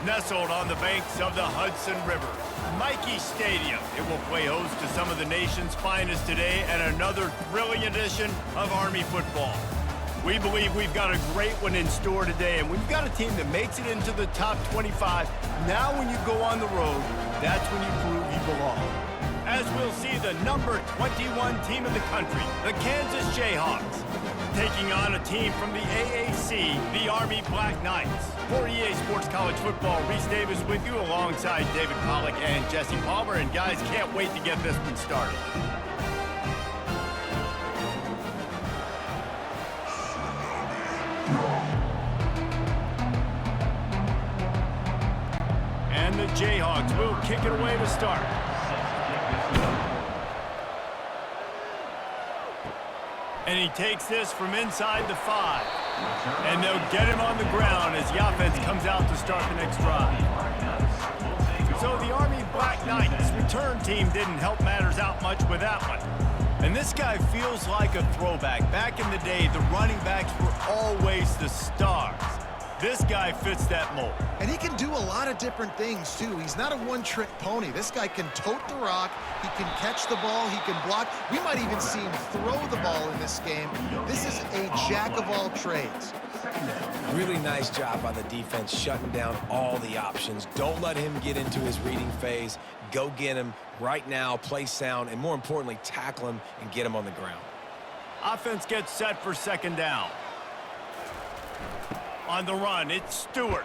Nestled on the banks of the Hudson River, Michie Stadium, it will play host to some of the nation's finest today and another thrilling edition of Army football. We believe we've got a great one in store today, and when you've got a team that makes it into the top 25, now when you go on the road, that's when you prove you belong. As we'll see the number 21 team in the country, the Kansas Jayhawks, taking on a team from the AAC, the Army Black Knights. For EA Sports College Football, Reese Davis with you alongside David Pollack and Jesse Palmer. And guys, can't wait to get this one started. And the Jayhawks will kick it away to start. And he takes this from inside the 5. And they'll get him on the ground as the offense comes out to start the next drive. So the Army Black Knights return team didn't help matters out much with that one. And this guy feels like a throwback. Back in the day, the running backs were always the stars. This guy fits that mold. And he can do a lot of different things, too. He's not a one-trick pony. This guy can tote the rock. He can catch the ball. He can block. We might even see him throw the ball in this game. This is a jack of all trades. Really nice job by the defense shutting down all the options. Don't let him get into his reading phase. Go get him right now, play sound, and more importantly, tackle him and get him on the ground. Offense gets set for second down. On the run, it's Stewart.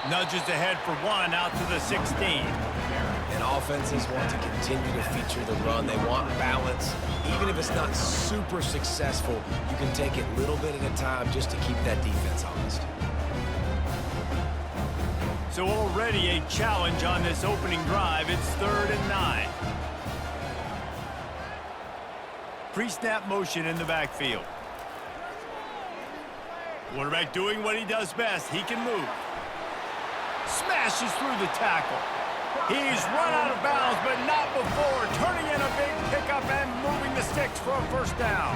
Nudges ahead for 1 out to the 16. And offenses want to continue to feature the run. They want balance. Even if it's not super successful, you can take it little bit at a time just to keep that defense honest. So already a challenge on this opening drive. It's 3rd and 9. Pre-snap motion in the backfield. Quarterback doing what he does best. He can move. Smashes through the tackle. He's run out of bounds, but not before turning in a big pickup and moving the sticks for a first down.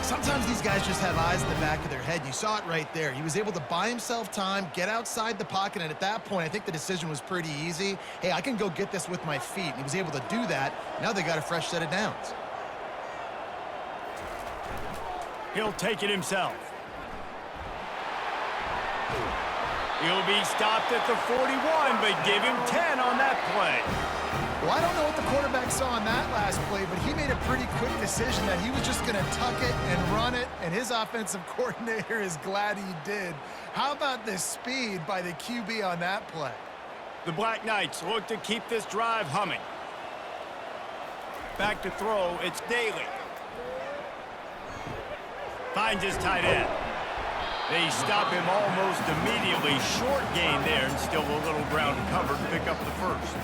Sometimes these guys just have eyes in the back of their head. You saw it right there. He was able to buy himself time, get outside the pocket, and at that point, I think the decision was pretty easy. Hey, I can go get this with my feet. And he was able to do that. Now they got a fresh set of downs. He'll take it himself. He'll be stopped at the 41, but give him 10 on that play. Well, I don't know what the quarterback saw on that last play, but he made a pretty quick decision that he was just going to tuck it and run it, and his offensive coordinator is glad he did. How about the speed by the QB on that play? The Black Knights look to keep this drive humming. Back to throw, it's Daly. Finds his tight end. They stop him almost immediately. Short gain there, and still a little ground covered to pick up the first.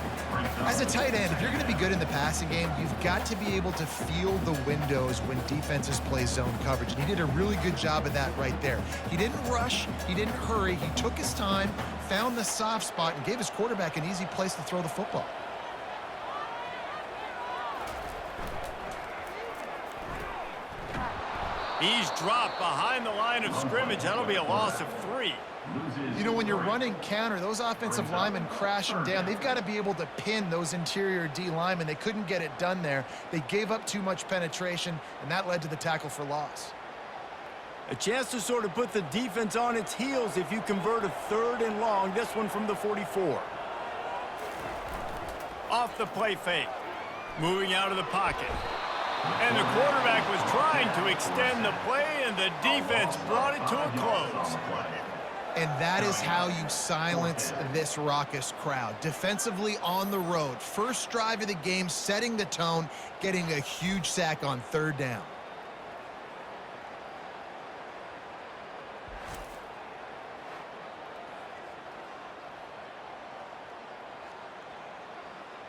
As a tight end, if you're going to be good in the passing game, you've got to be able to feel the windows when defenses play zone coverage. And he did a really good job of that right there. He didn't rush. He didn't hurry. He took his time, found the soft spot, and gave his quarterback an easy place to throw the football. He's dropped behind the line of scrimmage. That'll be a loss of 3. You know, when you're running counter, those offensive linemen crashing down, they've got to be able to pin those interior D linemen. They couldn't get it done there. They gave up too much penetration, and that led to the tackle for loss. A chance to sort of put the defense on its heels if you convert a 3rd and long. This one from the 44. Off the play fake. Moving out of the pocket. And the quarterback was trying to extend the play, and the defense brought it to a close. And that is how you silence this raucous crowd. Defensively on the road. First drive of the game, setting the tone, getting a huge sack on 3rd down.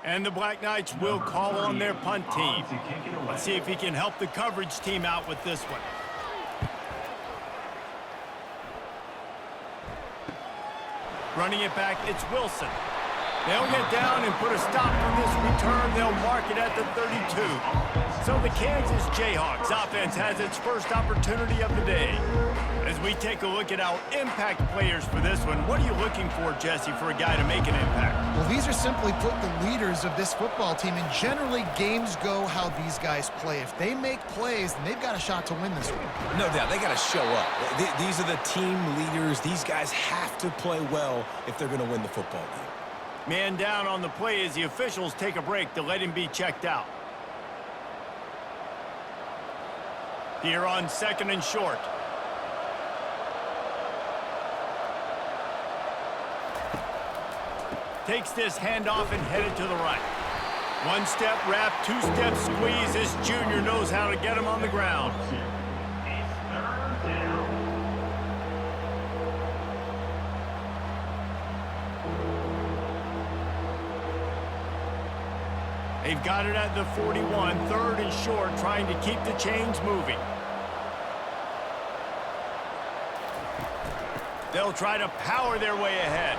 And the Black Knights will call on their punt team. Let's see if he can help the coverage team out with this one. Running it back, it's Wilson. They'll get down and put a stop on this return. They'll mark it at the 32. So the Kansas Jayhawks offense has its first opportunity of the day. As we take a look at our impact players for this one, what are you looking for, Jesse, for a guy to make an impact? Well, these are simply put the leaders of this football team, and generally games go how these guys play. If they make plays, then they've got a shot to win this one. No doubt, they got to show up. These are the team leaders. These guys have to play well if they're going to win the football game. Man down on the play as the officials take a break to let him be checked out. Here on 2nd and short. Takes this handoff and headed to the right. One step wrap, two step squeeze. This junior knows how to get him on the ground. They've got it at the 41, 3rd and short, trying to keep the chains moving. They'll try to power their way ahead.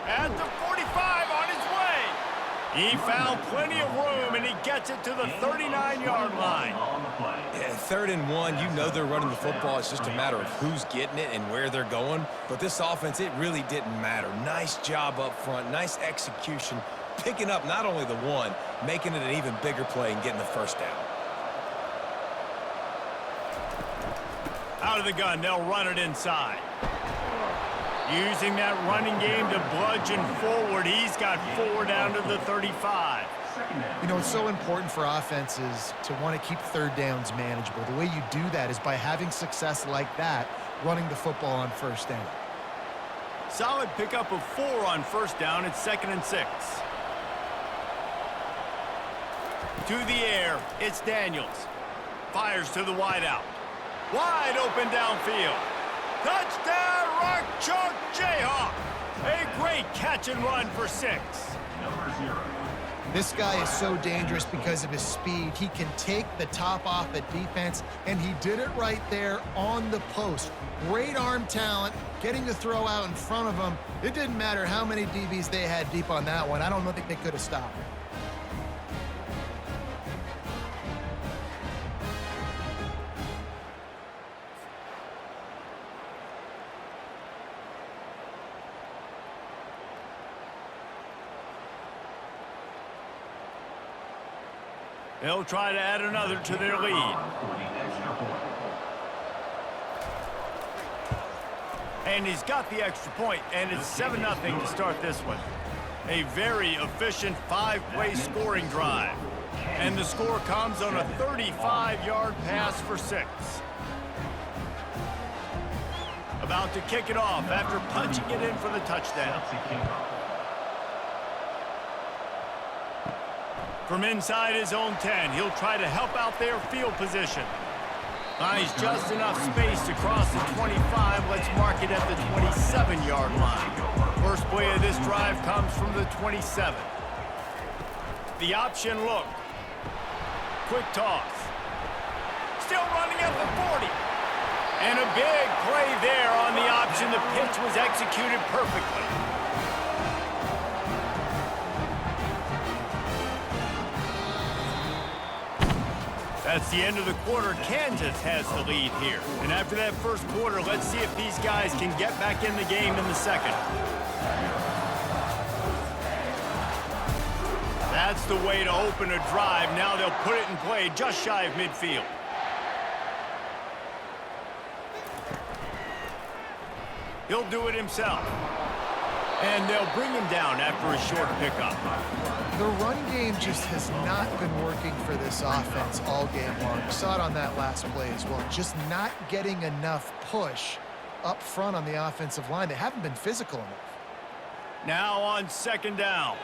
At the 45 on his way. He found plenty of room, and he gets it to the 39-yard line. Yeah, 3rd and 1, you know they're running the football. It's just a matter of who's getting it and where they're going. But this offense, it really didn't matter. Nice job up front, nice execution, picking up not only the one, making it an even bigger play and getting the first down. Out of the gun, they'll run it inside. Using that running game to bludgeon forward. He's got 4 down to the 35. You know, it's so important for offenses to want to keep 3rd downs manageable. The way you do that is by having success like that, running the football on 1st down. Solid pickup of 4 on 1st down. It's 2nd and 6. To the air, it's Daniels. Fires to the wideout. Wide open downfield. Touchdown, Rock Chalk Jayhawk. A great catch and run for 6. This guy is so dangerous because of his speed. He can take the top off the defense, and he did it right there on the post. Great arm talent, getting the throw out in front of him. It didn't matter how many DBs they had deep on that one. I don't think they could have stopped. They'll try to add another to their lead. And he's got the extra point, and it's 7-0 to start this one. A very efficient 5-play scoring drive. And the score comes on a 35-yard pass for 6. About to kick it off after punching it in for the touchdown. From inside his own 10, he'll try to help out their field position. Finds just enough space to cross the 25. Let's mark it at the 27-yard line. First play of this drive comes from the 27. The option look. Quick toss. Still running at the 40. And a big play there on the option. The pitch was executed perfectly. That's the end of the quarter. Kansas has the lead here. And after that first quarter, let's see if these guys can get back in the game in the second. That's the way to open a drive. Now they'll put it in play just shy of midfield. He'll do it himself. And they'll bring him down after a short pickup. The run game just has not been working for this offense all game long. You saw it on that last play as well. Just not getting enough push up front on the offensive line. They haven't been physical enough. Now on 2nd down.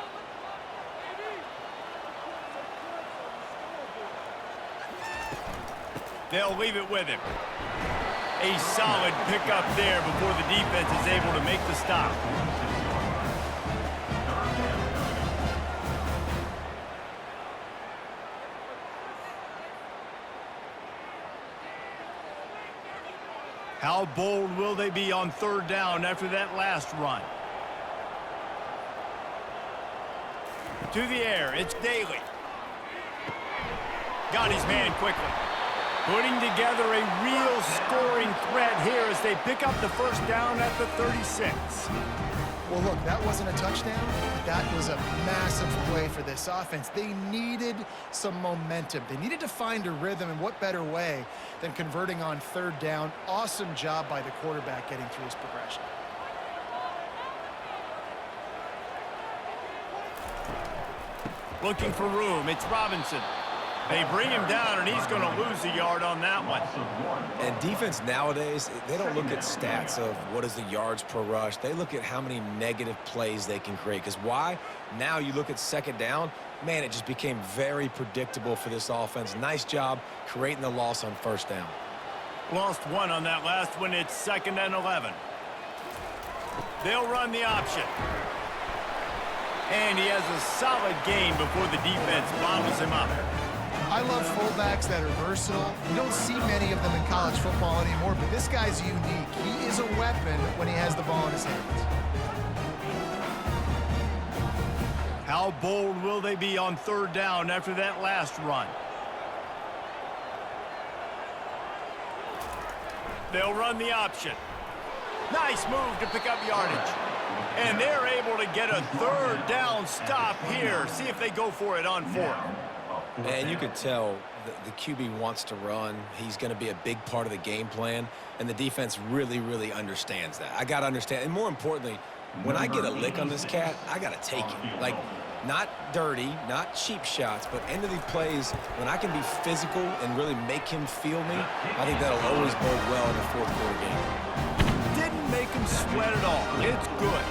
They'll leave it with him. A solid pickup there before the defense is able to make the stop. How bold will they be on 3rd down after that last run? To the air, it's Daly. Got his man quickly. Putting together a real scoring threat here as they pick up the first down at the 36. Well, look, that wasn't a touchdown, but that was a massive play for this offense. They needed some momentum. They needed to find a rhythm, and what better way than converting on third down. Awesome job by the quarterback getting through his progression. Looking for room, it's Robinson. They bring him down, and he's going to lose a yard on that one. And defense nowadays, they don't look at stats of what is the yards per rush. They look at how many negative plays they can create. Because why? Now you look at second down, man, it just became very predictable for this offense. Nice job creating the loss on first down. Lost one on that last one. It's 2nd and 11. They'll run the option. And he has a solid gain before the defense bottles him up. I love fullbacks that are versatile. You don't see many of them in college football anymore, but this guy's unique. He is a weapon when he has the ball in his hands. How bold will they be on third down after that last run? They'll run the option. Nice move to pick up yardage. And they're able to get a third down stop here. See if they go for it on fourth. And you could tell the QB wants to run. He's going to be a big part of the game plan, and the defense really, really understands that. I got to understand, and more importantly, when I get a lick on this cat, I got to take it. Like, not dirty, not cheap shots, but end of the plays, when I can be physical and really make him feel me, I think that'll always bode well in a fourth-quarter game. Didn't make him sweat at all. It's good.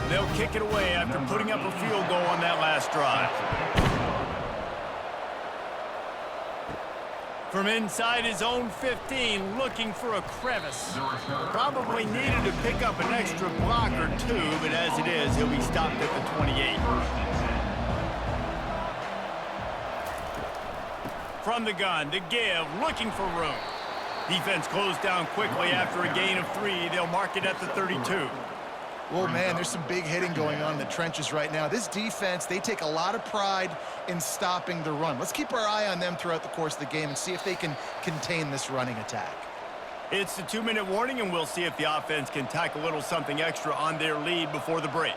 They'll kick it away after putting up a field goal on that last drive. From inside his own 15, looking for a crevice. Probably needed to pick up an extra block or two, but as it is, he'll be stopped at the 28. From the gun, to give, looking for room. Defense closed down quickly after a gain of 3. They'll mark it at the 32. Well, man, there's some big hitting going on in the trenches right now. This defense, they take a lot of pride in stopping the run. Let's keep our eye on them throughout the course of the game and see if they can contain this running attack. It's the 2-minute warning, and we'll see if the offense can tack a little something extra on their lead before the break.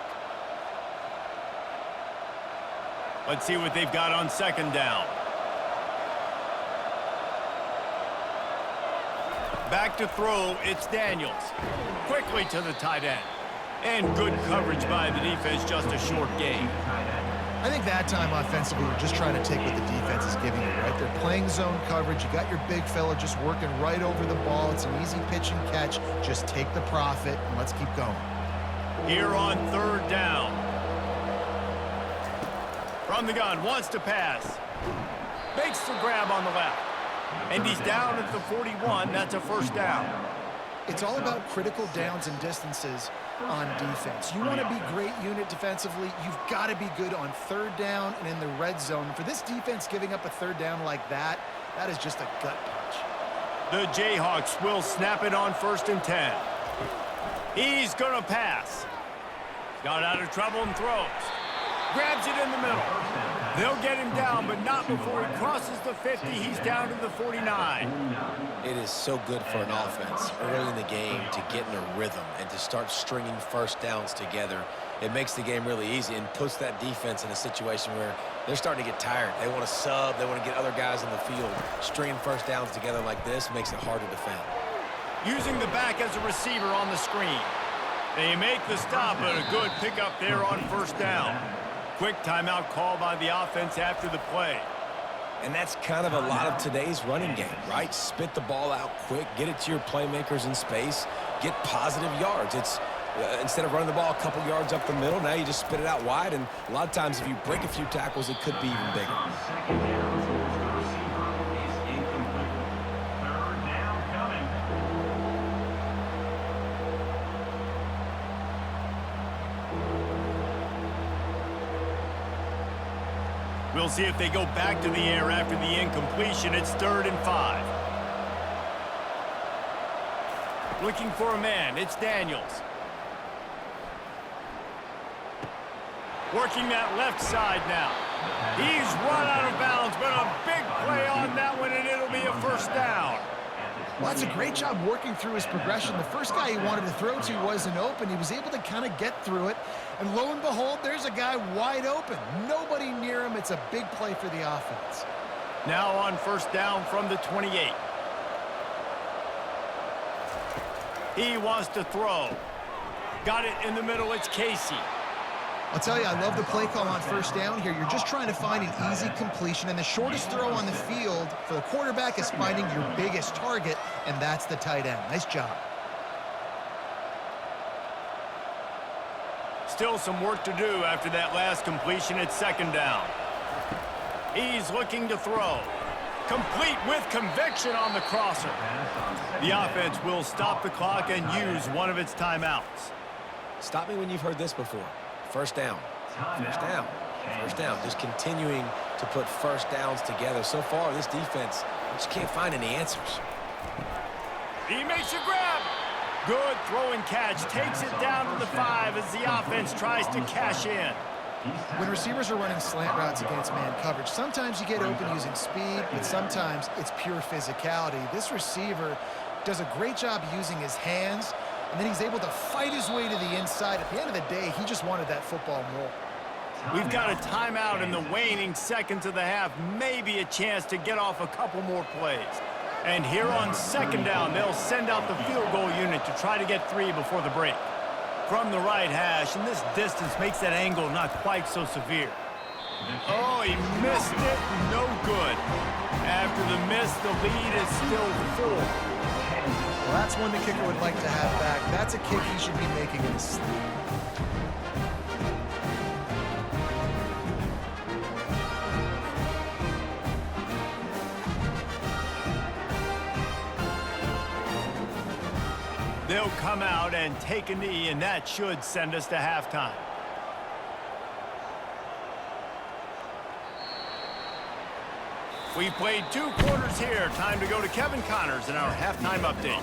Let's see what they've got on second down. Back to throw, it's Daniels. Quickly to the tight end. And good coverage by the defense, just a short gain. I think that time offensively, we're just trying to take what the defense is giving you, right? They're playing zone coverage. You got your big fella just working right over the ball. It's an easy pitch and catch. Just take the profit, and let's keep going. Here on third down. From the gun, wants to pass. Makes the grab on the left. And he's down at the 41. That's a first down. It's all about critical downs and distances on defense. You want to be great unit defensively, you've got to be good on third down and in the red zone. For this defense giving up a third down like that, that is just a gut punch. The Jayhawks will snap it on 1st and 10. He's going to pass. Got out of trouble and throws. Grabs it in the middle. They'll get him down, but not before he crosses the 50. He's down to the 49. It is so good for an offense early in the game to get in a rhythm and to start stringing first downs together. It makes the game really easy and puts that defense in a situation where they're starting to get tired. They want to sub. They want to get other guys in the field. Stringing first downs together like this makes it hard to defend. Using the back as a receiver on the screen. They make the stop, but a good pickup there on first down. Quick timeout call by the offense after the play. And that's kind of a lot of today's running game, right? Spit the ball out quick, get it to your playmakers in space, get positive yards. It's instead of running the ball a couple yards up the middle, now you just spit it out wide, and a lot of times if you break a few tackles, it could be even bigger. We'll see if they go back to the air after the incompletion. It's 3rd and 5. Looking for a man. It's Daniels. Working that left side now. He's run out of bounds, but a big play on that one, and it'll be a first down. Well, that's a great job working through his progression. The first guy he wanted to throw to wasn't open. He was able to kind of get through it. And lo and behold, there's a guy wide open. Nobody near him. It's a big play for the offense. Now on first down from the 28. He wants to throw. Got it in the middle. It's Casey. I'll tell you, I love the play call on first down here. You're just trying to find an easy completion, and the shortest throw on the field for the quarterback is finding your biggest target, and that's the tight end. Nice job. Still some work to do after that last completion at 2nd down. He's looking to throw. Complete with conviction on the crosser. The offense will stop the clock and use one of its timeouts. Stop me when you've heard this before. First down, first down, first down. Just continuing to put first downs together. So far, this defense just can't find any answers. He makes a grab. Good throw and catch. Takes it down to the 5 as the offense tries to cash in. When receivers are running slant routes against man coverage, sometimes you get open using speed, but sometimes it's pure physicality. This receiver does a great job using his hands, and then he's able to fight his way to the inside. At the end of the day, he just wanted that football more. We've got a timeout in the waning seconds of the half. Maybe a chance to get off a couple more plays. And here on 2nd down, they'll send out the field goal unit to try to get 3 before the break. From the right hash, and this distance makes that angle not quite so severe. Oh, he missed it. No good. After the miss, the lead is still 4. Well, that's one the kicker would like to have back. That's a kick he should be making in his sleep. They'll come out and take a knee, and that should send us to halftime. We played 2 quarters here. Time to go to Kevin Connors in our halftime update.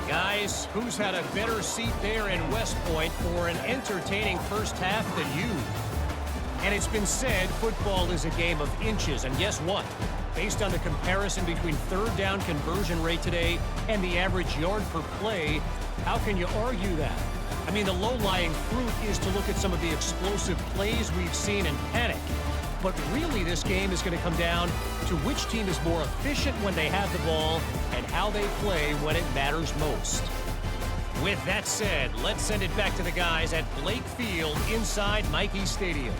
Guys, who's had a better seat there in West Point for an entertaining first half than you? And it's been said football is a game of inches. And guess what? Based on the comparison between 3rd down conversion rate today and the average yard per play, how can you argue that? I mean, the low-lying fruit is to look at some of the explosive plays we've seen and panic. But really, this game is going to come down to which team is more efficient when they have the ball and how they play when it matters most. With that said, let's send it back to the guys at Blake Field inside Michie Stadium.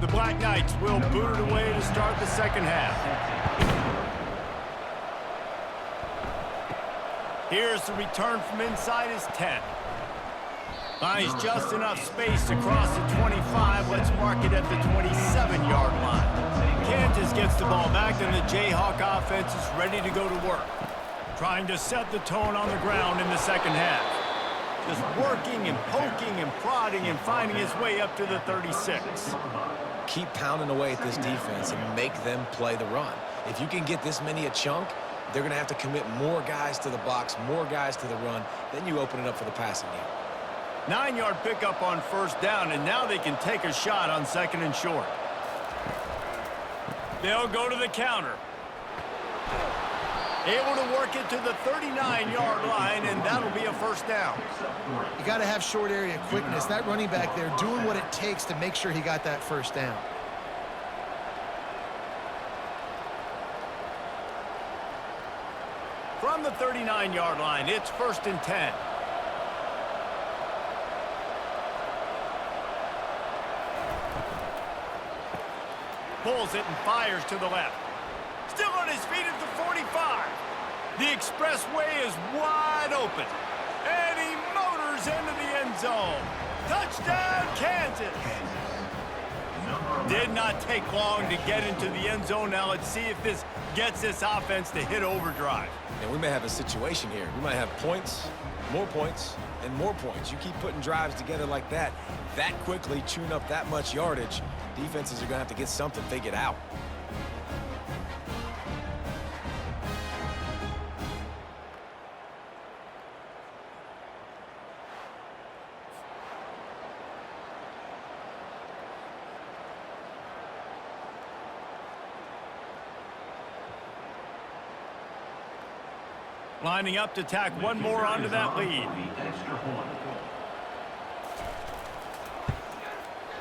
The Black Knights will boot it away to start the second half. Here's the return from inside his 10. Finds just enough space to cross the 25. Let's mark it at the 27-yard line. Cantus gets the ball back, and the Jayhawk offense is ready to go to work. Trying to set the tone on the ground in the second half. Just working and poking and prodding and finding his way up to the 36. Keep pounding away at this defense and make them play the run. If you can get this many a chunk, they're going to have to commit more guys to the box, more guys to the run. Then you open it up for the passing game. 9-yard pickup on first down, and now they can take a shot on 2nd and short. They'll go to the counter. Able to work it to the 39-yard line, and that'll be a first down. You got to have short area quickness. That running back there doing what it takes to make sure he got that first down. From the 39-yard line, it's 1st and 10. Pulls it and fires to the left. Still on his feet at the 45. The expressway is wide open. And he motors into the end zone. Touchdown, Kansas. Did not take long to get into the end zone. Now let's see if this gets this offense to hit overdrive. And we may have a situation here. We might have points, more points, and more points. You keep putting drives together like that quickly, chewing up that much yardage, defenses are going to have to get something figured out. Lining up to tack one more onto that lead.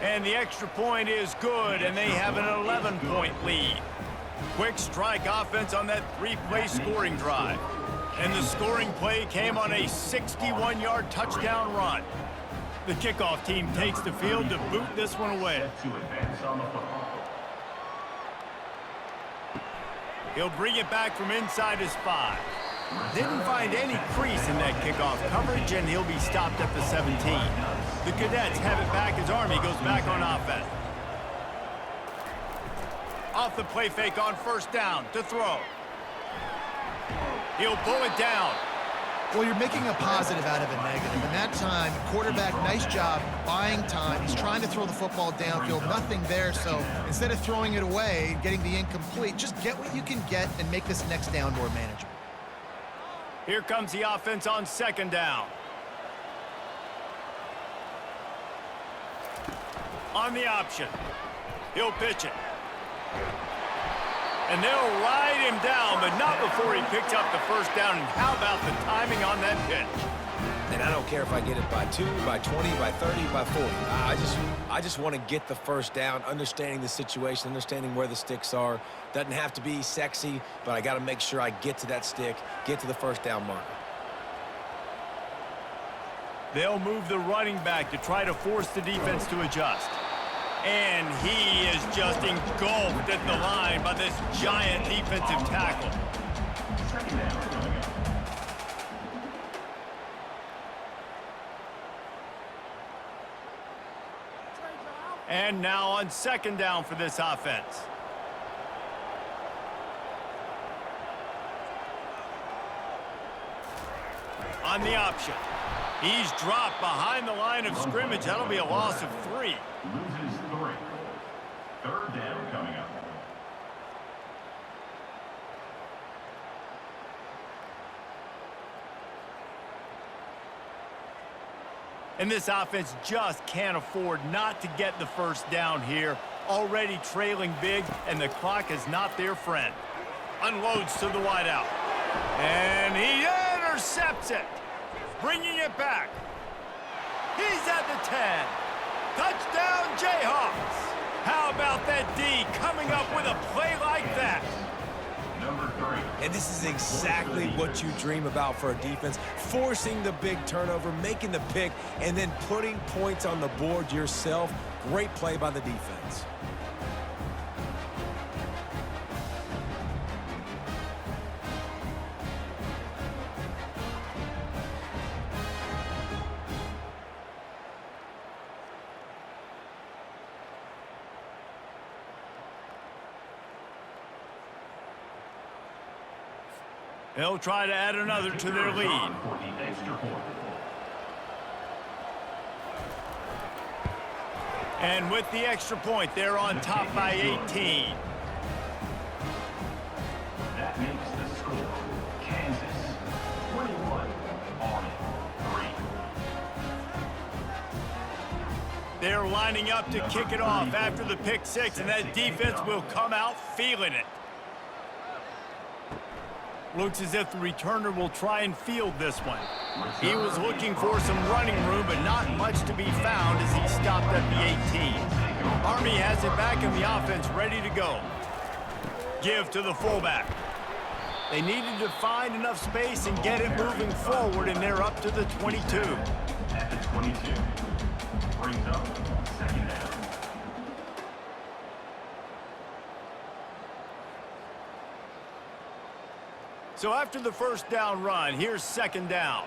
And the extra point is good, and they have an 11-point lead. Quick strike offense on that three-play scoring drive. And the scoring play came on a 61-yard touchdown run. The kickoff team takes the field to boot this one away. He'll bring it back from inside his 5. Didn't find any crease in that kickoff coverage, and he'll be stopped at the 17. The Cadets have it back as Army goes back on offense. Off the play fake on first down to throw. He'll pull it down. Well, you're making a positive out of a negative. And that time, quarterback, nice job buying time. He's trying to throw the football downfield, nothing there. So instead of throwing it away, getting the incomplete, just get what you can get and make this next down more manageable. Here comes the offense on second down. On the option. He'll pitch it. And they'll ride him down, but not before he picks up the first down. And how about the timing on that pitch? And I don't care if I get it by 2, by 20, by 30, by 40. I just want to get the first down, understanding the situation, understanding where the sticks are. Doesn't have to be sexy, but I got to make sure I get to that stick, get to the first down marker. They'll move the running back to try to force the defense to adjust. And he is just engulfed at the line by this giant defensive tackle. And now on second down for this offense. On the option. He's dropped behind the line of scrimmage. That'll be a loss of 3. Loses 3. Third down coming up. And this offense just can't afford not to get the first down here. Already trailing big, and the clock is not their friend. Unloads to the wideout. And he intercepts it. Bringing it back. He's at the 10. Touchdown, Jayhawks. How about that D coming up with a play like that? Number 3. And this is exactly what you dream about for a defense. Forcing the big turnover, making the pick, and then putting points on the board yourself. Great play by the defense. They'll try to add another to their lead. For the extra point. And with the extra point, they're on top by 18. That makes the score Kansas 21, Army 3. They're lining up to kick it off after the pick 6, and that defense will come out feeling it. Looks as if the returner will try and field this one. He was looking for some running room, but not much to be found as he stopped at the 18. Army has it back in the offense, ready to go. Give to the fullback. They needed to find enough space and get it moving forward, and they're up to the 22. At the 22. Brings up second down. So after the first down run, here's second down.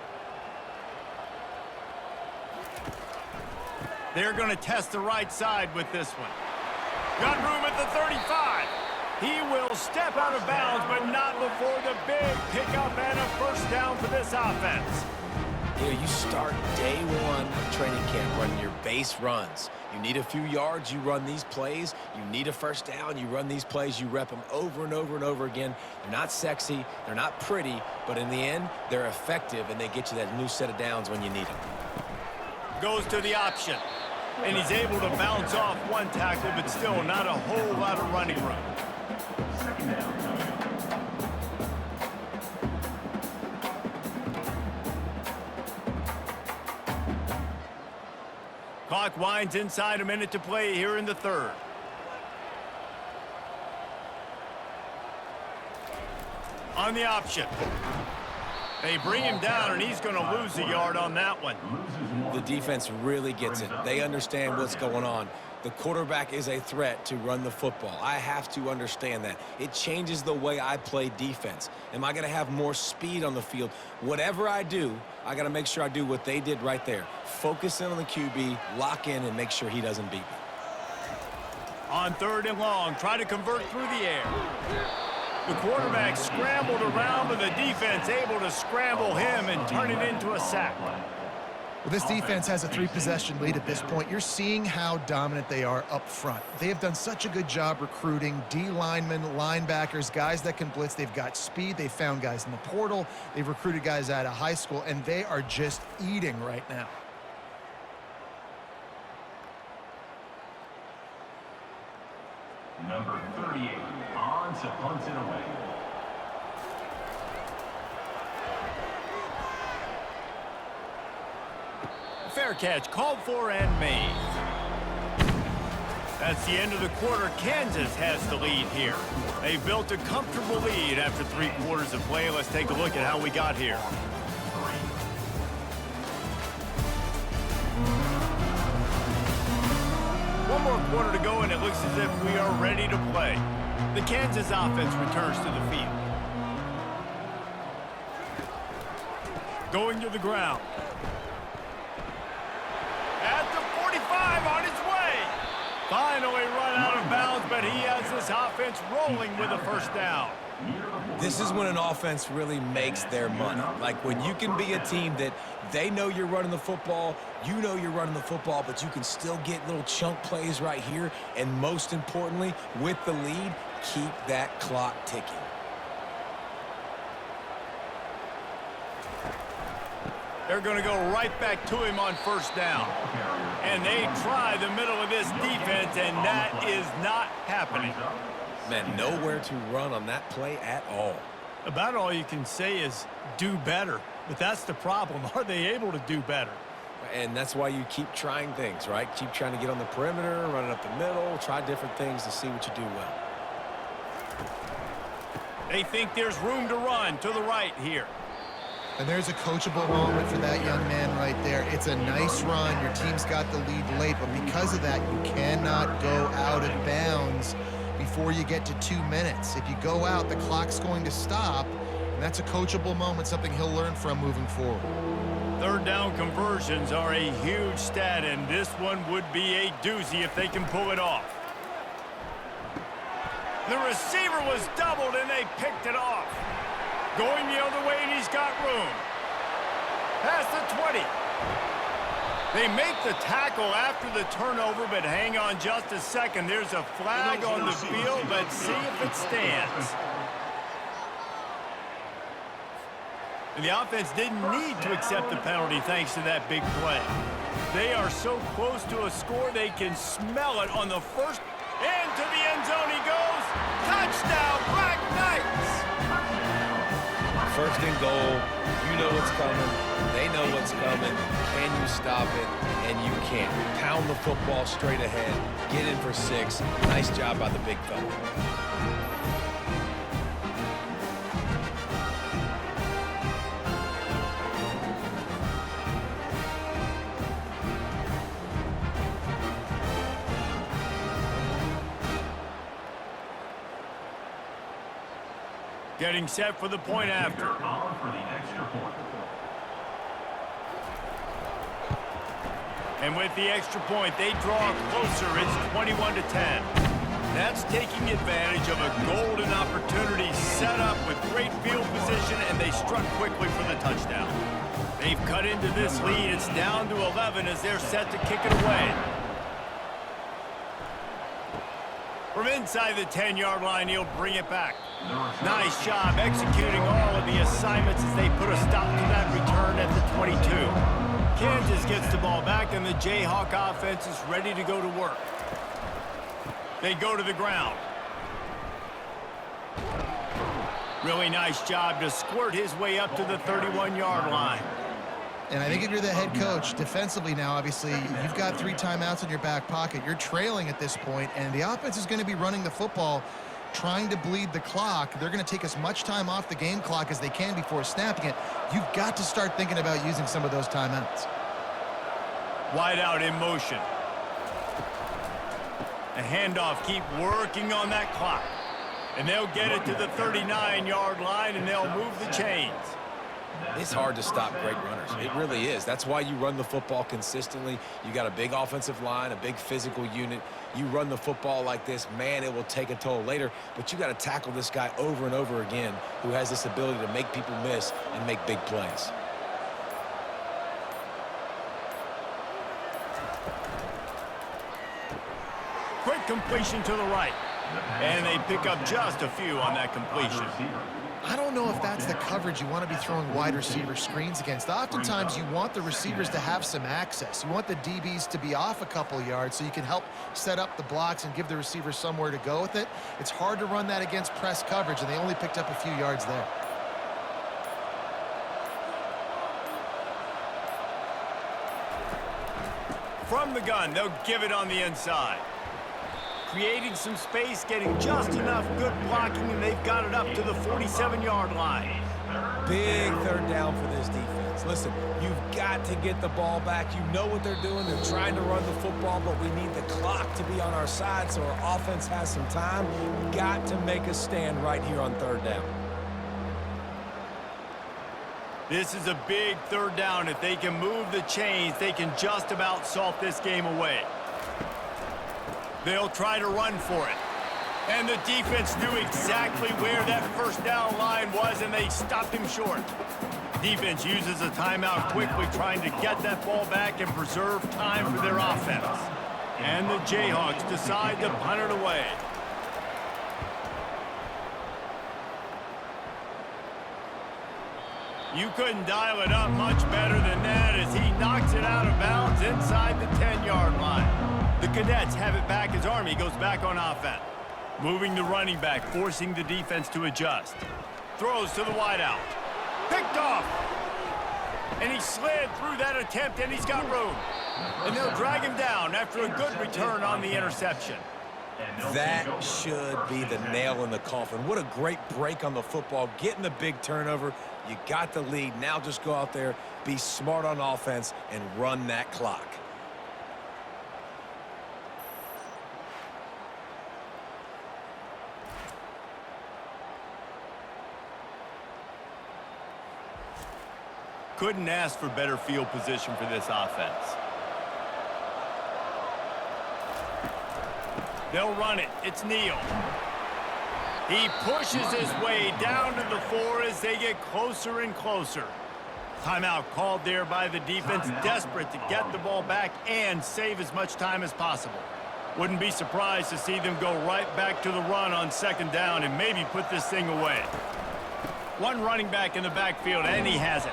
They're going to test the right side with this one. Got room at the 35. He will step out of bounds, but not before the big pickup and a first down for this offense. You know, you start day one of training camp running your base runs. You need a few yards, you run these plays. You need a first down, you run these plays. You rep them over and over and over again. They're not sexy, they're not pretty, but in the end, they're effective, and they get you that new set of downs when you need them. Goes to the option, and he's able to bounce off one tackle, but still not a whole lot of running room. Second down. Clock winds inside a minute to play here in the third. On the option. They bring him down, and he's going to lose a yard on that one. The defense really gets it. They understand what's going on. The quarterback is a threat to run the football. I have to understand that. It changes the way I play defense. Am I going to have more speed on the field? Whatever I do, I got to make sure I do what they did right there. Focus in on the QB, lock in, and make sure he doesn't beat me. On third and long, try to convert through the air. The quarterback scrambled around, but the defense able to scramble him and turn it into a sack. Well, this defense has a 3-possession lead at this point. You're seeing how dominant they are up front. They have done such a good job recruiting D-linemen, linebackers, guys that can blitz. They've got speed. They've found guys in the portal. They've recruited guys out of high school, and they are just eating right now. Number 38, on to punt it away. Fair catch, called for and made. That's the end of the quarter. Kansas has the lead here. They built a comfortable lead after 3 quarters of play. Let's take a look at how we got here. One more quarter to go, and it looks as if we are ready to play. The Kansas offense returns to the field. Going to the ground. At the 45, on his way. Finally run out of bounds, but he has this offense rolling with a first down. This is when an offense really makes their money. Like when you can be a team that they know you're running the football, you know you're running the football, but you can still get little chunk plays right here. And most importantly, with the lead, keep that clock ticking. They're going to go right back to him on first down. And they try the middle of this defense, and that is not happening. Man, nowhere to run on that play at all. About all you can say is do better. But that's the problem. Are they able to do better? And that's why you keep trying things, right? Keep trying to get on the perimeter, running up the middle, try different things to see what you do well. They think there's room to run to the right here. And there's a coachable moment for that young man right there. It's a nice run. Your team's got the lead late, but because of that, you cannot go out of bounds before you get to 2 minutes. If you go out, the clock's going to stop, and that's a coachable moment, something he'll learn from moving forward. Third down conversions are a huge stat, and this one would be a doozy if they can pull it off. The receiver was doubled, and they picked it off. Going the other way, and he's got room. Past the 20. They make the tackle after the turnover, but hang on just a second. There's a flag on the field. Let's see if it stands. And the offense didn't need to accept the penalty thanks to that big play. They are so close to a score, they can smell it on the first. Into the end zone he goes. Touchdown, Black Knights! First and goal, you know what's coming, they know what's coming. Can you stop it? And you can't. Pound the football straight ahead, get in for 6. Nice job by the big fella. Getting set for the point after. On for the extra point. And with the extra point, they draw closer. It's 21-10. That's taking advantage of a golden opportunity set up with great field position, and they struck quickly for the touchdown. They've cut into this lead. It's down to 11 as they're set to kick it away. From inside the 10-yard line, he'll bring it back. Nice job executing all of the assignments as they put a stop to that return at the 22. Kansas gets the ball back, and the Jayhawk offense is ready to go to work. They go to the ground. Really nice job to squirt his way up to the 31-yard line. And I think if you're the head coach, defensively now, obviously, you've got 3 timeouts in your back pocket. You're trailing at this point, and the offense is going to be running the football, trying to bleed the clock. They're going to take as much time off the game clock as they can before snapping it. You've got to start thinking about using some of those timeouts. Wide out in motion. The handoff, keep working on that clock. And they'll get it to the 39-yard line, and they'll move the chains. It's hard to stop great runners. It really is. That's why you run the football consistently. You got a big offensive line, a big physical unit. You run the football like this, man, it will take a toll later. But you got to tackle this guy over and over again who has this ability to make people miss and make big plays. Quick completion to the right. And they pick up just a few on that completion. I don't know if that's the coverage you want to be throwing wide receiver screens against. Oftentimes, you want the receivers to have some access. You want the DBs to be off a couple yards so you can help set up the blocks and give the receivers somewhere to go with it. It's hard to run that against press coverage, and they only picked up a few yards there. From the gun, they'll give it on the inside. Creating some space, getting just enough good blocking, and they've got it up to the 47-yard line. Big third down for this defense. Listen, you've got to get the ball back. You know what they're doing. They're trying to run the football, but we need the clock to be on our side so our offense has some time. We've got to make a stand right here on third down. This is a big third down. If they can move the chains, they can just about salt this game away. They'll try to run for it. And the defense knew exactly where that first down line was, and they stopped him short. Defense uses a timeout quickly, trying to get that ball back and preserve time for their offense. And the Jayhawks decide to punt it away. You couldn't dial it up much better than that as he knocks it out of bounds inside the 10-yard line. The Cadets have it back as Army goes back on offense. Moving the running back, forcing the defense to adjust. Throws to the wideout. Picked off. And he slid through that attempt, and he's got room. And they'll drag him down after a good return on the interception. That should be the nail in the coffin. What a great break on the football, getting the big turnover. You got the lead. Now just go out there, be smart on offense, and run that clock. Couldn't ask for better field position for this offense. They'll run it. It's Neal. He pushes his way down to the 4 as they get closer and closer. Timeout called there by the defense, desperate to get the ball back and save as much time as possible. Wouldn't be surprised to see them go right back to the run on second down and maybe put this thing away. One running back in the backfield, and he has it.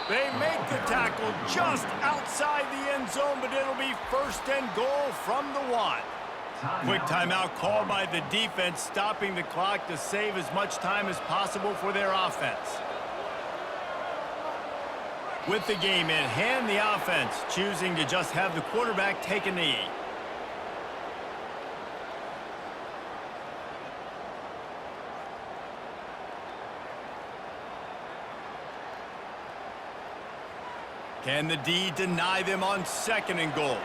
They make the tackle just outside the end zone, but it'll be first and goal from the 1. Quick timeout called by the defense, stopping the clock to save as much time as possible for their offense. With the game in hand, the offense choosing to just have the quarterback take a knee. Can the D deny them on second and goal?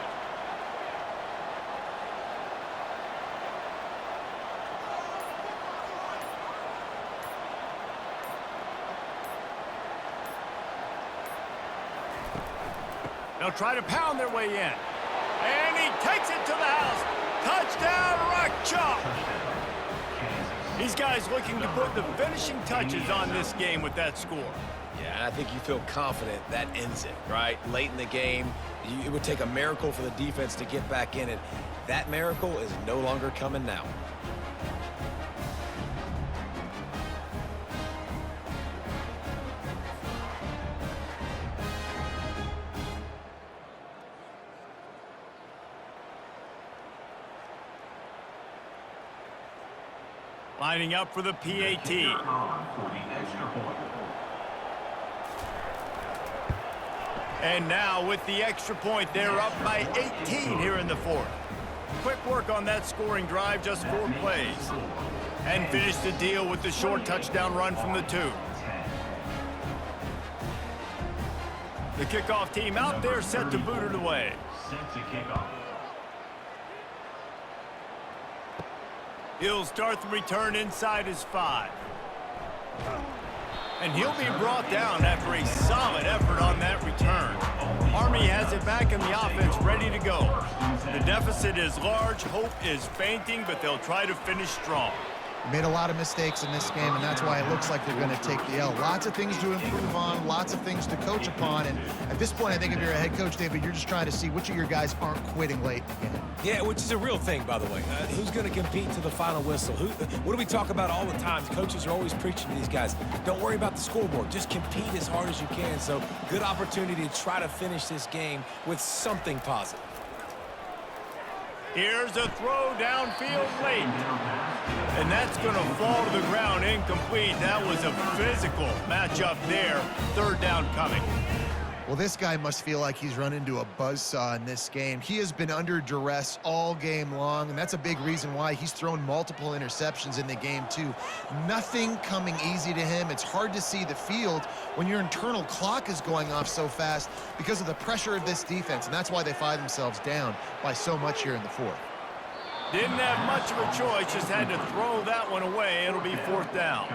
They'll try to pound their way in. And he takes it to the house. Touchdown, Rock Chalk! These guys looking to put the finishing touches on this game with that score. Yeah, I think you feel confident that ends it, right? Late in the game, it would take a miracle for the defense to get back in it. That miracle is no longer coming now. Lining up for the PAT. And now with the extra point, they're up by 18 here in the fourth. Quick work on that scoring drive, just 4 plays. And finish the deal with the short touchdown run from the 2. The kickoff team out there set to boot it away. Set to kick off. He'll start the return inside his 5. And he'll be brought down after a solid effort on that return. Army has it back in the offense, ready to go. The deficit is large, hope is fainting, but they'll try to finish strong. Made a lot of mistakes in this game, and that's why it looks like they're going to take the L. Lots of things to improve on, lots of things to coach upon, and at this point, I think if you're a head coach, David, you're just trying to see which of your guys aren't quitting late in the game. Yeah, which is a real thing, by the way. Who's going to compete to the final whistle? What do we talk about all the time? Coaches are always preaching to these guys. Don't worry about the scoreboard. Just compete as hard as you can. So, good opportunity to try to finish this game with something positive. Here's a throw downfield late. And that's going to fall to the ground incomplete. That was a physical matchup there. 3rd down coming. Well, this guy must feel like he's run into a buzzsaw in this game. He has been under duress all game long, and that's a big reason why he's thrown multiple interceptions in the game, too. Nothing coming easy to him. It's hard to see the field when your internal clock is going off so fast because of the pressure of this defense, and that's why they find themselves down by so much here in the 4th. Didn't have much of a choice, just had to throw that one away. It'll be 4th down.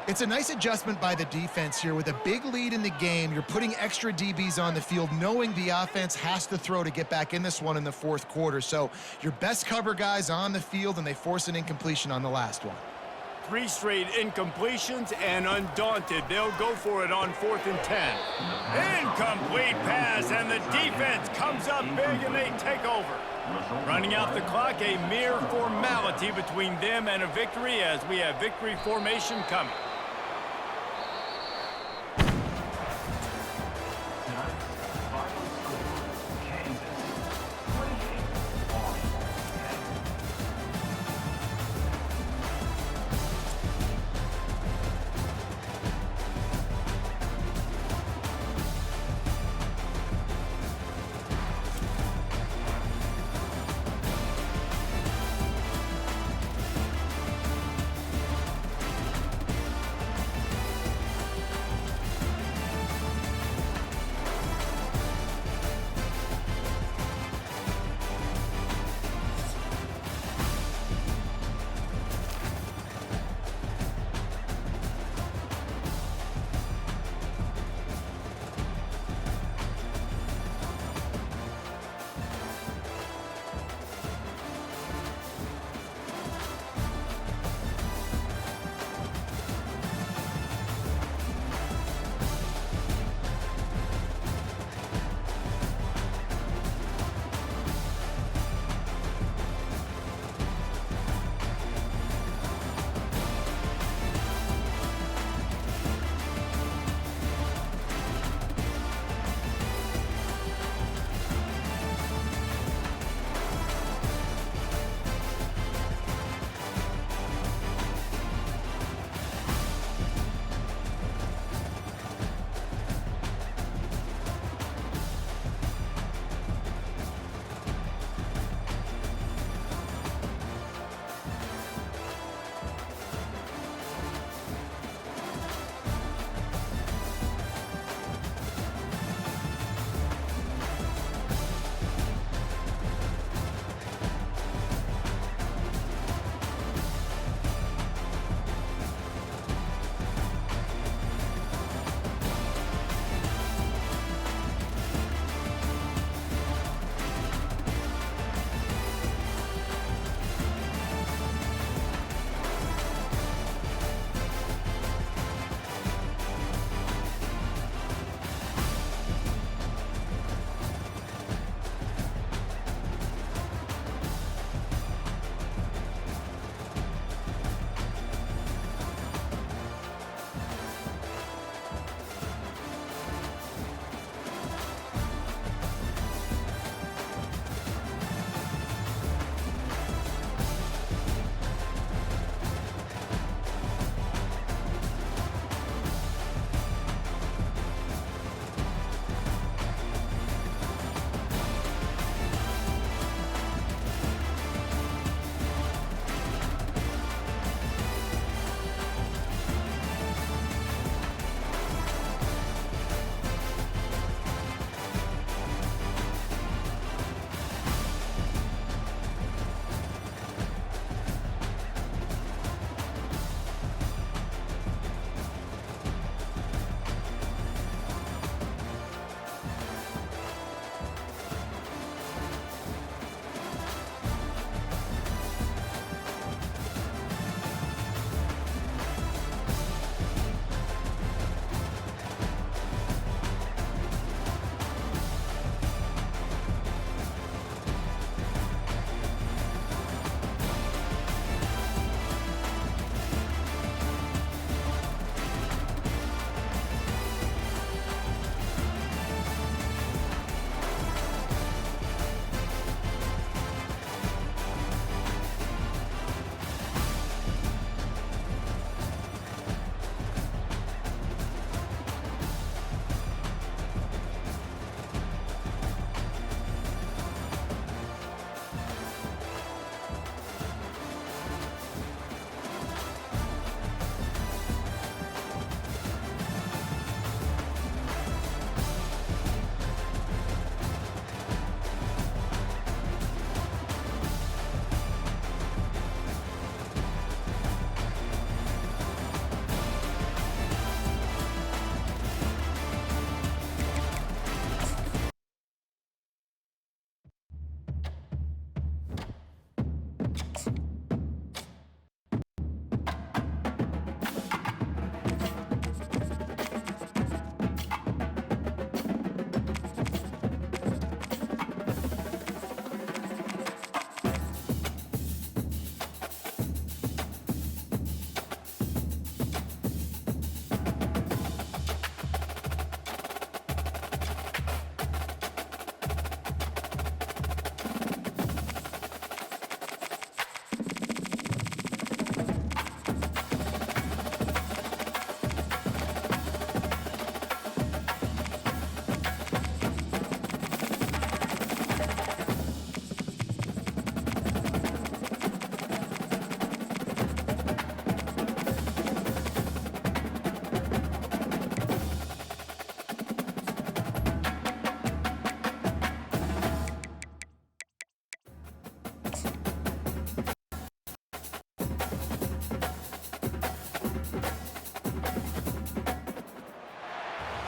It's a nice adjustment by the defense here. With a big lead in the game, you're putting extra DBs on the field, knowing the offense has to throw to get back in this one in the 4th quarter. So your best cover guys on the field, and they force an incompletion on the last one. 3 straight incompletions, and undaunted, they'll go for it on 4th and 10. Incomplete pass, and the defense comes up big, and they take over. Running out the clock, a mere formality between them and a victory as we have victory formation coming.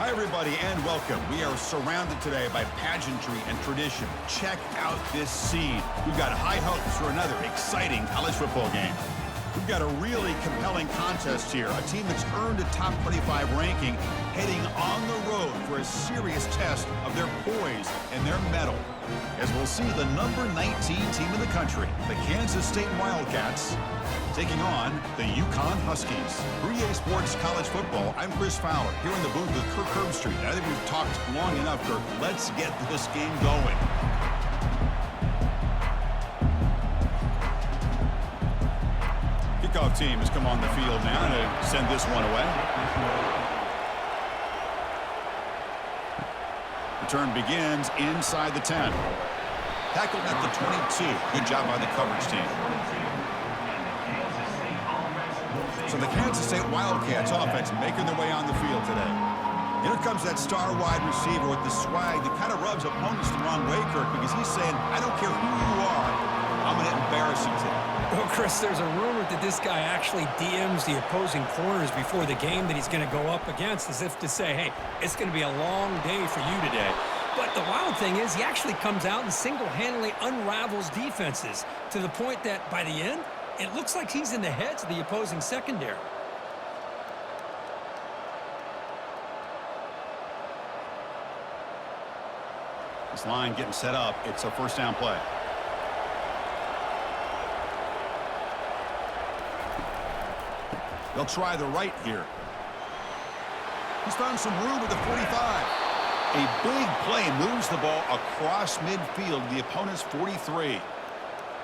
Hi, everybody, and welcome. We are surrounded today by pageantry and tradition. Check out this scene. We've got high hopes for another exciting college football game. We've got a really compelling contest here. A team that's earned a top 25 ranking heading on the road for a serious test of their poise and their mettle. As we'll see the number 19 team in the country, the Kansas State Wildcats, taking on the UConn Huskies. For EA Sports College Football, I'm Chris Fowler, here in the booth with Kirk Herbstreit. I think we've talked long enough, Kirk. Let's get this game going. Kickoff team has come on the field now to send this one away. Return begins inside the 10. Tackled at the 22. Good job by the coverage team. So the Kansas State Wildcats offense making their way on the field today. Here comes that star wide receiver with the swag that kind of rubs opponents the wrong way, Kirk, because he's saying, I don't care who you are, I'm going to embarrass you today. Well, Chris, there's a rumor that this guy actually DMs the opposing corners before the game that he's going to go up against, as if to say, hey, it's going to be a long day for you today. But the wild thing is he actually comes out and single-handedly unravels defenses to the point that by the end, it looks like he's in the heads of the opposing secondary. This line getting set up. It's a first down play. They'll try the right here. He's found some room at the 45. A big play moves the ball across midfield, the opponent's 43.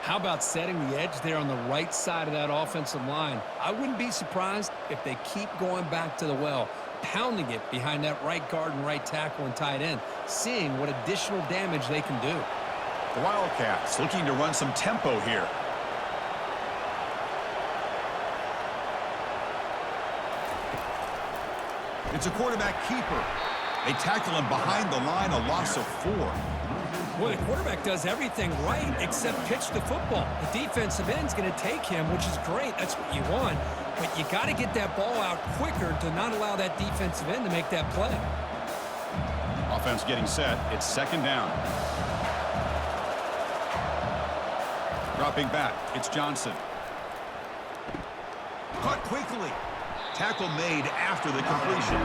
How about setting the edge there on the right side of that offensive line? I wouldn't be surprised if they keep going back to the well, pounding it behind that right guard and right tackle and tight end, seeing what additional damage they can do. The Wildcats looking to run some tempo here. It's a quarterback keeper. They tackle him behind the line, a loss of 4. Well, the quarterback does everything right except pitch the football. The defensive end's going to take him, which is great. That's what you want. But you got to get that ball out quicker to not allow that defensive end to make that play. Offense getting set. It's second down. Dropping back. It's Johnson. Caught quickly. Tackle made after the completion.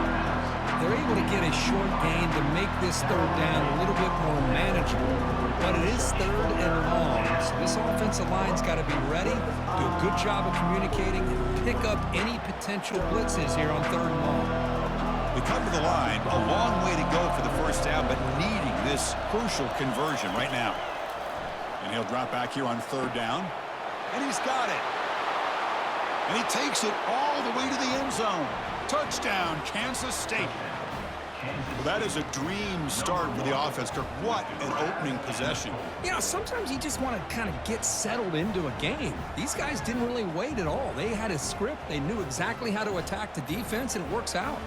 They're able to get a short gain to make this third down a little bit more manageable. But it is third and long, so this offensive line's got to be ready, do a good job of communicating, and pick up any potential blitzes here on third and long. We come to the line, a long way to go for the first down, but needing this crucial conversion right now. And he'll drop back here on third down, and he's got it. And he takes it all the way to the end zone. Touchdown, Kansas State. Well, that is a dream start for the offense, Kirk. What an opening possession. You know, sometimes you just want to kind of get settled into a game. These guys didn't really wait at all. They had a script. They knew exactly how to attack the defense, and it works out.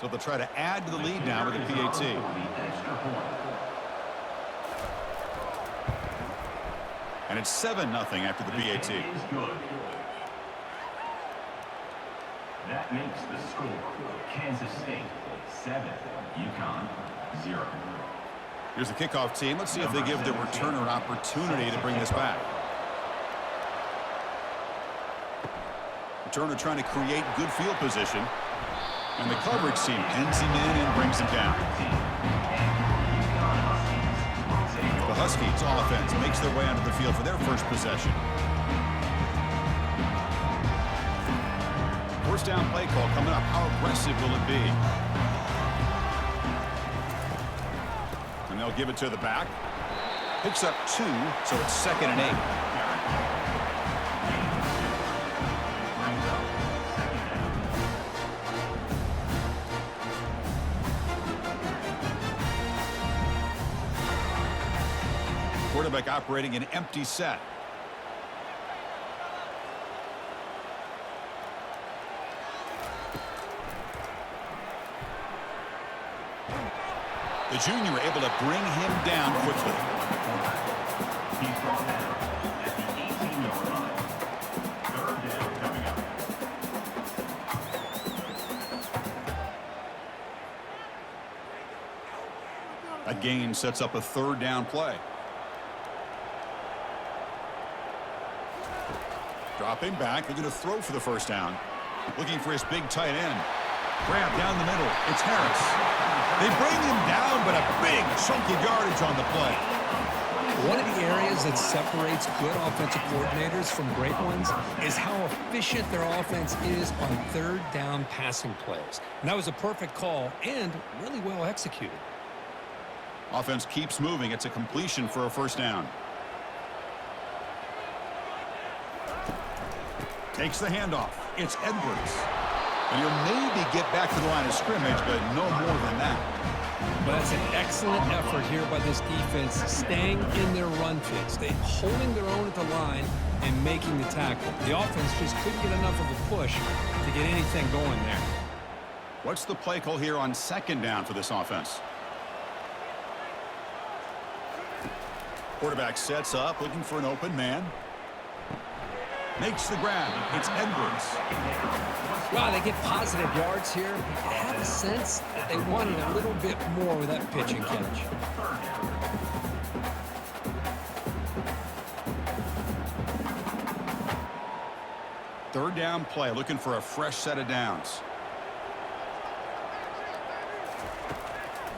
So they'll try to add to the lead now with the PAT. And it's 7-0 after the PAT. That makes the score Kansas State 7, UConn 0. Here's the kickoff team. Let's see if they give the returner an opportunity to bring this back. Returner trying to create good field position. And the coverage team pins him in and brings him down. The Huskies offense makes their way onto the field for their first possession. First down play call coming up. How aggressive will it be? And they'll give it to the back. Picks up 2, so it's 2nd and 8. Quarterback operating an empty set. The junior able to bring him down quickly. He's brought down at the 18-yard line. Third down coming up. That gain sets up a third down play. Dropping back, they're going to throw for the first down. Looking for his big tight end. Grab down the middle. It's Harris. They bring him down, but a big chunky yardage on the play. One of the areas that separates good offensive coordinators from great ones is how efficient their offense is on third down passing plays. And that was a perfect call and really well executed. Offense keeps moving. It's a completion for a first down. Takes the handoff. It's Edwards. And he'll maybe get back to the line of scrimmage, but no more than that. But that's an excellent effort here by this defense, staying in their run fits. They're holding their own at the line and making the tackle. The offense just couldn't get enough of a push to get anything going there. What's the play call here on second down for this offense? Quarterback sets up, looking for an open man. Makes the grab. It's Edwards. Wow, they get positive yards here. I have a sense that they wanted a little bit more with that pitch and catch. Third down play, looking for a fresh set of downs.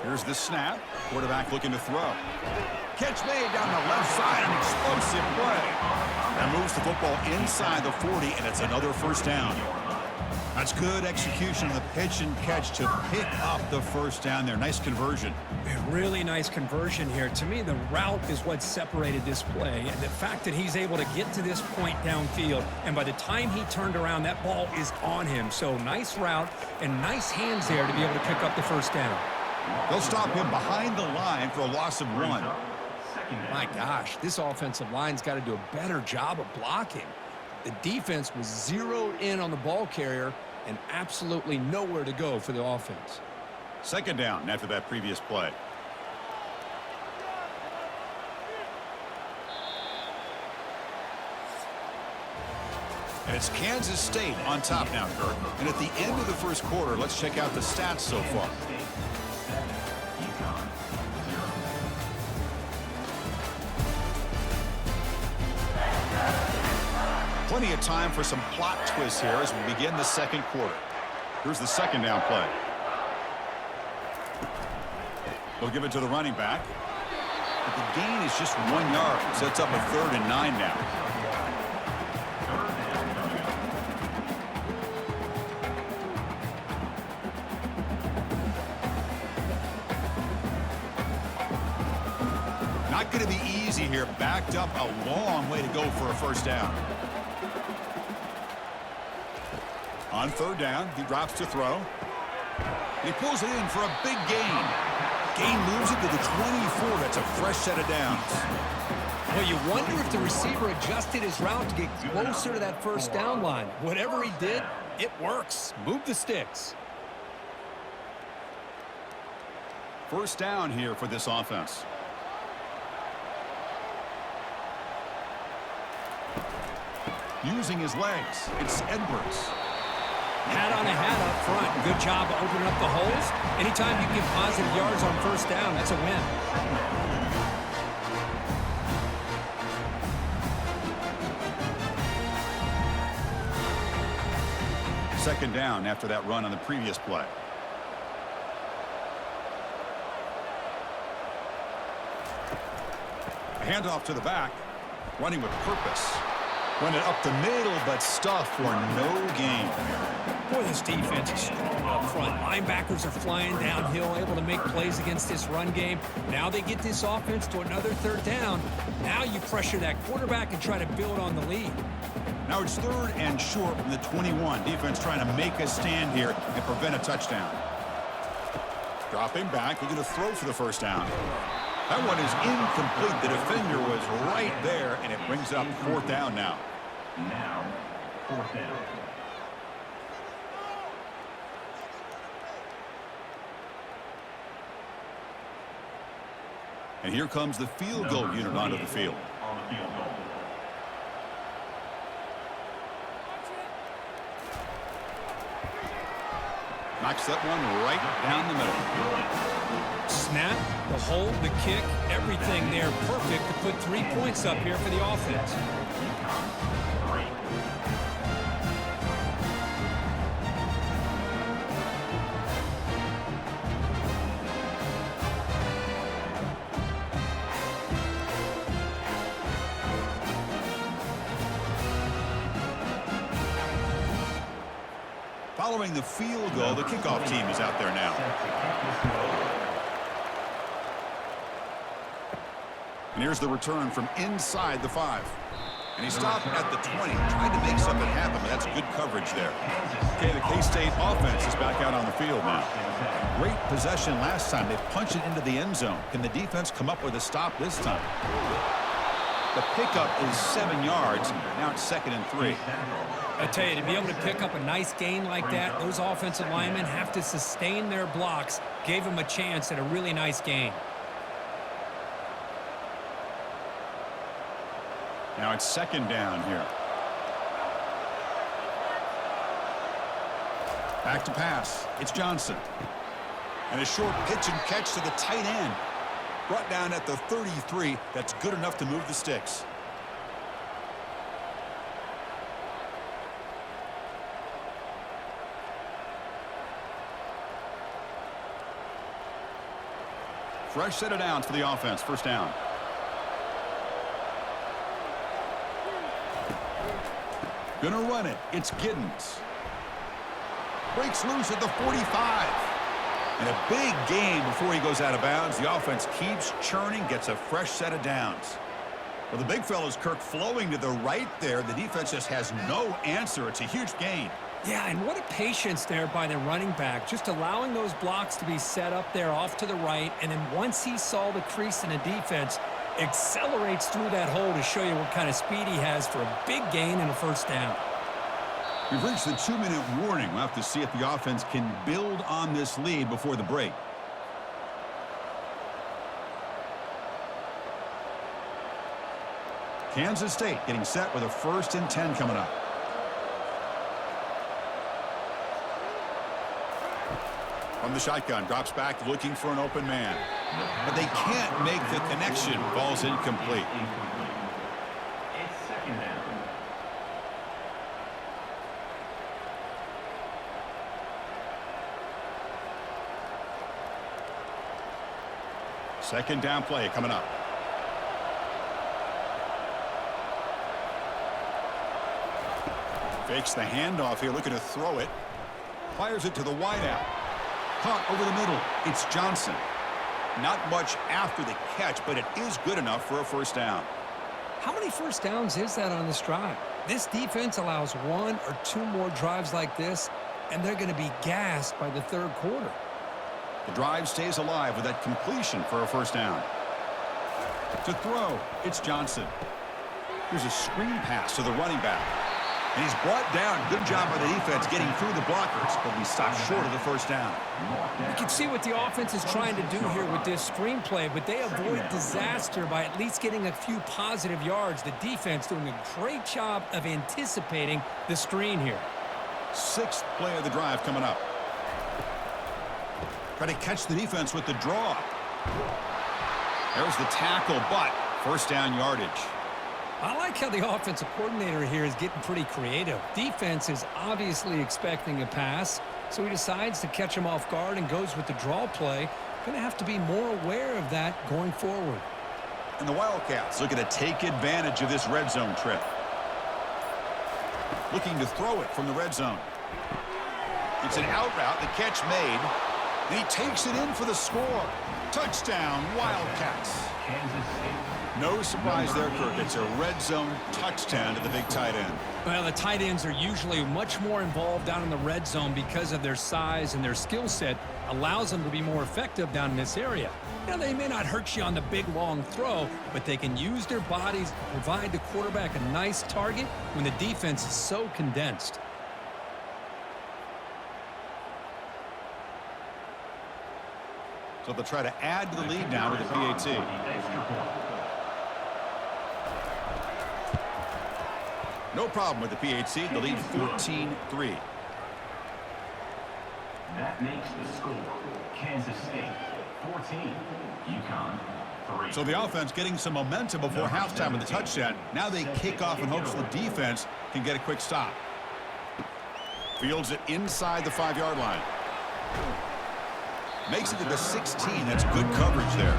Here's the snap. Quarterback looking to throw. Catch made down the left side, an explosive play. That moves the football inside the 40, and it's another first down. That's good execution of the pitch and catch to pick up the first down there. Nice conversion. Really nice conversion here. To me, the route is what separated this play. And the fact that he's able to get to this point downfield, and by the time he turned around, that ball is on him. So nice route and nice hands there to be able to pick up the first down. They'll stop him behind the line for a loss of 1. My gosh, this offensive line's got to do a better job of blocking. The defense was zeroed in on the ball carrier and absolutely nowhere to go for the offense. Second down after that previous play. And it's Kansas State on top now, Kirk. And at the end of the first quarter, let's check out the stats so far. Plenty of time for some plot twists here as we begin the second quarter. Here's the second down play. They'll give it to the running back. But the gain is just 1 yard. Sets up a 3rd and 9 now. Not going to be easy here. Backed up a long way to go for a first down. On third down, he drops to throw. He pulls it in for a big gain. Gain moves it to the 24. That's a fresh set of downs. Well, you wonder if the receiver adjusted his route to get closer to that first down line. Whatever he did, it works. Move the sticks. First down here for this offense. Using his legs, it's Edwards. Hat on a hat up front. Good job of opening up the holes. Anytime you get positive yards on first down, that's a win. Second down after that run on the previous play. A handoff to the back. Running with purpose. Running up the middle, but stuffed for no gain. Boy, this defense is strong up front. Linebackers are flying downhill, able to make plays against this run game. Now they get this offense to another third down. Now you pressure that quarterback and try to build on the lead. Now it's 3rd and short from the 21. Defense trying to make a stand here and prevent a touchdown. Dropping back, looking to throw for the first down. That one is incomplete. The defender was right there, and it brings up 4th down now. Now, 4th down. And here comes the field goal unit onto the field. On the field goal. Knocks that one right down the middle. Snap, the hold, the kick, everything there perfect to put 3 points up here for the offense. Following the field goal, the kickoff team is out there now. And here's the return from inside the 5. And he stopped at the 20, tried to make something happen, but that's good coverage there. Okay, the K-State offense is back out on the field now. Great possession last time. They punched it into the end zone. Can the defense come up with a stop this time? The pickup is 7 yards. Now it's 2nd and 3. I tell you, to be able to pick up a nice gain like that, those offensive linemen have to sustain their blocks. Gave them a chance at a really nice gain. Now it's 2nd down here. Back to pass. It's Johnson. And a short pitch and catch to the tight end. Brought down at the 33. That's good enough to move the sticks. Fresh set of downs for the offense. 1st down. Gonna run it. It's Giddens. Breaks loose at the 45. And a big gain before he goes out of bounds. The offense keeps churning, gets a fresh set of downs. Well, the big fella's Kirk flowing to the right there. The defense just has no answer. It's a huge gain. Yeah, and what a patience there by the running back, just allowing those blocks to be set up there off to the right, and then once he saw the crease in the defense, accelerates through that hole to show you what kind of speed he has for a big gain and a 1st down. We've reached the 2-minute warning. We'll have to see if the offense can build on this lead before the break. Kansas State getting set with a 1st and 10 coming up. From the shotgun, drops back looking for an open man. But they can't make the connection. Ball's incomplete. It's 2nd down. Second down play coming up. Fakes the handoff here, looking to throw it. Fires it to the wideout. Caught over the middle. It's Johnson. Not much after the catch, but it is good enough for a 1st down. How many 1st downs is that on this drive? This defense allows 1 or 2 more drives like this, and they're going to be gassed by the 3rd quarter. The drive stays alive with that completion for a 1st down. To throw, it's Johnson. Here's a screen pass to the running back. And he's brought down. Good job by the defense getting through the blockers, but we stopped short of the 1st down. You can see what the offense is trying to do here with this screenplay, but they avoid disaster by at least getting a few positive yards. The defense doing a great job of anticipating the screen here. 6th play of the drive coming up. Try to catch the defense with the draw. There's the tackle, but 1st down yardage. I like how the offensive coordinator here is getting pretty creative. Defense is obviously expecting a pass, so he decides to catch him off guard and goes with the draw play. Going to have to be more aware of that going forward. And the Wildcats looking to take advantage of this red zone trip. Looking to throw it from the red zone. It's an out route, the catch made. And he takes it in for the score. Touchdown, Wildcats. No surprise there, Kirk. It's a red zone touchdown to the big tight end. Well, the tight ends are usually much more involved down in the red zone because of their size, and their skill set allows them to be more effective down in this area. Now, they may not hurt you on the big, long throw, but they can use their bodies to provide the quarterback a nice target when the defense is so condensed. So they'll try to add to the lead now with the PAT. No problem with the PAT. The lead 14-3. That makes the score Kansas State 14, UConn 3. So the offense getting some momentum before halftime with the touchdown. Now they kick off in hopes the defense can get a quick stop. Fields it inside the 5-yard line. Makes it to the 16. That's good coverage there.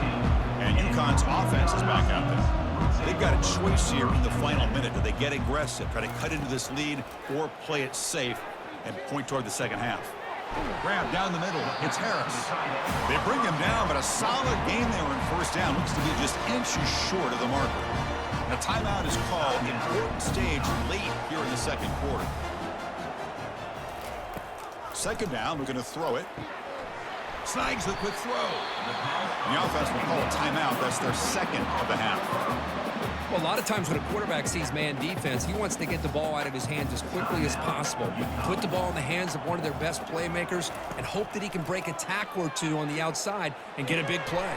And UConn's offense is back out there. They've got a choice here in the final minute. Do they get aggressive, try to cut into this lead, or play it safe and point toward the second half? Grab down the middle. It's Harris. They bring him down, but a solid game there in first down. Looks to be just inches short of the marker. And a timeout is called. Important stage late here in the second quarter. Second down, we're going to throw it. Snags the quick throw. The offense will call a timeout. That's their second of the half. Well, a lot of times when a quarterback sees man defense, he wants to get the ball out of his hands as quickly as possible. Put the ball in the hands of one of their best playmakers and hope that he can break a tackle or two on the outside and get a big play.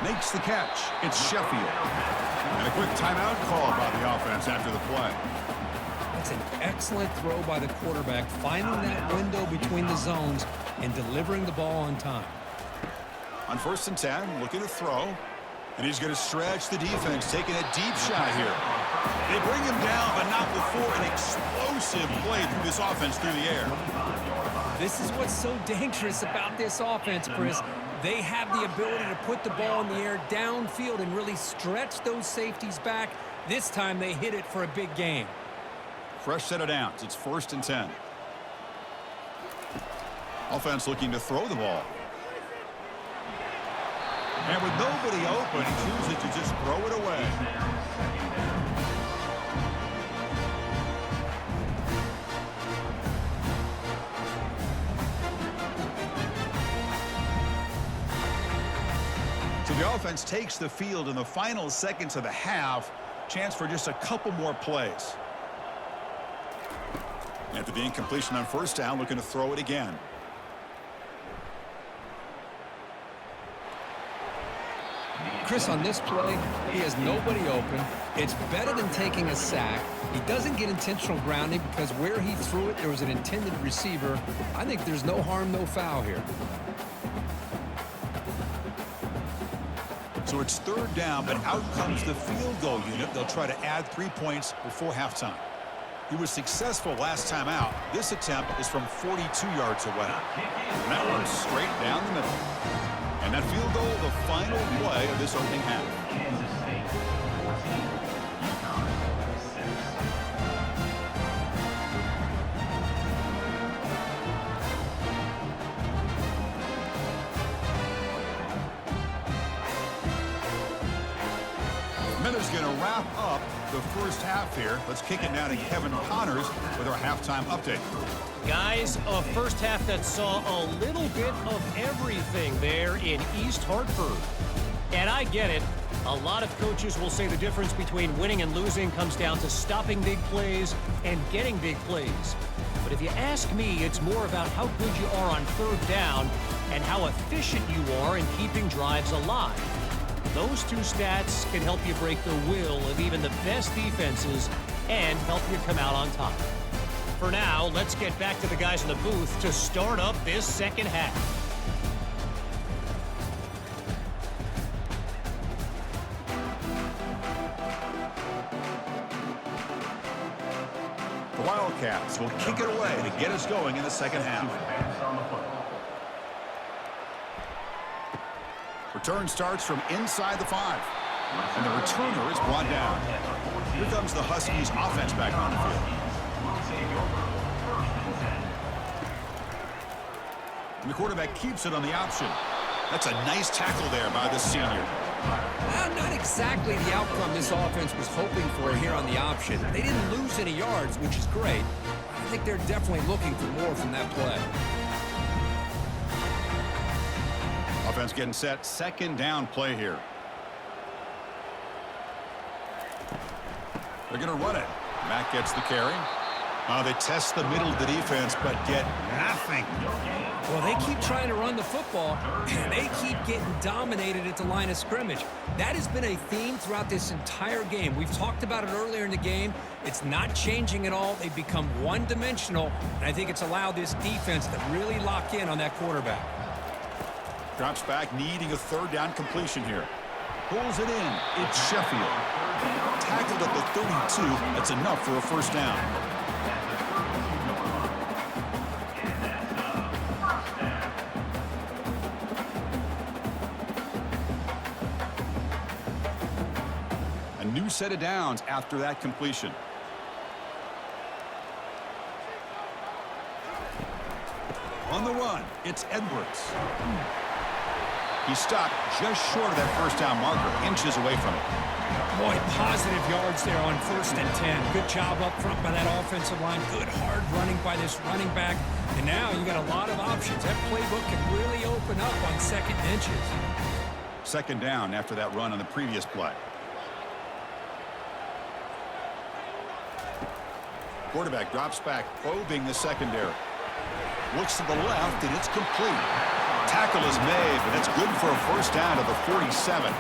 Makes the catch. It's Sheffield. And a quick timeout call by the offense after the play. That's an excellent throw by the quarterback, finding that window between the zones and delivering the ball on time. On 1st and 10, looking to throw. And he's going to stretch the defense, taking a deep shot here. They bring him down, but not before an explosive play through this offense through the air. This is what's so dangerous about this offense, Chris. They have the ability to put the ball in the air downfield and really stretch those safeties back. This time they hit it for a big gain. Fresh set of downs. It's 1st and 10. Offense looking to throw the ball. And with nobody open, he chooses to just throw it away. So the offense takes the field in the final seconds of the half. Chance for just a couple more plays. After the incompletion on 1st down, looking to throw it again. Chris, on this play, he has nobody open. It's better than taking a sack. He doesn't get intentional grounding because where he threw it, there was an intended receiver. I think there's no harm, no foul here. So it's 3rd down, but out comes the field goal unit. They'll try to add 3 points before halftime. He was successful last time out. This attempt is from 42 yards away. And that one's straight down the middle. And that field goal, the final play of this opening half. Kansas State 14, UConn 6. Miller's going to wrap up the first half here. Let's kick it now to Kevin Connors with our halftime update. Guys, a first half that saw a little bit of everything there in East Hartford. And I get it. A lot of coaches will say the difference between winning and losing comes down to stopping big plays and getting big plays. But if you ask me, it's more about how good you are on 3rd down and how efficient you are in keeping drives alive. Those two stats can help you break the will of even the best defenses and help you come out on top. For now, let's get back to the guys in the booth to start up this second half. The Wildcats will kick it away to get us going in the second half. Return starts from inside the 5. And the returner is brought down. Here comes the Huskies offense back on the field. And the quarterback keeps it on the option. That's a nice tackle there by the senior. Not exactly the outcome this offense was hoping for here on the option. They didn't lose any yards, which is great. I think they're definitely looking for more from that play. Offense getting set. Second down play here. They're going to run it. Mack gets the carry. They test the middle of the defense, but get nothing. Well, they keep trying to run the football, and they keep getting dominated at the line of scrimmage. That has been a theme throughout this entire game. We've talked about it earlier in the game. It's not changing at all. They've become one-dimensional, and I think it's allowed this defense to really lock in on that quarterback. Drops back, needing a third down completion here. Pulls it in. It's Sheffield. Tackled at the 32. That's enough for a first down. A new set of downs after that completion. On the run, it's Edwards. He stopped just short of that first down marker, inches away from it. Boy, positive yards there on 1st and 10. Good job up front by that offensive line. Good hard running by this running back. And now you got a lot of options. That playbook can really open up on 2nd and inches. Second down after that run on the previous play. Quarterback drops back, probing the secondary. Looks to the left, and it's complete. Tackle is made, but that's good for a first down to the 47.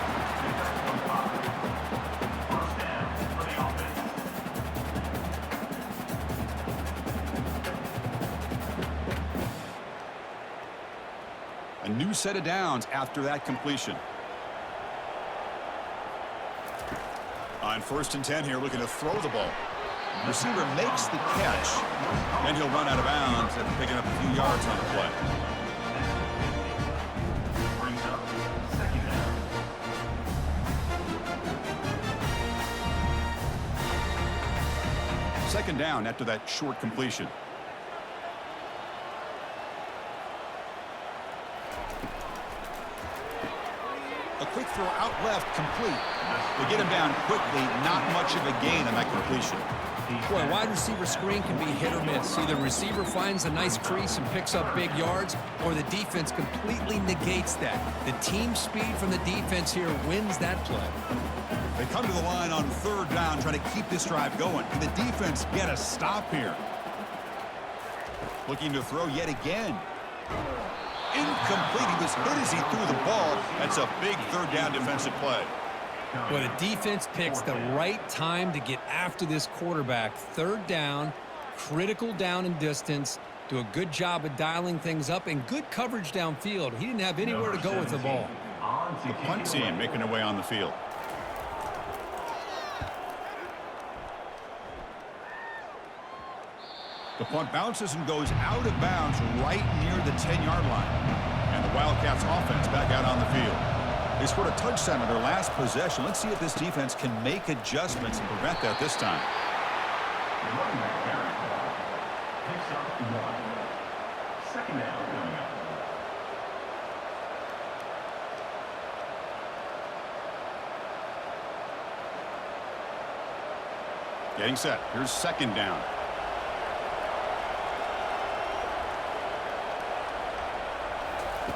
A new set of downs after that completion. On 1st and 10 here, looking to throw the ball. Receiver makes the catch, and he'll run out of bounds after picking up a few yards on the play. Brings up second down. Second down after that short completion. A quick throw out left, complete. They get him down quickly, not much of a gain on that completion. Boy, wide receiver screen can be hit or miss. Either receiver finds a nice crease and picks up big yards, or the defense completely negates that. The team speed from the defense here wins that play. They come to the line on 3rd down, trying to keep this drive going. Can the defense get a stop here? Looking to throw yet again. Incomplete. He was hit as he threw the ball. That's a big 3rd down defensive play. Well, the defense picks the right time to get after this quarterback. 3rd down, critical down and distance. Do a good job of dialing things up and good coverage downfield. He didn't have anywhere to go with the ball. The punt team making their way on the field. The punt bounces and goes out of bounds right near the 10-yard line. And the Wildcats offense back out on the field. They scored a touchdown on their last possession. Let's see if this defense can make adjustments and prevent that this time. Running back carry. Picks up 1. Second down coming up. Getting set. Here's 2nd down.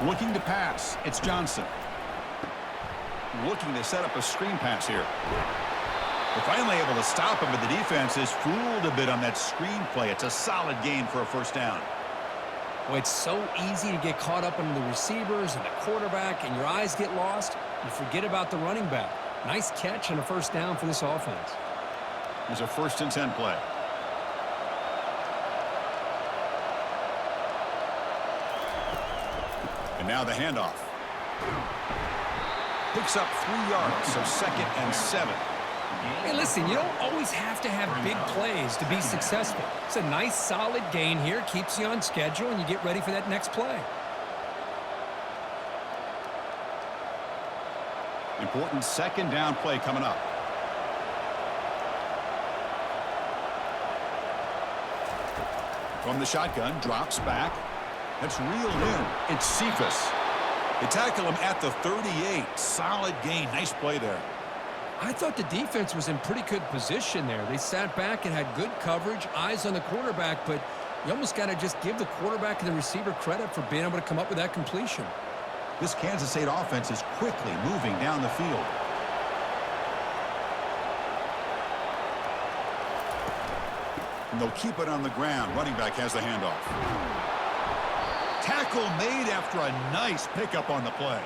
Looking to pass. It's Johnson. Looking to set up a screen pass here. They're finally able to stop him, but the defense is fooled a bit on that screen play. It's a solid gain for a first down. Well, it's so easy to get caught up in the receivers and the quarterback, and your eyes get lost. You forget about the running back. Nice catch and a first down for this offense. There's a 1st and 10 play. And now the handoff. Picks up 3 yards, so 2nd and 7. Hey, listen, you don't always have to have big plays to be successful. It's a nice, solid gain here. Keeps you on schedule, and you get ready for that next play. Important 2nd down play coming up. From the shotgun, drops back. That's reeled in. It's Cephas. They tackle him at the 38. Solid gain. Nice play there. I thought the defense was in pretty good position there. They sat back and had good coverage, eyes on the quarterback, but you almost got to just give the quarterback and the receiver credit for being able to come up with that completion. This Kansas State offense is quickly moving down the field. And they'll keep it on the ground. Running back has the handoff. Tackle made after a nice pickup on the play.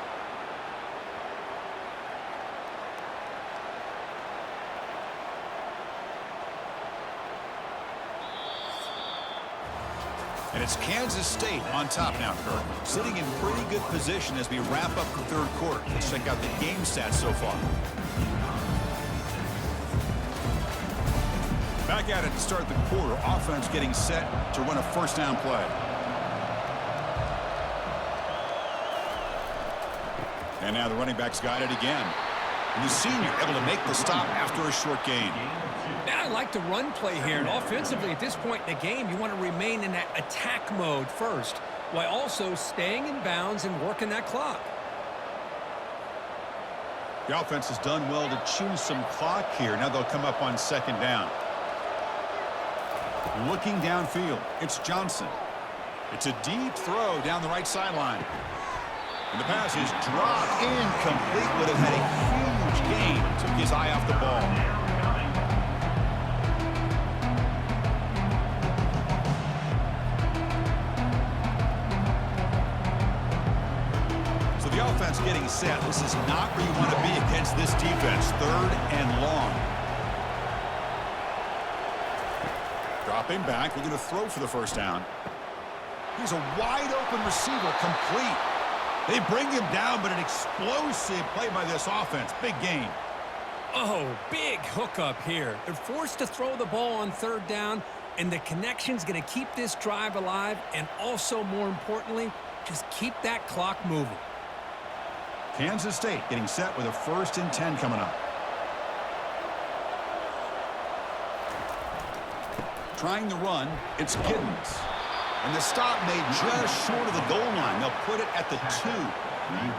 And it's Kansas State on top now, Kirk. Sitting in pretty good position as we wrap up the third quarter. Let's check out the game stats so far. Back at it to start the quarter. Offense getting set to run a first down play. And now the running back's got it again. And the senior able to make the stop after a short gain. Yeah, I like the run play here. And offensively, at this point in the game, you want to remain in that attack mode first, while also staying in bounds and working that clock. The offense has done well to chew some clock here. Now they'll come up on second down. Looking downfield, it's Johnson. It's a deep throw down the right sideline. And the pass is dropped incomplete. Would have had a huge gain. Took his eye off the ball. So the offense getting set. This is not where you want to be against this defense. Third and long. Dropping back. We're going to throw for the first down. Here's a wide open receiver, complete. They bring him down, but an explosive play by this offense. Big gain. Oh, big hookup here. They're forced to throw the ball on third down, and the connection's going to keep this drive alive, and also, more importantly, just keep that clock moving. Kansas State getting set with a 1st and 10 coming up. Trying the run, it's Giddens. And the stop made just short of the goal line. They'll put it at the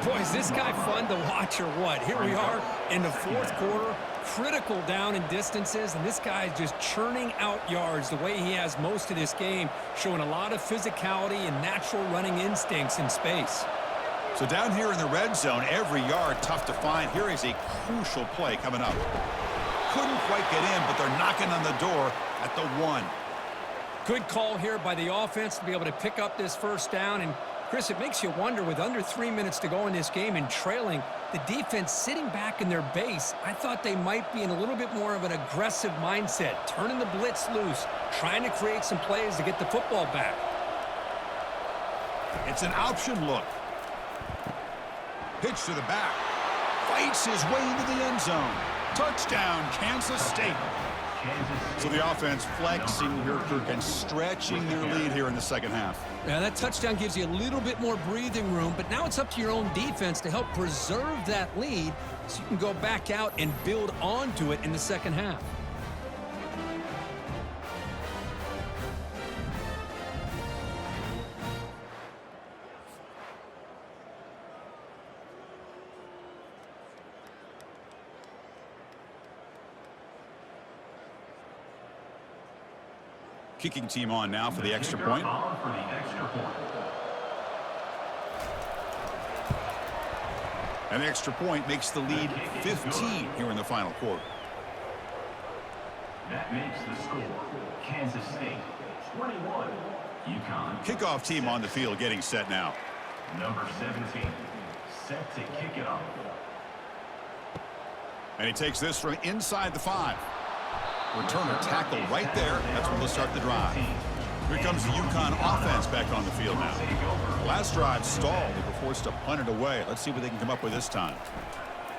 2. Boy, is this guy fun to watch or what? Here we are in the fourth quarter, critical down in distances, and this guy is just churning out yards the way he has most of this game, showing a lot of physicality and natural running instincts in space. So down here in the red zone, every yard tough to find. Here is a crucial play coming up. Couldn't quite get in, but they're knocking on the door at the 1. Good call here by the offense to be able to pick up this first down. And, Chris, it makes you wonder, with under 3 minutes to go in this game and trailing, the defense sitting back in their base, I thought they might be in a little bit more of an aggressive mindset, turning the blitz loose, trying to create some plays to get the football back. It's an option look. Pitch to the back. Fights his way into the end zone. Touchdown, Kansas State. So the offense flexing here, Kirk, and stretching their lead here in the second half. Yeah, that touchdown gives you a little bit more breathing room, but now it's up to your own defense to help preserve that lead so you can go back out and build onto it in the second half. Kicking team on now for the extra point. And the extra point makes the lead 15 here in the final quarter. That makes the score Kansas State 21, UConn. Kickoff team on the field getting set now. Number 17, set to kick it off. And he takes this from inside the 5. Returner tackle right there. That's when they'll start the drive. Here comes the UConn offense back on the field now. The last drive stalled. They were forced to punt it away. Let's see what they can come up with this time.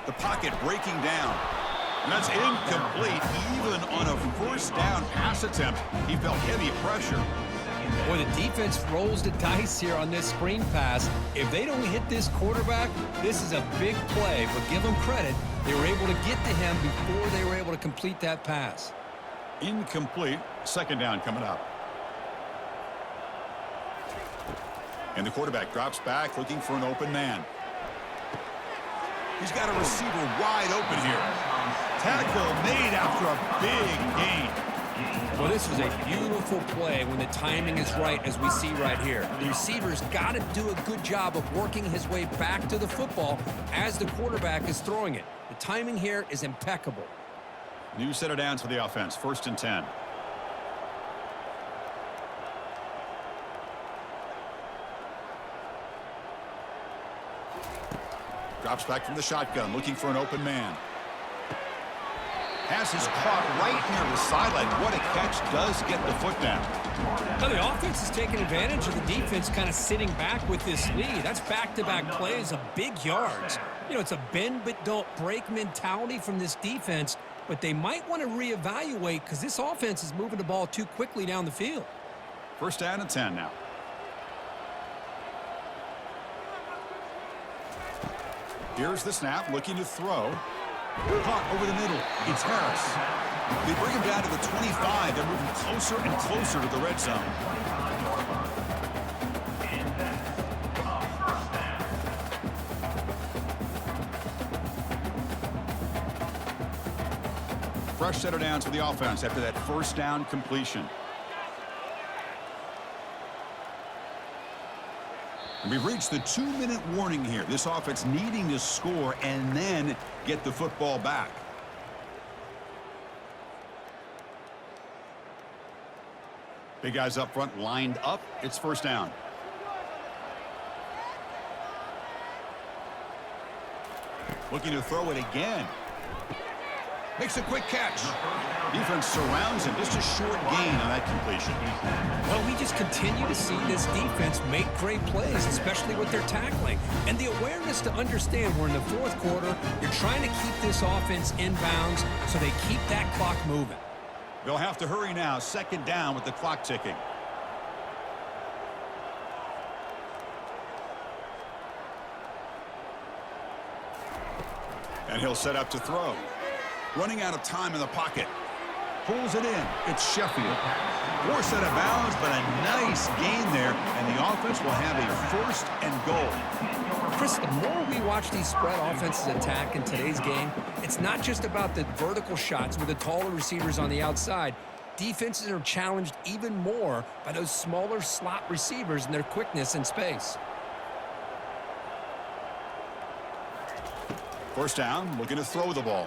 The pocket breaking down. And that's incomplete. Even on a first down pass attempt, he felt heavy pressure. Boy, the defense rolls the dice here on this screen pass. If they don't hit this quarterback, this is a big play. But give them credit. They were able to get to him before they were able to complete that pass. Incomplete. Second down coming up. And the quarterback drops back looking for an open man. He's got a receiver wide open here. Tackle made after a big gain. Well, this was a beautiful play when the timing is right, as we see right here. The receiver's got to do a good job of working his way back to the football as the quarterback is throwing it. The timing here is impeccable. New set of downs for the offense. 1st and 10. Drops back from the shotgun, looking for an open man. Pass is caught right near the sideline. What a catch. Does get the foot down. Now the offense is taking advantage of the defense kind of sitting back with this lead. That's back-to-back plays of big yards. You know, it's a bend but don't break mentality from this defense, but they might want to reevaluate because this offense is moving the ball too quickly down the field. 1st down and 10 now. Here's the snap, looking to throw. Caught over the middle. It's Harris. They bring him down to the 25. They're moving closer and closer to the red zone. Fresh set of downs for the offense after that 1st down completion. And we've reached the 2-minute warning here. This offense needing to score and then get the football back. Big guys up front lined up. It's 1st down. Looking to throw it again. Makes a quick catch. Defense surrounds him. Just a short gain on that completion. Well, we just continue to see this defense make great plays, especially with their tackling. And the awareness to understand we're in the 4th quarter, you're trying to keep this offense in bounds so they keep that clock moving. They'll have to hurry now. 2nd down with the clock ticking. And he'll set up to throw. Running out of time in the pocket. Pulls it in. It's Sheffield. 4 set of bounds, but a nice gain there. And the offense will have a 1st and goal. Chris, the more we watch these spread offenses attack in today's game, it's not just about the vertical shots with the taller receivers on the outside. Defenses are challenged even more by those smaller slot receivers and their quickness in space. 1st down, looking to throw the ball.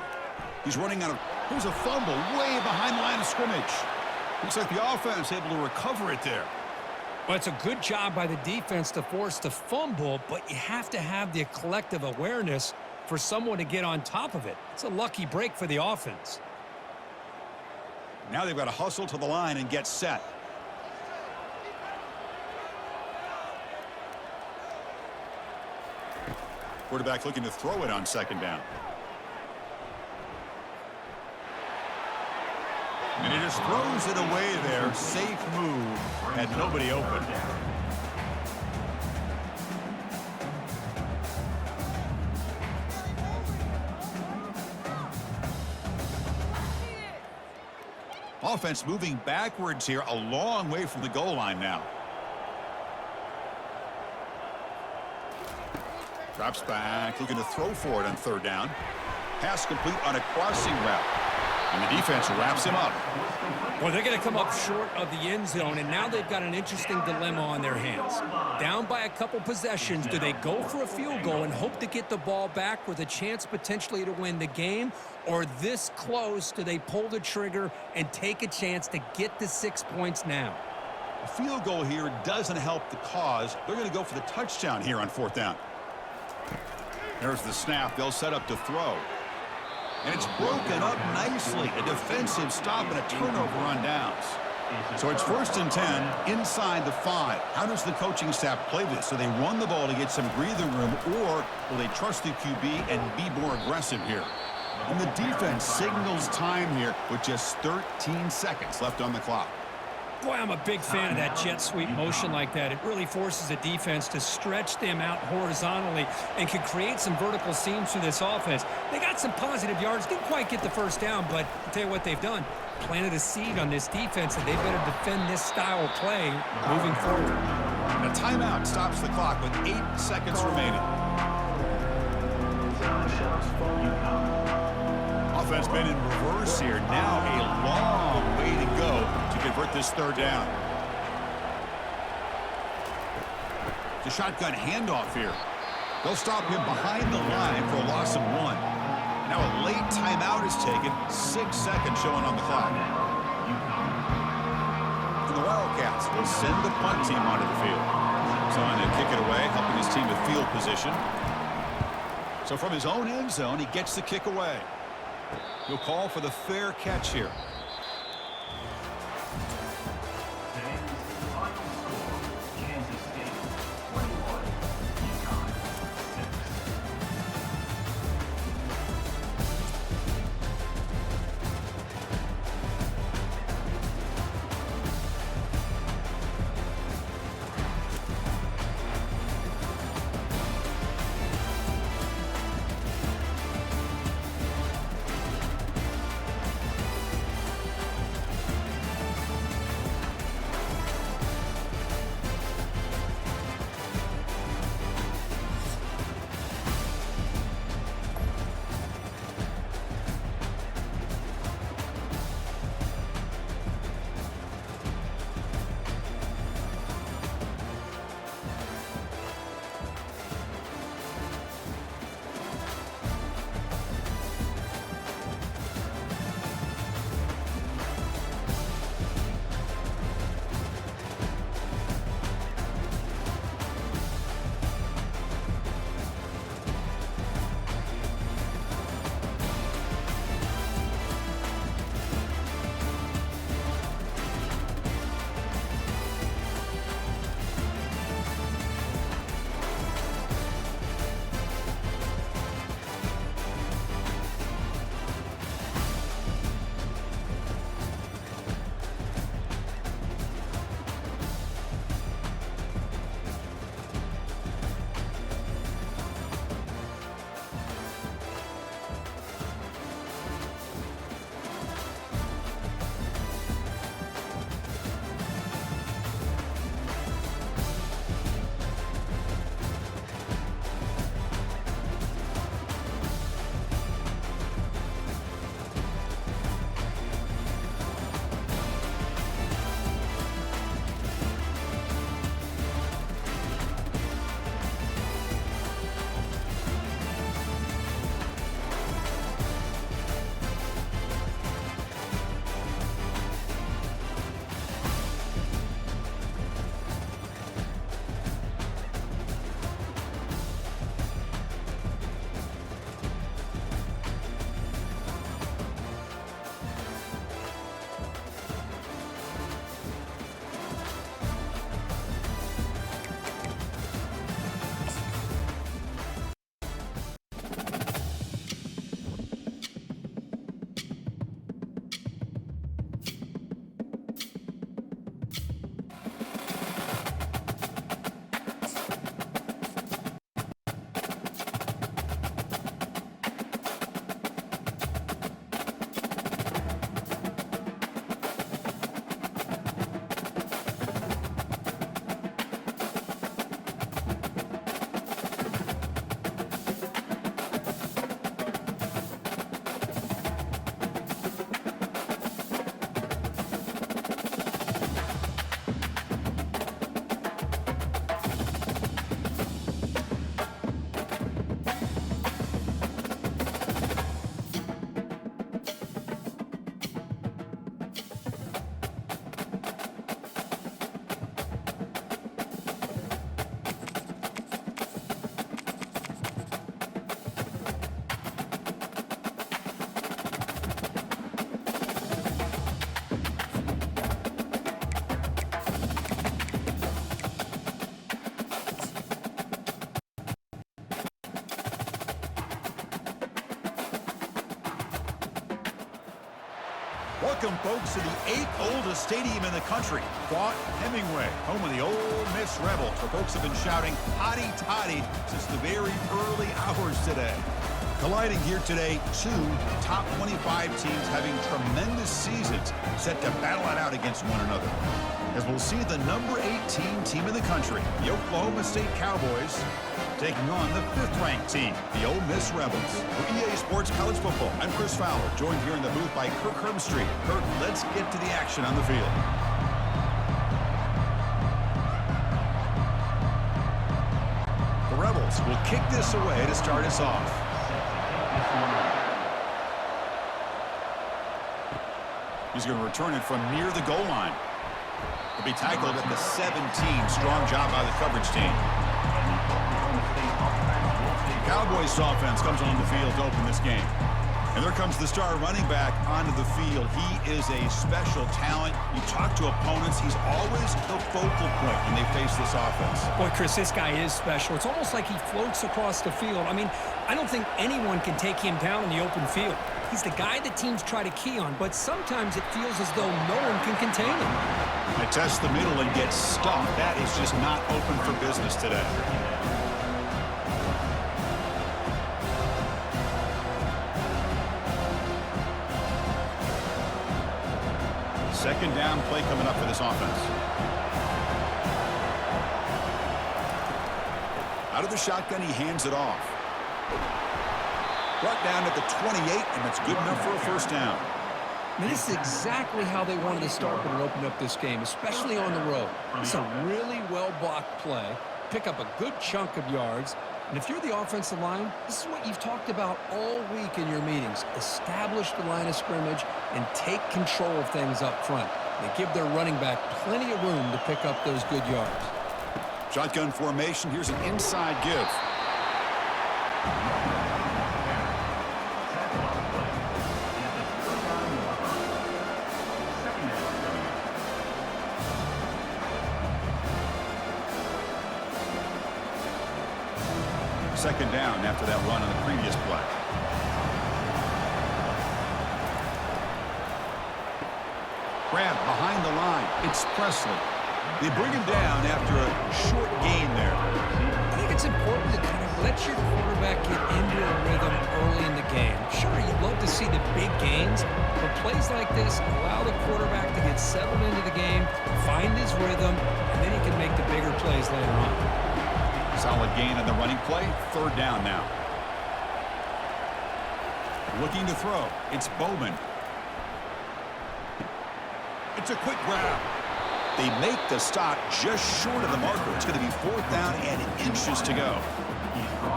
He's running out of... Here's a fumble way behind the line of scrimmage. Looks like the offense able to recover it there. Well, it's a good job by the defense to force the fumble, but you have to have the collective awareness for someone to get on top of it. It's a lucky break for the offense. Now they've got to hustle to the line and get set. Quarterback looking to throw it on 2nd down. And he just throws it away there. Safe move. Had nobody open. Offense moving backwards here, a long way from the goal line now. Drops back, looking to throw for it on 3rd down. Pass complete on a crossing route. And the defense wraps him up. Well, they're going to come up short of the end zone, and now they've got an interesting dilemma on their hands. Down by a couple possessions, do they go for a field goal and hope to get the ball back with a chance potentially to win the game? Or this close, do they pull the trigger and take a chance to get the 6 points now? A field goal here doesn't help the cause. They're going to go for the touchdown here on 4th down. There's the snap. They'll set up to throw. And it's broken up nicely. A defensive stop and a turnover on downs. So it's 1st and 10 inside the 5. How does the coaching staff play this? So they run the ball to get some breathing room, or will they trust the QB and be more aggressive here? And the defense signals time here with just 13 seconds left on the clock. Boy, I'm a big fan of that jet sweep motion like that. It really forces the defense to stretch them out horizontally and can create some vertical seams for this offense. They got some positive yards, didn't quite get the 1st down, but I'll tell you what they've done. Planted a seed on this defense, and they better defend this style of play moving forward. And a timeout stops the clock with 8 seconds remaining. Offense been in reverse here. Now a long way to go to convert this third down. The shotgun handoff here. They'll stop him behind the line for a loss of 1. Now a late timeout is taken. 6 seconds showing on the clock. And the Wildcats will send the punt team onto the field. Trying to kick it away, helping his team with field position. So from his own end zone, he gets the kick away. He'll call for the fair catch here. Welcome, folks, to the 8th oldest stadium in the country, Vaught-Hemingway, home of the Ole Miss Rebels, where folks have been shouting "Hotty Toddy" since the very early hours today. Colliding here today, two top 25 teams having tremendous seasons set to battle it out against one another. As we'll see the number 18 team in the country, the Oklahoma State Cowboys, taking on the 5th-ranked team, the Ole Miss Rebels. For EA Sports College Football, I'm Chris Fowler, joined here in the booth by Kirk Herbstreit. Kirk, let's get to the action on the field. The Rebels will kick this away to start us off. He's going to return it from near the goal line. He'll be tackled at the 17. Strong job by the coverage team. Cowboys offense comes on the field to open this game. And there comes the star running back onto the field. He is a special talent. You talk to opponents, he's always the focal point when they face this offense. Boy, Chris, this guy is special. It's almost like he floats across the field. I mean, I don't think anyone can take him down in the open field. He's the guy that teams try to key on, but sometimes it feels as though no one can contain him. I test the middle and get stuffed. That is just not open for business today. Second down play coming up for this offense. Out of the shotgun, he hands it off. Brought down at the 28, and that's good enough for a first down. I mean, this is exactly how they wanted to start when it opened up this game, especially on the road. It's a really well-blocked play, pick up a good chunk of yards, and if you're the offensive line, this is what you've talked about all week in your meetings. Establish the line of scrimmage and take control of things up front. They give their running back plenty of room to pick up those good yards. Shotgun formation. Here's an inside give. Second down after that run on the previous play. Grab behind the line. It's Presley. They bring him down after a short gain there. I think it's important to kind of let your quarterback get into a rhythm early in the game. Sure, you'd love to see the big gains, but plays like this allow the quarterback to get settled into the game, find his rhythm, and then he can make the bigger plays later on. Solid gain on the running play. Third down now. Looking to throw. It's Bowman. It's a quick grab. They make the stop just short of the marker. It's going to be fourth down and inches to go.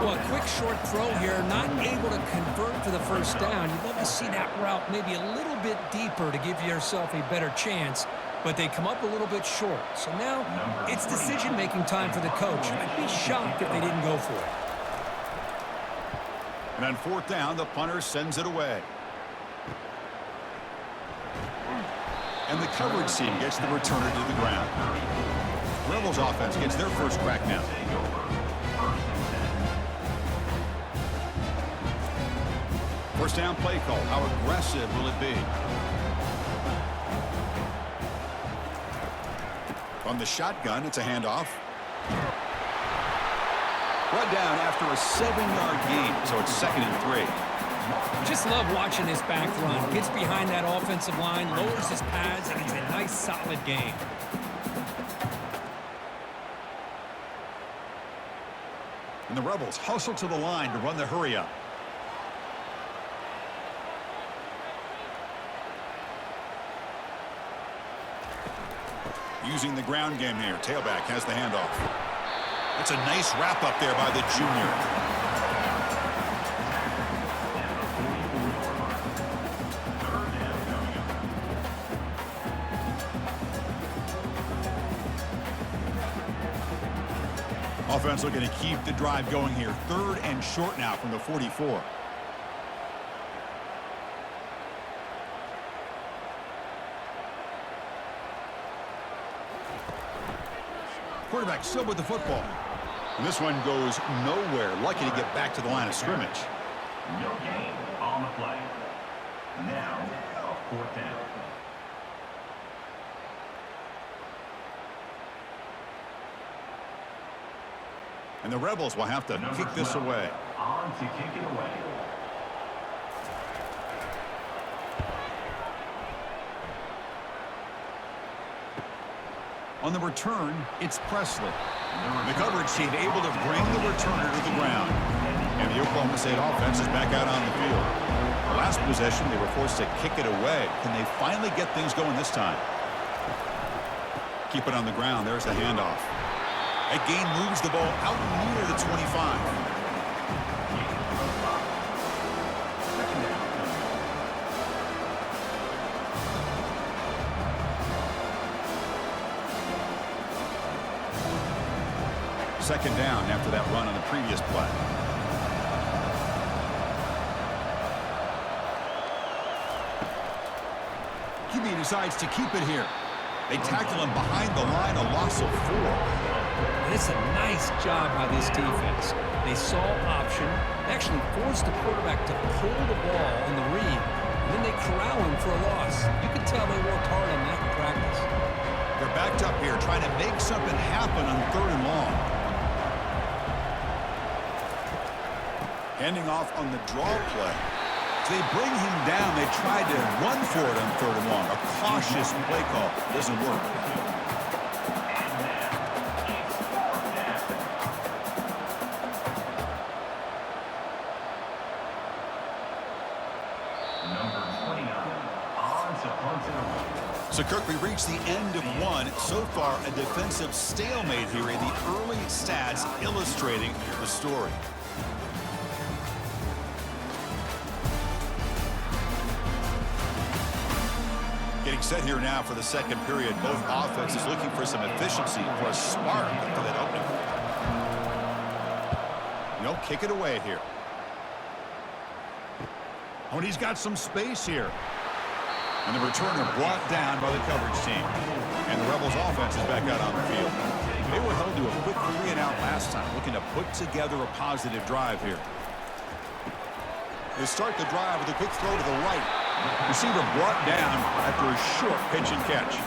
Well, a quick short throw here, not able to convert for the first down. You'd love to see that route maybe a little bit deeper to give yourself a better chance, but they come up a little bit short. So now it's decision-making time for the coach. I'd be shocked if they didn't go for it. And on fourth down, the punter sends it away. And the coverage team gets the returner to the ground. Rebels offense gets their first crack now. First down play call. How aggressive will it be? On the shotgun, it's a handoff. Brought down after a 7-yard gain, so it's 2nd and 3. Just love watching this back run. Gets behind that offensive line, lowers his pads, and it's a nice, solid game. And the Rebels hustle to the line to run the hurry-up. Using the ground game here. Tailback has the handoff. That's a nice wrap-up there by the junior. Offense looking to keep the drive going here. 3rd and short now from the 44. Quarterback still with the football. And this one goes nowhere. Lucky to get back to the line of scrimmage. No gain on the play. Now, fourth down. And the Rebels will have to kick this away. On to kick it away. On the return, it's Presley. The coverage team able to bring the returner to the ground. And the Oklahoma State offense is back out on the field. The last possession, they were forced to kick it away. Can they finally get things going this time? Keep it on the ground. There's the handoff. That gain moves the ball out near the 25. Second down after that run on the previous play. QB decides to keep it here. They tackle him behind the line, a loss of 4. And it's a nice job by this defense. They saw option, actually forced the quarterback to pull the ball on the read, and then they corral him for a loss. You can tell they worked hard on that in practice. They're backed up here trying to make something happen on 3rd and long. Handing off on the draw play. They bring him down. They tried to run for it on 3rd and long. A cautious play call. Doesn't work. Number 29, odds upon zero. So, Kirk, we reached the end of one. So far, a defensive stalemate here in the early stats illustrating the story. Getting set here now for the second period. Both offenses looking for some efficiency, for a spark after that opening. No, kick it away here. Oh, and he's got some space here. And the returner brought down by the coverage team. And the Rebels offense is back out on the field. They were held to a quick 3-and-out last time, looking to put together a positive drive here. They start the drive with a quick throw to the right. Receiver brought down after a short pitch and catch.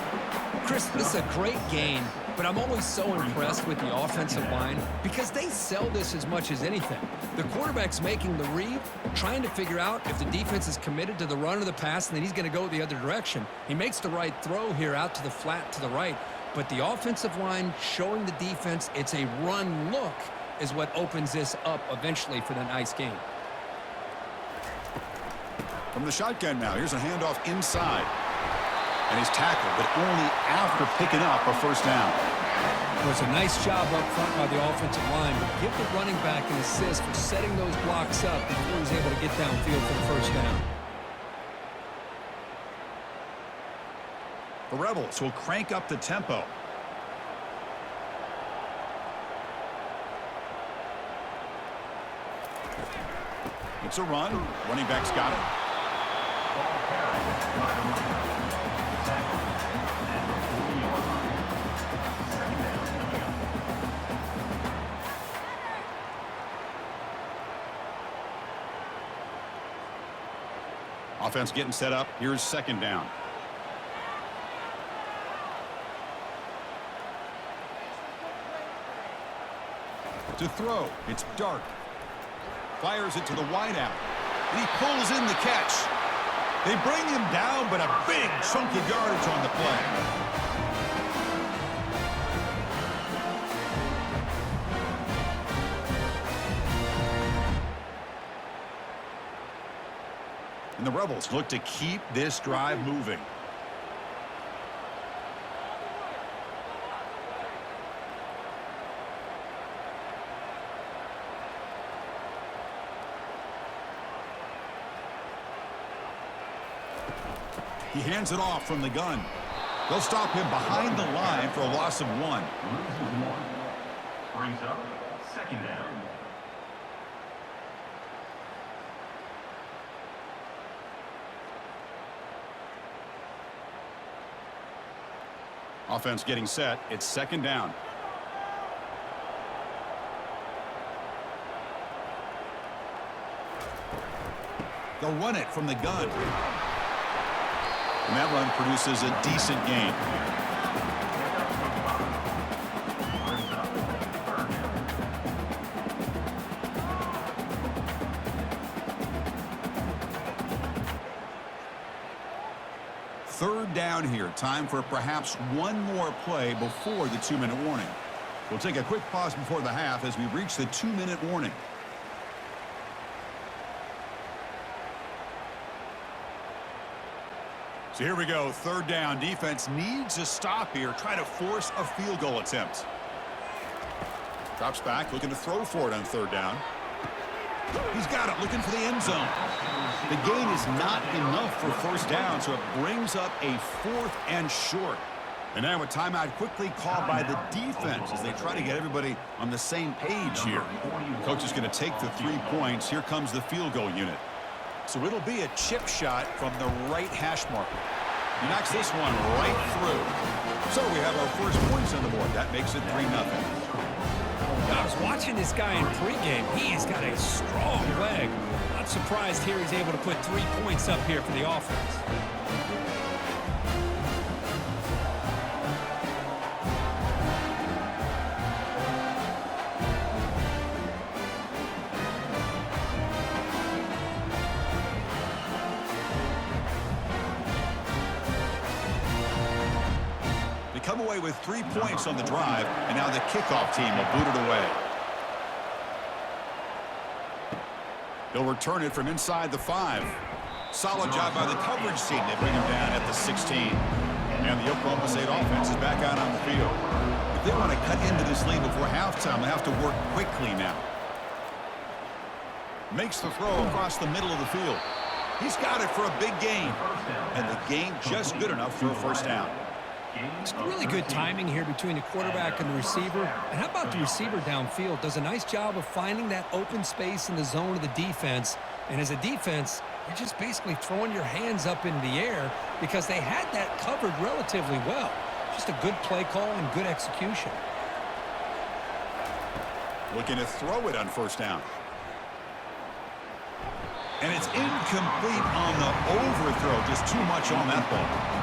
Chris, this is a great game, but I'm always so impressed with the offensive line because they sell this as much as anything. The quarterback's making the read, trying to figure out if the defense is committed to the run or the pass, and then he's going to go the other direction. He makes the right throw here out to the flat to the right, but the offensive line showing the defense it's a run look is what opens this up eventually for the nice game. From the shotgun now, here's a handoff inside. And he's tackled, but only after picking up a first down. It was a nice job up front by the offensive line, but give the running back an assist for setting those blocks up before he was able to get downfield for the first down. The Rebels will crank up the tempo. It's a run. Running back's got it. Offense getting set up. Here's second down. To throw. It's Dark. Fires it to the wideout. And he pulls in the catch. They bring him down, but a big chunk of yardage on the play. And the Rebels look to keep this drive moving. He hands it off from the gun. They'll stop him behind the line for a loss of 1. Loses 1. Brings up second down. Offense getting set. It's second down. They'll run it from the gun. And that run produces a decent gain. Third down here. Time for perhaps one more play before the 2-minute warning. We'll take a quick pause before the half as we reach the 2-minute warning. So here we go, third down. Defense needs a stop here. Try to force a field goal attempt. Drops back, looking to throw for it on third down. He's got it, looking for the end zone. The gain is not enough for first down, so it brings up a 4th and short. And now a timeout quickly called by the defense as they try to get everybody on the same page here. The coach is going to take the 3 points. Here comes the field goal unit. So it'll be a chip shot from the right hash marker. He knocks this one right through. So we have our first points on the board. That makes it 3-0. I was watching this guy in pregame. He's got a strong leg. Not surprised here he's able to put 3 points up here for the offense. Come away with 3 points on the drive, and now the kickoff team will boot it away. They'll return it from inside the 5. Solid job by the coverage team. They bring him down at the 16. And the Oklahoma State offense is back out on the field. If they want to cut into this lead before halftime, they have to work quickly now. Makes the throw across the middle of the field. He's got it for a big gain. And the gain just good enough for a first down. It's really good timing here between the quarterback and the receiver. And how about the receiver downfield? Does a nice job of finding that open space in the zone of the defense. And as a defense, you're just basically throwing your hands up in the air because they had that covered relatively well. Just a good play call and good execution. Looking to throw it on first down. And it's incomplete on the overthrow. Just too much on that ball.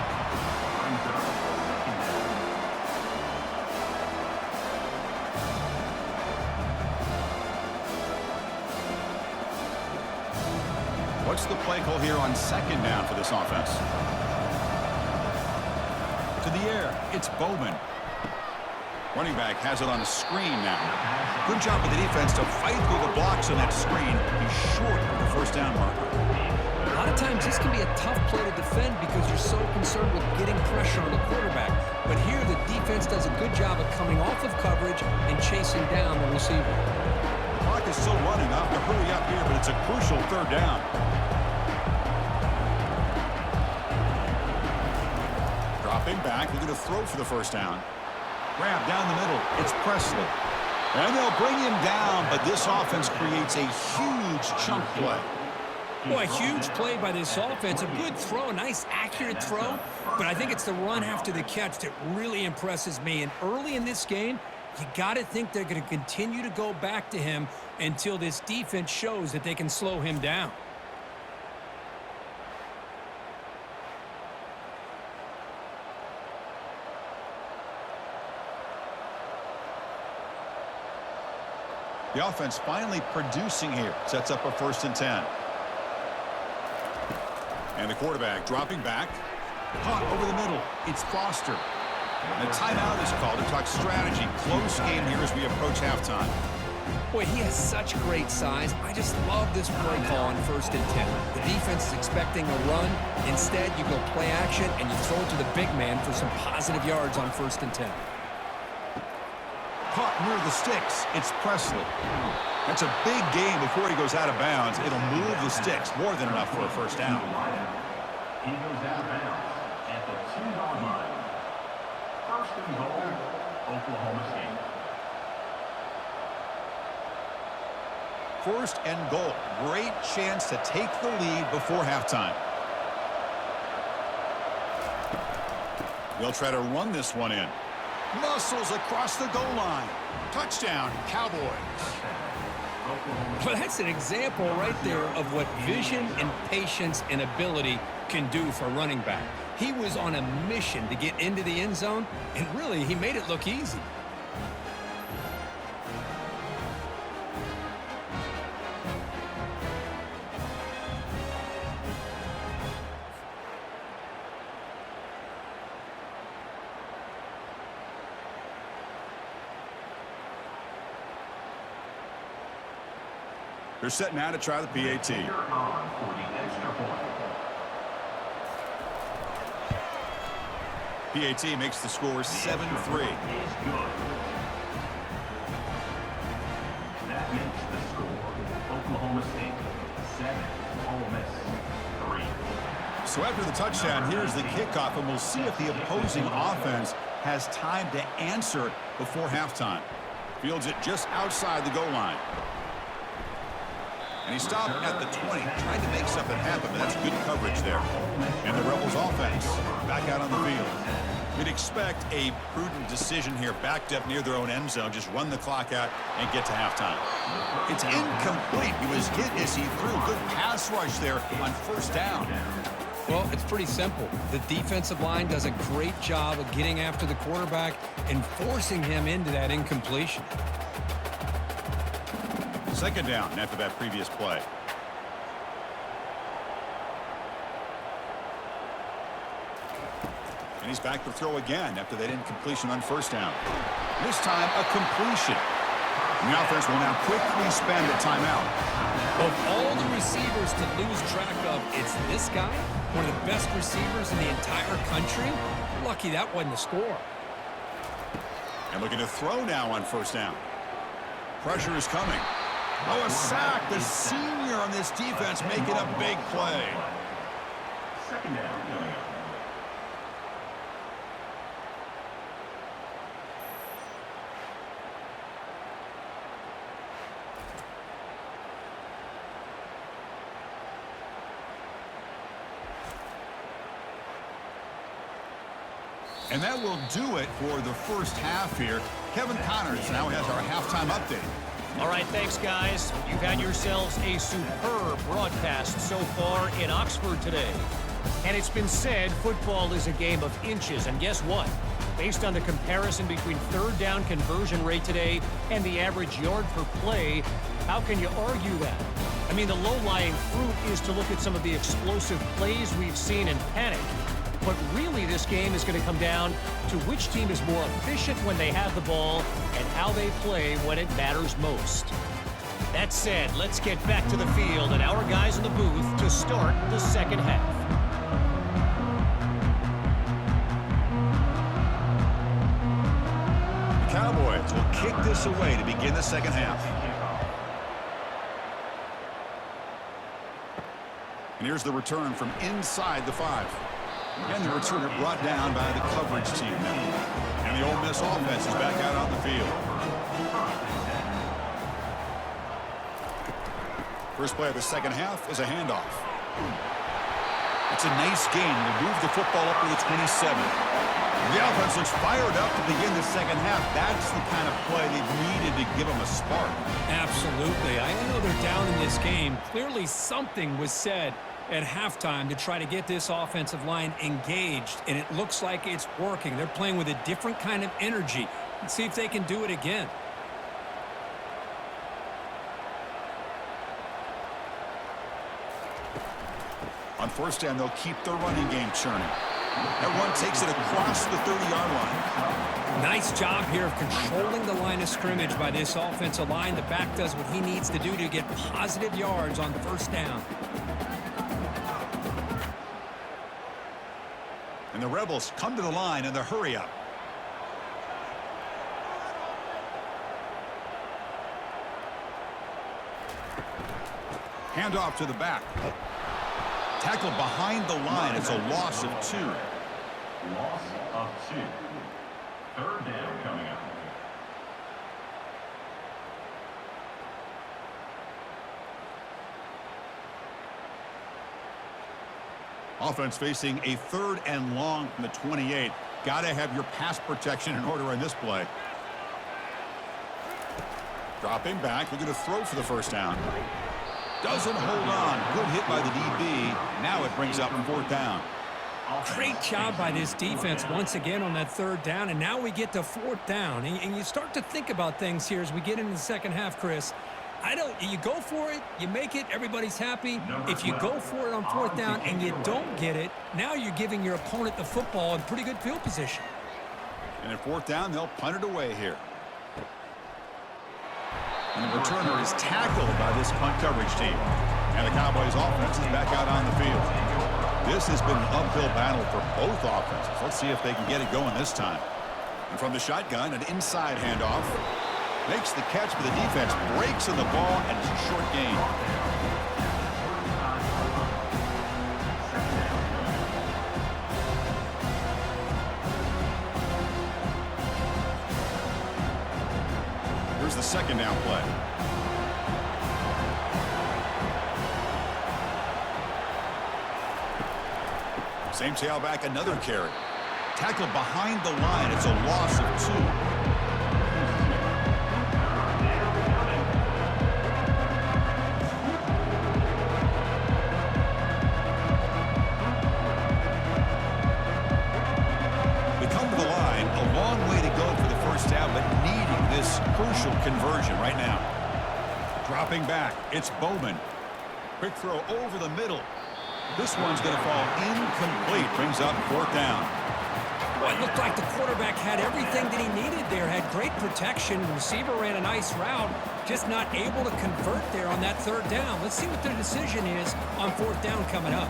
What's the play call here on second down for this offense? To the air, it's Bowman. Running back has it on a screen now. Good job with the defense to fight through the blocks on that screen. He's short of the first down marker. A lot of times this can be a tough play to defend because you're so concerned with getting pressure on the quarterback. But here the defense does a good job of coming off of coverage and chasing down the receiver. The clock is still running. I'll have to hurry up here, but it's a crucial third down. Dropping back, looking to throw for the first down. Grab down the middle. It's Presley. And they'll bring him down, but this offense creates a huge chunk play. Boy, huge play by this offense. A good throw, a nice accurate throw. But I think it's the run after the catch that really impresses me. And early in this game, you got to think they're going to continue to go back to him until this defense shows that they can slow him down. The offense finally producing here. Sets up a 1st and 10. And the quarterback dropping back. Caught over the middle. It's Foster. And a timeout is called to talk strategy. Close game here as we approach halftime. Boy, he has such great size. I just love this play call on 1st and 10. The defense is expecting a run. Instead, you go play action and you throw it to the big man for some positive yards on 1st and 10. Caught near the sticks. It's Presley. That's a big gain before he goes out of bounds. It'll move the sticks. More than enough for a first down. He goes out of bounds at the 2-yard line. 1st and goal, Oklahoma State. 1st and goal. Great chance to take the lead before halftime. They'll try to run this one in. Muscles across the goal line. Touchdown, Cowboys. Well, that's an example right there of what vision and patience and ability can do for a running back. He was on a mission to get into the end zone, and really, he made it look easy. They're set now to try the PAT. You're on for the extra point. PAT makes the score 7-3. Is good. That makes the score Oklahoma State 7, Ole Miss 3. So after the touchdown, here's the kickoff, and we'll see if the opposing offense has time to answer before halftime. Fields it just outside the goal line. And he stopped at the 20, trying to make something happen, but that's good coverage there. And the Rebels offense back out on the field. We'd expect a prudent decision here, backed up near their own end zone, just run the clock out and get to halftime. It's incomplete. He was hit as he threw. Good pass rush there on first down. Well, it's pretty simple. The defensive line does a great job of getting after the quarterback and forcing him into that incompletion. Second down after that previous play. And he's back to throw again after that incompletion on first down. This time a completion. And the offense will now quickly spend a timeout. Of all the receivers to lose track of, it's this guy, one of the best receivers in the entire country. Lucky that wasn't a score. And looking to throw now on first down. Pressure is coming. Oh, a sack. The senior on this defense making a big play. Second down coming up. And that will do it for the first half here. Kevin Connors now has our halftime update. All right, thanks, guys. You've had yourselves a superb broadcast so far in Oxford today. And it's been said football is a game of inches. And guess what? Based on the comparison between third down conversion rate today and the average yard per play, how can you argue that? I mean, the low-lying fruit is to look at some of the explosive plays we've seen in panic. But really, this game is going to come down to which team is more efficient when they have the ball and how they play when it matters most. That said, let's get back to the field and our guys in the booth to start the second half. The Cowboys will kick this away to begin the second half. And here's the return from inside the 5. And the returner brought down by the coverage team now. And the Ole Miss offense is back out on the field. First play of the second half is a handoff. It's a nice gain to move the football up to the 27. The offense looks fired up to begin the second half. That's the kind of play they've needed to give them a spark. Absolutely. I know they're down in this game. Clearly something was said at halftime to try to get this offensive line engaged, and it looks like it's working. They're playing with a different kind of energy. Let's see if they can do it again. On first down, they'll keep their running game churning. That one takes it across the 30-yard line. Nice job here of controlling the line of scrimmage by this offensive line. The back does what he needs to do to get positive yards on the first down. And the Rebels come to the line in the hurry-up. Handoff to the back. Tackle behind the line. It's a loss of 2. Loss of 2. Third down coming up. Offense facing a 3rd and long from the 28. Got to have your pass protection in order on this play. Dropping back, looking to throw for the first down. Doesn't hold on. Good hit by the DB. Now it brings up 4th down. Great job by this defense once again on that 3rd down, and now we get to 4th down. And you start to think about things here as we get into the second half, Chris. You go for it, you make it, everybody's happy. If you go for it on 4th down and you don't get it, now you're giving your opponent the football in pretty good field position. And at 4th down, they'll punt it away here. And the returner is tackled by this punt coverage team. And the Cowboys offense is back out on the field. This has been an uphill battle for both offenses. Let's see if they can get it going this time. And from the shotgun, an inside handoff. Makes the catch, but the defense breaks in the ball, and it's a short gain. Here's the second down play. Same tailback, another carry. Tackled behind the line. It's a loss of 2. We come to the line. A long way to go for the first down, but needing this crucial conversion right now. Dropping back. It's Bowman. Quick throw over the middle. This one's going to fall incomplete. Brings up 4th down. Well, it looked like the quarterback had everything that he needed there. Had great protection. The receiver ran a nice route. Just not able to convert there on that 3rd down. Let's see what their decision is on 4th down coming up.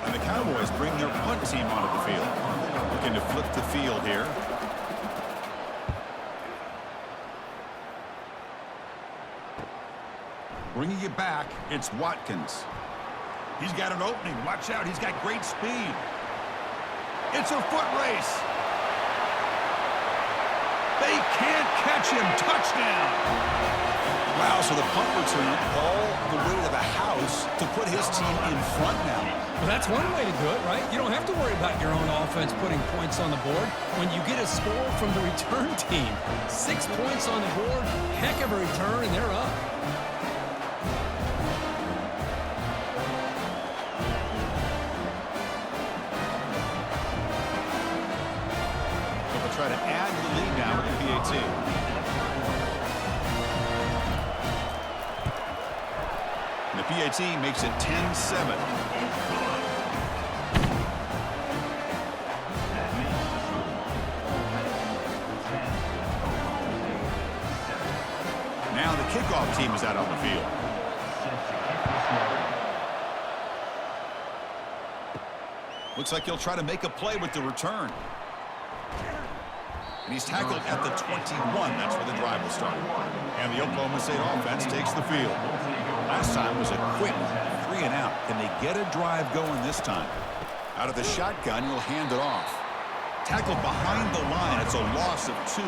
And the Cowboys bring their punt team onto the field. Looking to flip the field here. Bringing it back, it's Watkins. He's got an opening. Watch out. He's got great speed. It's a foot race. They can't catch him. Touchdown. Wow, so the punt return all the way to the house to put his team in front now. Well, that's one way to do it, right? You don't have to worry about your own offense putting points on the board when you get a score from the return team. 6 points on the board. Heck of a return, and they're up. Try to add the lead now with the PAT. And the PAT makes it 10-7. Now the kickoff team is out on the field. Looks like he'll try to make a play with the return. And he's tackled at the 21. That's where the drive will start. And the Oklahoma State offense takes the field. Last time was a quick 3 and out. Can they get a drive going this time? Out of the shotgun, he'll hand it off. Tackled behind the line. It's a loss of 2.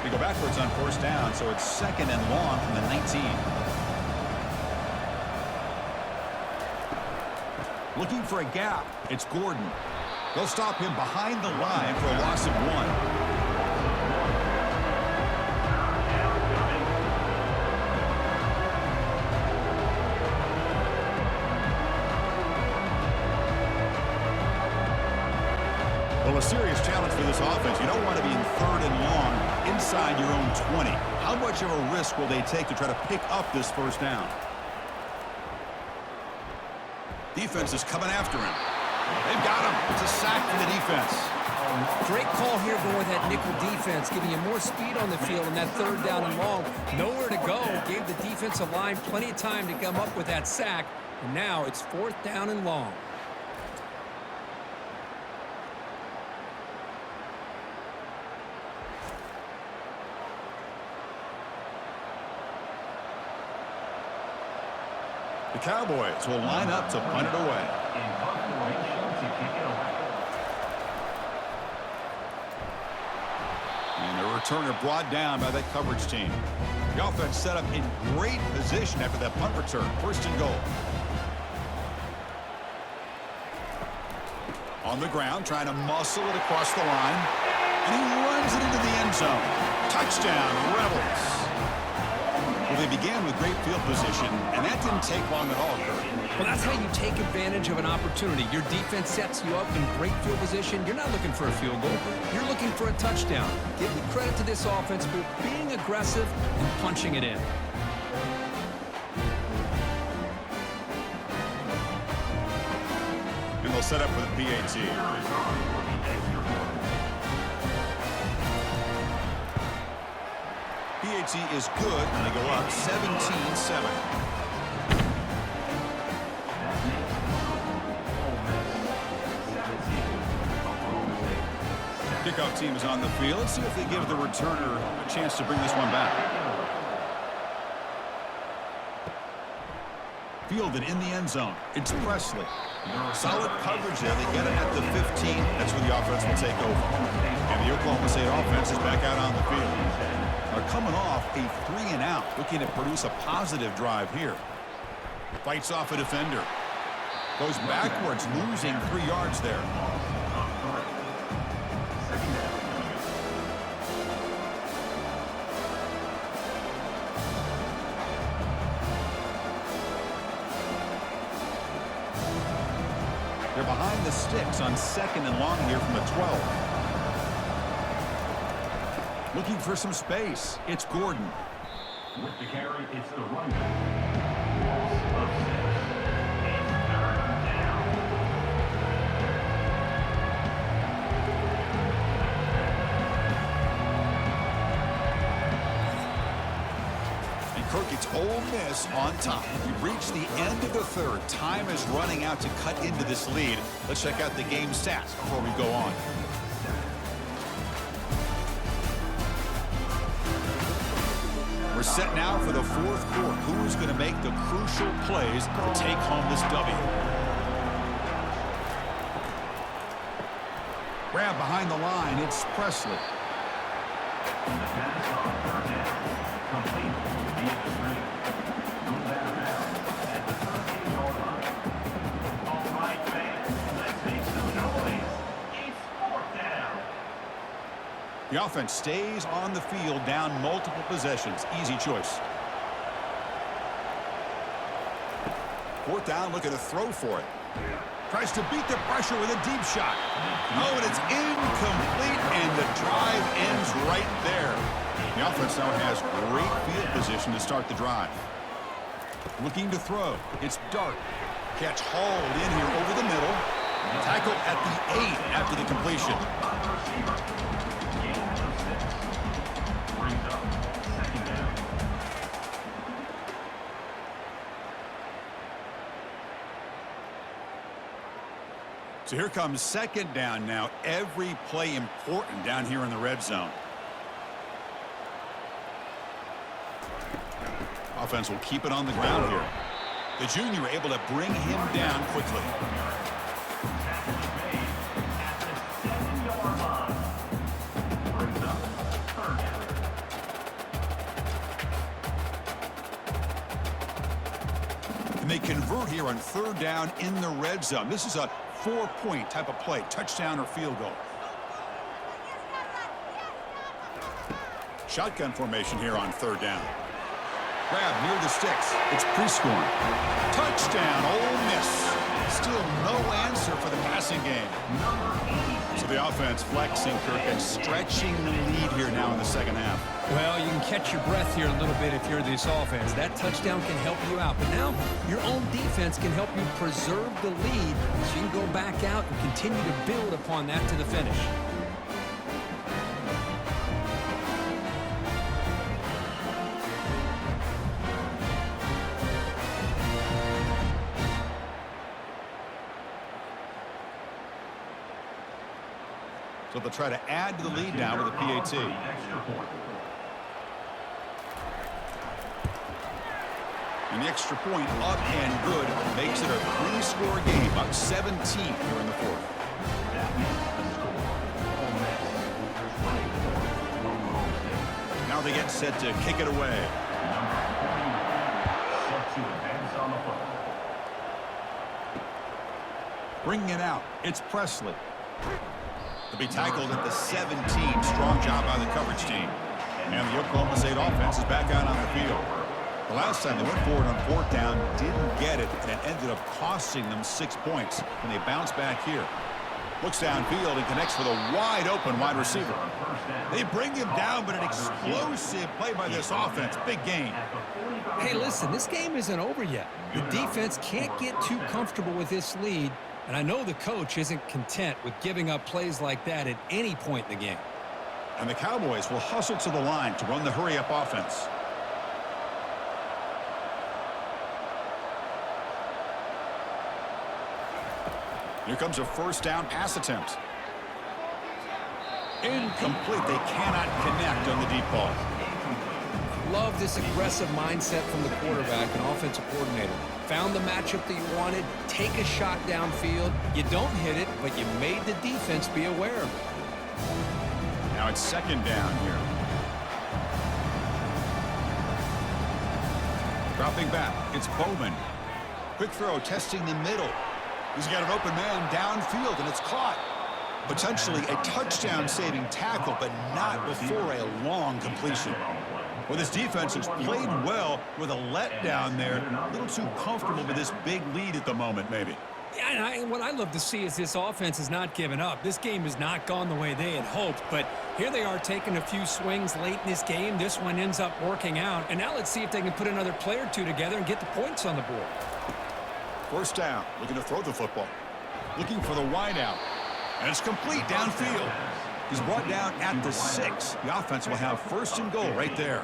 They go backwards on 1st down, so it's 2nd and long from the 19. Looking for a gap. It's Gordon. They'll stop him behind the line for a loss of 1. Well, a serious challenge for this offense. You don't want to be in 3rd and long inside your own 20. How much of a risk will they take to try to pick up this 1st down? Defense is coming after him. They've got him. It's a sack for the defense. Great call here going with that nickel defense, giving you more speed on the field on that 3rd down and long. Nowhere to go. Gave the defensive line plenty of time to come up with that sack. And now it's 4th down and long. The Cowboys will line up to punt it away. And the returner brought down by that coverage team. The offense set up in great position after that punt return. 1st and goal. On the ground, trying to muscle it across the line. And he runs it into the end zone. Touchdown, Rebels. Well, they began with great field position, and that didn't take long at all, Kurt. Well, that's how you take advantage of an opportunity. Your defense sets you up in great field position. You're not looking for a field goal. You're looking for a touchdown. Give the credit to this offense for being aggressive and punching it in. will set up for the PAT. PAT is good, and they go up 17-7. Kickoff team is on the field. Let's see if they give the returner a chance to bring this one back. Fielded in the end zone. It's Presley. Solid coverage there. They get it at the 15. That's where the offense will take over. And the Oklahoma State offense is back out on the field. They're coming off a 3-and-out, looking to produce a positive drive here. Fights off a defender. Goes backwards, losing 3 yards there. They're behind the sticks on 2nd and long here from the 12. Looking for some space. It's Gordon. With the carry, it's the running back. Loss of 6. It's 3rd down. And Kirk gets Ole Miss on top. We've reached the end of the 3rd. Time is running out to cut into this lead. Let's check out the game stats before we go on. We're set now for the 4th quarter. Who is going to make the crucial plays to take home this W? Grab behind the line. It's Presley. The pass on 3rd down. Complete via the screen. Goes out of bounds at the 13-yard line. All right, fans, let's make some noise. It's 4th down. The offense stays on the field down multiple possessions. Easy choice. 4th down, looking to throw for it. Tries to beat the pressure with a deep shot. Oh, and it's incomplete, and the drive ends right there. The offense now has great field position to start the drive. Looking to throw. It's Dart. Catch hauled in here over the middle. Tackle at the 8 after the completion. Brings up 2nd down. So here comes 2nd down now. Every play important down here in the red zone. Offense will keep it on the ground here. The junior able to bring him down quickly. And they convert here on 3rd down in the red zone. This is a 4-point type of play, touchdown or field goal. Shotgun formation here on 3rd down. Grab near the sticks. It's Prescorn. Touchdown, Ole Miss. Still no answer for the passing game. So the offense flexing, Kirk, and stretching the lead here now in the 2nd half. Well, you can catch your breath here a little bit if you're this offense. That touchdown can help you out. But now your own defense can help you preserve the lead so you can go back out and continue to build upon that to the finish. So they'll try to add to the lead now with a PAT. And the extra point up and good makes it a 3-score game, up 17 here in the 4th. Now they get set to kick it away. Set to advance on the foot. Bringing it out, it's Presley. To be tackled at the 17. Strong job by the coverage team. And the Oklahoma State offense is back out on the field. The last time they went forward on 4th down, didn't get it, and it ended up costing them 6 points. And they bounce back here. Looks downfield and connects with a wide-open wide receiver. They bring him down, but an explosive play by this offense. Big gain. Hey, listen, this game isn't over yet. The defense can't get too comfortable with this lead. And I know the coach isn't content with giving up plays like that at any point in the game. And the Cowboys will hustle to the line to run the hurry-up offense. Here comes a first down pass attempt. Incomplete. They cannot connect on the deep ball. Love this aggressive mindset from the quarterback and offensive coordinator. Found the matchup that you wanted, take a shot downfield. You don't hit it, but you made the defense be aware of it. Now it's second down here. Dropping back, it's Bowman. Quick throw, testing the middle. He's got an open man downfield, and it's caught. Potentially a touchdown-saving tackle, but not before a long completion. Well, this defense has played well with a letdown there. A little too comfortable with this big lead at the moment, maybe. Yeah, and what I love to see is this offense has not given up. This game has not gone the way they had hoped, but here they are taking a few swings late in this game. This one ends up working out, and now let's see if they can put another play or two together and get the points on the board. First down, looking to throw the football. Looking for the wide out. And it's complete downfield. He's brought down at the 6. The offense will have first and goal right there.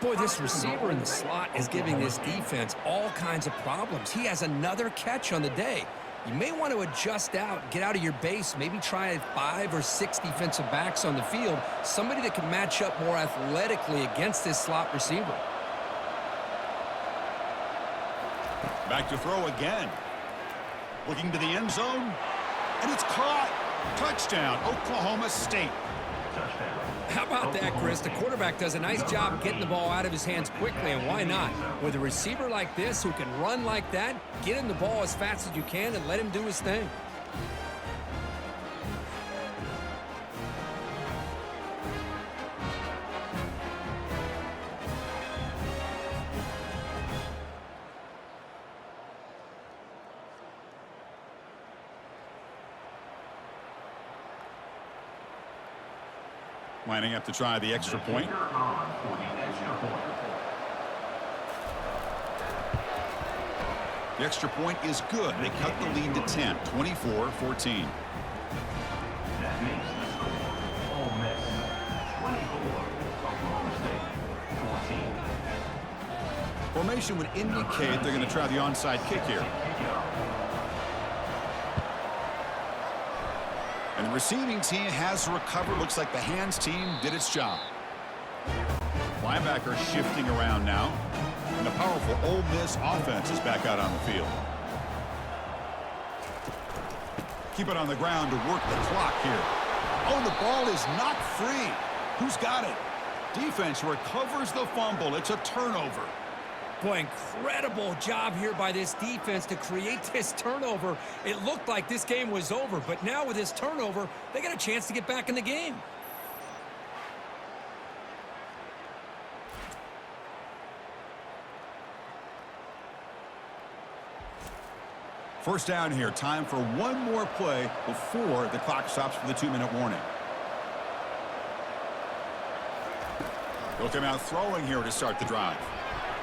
Boy, this receiver in the slot is giving this defense all kinds of problems. He has another catch on the day. You may want to adjust out, get out of your base, maybe try 5 or 6 defensive backs on the field, somebody that can match up more athletically against this slot receiver. Back to throw again. Looking to the end zone. And it's caught. Touchdown, Oklahoma State. How about that, Chris? The quarterback does a nice job getting the ball out of his hands quickly, and why not? With a receiver like this who can run like that, get him the ball as fast as you can and let him do his thing. Lining up to try the extra point. The extra point is good. They cut the lead to 10, 24-14. That makes the score Ole Miss 24, Oklahoma State 14. Formation would indicate they're going to try the onside kick here. And the receiving team has recovered. Looks like the hands team did its job. Linebacker shifting around now. And the powerful Ole Miss offense is back out on the field. Keep it on the ground to work the clock here. Oh, the ball is not free. Who's got it? Defense recovers the fumble. It's a turnover. Boy, incredible job here by this defense to create this turnover. It looked like this game was over, but now with this turnover, they got a chance to get back in the game. First down here. Time for one more play before the clock stops for the 2-minute warning. They'll come out throwing here to start the drive.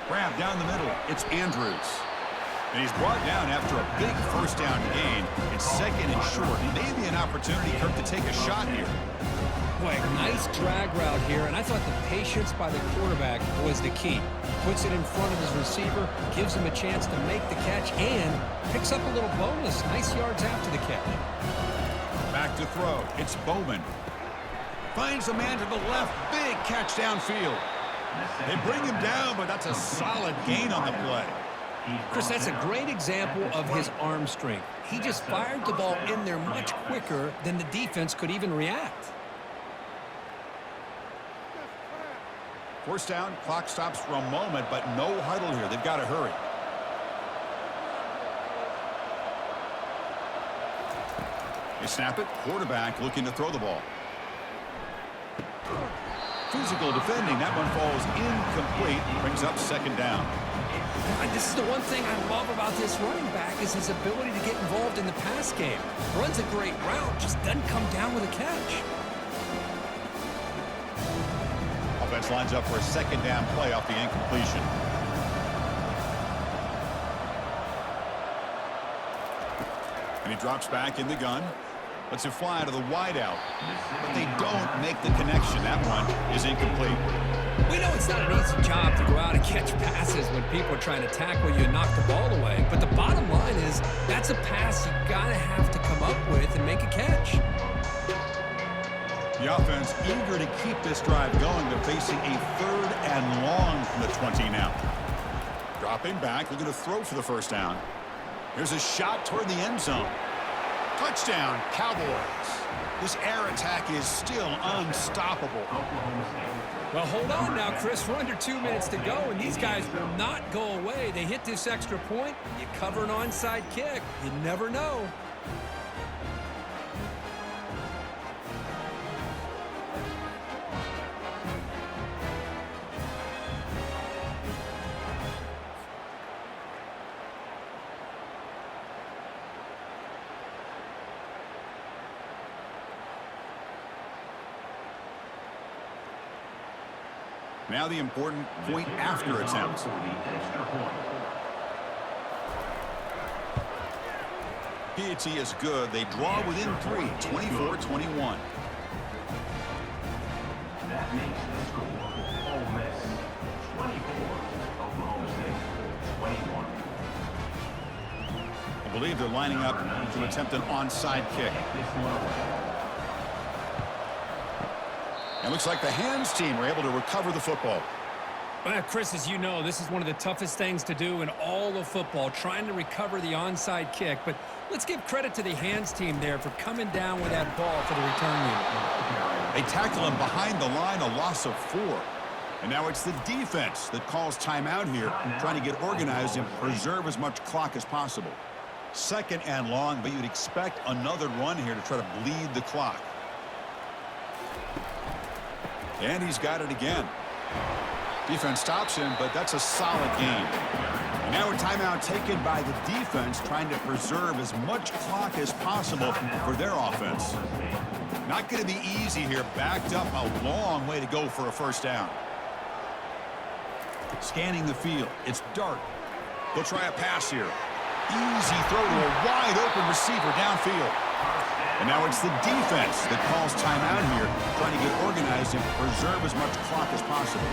Grab down the middle. It's Andrews. And he's brought down after a big first down gain. It's second and short. Maybe an opportunity, Kirk, to take a shot here. Boy, nice drag route here, and I thought the patience by the quarterback was the key. Puts it in front of his receiver, gives him a chance to make the catch, and picks up a little bonus. Nice yards after the catch. Back to throw. It's Bowman. Finds a man to the left. Big catch downfield. They bring him down, but that's a solid gain on the play. Chris, that's a great example of his arm strength. He just fired the ball in there much quicker than the defense could even react. First down, clock stops for a moment, but no huddle here. They've got to hurry. They snap it. Quarterback looking to throw the ball. Physical defending. That one falls incomplete. Brings up second down. And this is the one thing I love about this running back is his ability to get involved in the pass game. Runs a great route, just doesn't come down with a catch. Offense lines up for a second down play off the incompletion. And he drops back in the gun. Lets it fly to the wideout. But they don't make the connection. That one is incomplete. We know it's not an easy job to go out and catch passes when people are trying to tackle you and knock the ball away. But the bottom line is that's a pass you gotta have to come up with and make a catch. The offense eager to keep this drive going. They're facing a 3rd and long from the 20 now. Dropping back, looking to throw for the first down. Here's a shot toward the end zone. Touchdown, Cowboys. This air attack is still unstoppable. Well, hold on now, Chris. We're under 2 minutes to go, and these guys will not go away. They hit this extra point. You cover an onside kick. You never know. Now the important point after attempt. Piety is good. They draw within 3, 24-21. That makes the score Ole Miss 24, Oklahoma State 21. I believe they're lining up to attempt an onside kick. It looks like the hands team were able to recover the football. Well, Chris, as you know, this is one of the toughest things to do in all of football, trying to recover the onside kick. But let's give credit to the hands team there for coming down with that ball for the return unit. They tackle him behind the line, a loss of 4. And now it's the defense that calls timeout here, trying to get organized and preserve as much clock as possible. 2nd and long, but you'd expect another run here to try to bleed the clock. And he's got it again. Defense stops him, but that's a solid gain. And now a timeout taken by the defense, trying to preserve as much clock as possible for their offense. Not going to be easy here. Backed up a long way to go for a first down. Scanning the field. It's Dart. They'll try a pass here. Easy throw to a wide-open receiver downfield. And now it's the defense that calls timeout here, trying to get organized and preserve as much clock as possible.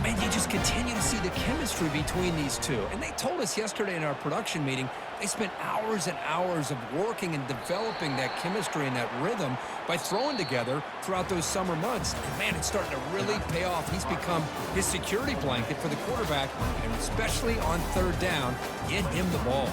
Man, you just continue to see the chemistry between these two. And they told us yesterday in our production meeting, they spent hours and hours of working and developing that chemistry and that rhythm by throwing together throughout those summer months. And man, it's starting to really pay off. He's become his security blanket for the quarterback, and especially on 3rd down, get him the ball.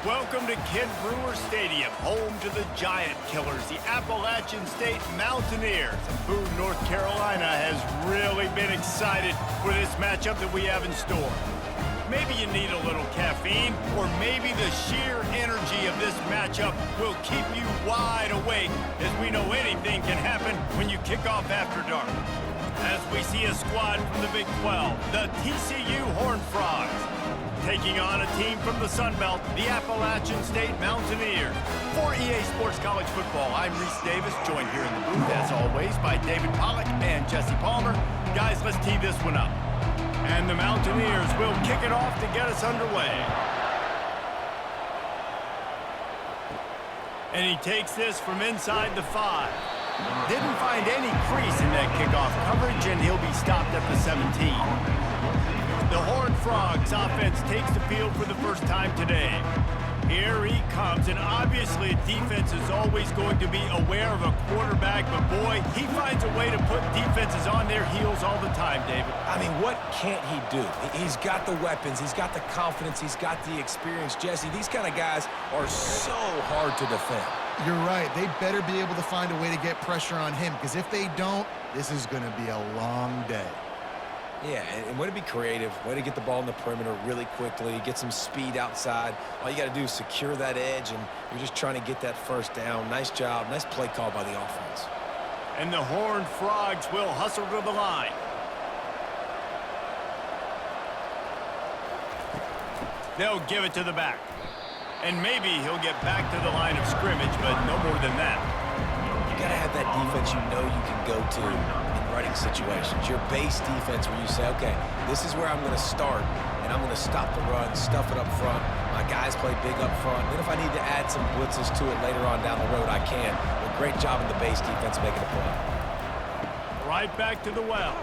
Welcome to Kid Brewer Stadium, home to the Giant Killers, the Appalachian State Mountaineers. And Boone, North Carolina has really been excited for this matchup that we have in store. Maybe you need a little caffeine, or maybe the sheer energy of this matchup will keep you wide awake, as we know anything can happen when you kick off after dark. As we see a squad from the Big 12, the TCU Horned Frogs, taking on a team from the Sun Belt, the Appalachian State Mountaineers. For EA Sports College Football, I'm Reese Davis, joined here in the booth, as always, by David Pollack and Jesse Palmer. Guys, let's tee this one up. And the Mountaineers will kick it off to get us underway. And he takes this from inside the 5. Didn't find any crease in that kickoff coverage, and he'll be stopped at the 17. The Horned Frogs offense takes the field for the first time today. Here he comes, and obviously defense is always going to be aware of a quarterback, but boy, he finds a way to put defenses on their heels all the time, David. I mean, what can't he do? He's got the weapons, he's got the confidence, he's got the experience. Jesse, these kind of guys are so hard to defend. You're right. They better be able to find a way to get pressure on him, because if they don't, this is going to be a long day. Yeah, and way to be creative, way to get the ball in the perimeter really quickly, get some speed outside. All you got to do is secure that edge, and you're just trying to get that first down. Nice job, nice play call by the offense. And the Horned Frogs will hustle to the line. They'll give it to the back. And maybe he'll get back to the line of scrimmage, but no more than that. You got to have that defense you know you can go to in running situations. Your base defense where you say, okay, this is where I'm going to start, and I'm going to stop the run, stuff it up front. My guys play big up front. Then if I need to add some blitzes to it later on down the road, I can. But great job in the base defense making a play. Right back to the well.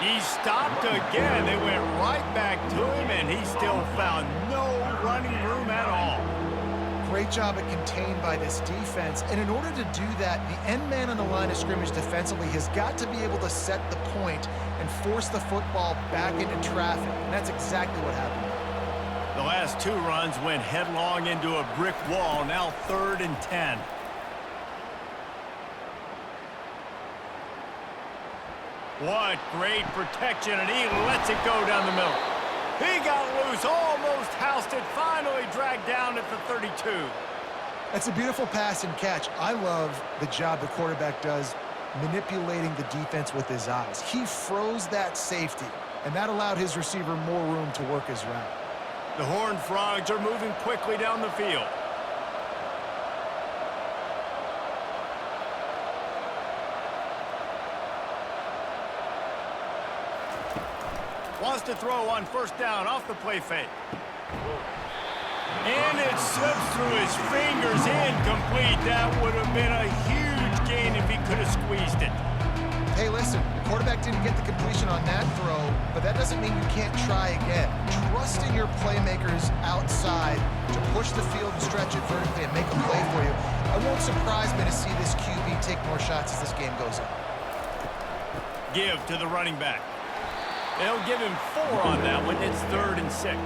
He stopped again. They went right back to him, and he still found no running room at all. Great job at contained by this defense. And in order to do that, the end man on the line of scrimmage defensively has got to be able to set the point and force the football back into traffic. And that's exactly what happened. The last 2 runs went headlong into a brick wall. Now 3rd and 10. What great protection, and he lets it go down the middle. He got loose, almost housed it, finally dragged down at the 32. That's a beautiful pass and catch. I love the job the quarterback does manipulating the defense with his eyes. He froze that safety, and that allowed his receiver more room to work his route. The Horned Frogs are moving quickly down the field. Wants to throw on first down off the play fake. And it slips through his fingers, incomplete. That would have been a huge gain if he could have squeezed it. Hey, listen, the quarterback didn't get the completion on that throw, but that doesn't mean you can't try again. Trust in your playmakers outside to push the field and stretch it vertically and make a play for you. I won't surprise me to see this QB take more shots as this game goes on. Give to the running back. They'll give him 4 on that one. It's 3rd and 6. Gain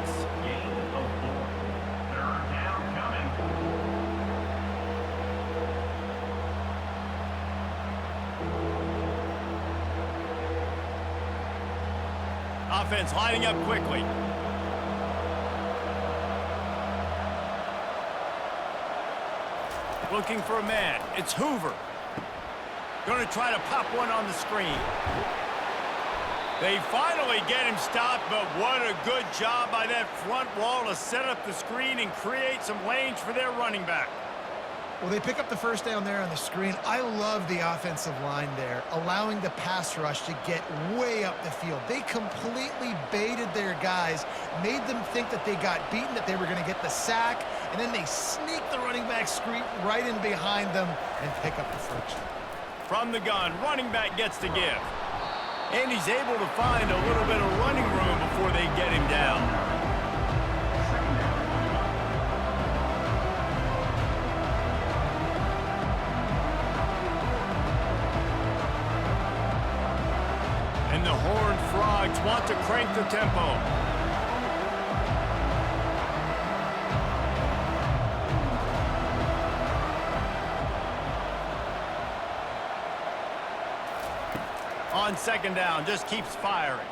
of 4. 3rd down coming. Offense lining up quickly. Looking for a man. It's Hoover. Going to try to pop one on the screen. They finally get him stopped, but what a good job by that front wall to set up the screen and create some lanes for their running back. Well, they pick up the first down there on the screen. I love the offensive line there, allowing the pass rush to get way up the field. They completely baited their guys, made them think that they got beaten, that they were going to get the sack, and then they sneak the running back screen right in behind them and pick up the first. From the gun, running back gets to give. And he's able to find a little bit of running room before they get him down. And the Horned Frogs want to crank the tempo. on second down, just keeps firing.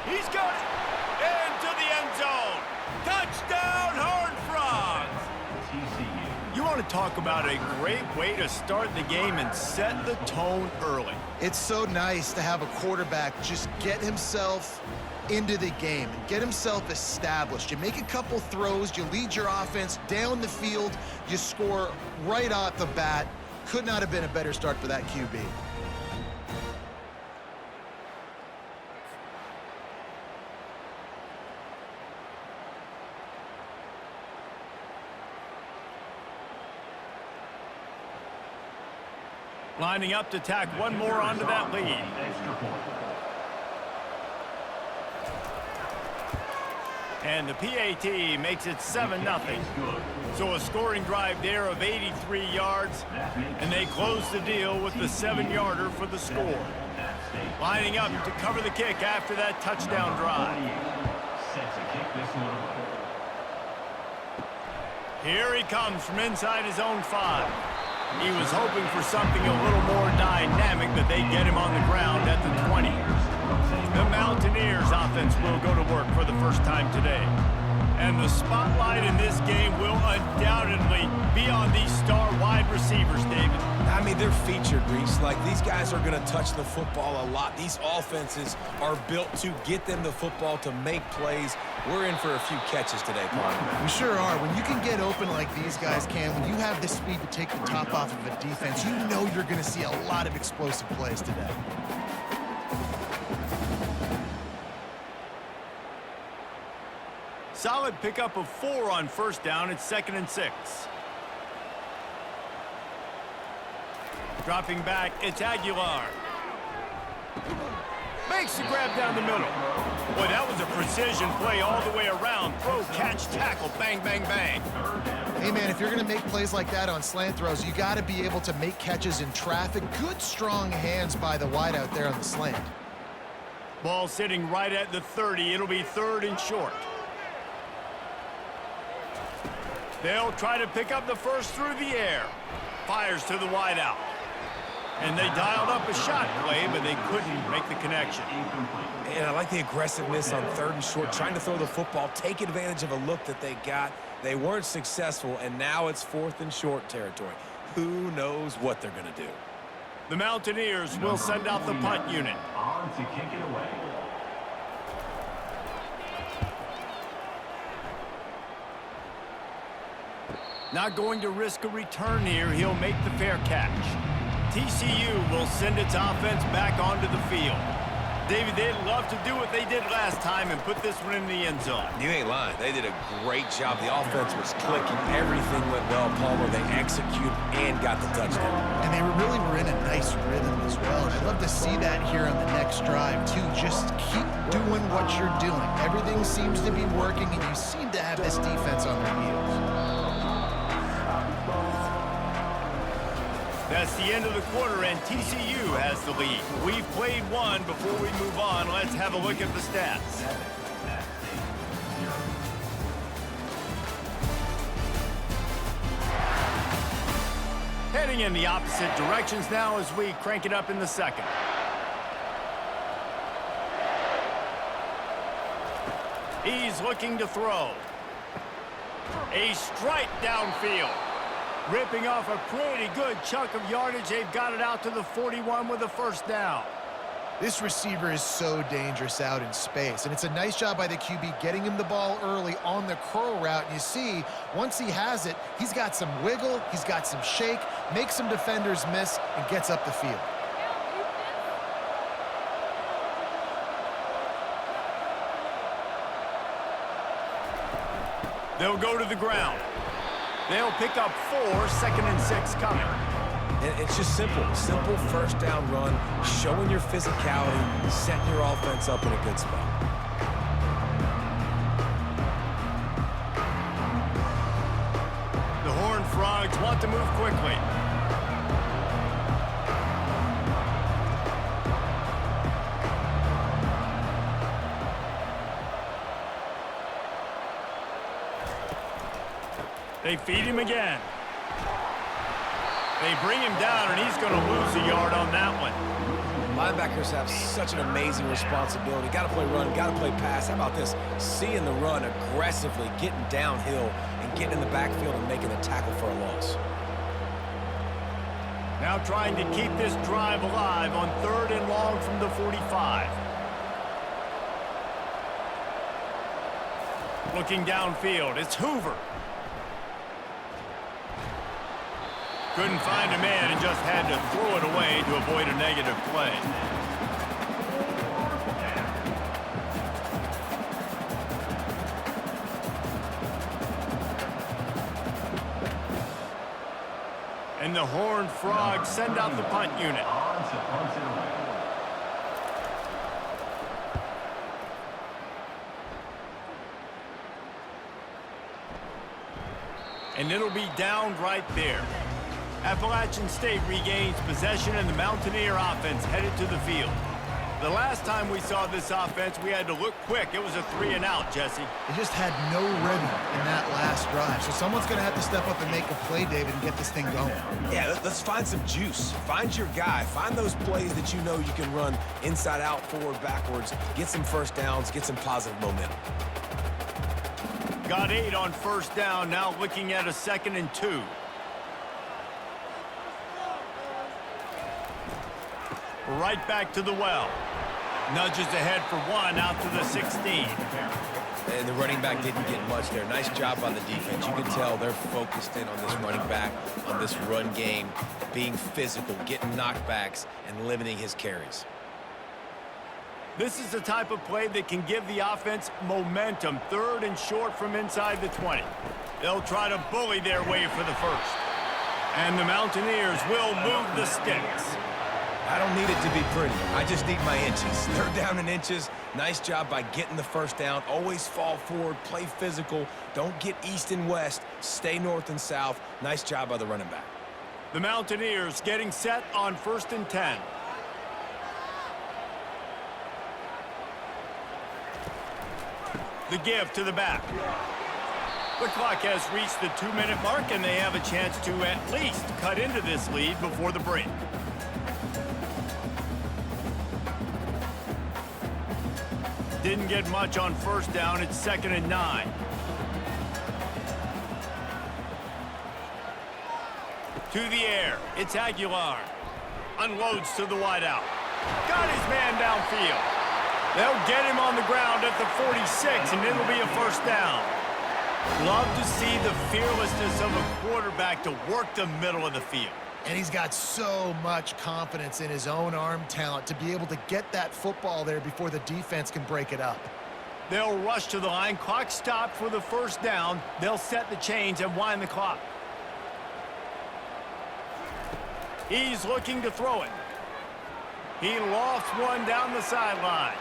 He's got it into the end zone. Touchdown, Horned Frogs! TCU. You want to talk about a great way to start the game and set the tone early. It's so nice to have a quarterback just get himself into the game and get himself established. You make a couple throws, you lead your offense down the field, you score right off the bat. Could not have been a better start for that QB. Lining up to tack one more onto that lead. Extra point. And the PAT makes it 7-0. Good. So a scoring drive there of 83 yards, and they close the deal with the 7-yarder for the score. Lining up to cover the kick after that touchdown drive. Sets a kick this one away. Here he comes from inside his own 5. He was hoping for something a little more dynamic, but they get him on the ground at the 20. The Mountaineers offense will go to work for the first time today. And the spotlight in this game will undoubtedly be on these star wide receivers, David. I mean, they're featured, Reese. Like, these guys are going to touch the football a lot. These offenses are built to get them the football, to make plays. We're in for a few catches today, Paul. We sure are. When you can get open like these guys can, when you have the speed to take the top off of a defense, you know you're going to see a lot of explosive plays today. Solid pickup of 4 on first down. It's 2nd and 6. Dropping back, it's Aguilar. Makes the grab down the middle. Boy, that was a precision play all the way around. Throw, catch, tackle, bang, bang, bang. Hey, man, if you're going to make plays like that on slant throws, you got to be able to make catches in traffic. Good, strong hands by the wide out there on the slant. Ball sitting right at the 30. It'll be 3rd and short. They'll try to pick up the first through the air. Fires to the wideout. And they dialed up a shot play, but they couldn't make the connection. And I like the aggressiveness on 3rd and short, trying to throw the football, take advantage of a look that they got. They weren't successful, and now it's 4th and short territory. Who knows what they're going to do? The Mountaineers will send out the punt unit. On to kick it away. Not going to risk a return here. He'll make the fair catch. TCU will send its offense back onto the field. David, they'd love to do what they did last time and put this one in the end zone. You ain't lying. They did a great job. The offense was clicking. Everything went well, Palmer. They executed and got the touchdown. And they were in a nice rhythm as well. And I'd love to see that here on the next drive, too. Just keep doing what you're doing. Everything seems to be working, and you seem to have this defense on their heels. That's the end of the quarter, and TCU has the lead. We've played one. Before we move on, let's have a look at the stats. Heading in the opposite directions now as we crank it up in the second. He's looking to throw. A strike downfield. Ripping off a pretty good chunk of yardage. They've got it out to the 41 with a first down. This receiver is so dangerous out in space, and it's a nice job by the QB getting him the ball early on the curl route. And you see, once he has it, he's got some wiggle, he's got some shake, makes some defenders miss, and gets up the field. They'll go to the ground. They'll pick up 4, 2nd and 6 coming. And it's just simple. Simple first down run, showing your physicality, setting your offense up in a good spot. The Horned Frogs want to move quickly. They feed him again. They bring him down, and he's going to lose a yard on that one. Linebackers have such an amazing responsibility. Got to play run, got to play pass. How about this? Seeing the run aggressively, getting downhill, and getting in the backfield and making a tackle for a loss. Now trying to keep this drive alive on 3rd and long from the 45. Looking downfield, it's Hoover. Couldn't find a man and just had to throw it away to avoid a negative play. And the Horned Frogs send out the punt unit. And it'll be down right there. Appalachian State regains possession and the Mountaineer offense headed to the field. The last time we saw this offense, we had to look quick. It was a 3-and-out, Jesse. They just had no rhythm in that last drive. So someone's going to have to step up and make a play, David, and get this thing going. Yeah, let's find some juice. Find your guy. Find those plays that you know you can run inside out, forward, backwards. Get some first downs. Get some positive momentum. Got 8 on 1st down. Now looking at a 2nd and 2. Right back to the well. Nudges ahead for 1 out to the 16. And the running back didn't get much there. Nice job by the defense. You can tell they're focused in on this running back, on this run game, being physical, getting knockbacks, and limiting his carries. This is the type of play that can give the offense momentum. 3rd and short from inside the 20. They'll try to bully their way for the 1st. And the Mountaineers will move the sticks. I don't need it to be pretty. I just need my inches. 3rd down in inches. Nice job by getting the 1st down. Always fall forward, play physical. Don't get east and west. Stay north and south. Nice job by the running back. The Mountaineers getting set on 1st and 10. The give to the back. The clock has reached the 2-minute mark, and they have a chance to at least cut into this lead before the break. Didn't get much on 1st down. It's 2nd and 9. To the air. It's Aguilar. Unloads to the wideout. Got his man downfield. They'll get him on the ground at the 46, and it'll be a 1st down. Love to see the fearlessness of a quarterback to work the middle of the field. And he's got so much confidence in his own arm talent to be able to get that football there before the defense can break it up. They'll rush to the line. Clock stopped for the 1st down. They'll set the chains and wind the clock. He's looking to throw it. He lofts one down the sideline.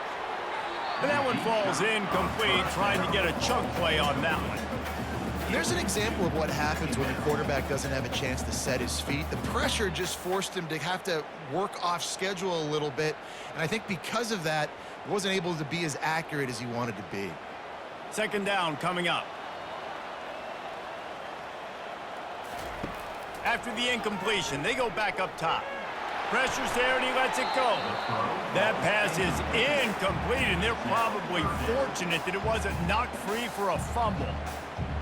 And that one falls incomplete, trying to get a chunk play on that one. There's an example of what happens when the quarterback doesn't have a chance to set his feet. The pressure just forced him to have to work off schedule a little bit. And I think because of that, he wasn't able to be as accurate as he wanted to be. 2nd down coming up. After the incompletion, they go back up top. Pressure's there, and he lets it go. That pass is incomplete, and they're probably fortunate that it wasn't knocked free for a fumble.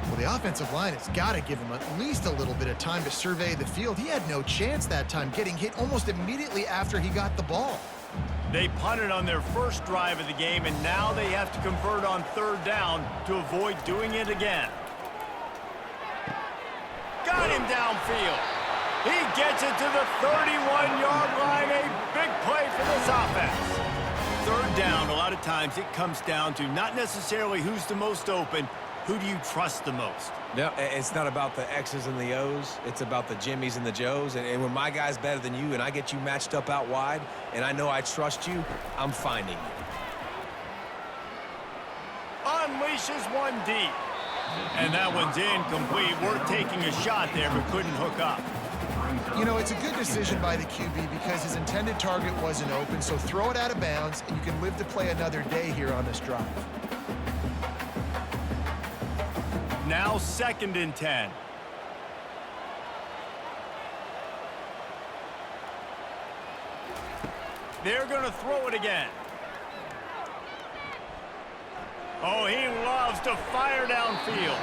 Well, the offensive line has got to give him at least a little bit of time to survey the field. He had no chance that time, getting hit almost immediately after he got the ball. They punted on their 1st drive of the game, and now they have to convert on 3rd down to avoid doing it again. Got him downfield. He gets it to the 31-yard line. A big play for this offense. 3rd down, a lot of times it comes down to not necessarily who's the most open, who do you trust the most? No, it's not about the X's and the O's. It's about the Jimmys and the Joes. And when my guy's better than you and I get you matched up out wide and I know I trust you, I'm finding you. Unleashes one deep. And that one's incomplete. We're taking a shot there, but couldn't hook up. You know, it's a good decision by the QB because his intended target wasn't open, so throw it out of bounds, and you can live to play another day here on this drive. Now 2nd and 10. They're going to throw it again. Oh, he loves to fire downfield.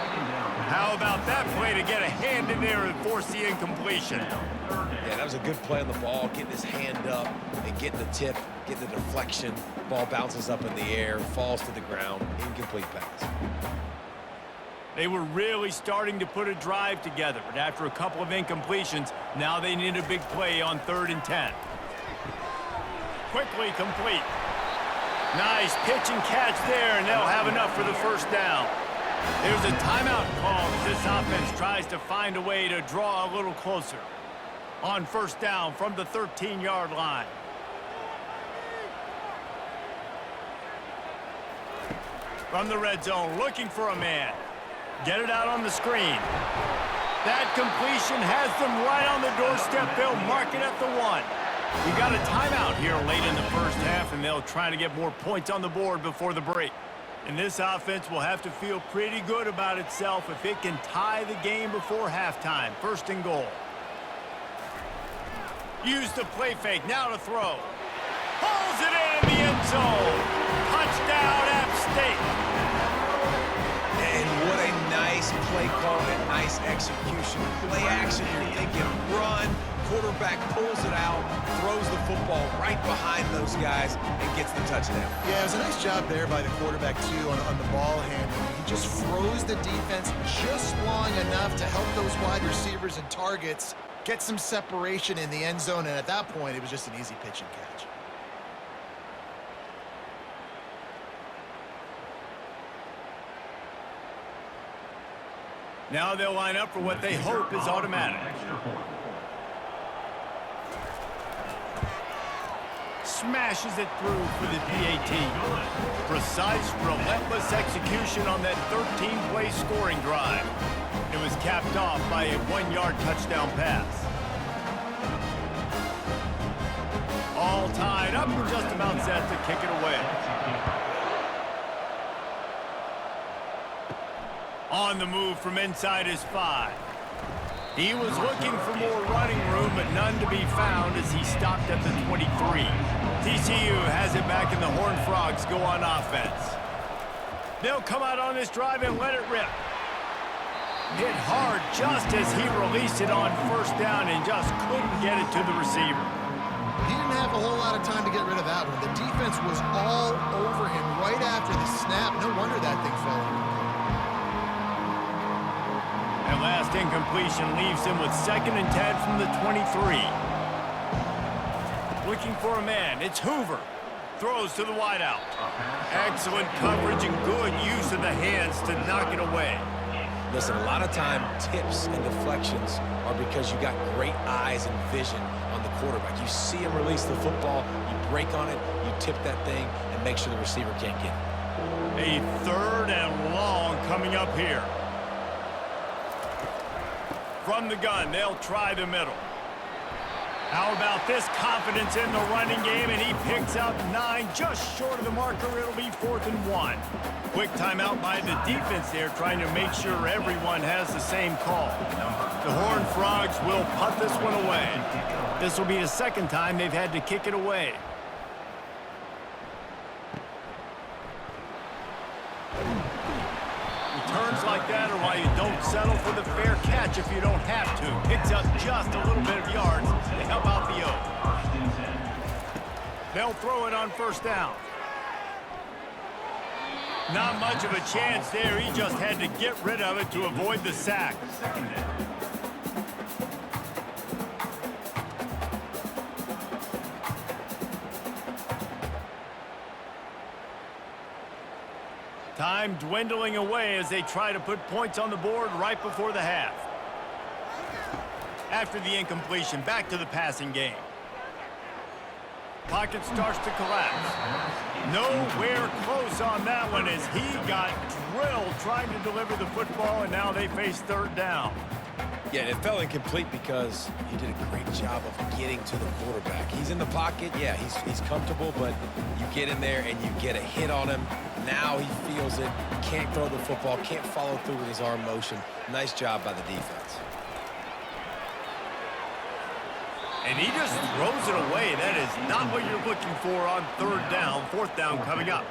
How about that play to get a hand in there and force the incompletion? Yeah, that was a good play on the ball, getting his hand up and getting the tip, getting the deflection. Ball bounces up in the air, falls to the ground, incomplete pass. They were really starting to put a drive together, but after a couple of incompletions, now they need a big play on 3rd and 10. Quickly complete. Nice pitch and catch there, and they'll have enough for the first down. There's a timeout call as this offense tries to find a way to draw a little closer. On 1st down from the 13-yard line. From the red zone, looking for a man. Get it out on the screen. That completion has them right on the doorstep. They'll mark it at the 1. We got a timeout here late in the first half, and they'll try to get more points on the board before the break. And this offense will have to feel pretty good about itself if it can tie the game before halftime. 1st and goal. Use the play fake, now to throw. Pulls it in the end zone. Touchdown, App State. And what a nice play call and nice execution. Play action, you're thinking run. Quarterback pulls it out, throws the football right behind those guys, and gets the touchdown. Yeah, it was a nice job there by the quarterback, too, on the ball handling. He just froze the defense just long enough to help those wide receivers and targets get some separation in the end zone, and at that point, it was just an easy pitch and catch. Now they'll line up for what they hope is automatic. Smashes it through for the PAT. Precise, relentless execution on that 13-play scoring drive. It was capped off by a 1-yard touchdown pass. All tied up and just about set to kick it away. On the move from inside his 5. He was looking for more running room, but none to be found as he stopped at the 23. TCU has it back, and the Horned Frogs go on offense. They'll come out on this drive and let it rip. Hit hard just as he released it on 1st down and just couldn't get it to the receiver. He didn't have a whole lot of time to get rid of that one. The defense was all over him right after the snap. No wonder that thing fell in. That last incompletion leaves him with 2nd and 10 from the 23. Looking for a man. It's Hoover. Throws to the wideout. Excellent coverage and good use of the hands to knock it away. Listen, a lot of time, tips and deflections are because you got great eyes and vision on the quarterback. You see him release the football, you break on it, you tip that thing, and make sure the receiver can't get it. A 3rd and long coming up here. From the gun, they'll try the middle. How about this confidence in the running game, and he picks up 9, just short of the marker. It'll be 4th and 1. Quick timeout by the defense there, trying to make sure everyone has the same call. The Horned Frogs will punt this one away. This will be the 2nd time they've had to kick it away. Returns like that are why you don't settle for the fair catch if you don't have to. Picks up just a little bit of yards to help out the Oak. They'll throw it on 1st down. Not much of a chance there. He just had to get rid of it to avoid the sack. Time dwindling away as they try to put points on the board right before the half. After the incompletion, back to the passing game. Pocket starts to collapse. Nowhere close on that one as he got drilled trying to deliver the football, and now they face 3rd down. Yeah, and it fell incomplete because he did a great job of getting to the quarterback. He's in the pocket, yeah, he's comfortable, but you get in there and you get a hit on him. Now he feels it, can't throw the football, can't follow through with his arm motion. Nice job by the defense. And he just throws it away. That is not what you're looking for on third down. Fourth down coming up.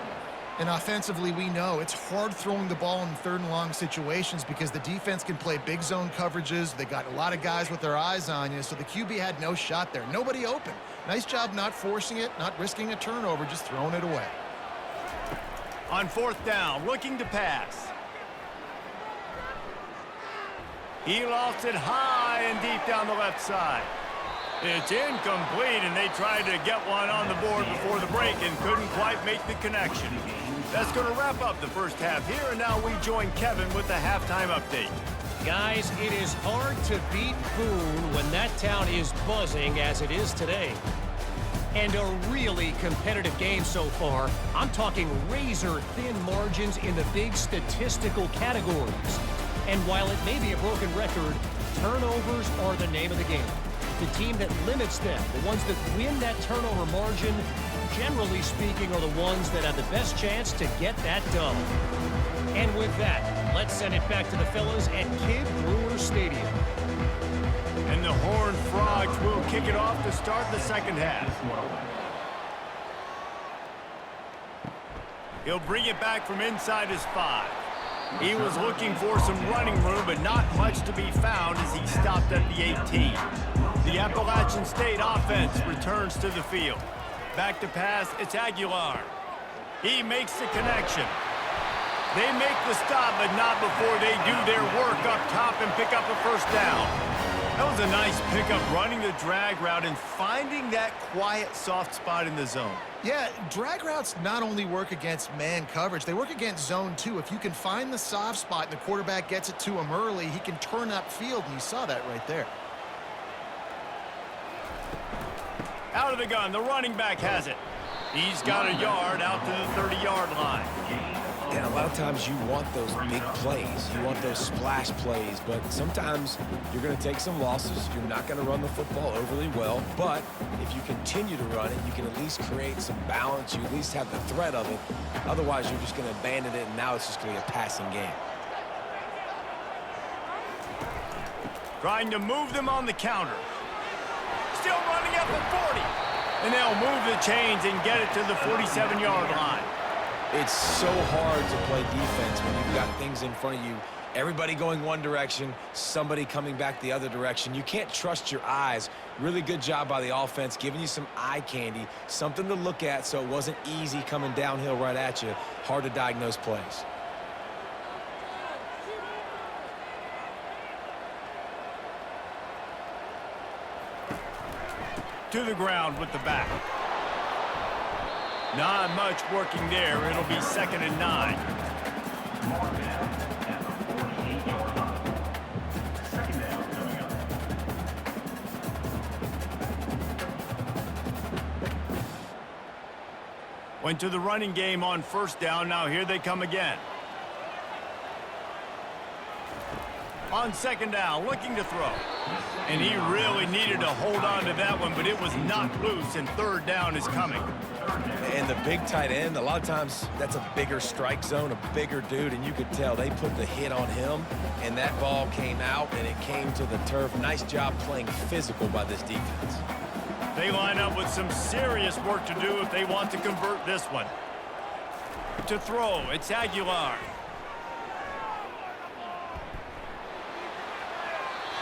And offensively, we know it's hard throwing the ball in third and long situations because the defense can play big zone coverages. They got a lot of guys with their eyes on you, so the QB had no shot there. Nobody open. Nice job not forcing it, not risking a turnover, just throwing it away. On fourth down, looking to pass. He lofts it high and deep down the left side. It's incomplete, and they tried to get one on the board before the break and couldn't quite make the connection. That's going to wrap up the first half here, and now we join Kevin with the halftime update. Guys, it is hard to beat Boone when that town is buzzing as it is today. And a really competitive game so far. I'm talking razor-thin margins in the big statistical categories. And while it may be a broken record, turnovers are the name of the game. The team that limits them, the ones that win that turnover margin, generally speaking, are the ones that have the best chance to get that done. And with that, let's send it back to the fellas at Kid Brewer Stadium. And the Horned Frogs will kick it off to start the second half. He'll bring it back from inside his 5. He was looking for some running room, but not much to be found as he stopped at the 18. The Appalachian State offense returns to the field. Back to pass, it's Aguilar. He makes the connection. They make the stop, but not before they do their work up top and pick up a first down. That was a nice pickup, running the drag route and finding that quiet, soft spot in the zone. Yeah, drag routes not only work against man coverage, they work against zone too. If you can find the soft spot and the quarterback gets it to him early, he can turn upfield, and you saw that right there. Out of the gun, the running back has it. He's got a yard out to the 30-yard line. Yeah, a lot of times you want those big plays. You want those splash plays, but sometimes you're going to take some losses. You're not going to run the football overly well, but if you continue to run it, you can at least create some balance. You at least have the threat of it. Otherwise, you're just going to abandon it, and now it's just going to be a passing game. Trying to move them on the counter. Still running up at 40. And they'll move the chains and get it to the 47-yard line. It's so hard to play defense when you've got things in front of you. Everybody going one direction, somebody coming back the other direction. You can't trust your eyes. Really good job by the offense, giving you some eye candy, something to look at so it wasn't easy coming downhill right at you. Hard to diagnose plays. To the ground with the back. Not much working there. It'll be 2nd and 9. Second down coming up. Went to the running game on first down. Now here they come again. On second down, looking to throw. And he really needed to hold on to that one, but it was knocked loose, and third down is coming. And the big tight end, a lot of times that's a bigger strike zone, a bigger dude, and you could tell they put the hit on him, and that ball came out, and it came to the turf. Nice job playing physical by this defense. They line up with some serious work to do if they want to convert this one. To throw, it's Aguilar.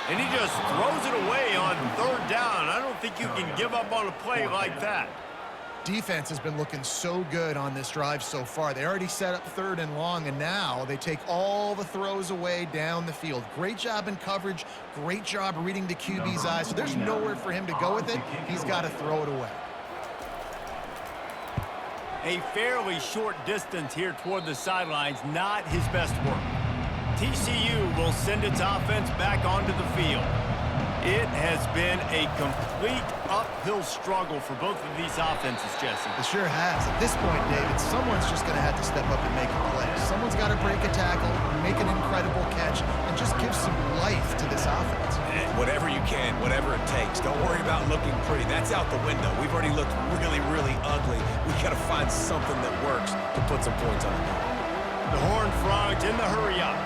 And he just throws it away on third down. I don't think you can give up on a play like that. Defense has been looking so good on this drive so far. They already set up 3rd and long, and now they take all the throws away down the field. Great job in coverage. Great job reading the QB's eyes. So there's nowhere for him to go with it. He's got to throw it away. A fairly short distance here toward the sidelines, not his best work. TCU will send its offense back onto the field. It has been a complete uphill struggle for both of these offenses, Jesse. It sure has. At this point, David, someone's just going to have to step up and make a play. Someone's got to break a tackle, make an incredible catch, and just give some life to this offense. And whatever you can, whatever it takes. Don't worry about looking pretty. That's out the window. We've already looked really, really ugly. We got to find something that works to put some points on it. The Horned Frogs in the hurry-up.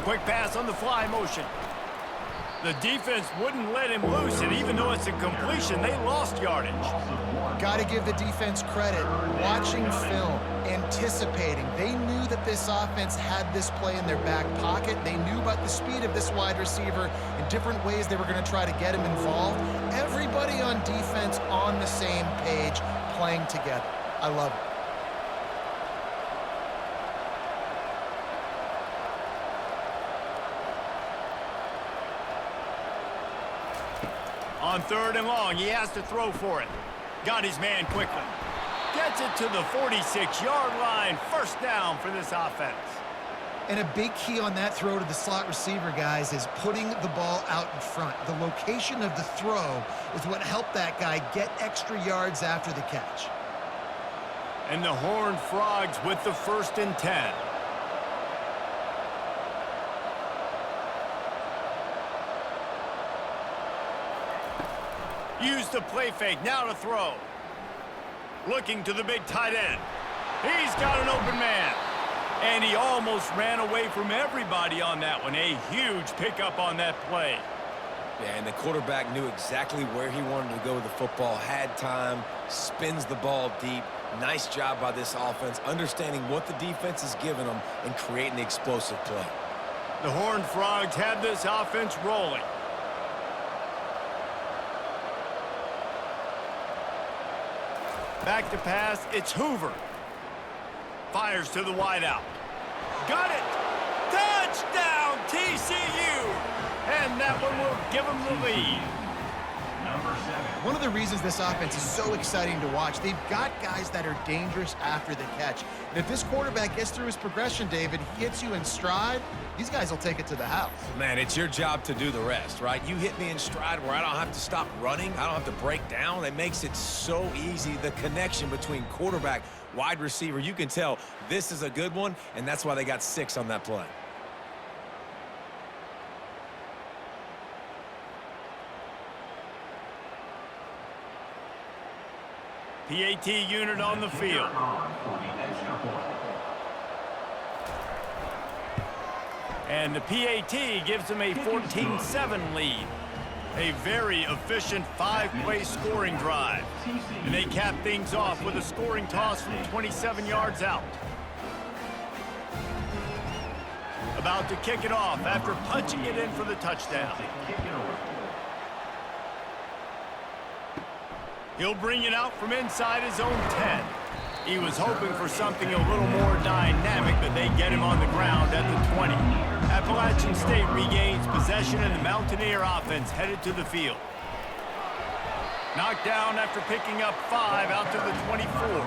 Quick pass on the fly motion. The defense wouldn't let him loose, and even though it's a completion, they lost yardage. Got to give the defense credit. Watching film, anticipating. They knew that this offense had this play in their back pocket. They knew about the speed of this wide receiver in different ways they were going to try to get him involved. Everybody on defense on the same page, playing together. I love it. On 3rd and long, he has to throw for it. Got his man quickly. Gets it to the 46-yard line. First down for this offense. And a big key on that throw to the slot receiver, guys, is putting the ball out in front. The location of the throw is what helped that guy get extra yards after the catch. And the Horned Frogs with the 1st and 10. Use the play fake, now to throw. Looking to the big tight end. He's got an open man. And he almost ran away from everybody on that one. A huge pickup on that play. Yeah, and the quarterback knew exactly where he wanted to go with the football, had time, spins the ball deep. Nice job by this offense, understanding what the defense is giving them and creating the explosive play. The Horned Frogs had this offense rolling. Back to pass, it's Hoover. Fires to the wideout. Got it! Touchdown, TCU! And that one will give them the lead. Number 7. One of the reasons this offense is so exciting to watch, they've got guys that are dangerous after the catch. And if this quarterback gets through his progression, David, he hits you in stride, these guys will take it to the house. Man, it's your job to do the rest, right? You hit me in stride where I don't have to stop running. I don't have to break down. It makes it so easy. The connection between quarterback, wide receiver, you can tell this is a good one, and that's why they got 6 on that play. PAT unit on the field. And the PAT gives them a 14-7 lead. A very efficient 5-play scoring drive. And they cap things off with a scoring toss from 27 yards out. About to kick it off after punching it in for the touchdown. He'll bring it out from inside his own 10. He was hoping for something a little more dynamic, but they get him on the ground at the 20. Appalachian State regains possession, and the Mountaineer offense headed to the field. Knocked down after picking up 5 out to the 24.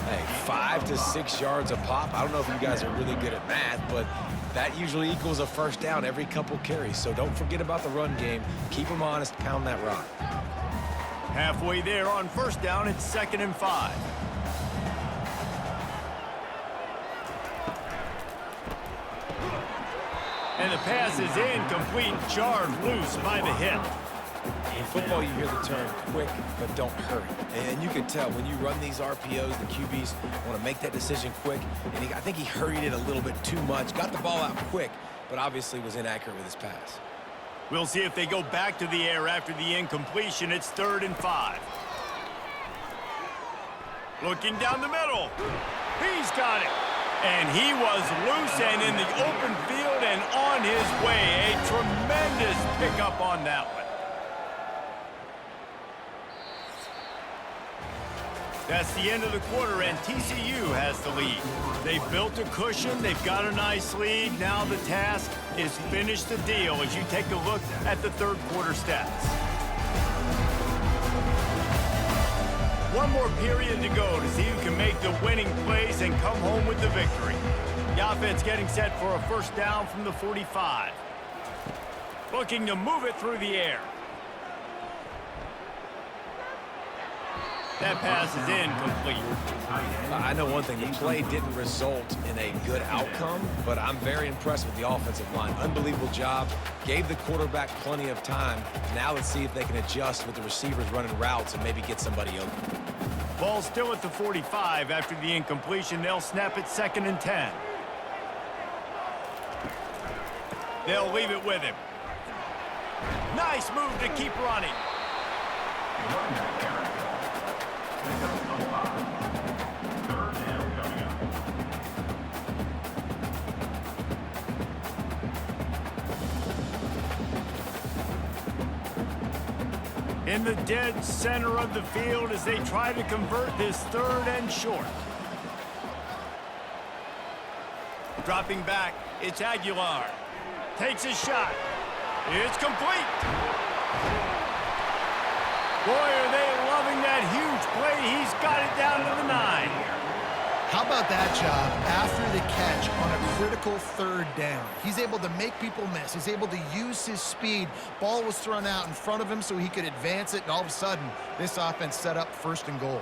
Hey, 5 to 6 yards a pop. I don't know if you guys are really good at math, but that usually equals a first down every couple carries. So don't forget about the run game. Keep them honest, pound that rock. Halfway there on first down, it's 2nd and 5. And the pass is incomplete, jarred loose by the hip. In football, you hear the term quick, but don't hurry. And you can tell when you run these RPOs, the QBs want to make that decision quick. And I think he hurried it a little bit too much, got the ball out quick, but obviously was inaccurate with his pass. We'll see if they go back to the air after the incompletion. It's 3rd and 5. Looking down the middle. He's got it. And he was loose and in the open field and on his way. A tremendous pickup on that one. That's the end of the quarter, and TCU has the lead. They've built a cushion. They've got a nice lead. Now the task is finish the deal as you take a look at the 3rd quarter stats. One more period to go to see who can make the winning plays and come home with the victory. The offense getting set for a first down from the 45. Looking to move it through the air. That pass is incomplete. I know one thing, the play didn't result in a good outcome, but I'm very impressed with the offensive line. Unbelievable job. Gave the quarterback plenty of time. Now let's see if they can adjust with the receivers running routes and maybe get somebody open. Ball still at the 45 after the incompletion. They'll snap it 2nd and 10. They'll leave it with him. Nice move to keep running. Running back carry. Pickup of 5. Third down coming up. In the dead center of the field as they try to convert this 3rd and short. Dropping back, it's Aguilar. Takes a shot. It's complete. Boy, are they loving that huge play. He's got it down to the 9. How about that job after the catch on a critical 3rd down? He's able to make people miss. He's able to use his speed. Ball was thrown out in front of him so he could advance it, and all of a sudden, this offense set up 1st and goal.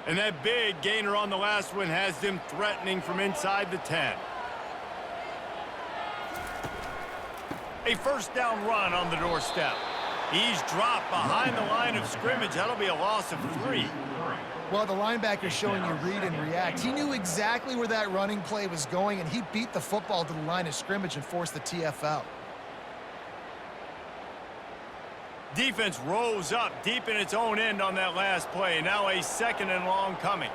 And that big gainer on the last one has them threatening from inside the 10. A 1st down run on the doorstep. He's dropped behind the line of scrimmage. That'll be a loss of 3. Well, the linebacker's showing you read and react. He knew exactly where that running play was going, and he beat the football to the line of scrimmage and forced the TFL. Defense rose up deep in its own end on that last play. Now a 2nd and long coming.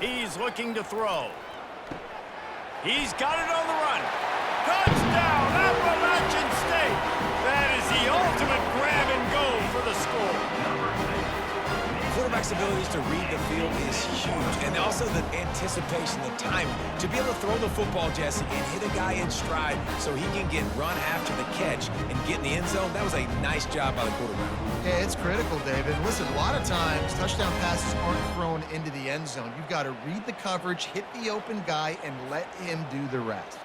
He's looking to throw. He's got it on the run. Touchdown, Appalachian State. That is the ultimate grab and go for the score. Quarterback's abilities to read the field is huge, and also the anticipation, the time to be able to throw the football, Jesse, and hit a guy in stride so he can get run after the catch and get in the end zone. That was a nice job by the quarterback. Yeah, it's critical, David. Listen, a lot of times touchdown passes aren't thrown into the end zone. You've got to read the coverage, hit the open guy, and let him do the rest.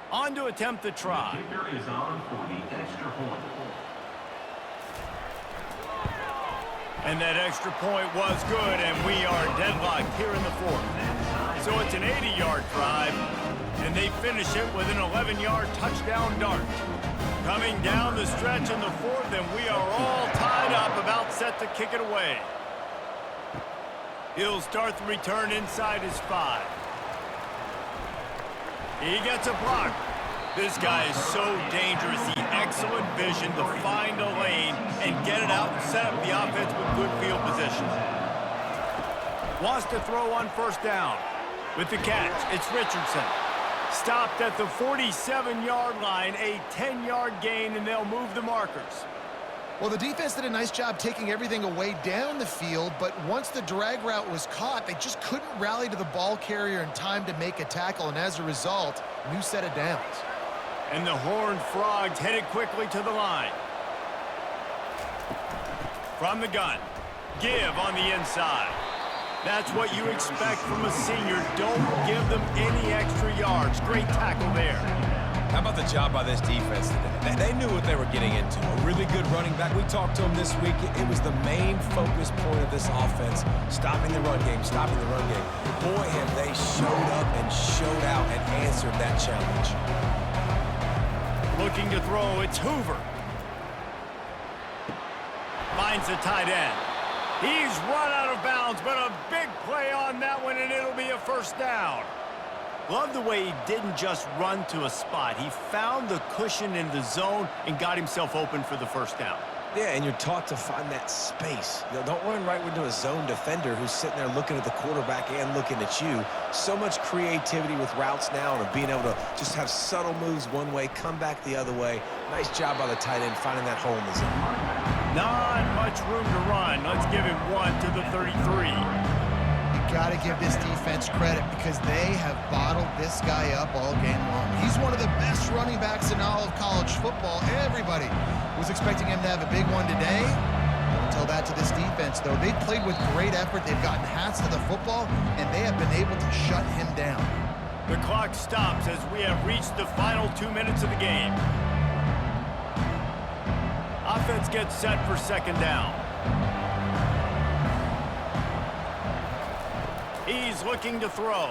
On to attempt the try. The kicker is on for the extra point. And that extra point was good, and we are deadlocked here in the 4th. So it's an 80-yard drive, and they finish it with an 11-yard touchdown dart. Coming down the stretch in the 4th, and we are all tied up, about set to kick it away. He'll start the return inside his 5. He gets a block. This guy is so dangerous. The excellent vision to find a lane and get it out and set up the offense with good field position. Wants to throw on 1st down. With the catch, it's Richardson. Stopped at the 47-yard line, a 10-yard gain, and they'll move the markers. Well, the defense did a nice job taking everything away down the field, but once the drag route was caught, they just couldn't rally to the ball carrier in time to make a tackle, and as a result, new set of downs. And the Horned Frogs headed quickly to the line. From the gun, give on the inside. That's what you expect from a senior. Don't give them any extra yards. Great tackle there. How about the job by this defense today? They knew what they were getting into. A really good running back. We talked to him this week. It was the main focus point of this offense. Stopping the run game, stopping the run game. Boy, have they showed up and showed out and answered that challenge. Looking to throw, it's Hoover. Finds the tight end. He's run out of bounds, but a big play on that one, and it'll be a 1st down. Love the way he didn't just run to a spot. He found the cushion in the zone and got himself open for the 1st down. Yeah, and you're taught to find that space. You know, don't run right into a zone defender who's sitting there looking at the quarterback and looking at you. So much creativity with routes now and being able to just have subtle moves one way, come back the other way. Nice job by the tight end finding that hole in the zone. Not much room to run. Let's give him 1 to the 33. Got to give this defense credit because they have bottled this guy up all game long. He's one of the best running backs in all of college football. Everybody was expecting him to have a big one today. Don't tell that to this defense, though. They played with great effort. They've gotten hats to the football, and they have been able to shut him down. The clock stops as we have reached the final 2 minutes of the game. Offense gets set for 2nd down. He's looking to throw.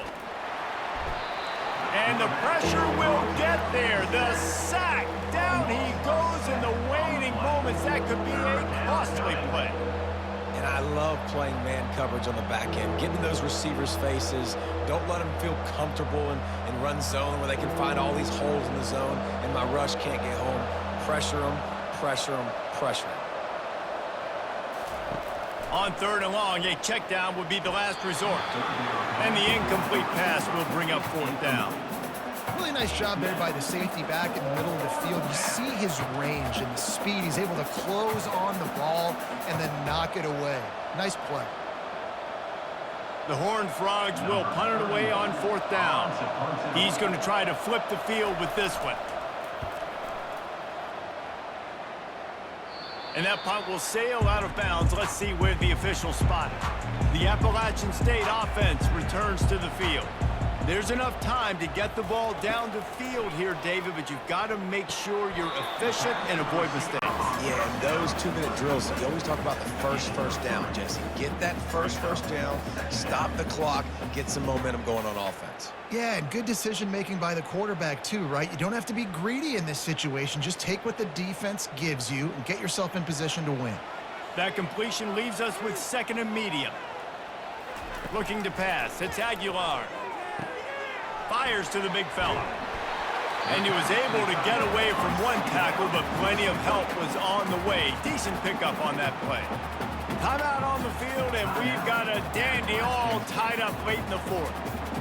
And the pressure will get there. The sack. Down he goes in the waning moments. That could be a costly play. And I love playing man coverage on the back end. Get in those receivers' faces. Don't let them feel comfortable and run zone where they can find all these holes in the zone and my rush can't get home. Pressure them, pressure them, pressure them. On 3rd and long, a check down would be the last resort. And the incomplete pass will bring up 4th down. Really nice job there by the safety back in the middle of the field. You see his range and the speed. He's able to close on the ball and then knock it away. Nice play. The Horned Frogs will punt it away on 4th down. He's going to try to flip the field with this one. And that punt will sail out of bounds. Let's see where the official spot it. The Appalachian State offense returns to the field. There's enough time to get the ball down the field here, David, but you've got to make sure you're efficient and avoid mistakes. Yeah, and those 2-minute drills, you always talk about the first down, Jesse. Get that first down, stop the clock, get some momentum going on offense. Yeah, and good decision-making by the quarterback, too, right? You don't have to be greedy in this situation. Just take what the defense gives you and get yourself in position to win. That completion leaves us with 2nd and medium. Looking to pass. It's Aguilar. Fires to the big fella. And he was able to get away from one tackle, but plenty of help was on the way. Decent pickup on that play. Timeout on the field, and we've got a dandy all tied up late in the 4th.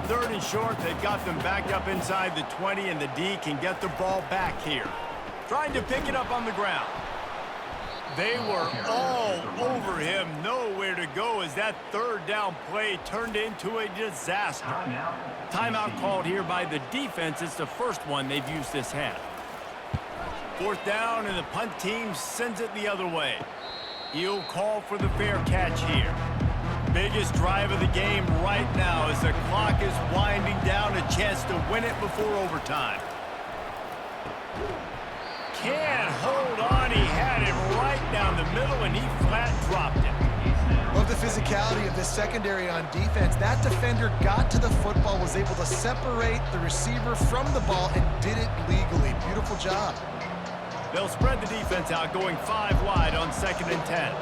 3rd and short, they've got them backed up inside the 20, and the D can get the ball back here. Trying to pick it up on the ground. They were all over him, nowhere to go as that 3rd down play turned into a disaster. Timeout called here by the defense. It's the first one they've used this half. 4th down, and the punt team sends it the other way. He'll call for the fair catch here. Biggest drive of the game right now as the clock is winding down, a chance to win it before overtime. Can't hold on. He had it right down the middle, and he flat dropped it. Love the physicality of this secondary on defense. That defender got to the football, was able to separate the receiver from the ball, and did it legally. Beautiful job. They'll spread the defense out, going 5 wide on 2nd and 10.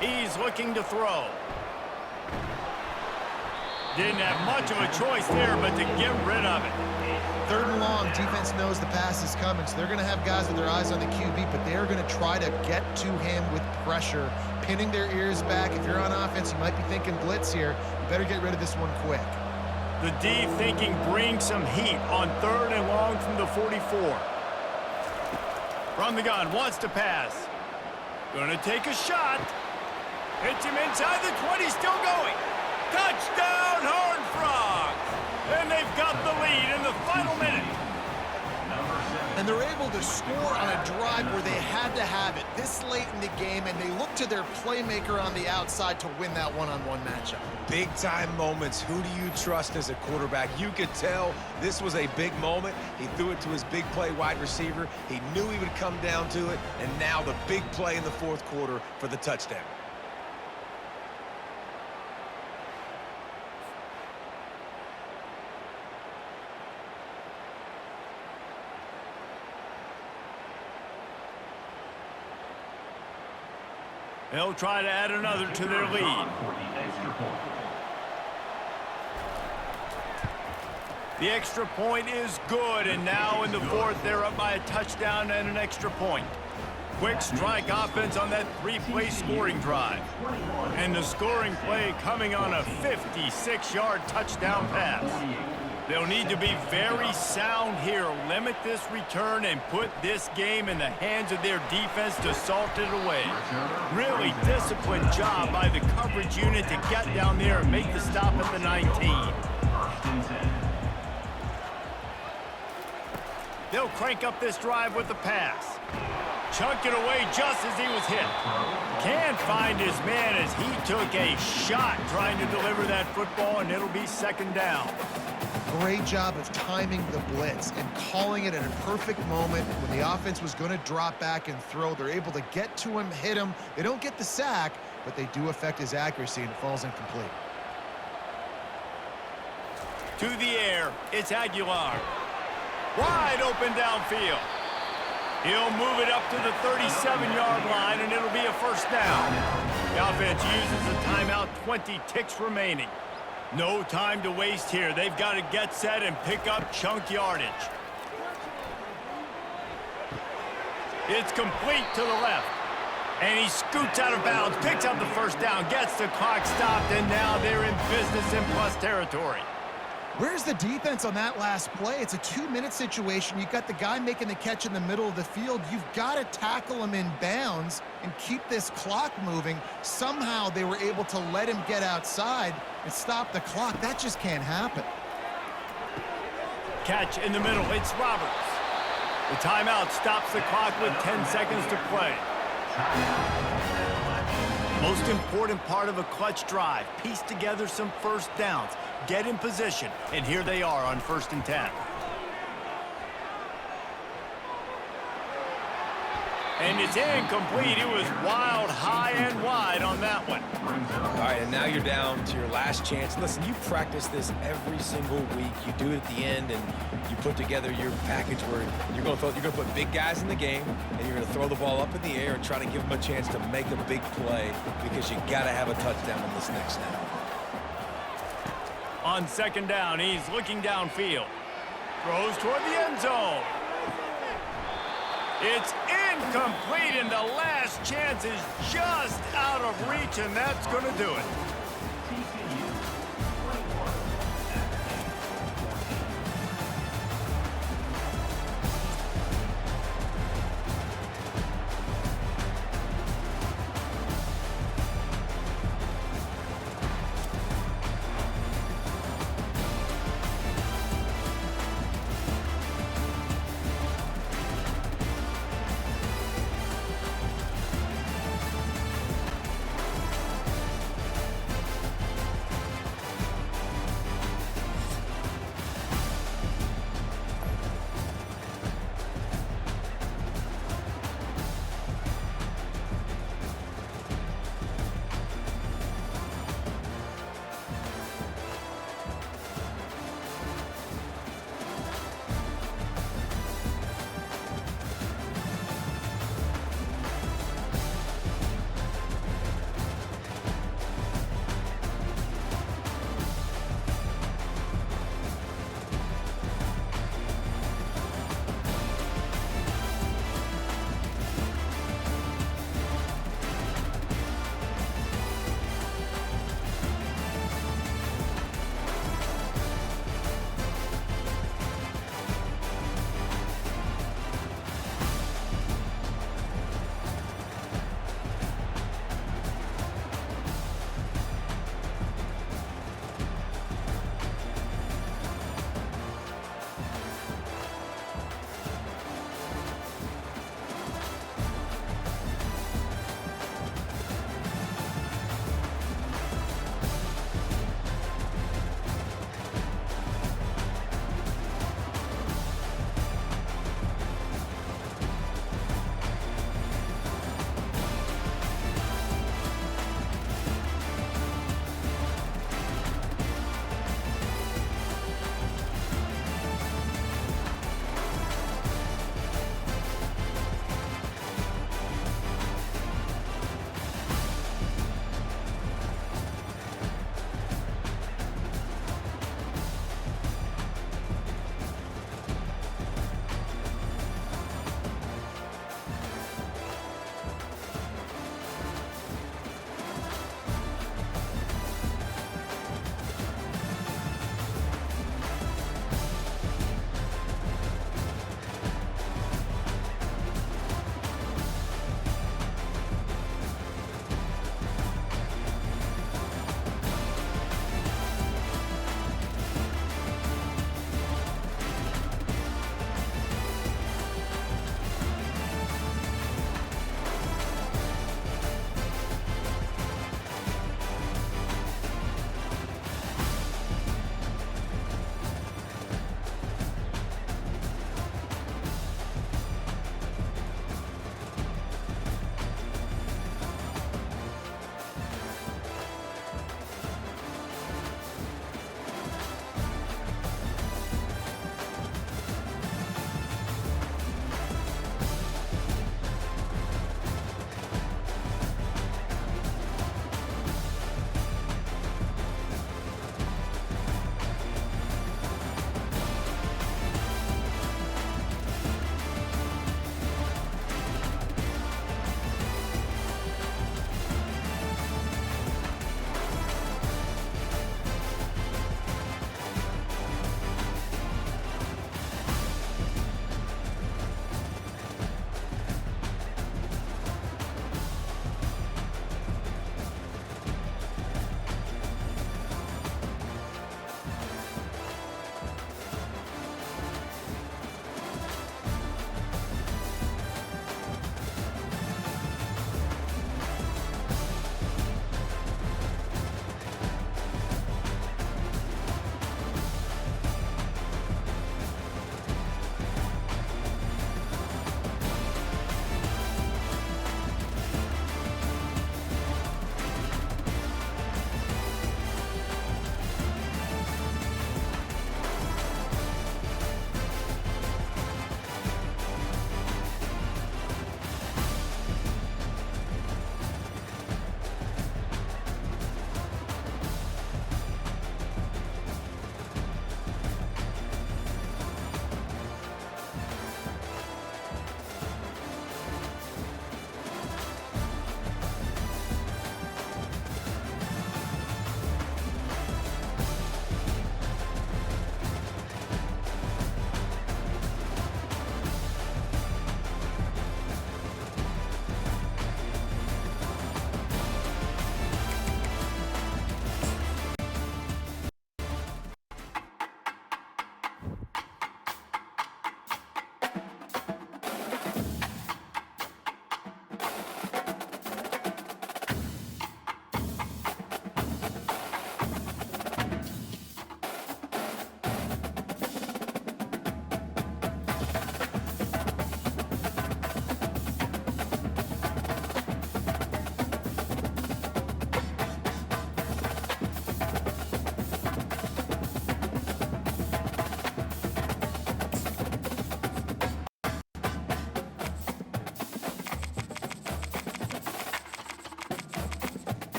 He's looking to throw. Didn't have much of a choice there, but to get rid of it. 3rd and long, defense knows the pass is coming, so they're going to have guys with their eyes on the QB, but they're going to try to get to him with pressure, pinning their ears back. If you're on offense, you might be thinking blitz here. You better get rid of this one quick. The D thinking bring some heat on 3rd and long from the 44. From the gun, wants to pass. Gonna take a shot. Hits him inside the 20, still going. Touchdown, Horned Frogs! And they've got the lead in the final minute. And they're able to score on a drive where they had to have it this late in the game, and they look to their playmaker on the outside to win that one-on-one matchup. Big-time moments. Who do you trust as a quarterback? You could tell this was a big moment. He threw it to his big play wide receiver. He knew he would come down to it, and now the big play in the 4th quarter for the touchdown. They'll try to add another to their lead. The extra point is good, and now in the 4th, they're up by a touchdown and an extra point. Quick strike offense on that 3-play scoring drive. And the scoring play coming on a 56-yard touchdown pass. They'll need to be very sound here, limit this return, and put this game in the hands of their defense to salt it away. Really disciplined job by the coverage unit to get down there and make the stop at the 19. They'll crank up this drive with the pass. Chunk it away just as he was hit. Can't find his man as he took a shot trying to deliver that football, and it'll be 2nd down. great job of timing the blitz and calling it at a perfect moment when the offense was going to drop back and throw. They're able to get to him, hit him. They don't get the sack, but they do affect his accuracy, and it falls incomplete. To the air, it's Aguilar. Wide open downfield. He'll move it up to the 37-yard line, and it'll be a first down. The offense uses a timeout, 20 ticks remaining. No time to waste here. They've got to get set and pick up chunk yardage. It's complete to the left. And he scoots out of bounds, picks up the first down, gets the clock stopped, and now they're in business in plus territory. Where's the defense on that last play? It's a 2-minute situation. You've got the guy making the catch in the middle of the field. You've got to tackle him in bounds and keep this clock moving. Somehow they were able to let him get outside and stop the clock. That just can't happen. Catch in the middle. It's Roberts. The timeout stops the clock with 10 seconds to play. Most important part of a clutch drive. Piece together some first downs. Get in position. And here they are on 1st and 10. And it's incomplete. It was wild, high, and wide on that one. All right, and now you're down to your last chance. Listen, you practice this every single week. You do it at the end, and you put together your package where you're going to put big guys in the game, and you're going to throw the ball up in the air and try to give them a chance to make a big play because you got to have a touchdown on this next snap. On 2nd down, he's looking downfield. Throws toward the end zone. It's incomplete, and the last chance is just out of reach, and that's going to do it.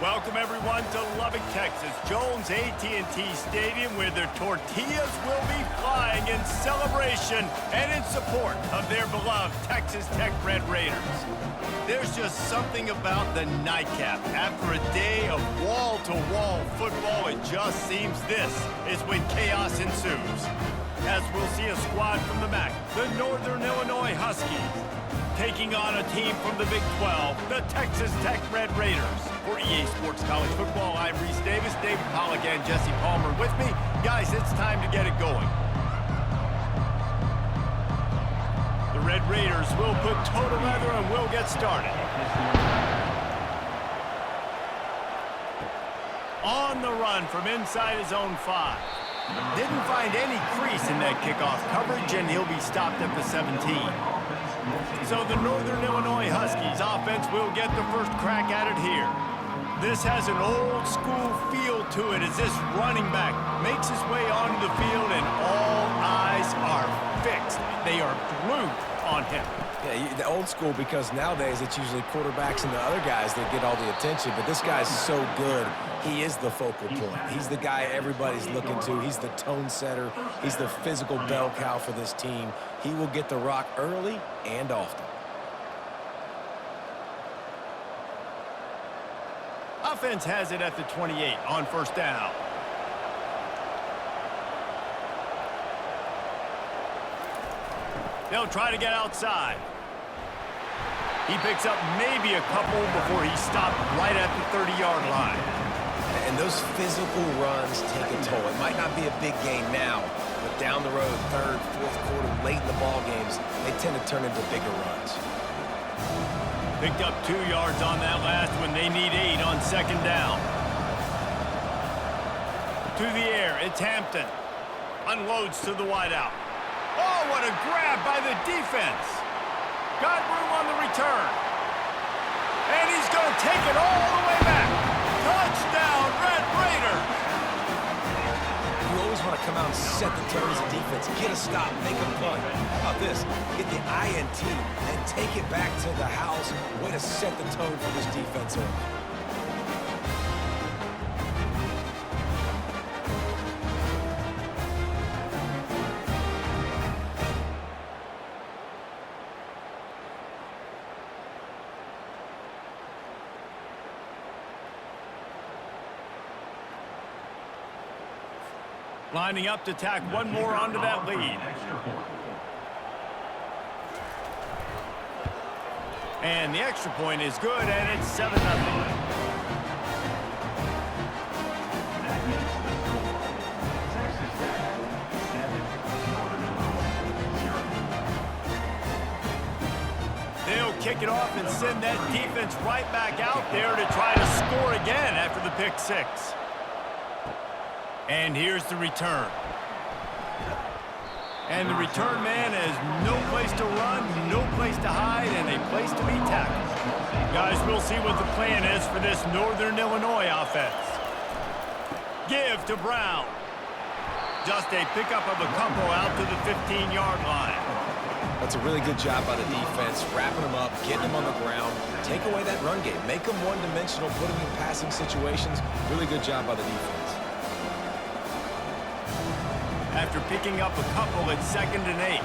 Welcome, everyone, to Lubbock, Texas, Jones AT&T Stadium, where their tortillas will be flying in celebration and in support of their beloved Texas Tech Red Raiders. There's just something about the nightcap. After a day of wall-to-wall football, it just seems this is when chaos ensues. As we'll see a squad from the MAC, the Northern Illinois Huskies, taking on a team from the Big 12, the Texas Tech Red Raiders. For EA Sports College Football, I'm Reese Davis, David Pollack, and Jesse Palmer with me. Guys, it's time to get it going. The Red Raiders will put total leather and we'll get started. On the run from inside his own 5. Didn't find any crease in that kickoff coverage, and he'll be stopped at the 17. So the Northern Illinois Huskies offense will get the first crack at it here. This has an old school feel to it as this running back makes his way onto the field and all eyes are fixed. They are glued on him. Yeah, the old school, because nowadays it's usually quarterbacks and the other guys that get all the attention, but this guy's so good. He is the focal point. He's the guy everybody's looking to. He's the tone setter. He's the physical bell cow for this team. He will get the rock early and often. Offense has it at the 28 on first down. They'll try to get outside. He picks up maybe a couple before he's stopped right at the 30-yard line. And those physical runs take a toll. It might not be a big gain now, but down the road, third, fourth quarter, late in the ball games, they tend to turn into bigger runs. Picked up 2 yards on that last one. They need 8 on second down. To the air, it's Hampton. Unloads to the wideout. Oh, what a grab by the defense. Got room on the return. And he's going to take it all the way back. Touchdown, Red Raiders. You always want to come out and set the tone as a defense. Get a stop, make a punt. How about this? Get the INT and take it back to the house. Way to set the tone for this defense. Lining up to tack one more onto that lead. And the extra point is good, and it's 7-0. They'll kick it off and send that defense right back out there to try to score again after the pick 6. And here's the return. And the return man has no place to run, no place to hide, and a place to be tackled. Guys, we'll see what the plan is for this Northern Illinois offense. Give to Brown. Just a pickup of a couple out to the 15-yard line. That's a really good job by the defense, wrapping them up, getting them on the ground. Take away that run game. Make them one-dimensional, put them in passing situations. Really good job by the defense. After picking up a couple at 2nd and 8.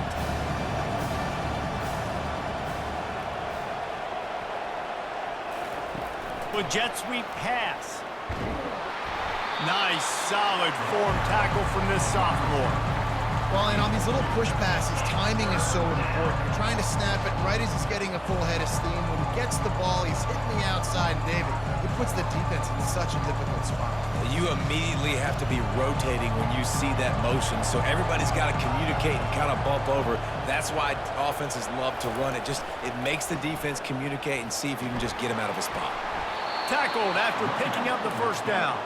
With jet sweep pass. Nice, solid form tackle from this sophomore. Well, and on these little push passes, timing is so important. You're trying to snap it right as he's getting a full head of steam. When he gets the ball, he's hitting the outside. And David, it puts the defense in such a difficult spot. You immediately have to be rotating when you see that motion, so everybody's got to communicate and kind of bump over. That's why offenses love to run it. It makes the defense communicate and see if you can just get him out of a spot. Tackled after picking up the first down.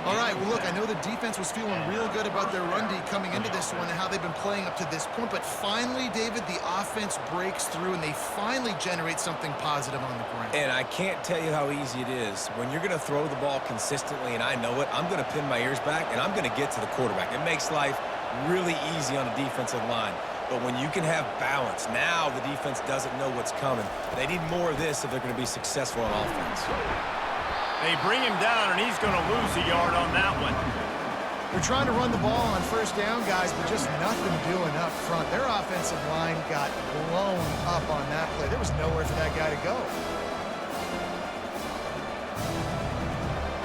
All right, well, look, I know the defense was feeling real good about their run D coming into this one and how they've been playing up to this point, but finally, David, the offense breaks through and they finally generate something positive on the ground. And I can't tell you how easy it is. When you're going to throw the ball consistently, and I know it, I'm going to pin my ears back, and I'm going to get to the quarterback. It makes life really easy on a defensive line. But when you can have balance, now the defense doesn't know what's coming. They need more of this if they're going to be successful on offense. They bring him down, and he's going to lose a yard on that one. They're trying to run the ball on first down, guys, but just nothing doing up front. Their offensive line got blown up on that play. There was nowhere for that guy to go.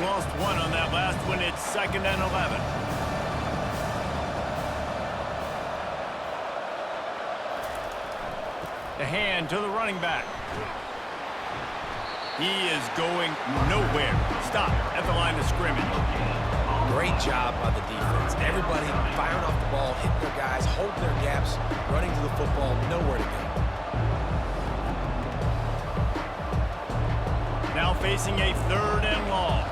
Lost one on that last one. It's 2nd and 11. The hand to the running back. He is going nowhere. Stop at the line of scrimmage. Great job by the defense. Everybody firing off the ball, hitting their guys, holding their gaps, running to the football, nowhere to go. Now facing a 3rd and long.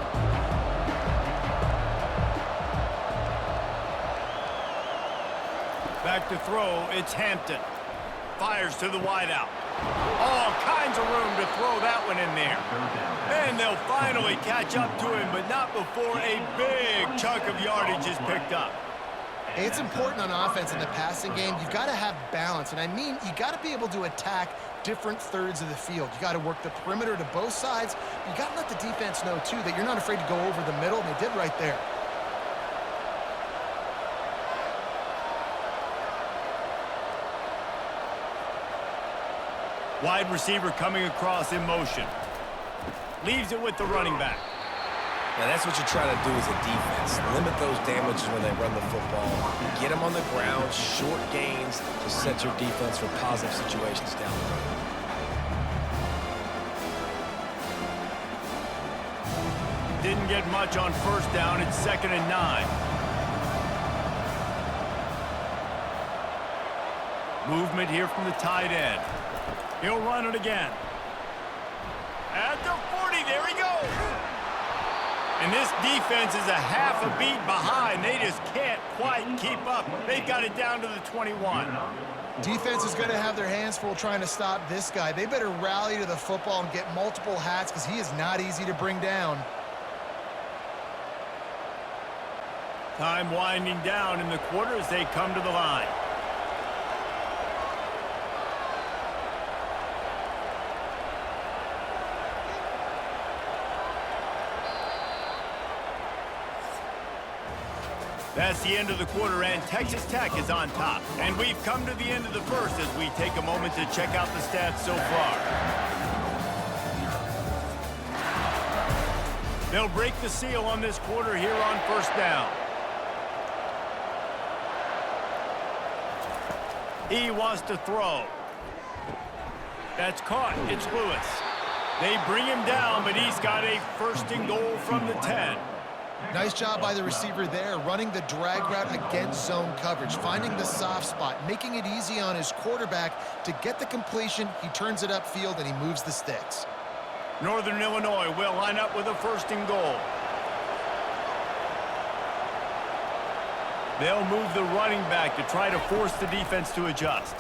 Back to throw, it's Hampton. Fires to the wideout. All kinds of room to throw that one in there. And they'll finally catch up to him, but not before a big chunk of yardage is picked up. It's important on offense in the passing game. You've got to have balance, and I mean you got to be able to attack different thirds of the field. You got to work the perimeter to both sides. You got to let the defense know, too, that you're not afraid to go over the middle, and they did right there. Wide receiver coming across in motion. Leaves it with the running back. Now that's what you try to do as a defense. Limit those damages when they run the football. Get them on the ground, short gains to set your defense for positive situations down the road. Didn't get much on first down. It's 2nd and 9. Movement here from the tight end. He'll run it again. At the 40, there he goes. And this defense is a half a beat behind. They just can't quite keep up. They've got it down to the 21. Defense is going to have their hands full trying to stop this guy. They better rally to the football and get multiple hats because he is not easy to bring down. Time winding down in the quarter as they come to the line. That's the end of the quarter, and Texas Tech is on top. And we've come to the end of the first as we take a moment to check out the stats so far. They'll break the seal on this quarter here on first down. He wants to throw. That's caught. It's Lewis. They bring him down, but he's got a 1st and goal from the 10. Nice job by the receiver there, running the drag route against zone coverage, finding the soft spot, making it easy on his quarterback to get the completion. He turns it upfield, and he moves the sticks. Northern Illinois will line up with a 1st and goal. They'll move the running back to try to force the defense to adjust.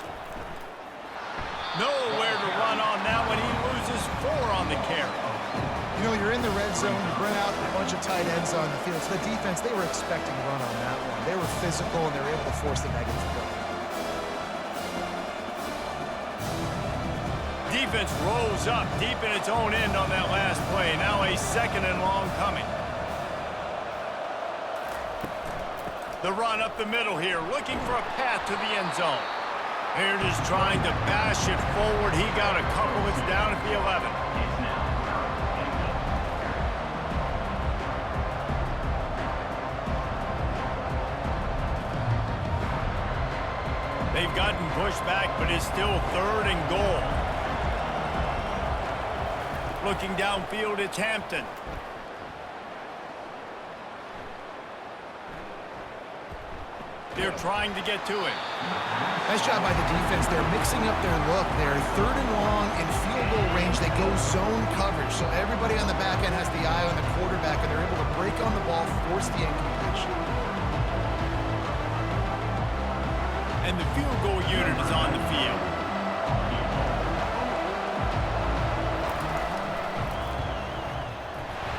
Nowhere to run on that one. He loses 4 on the carry. You know, you're in the red zone, you bring out a bunch of tight ends on the field. So the defense, they were expecting to run on that one. They were physical, and they were able to force the negative play. Defense rose up deep in its own end on that last play. Now a 2nd and long coming. The run up the middle here, looking for a path to the end zone. They're just trying to bash it forward. He got a couple. It's down at the 11. They've gotten pushed back, but it's still 3rd and goal. Looking downfield, it's Hampton. They're trying to get to him. Nice job by the defense. They're mixing up their look. They're 3rd and long in field goal range. They go zone coverage, so everybody on the back end has the eye on the quarterback, and they're able to break on the ball, force the incompletion. And the field goal unit is on the field.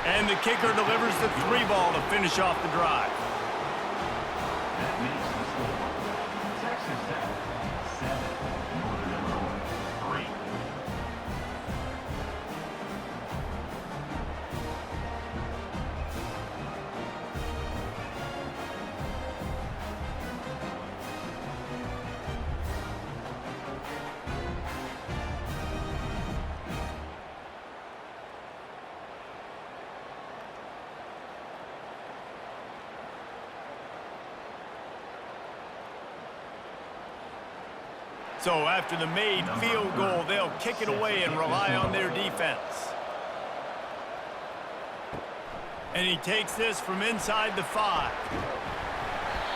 And the kicker delivers the 3 ball to finish off the drive. That makes the score Texas Tech 7, Northern Illinois 3. So after the made field goal, they'll kick it away and rely on their defense. And he takes this from inside the 5.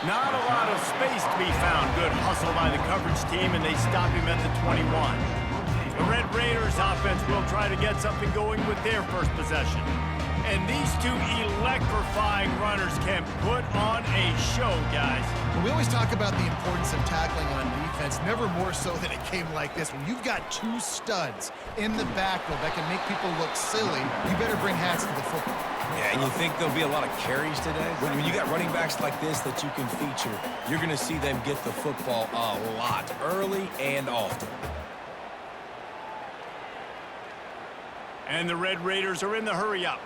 Not a lot of space to be found. Good hustle by the coverage team, and they stop him at the 21. The Red Raiders offense will try to get something going with their first possession. And these two electrifying runners can put on a show, guys. We always talk about the importance of tackling on defense, never more so than a game like this. When you've got two studs in the backfield that can make people look silly, you better bring hats to the football. Yeah, and you think there'll be a lot of carries today? When you got running backs like this that you can feature, you're going to see them get the football a lot, early and often. And the Red Raiders are in the hurry-up.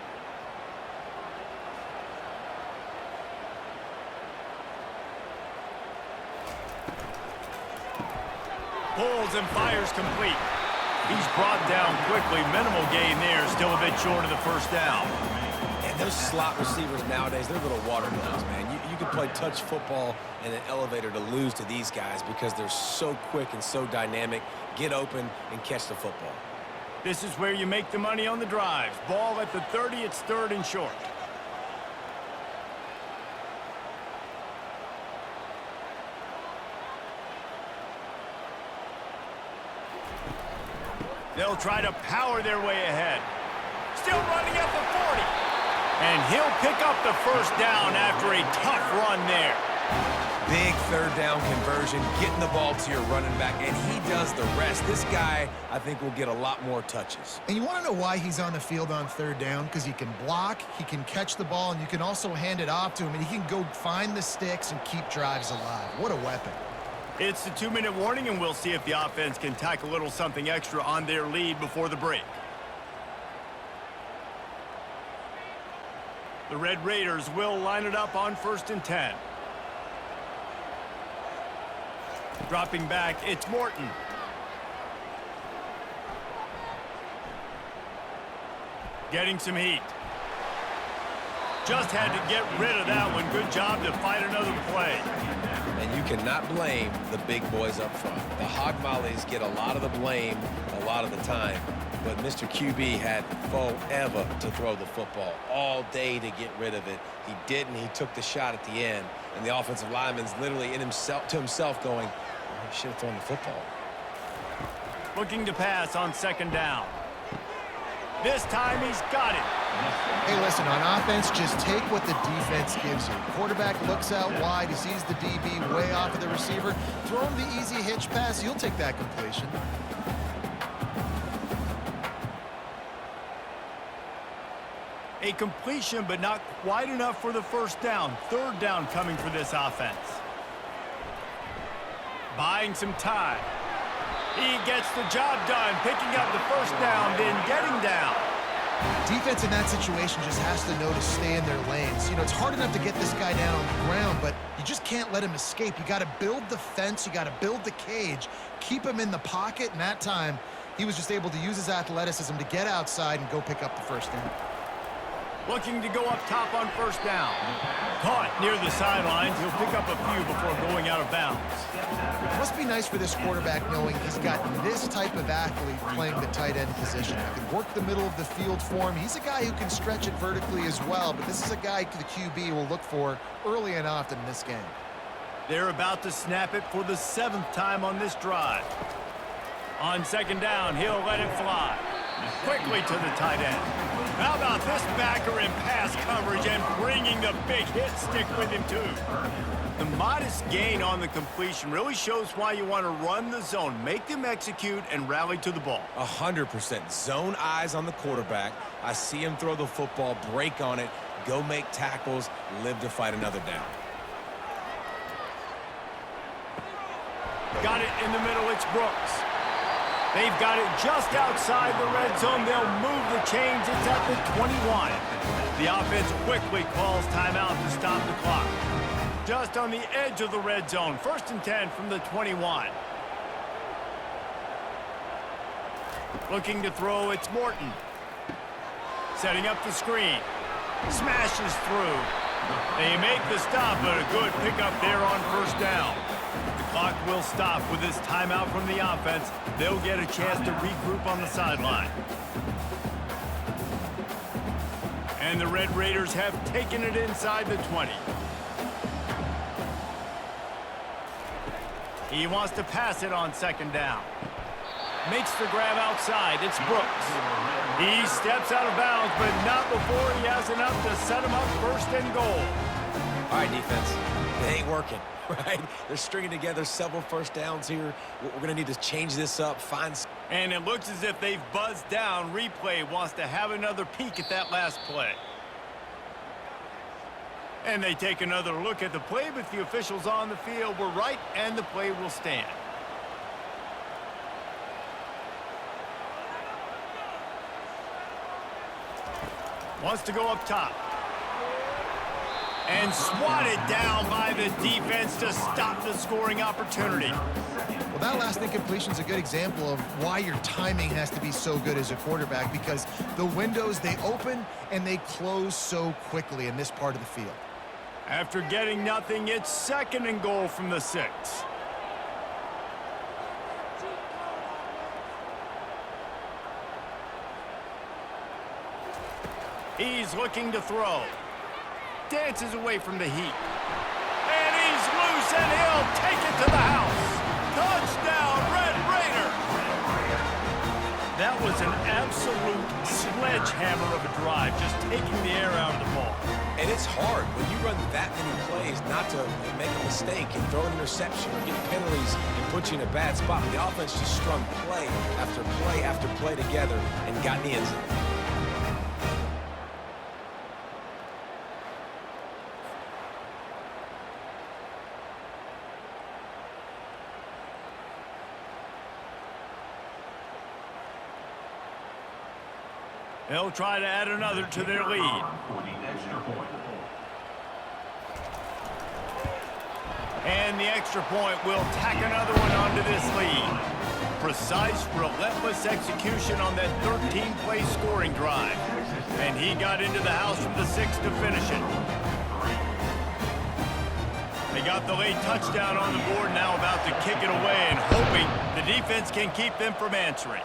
Pulls and fires complete. He's brought down quickly. Minimal gain there. Still a bit short of the first down. And those slot receivers nowadays, they're little watermelons, man. You can play touch football in an elevator to lose to these guys because they're so quick and so dynamic. Get open and catch the football. This is where you make the money on the drives. Ball at the 30. It's 3rd and short. They'll try to power their way ahead. Still running at the 40. And he'll pick up the first down after a tough run there. Big 3rd down conversion, getting the ball to your running back, and he does the rest. This guy, I think, will get a lot more touches. And you want to know why he's on the field on 3rd down? Because he can block, he can catch the ball, and you can also hand it off to him, and he can go find the sticks and keep drives alive. What a weapon. It's the 2-minute warning, and we'll see if the offense can tack a little something extra on their lead before the break. The Red Raiders will line it up on 1st and 10. Dropping back, it's Morton. Getting some heat. Just had to get rid of that one. Good job to fight another play. And you cannot blame the big boys up front. The hog mollies get a lot of the blame a lot of the time. But Mr. QB had forever to throw the football, all day to get rid of it. He didn't. He took the shot at the end. And the offensive lineman's literally to himself going, oh, he should have thrown the football. Looking to pass on 2nd down. This time he's got it. Hey, listen, on offense, just take what the defense gives you. Quarterback looks out wide. He sees the DB way off of the receiver. Throw him the easy hitch pass. You'll take that completion. A completion, but not quite enough for the first down. 3rd down coming for this offense. Buying some time. He gets the job done, picking up the first down, then getting down. Defense in that situation just has to know to stay in their lanes. You know, it's hard enough to get this guy down on the ground, but you just can't let him escape. You got to build the fence. You got to build the cage. Keep him in the pocket, and that time he was just able to use his athleticism to get outside and go pick up the first down. Looking to go up top on 1st down. Caught near the sidelines. He'll pick up a few before going out of bounds. It must be nice for this quarterback knowing he's got this type of athlete playing the tight end position. He can work the middle of the field for him. He's a guy who can stretch it vertically as well, but this is a guy the QB will look for early and often in this game. They're about to snap it for the 7th time on this drive. On 2nd down, he'll let it fly. Quickly to the tight end. How about this backer in pass coverage and bringing the big hit stick with him too? The modest gain on the completion really shows why you want to run the zone. Make them execute and rally to the ball. 100%. Zone eyes on the quarterback. I see him throw the football, break on it, go make tackles, live to fight another down. Got it in the middle. It's Brooks. They've got it just outside the red zone. They'll move the chains. It's at the 21. The offense quickly calls timeout to stop the clock. Just on the edge of the red zone. 1st and 10 from the 21. Looking to throw, it's Morton. Setting up the screen. Smashes through. They make the stop, but a good pickup there on 1st down. The clock will stop with this timeout from the offense. They'll get a chance to regroup on the sideline. And the Red Raiders have taken it inside the 20. He wants to pass it on second down. Makes the grab outside. It's Brooks. He steps out of bounds, but not before he has enough to set him up first and goal. All right, defense. It ain't working, right? They're stringing together several first downs here. We're going to need to change this up, find... And it looks as if they've buzzed down. Replay wants to have another peek at that last play. And they take another look at the play, but the officials on the field were right, and the play will stand. Wants to go up top. And swatted down by the defense to stop the scoring opportunity. Well, that last incompletion is a good example of why your timing has to be so good as a quarterback, because the windows, they open and they close so quickly in this part of the field. After getting nothing, it's second and goal from the 6. He's looking to throw. Dances away from the heat. And he's loose, and he'll take it to the house. Touchdown, Red Raider! That was an absolute sledgehammer of a drive, just taking the air out of the ball. And it's hard when you run that many plays not to make a mistake and throw an interception or get penalties and put you in a bad spot. The offense just strung play after play after play together and got in the end zone. They'll try to add another to their lead. And the extra point will tack another one onto this lead. Precise, relentless execution on that 13-play scoring drive. And he got into the house from the 6 to finish it. They got the late touchdown on the board, now about to kick it away and hoping the defense can keep them from answering.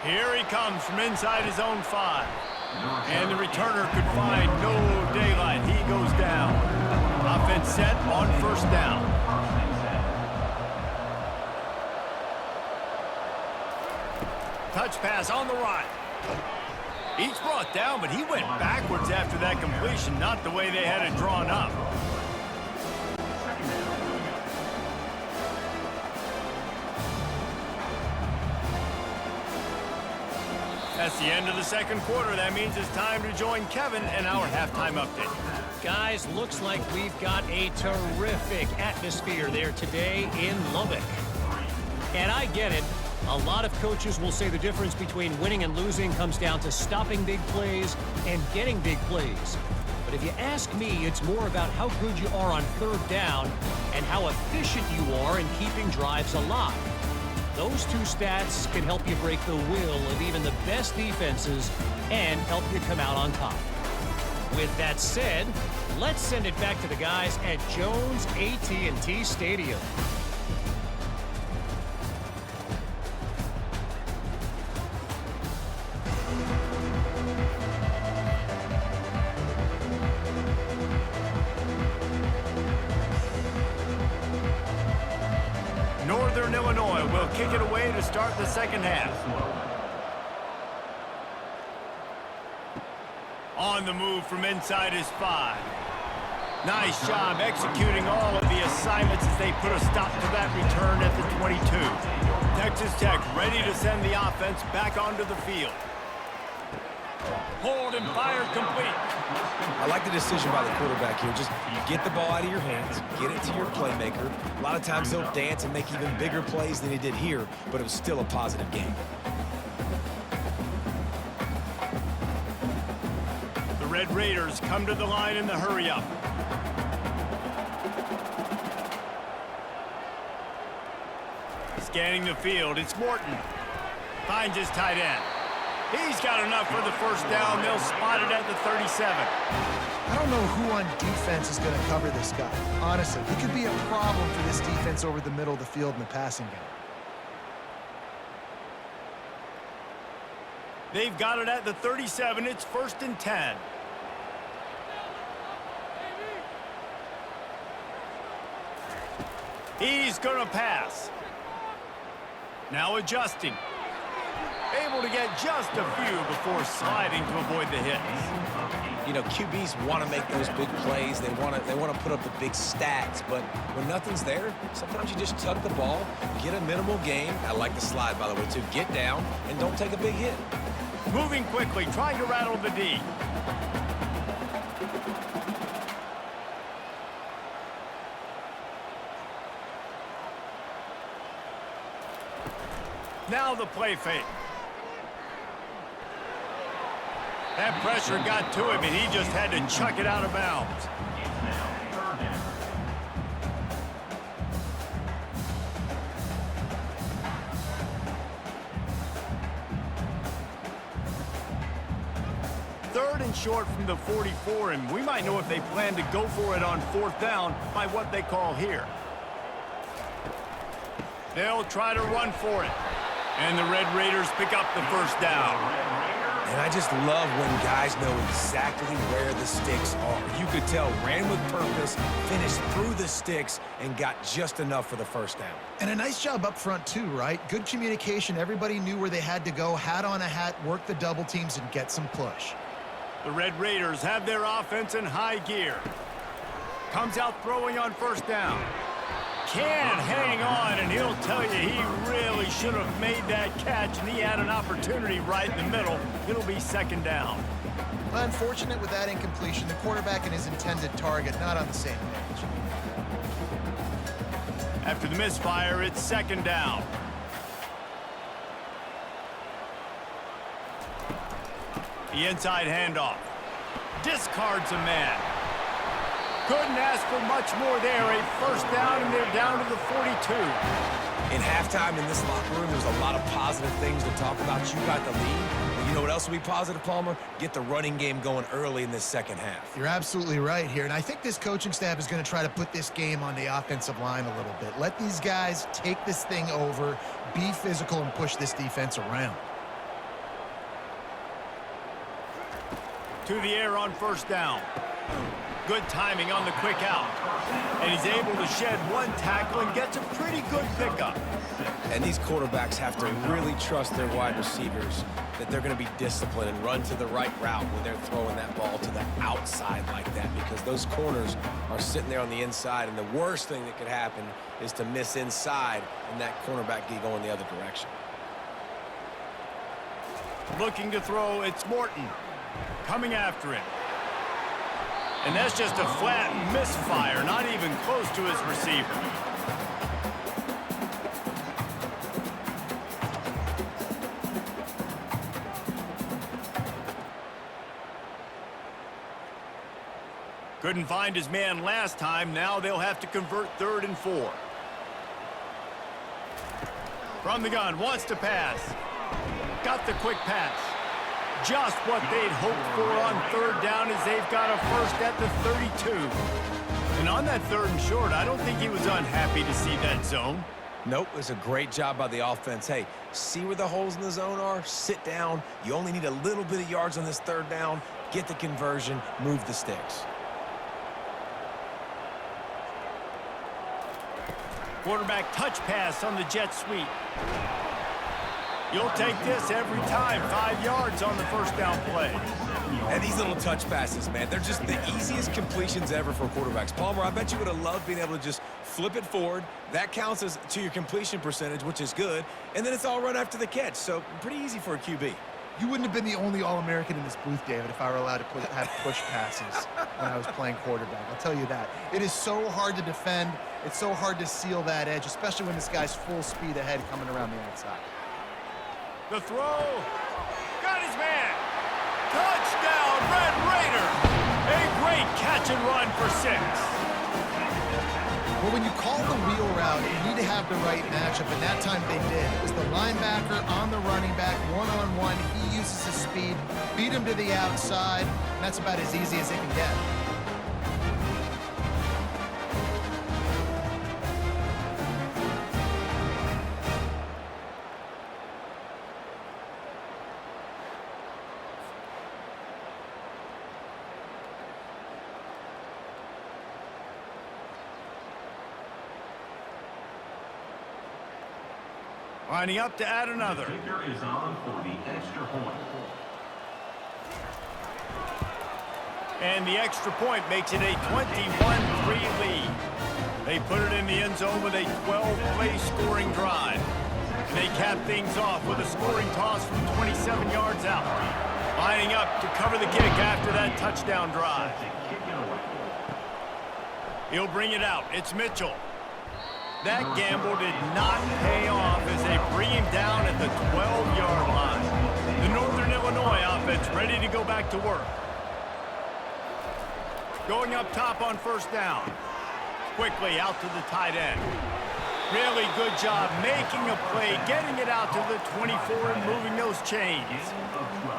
Here he comes from inside his own 5. And the returner could find no daylight. He goes down. Offense set on first down. Touch pass on the right. He's brought down, but he went backwards after that completion, not the way they had it drawn up. That's the end of the second quarter. That means it's time to join Kevin in our halftime update. Guys, looks like we've got a terrific atmosphere there today in Lubbock. And I get it. A lot of coaches will say the difference between winning and losing comes down to stopping big plays and getting big plays. But if you ask me, it's more about how good you are on third down and how efficient you are in keeping drives alive. Those two stats can help you break the will of even the best defenses and help you come out on top. With that said, let's send it back to the guys at Jones AT&T Stadium. Northern Illinois will kick it away to start the second half. On the move from inside his 5. Nice job executing all of the assignments as they put a stop to that return at the 22. Texas Tech ready to send the offense back onto the field. Hold and fire complete. I like the decision by the quarterback here. Just get the ball out of your hands, get it to your playmaker. A lot of times he'll dance and make even bigger plays than he did here, but it was still a positive game. The Red Raiders come to the line in the hurry-up. Scanning the field, it's Morton. Finds his tight end. He's got enough for the first down. They'll spot it at the 37. I don't know who on defense is going to cover this guy. Honestly, he could be a problem for this defense over the middle of the field in the passing game. They've got it at the 37. It's 1st and 10. He's going to pass. Now adjusting. Able to get just a few before sliding to avoid the hits. You know, QBs want to make those big plays. They want to put up the big stats. But when nothing's there, sometimes you just tuck the ball, get a minimal gain. I like the slide, by the way, too. Get down and don't take a big hit. Moving quickly, trying to rattle the D. Now the play fake. That pressure got to him, and he just had to chuck it out of bounds. Third and short from the 44, and we might know if they plan to go for it on 4th down by what they call here. They'll try to run for it. And the Red Raiders pick up the first down. And I just love when guys know exactly where the sticks are. You could tell ran with purpose, finished through the sticks, and got just enough for the first down. And a nice job up front too, right? Good communication. Everybody knew where they had to go, hat on a hat, work the double teams, and get some push. The Red Raiders have their offense in high gear. Comes out throwing on 1st down. Can't hang on, and he'll tell you he really should have made that catch, and he had an opportunity right in the middle. It'll be 2nd down. Unfortunate with that incompletion. The quarterback and his intended target not on the same page. After the misfire, it's 2nd down. The inside handoff. Discards a man. Couldn't ask for much more there. A 1st down, and they're down to the 42. In halftime in this locker room, there's a lot of positive things to talk about. You got the lead. But you know what else will be positive, Palmer? Get the running game going early in this 2nd half. You're absolutely right here, and I think this coaching staff is going to try to put this game on the offensive line a little bit. Let these guys take this thing over, be physical, and push this defense around. To the air on 1st down. Good timing on the quick out. And he's able to shed one tackle and gets a pretty good pickup. And these quarterbacks have to really trust their wide receivers that they're going to be disciplined and run to the right route when they're throwing that ball to the outside like that, because those corners are sitting there on the inside, and the worst thing that could happen is to miss inside and that cornerback be going the other direction. Looking to throw, it's Morton. Coming after him. And that's just a flat misfire, not even close to his receiver. Couldn't find his man last time. Now they'll have to convert 3rd and 4. From the gun, wants to pass. Got the quick pass. Just what they'd hoped for on 3rd down, as they've got a 1st at the 32. And on that 3rd and short, I don't think he was unhappy to see that zone. Nope, it was a great job by the offense. Hey, see where the holes in the zone are? Sit down. You only need a little bit of yards on this 3rd down. Get the conversion, move the sticks. Quarterback touch pass on the jet sweep. You'll take this every time. 5 yards on the 1st down play. And these little touch passes, man, they're just the easiest completions ever for quarterbacks. Palmer, I bet you would have loved being able to just flip it forward. That counts as to your completion percentage, which is good. And then it's all run after the catch. So pretty easy for a QB. You wouldn't have been the only All-American in this booth, David, if I were allowed to have push passes when I was playing quarterback. I'll tell you that. It is so hard to defend. It's so hard to seal that edge, especially when this guy's full speed ahead coming around the outside. The throw. Got his man. Touchdown, Red Raiders. A great catch and run for 6. Well, when you call the wheel route, you need to have the right matchup, and that time they did. It was the linebacker on the running back, one-on-one. He uses his speed, beat him to the outside, and that's about as easy as it can get. Lining up to add another. Kicker is on for the extra point. And the extra point makes it a 21-3 lead. They put it in the end zone with a 12-play scoring drive. And they cap things off with a scoring toss from 27 yards out. Lining up to cover the kick after that touchdown drive. He'll bring it out. It's Mitchell. That gamble did not pay off as they bring him down at the 12-yard line. The Northern Illinois offense ready to go back to work. Going up top on first down. Quickly out to the tight end. Really good job making a play, getting it out to the 24 and moving those chains.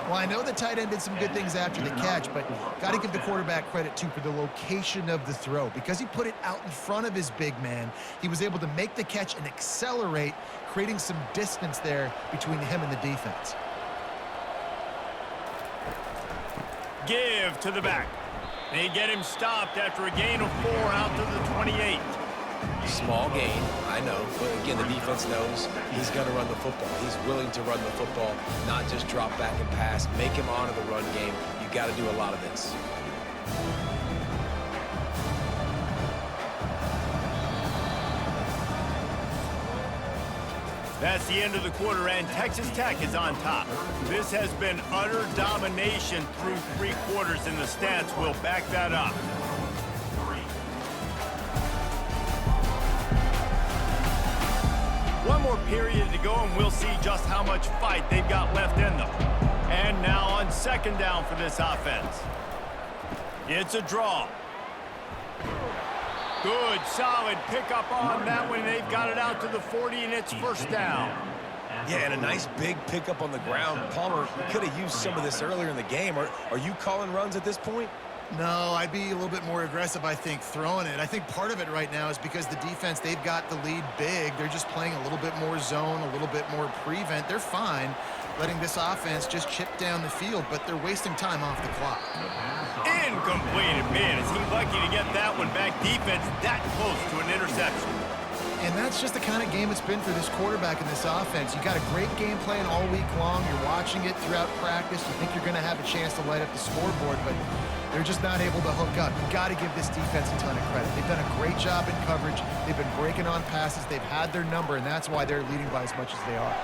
Well, I know the tight end did some good things after the catch, but got to give the quarterback credit, too, for the location of the throw. Because he put it out in front of his big man, he was able to make the catch and accelerate, creating some distance there between him and the defense. Give to the back. They get him stopped after a gain of 4 out to the 28. Small gain, I know, but again, the defense knows he's going to run the football. He's willing to run the football, not just drop back and pass, make him honor the run game. You got to do a lot of this. That's the end of the quarter, and Texas Tech is on top. This has been utter domination through 3 quarters, and the stats will back that up. One more period to go, and we'll see just how much fight they've got left in them. And now on second down for this offense. It's a draw. Good, solid pickup on that one. They've got it out to the 40, and it's first down. Yeah, and a nice big pickup on the ground. Palmer could have used some of this earlier in the game. Are you calling runs at this point? No, I'd be a little bit more aggressive, I think, throwing it. I think part of it right now is because the defense, they've got the lead big. They're just playing a little bit more zone, a little bit more prevent. They're fine letting this offense just chip down the field, but they're wasting time off the clock. Incomplete, and man, is he lucky to get that one back. Defense that close to an interception. And that's just the kind of game it's been for this quarterback in this offense. You got a great game plan all week long. You're watching it throughout practice. You think you're going to have a chance to light up the scoreboard, but they're just not able to hook up. You got to give this defense a ton of credit. They've done a great job in coverage. They've been breaking on passes. They've had their number, and that's why they're leading by as much as they are.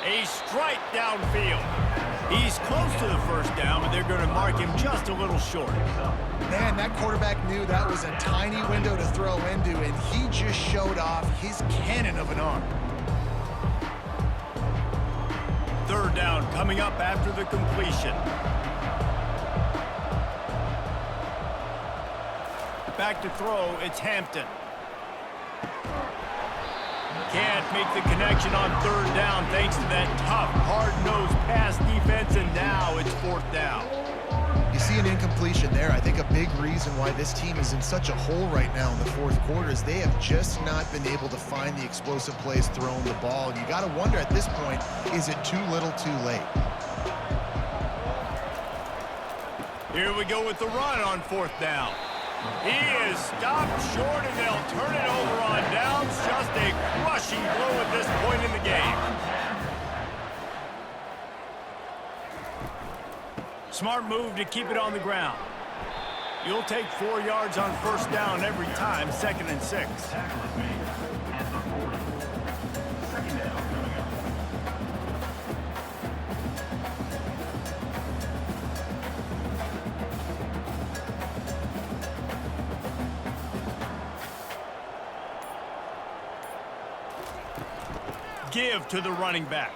A strike downfield. He's close to the first down, but they're going to mark him just a little short. Man, that quarterback knew that was a tiny window to throw into, and he just showed off his cannon of an arm. Third down coming up after the completion. Back to throw, it's Hampton. Can't make the connection on third down thanks to that tough, hard-nosed pass defense, and now it's fourth down. You see an incompletion there. I think a big reason why this team is in such a hole right now in the fourth quarter is they have just not been able to find the explosive plays throwing the ball. And you got to wonder at this point, is it too little too late? Here we go with the run on fourth down. He is stopped short, and they'll turn it over on downs. Just a crushing blow at this point in the game. Smart move to keep it on the ground. You'll take 4 yards on first down every time, 2nd and 6. Give to the running back.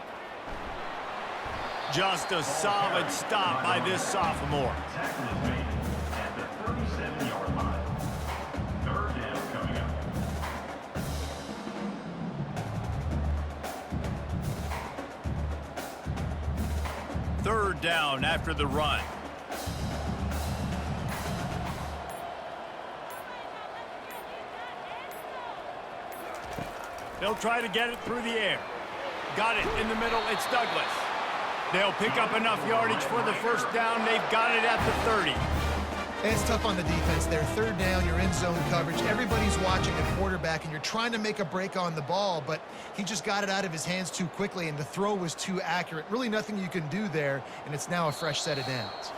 Just a solid stop by this sophomore. Tackle is made at the 37-yard line. Third down coming up. down after the run. They'll try to get it through the air. Got it in the middle. It's Douglas. They'll pick up enough yardage for the first down. They've got it at the 30. And it's tough on the defense there. Third down, you're in zone coverage. Everybody's watching the quarterback, and you're trying to make a break on the ball, but he just got it out of his hands too quickly, and the throw was too accurate. Really nothing you can do there, and it's now a fresh set of downs.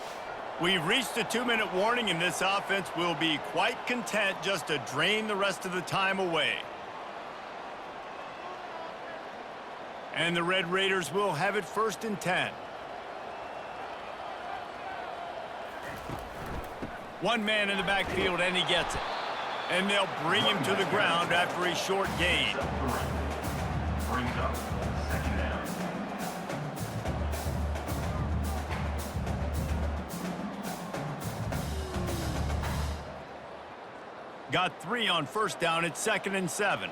We've reached a 2-minute warning, and this offense will be quite content just to drain the rest of the time away. And the Red Raiders will have it 1st and 10. One man in the backfield, and he gets it. And they'll bring him to the ground after a short gain. Brings up 2nd down. Got 3 on 1st down. It's 2nd and 7.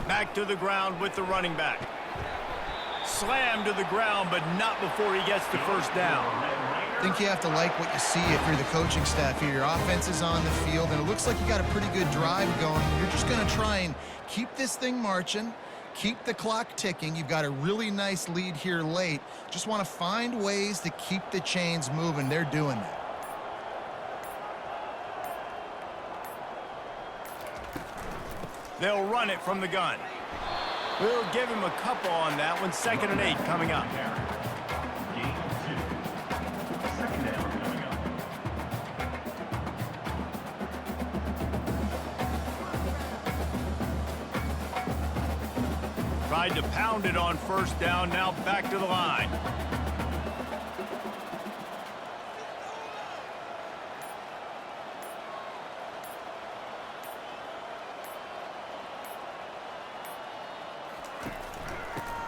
Back to the ground with the running back. Slammed to the ground, but not before he gets the 1st down. I think you have to like what you see if you're the coaching staff here. Your offense is on the field, and it looks like you got a pretty good drive going. You're just going to try and keep this thing marching, keep the clock ticking. You've got a really nice lead here late. Just want to find ways to keep the chains moving. They're doing that. They'll run it from the gun. We'll give him a couple on that one. 2nd and 8 coming up. Gain 2. 2nd down coming up. Tried to pound it on 1st down. Now back to the line.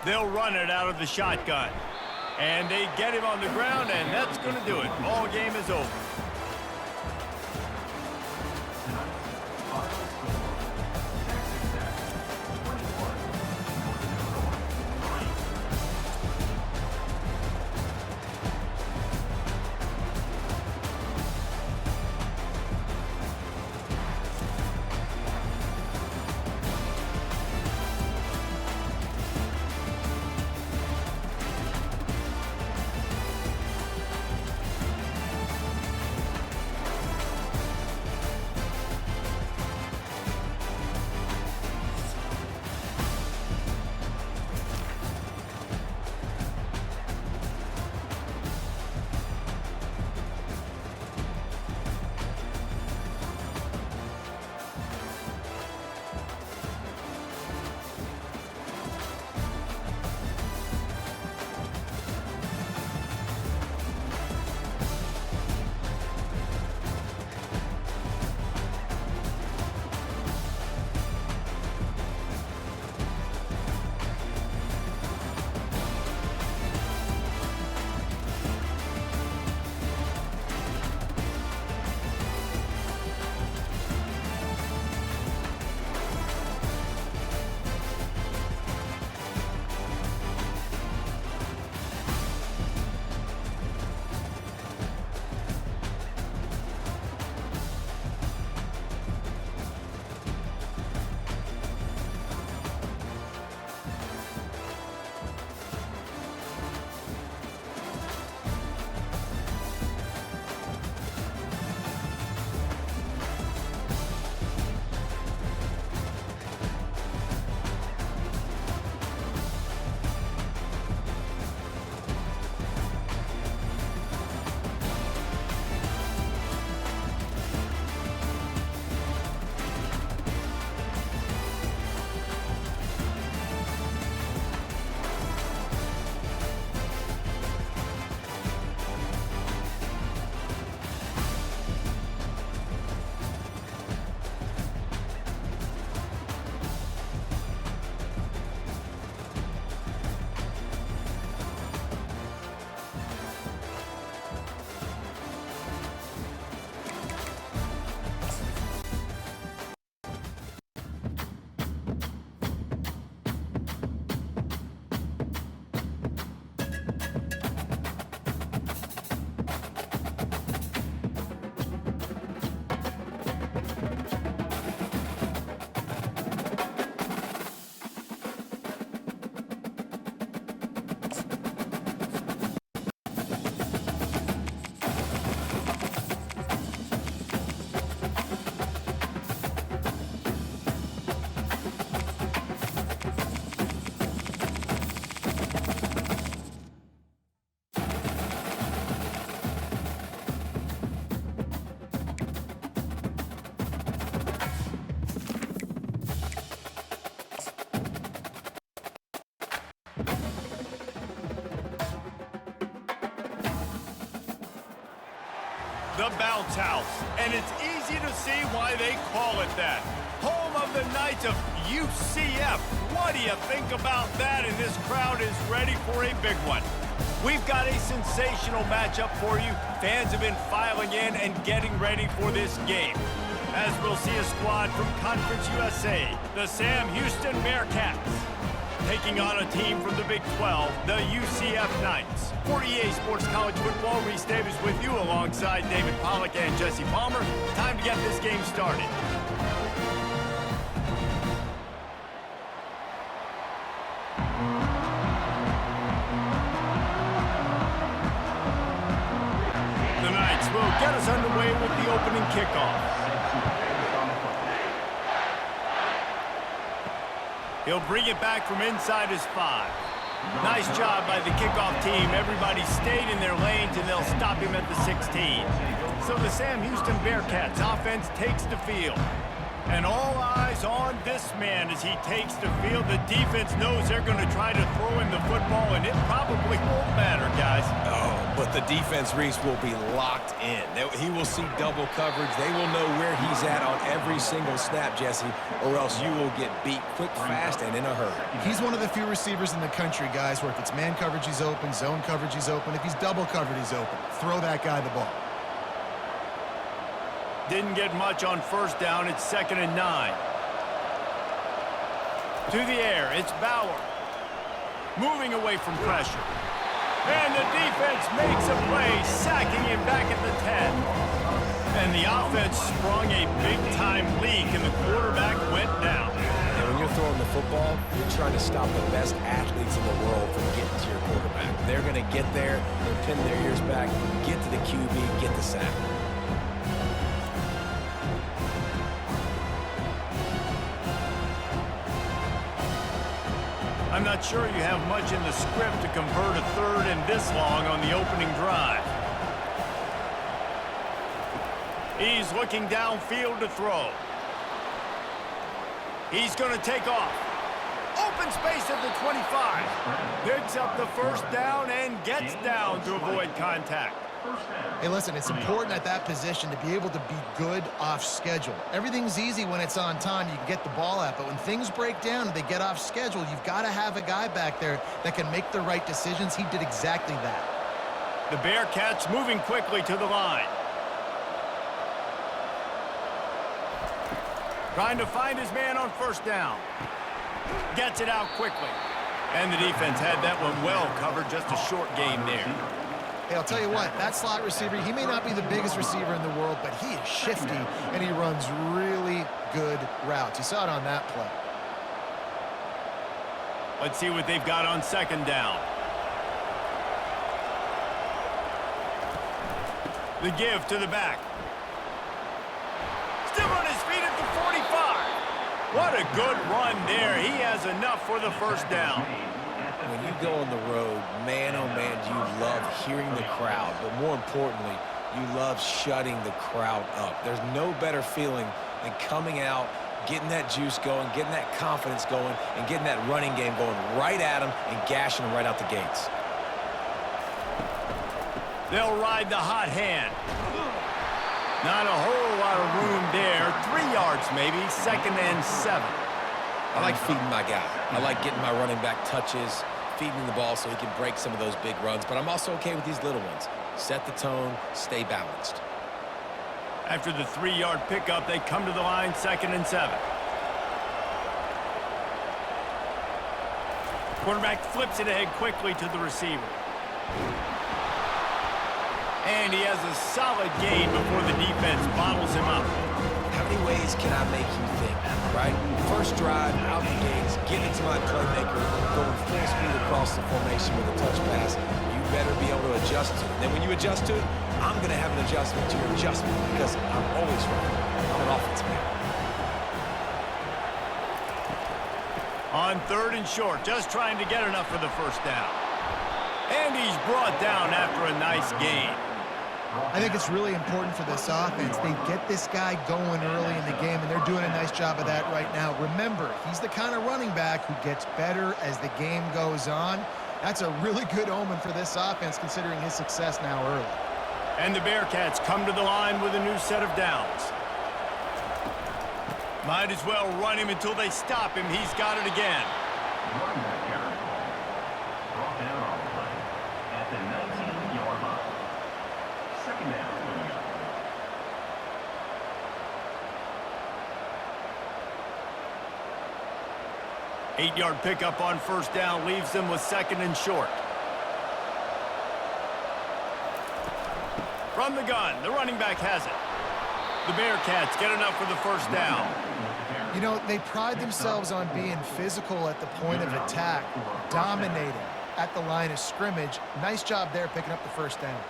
They'll run it out of the shotgun. And they get him on the ground, and that's going to do it. Ball game is over. The Bounce House, and it's easy to see why they call it that. Home of the Knights of UCF. What do you think about that? And this crowd is ready for a big one. We've got a sensational matchup for you. Fans have been filing in and getting ready for this game. As we'll see a squad from Conference USA, the Sam Houston Bearcats, taking on a team from the Big 12, the UCF Knights. For EA Sports College Football, Reese Davis with you alongside David Pollack and Jesse Palmer. Time to get this game started. The Knights will get us underway with the opening kickoff. He'll bring it back from inside his 5. Nice job by the kickoff team. Everybody stayed in their lanes, and they'll stop him at the 16. So the Sam Houston Bearcats offense takes the field. And all eyes on this man as he takes the field. The defense knows they're going to try to throw him the football, and it probably won't matter, guys. Oh, but the defense, Reese, will be locked in. He will see double coverage. They will know where he's at on every single snap, Jesse, or else you will get beat quick, fast, and in a hurry. He's one of the few receivers in the country, guys, where if it's man coverage, he's open, zone coverage, he's open. If he's double covered, he's open. Throw that guy the ball. Didn't get much on first down. It's 2nd and 9. To the air, it's Bauer. Moving away from pressure. And the defense makes a play, sacking him back at the 10. And the offense sprung a big-time leak, and the quarterback went down. And when you're throwing the football, you're trying to stop the best athletes in the world from getting to your quarterback. They're going to get there, they're pinning their ears back, get to the QB, get the sack. I'm not sure you have much in the script to convert a 3rd and this long on the opening drive. He's looking downfield to throw. He's going to take off. Open space at the 25. Picks up the first down and gets down to avoid contact. Hey, listen, it's important at that position to be able to be good off schedule. Everything's easy when it's on time. You can get the ball out. But when things break down and they get off schedule, you've got to have a guy back there that can make the right decisions. He did exactly that. The Bearcats moving quickly to the line. Trying to find his man on first down. Gets it out quickly. And the defense had that one well covered. Just a short gain there. Hey, I'll tell you what, that slot receiver, he may not be the biggest receiver in the world, but he is shifty, and he runs really good routes. You saw it on that play. Let's see what they've got on 2nd down. The give to the back. Still on his feet at the 45. What a good run there. He has enough for the first down. When you go on the road, man, oh man, do you love hearing the crowd. But more importantly, you love shutting the crowd up. There's no better feeling than coming out, getting that juice going, getting that confidence going, and getting that running game going right at them and gashing them right out the gates. They'll ride the hot hand. Not a whole lot of room there. 3 yards maybe, 2nd and 7. I like feeding my guy. I like getting my running back touches, feeding him the ball so he can break some of those big runs. But I'm also okay with these little ones. Set the tone, stay balanced. After the 3-yard pickup, they come to the line, 2nd and 7. Quarterback flips it ahead quickly to the receiver. And he has a solid gain before the defense bottles him up. How many ways can I make you think, right? First drive, out the gates, get into my playmaker, going full speed across the formation with a touch pass. You better be able to adjust to it. And then when you adjust to it, I'm going to have an adjustment to your adjustment because I'm always right. I'm an offensive man. On 3rd and short, just trying to get enough for the first down. And he's brought down after a nice gain. I think it's really important for this offense. They get this guy going early in the game, and they're doing a nice job of that right now. Remember, he's the kind of running back who gets better as the game goes on. That's a really good omen for this offense, considering his success now early. And the Bearcats come to the line with a new set of downs. Might as well run him until they stop him. He's got it again. Running back error. Brought down on the play at the 19-yard line. Second down. 8-yard pickup on first down leaves them with second and short. From the gun, the running back has it. The Bearcats get enough for the first down. You know, they pride themselves on being physical at the point of attack, dominating at the line of scrimmage. Nice job there picking up the first down.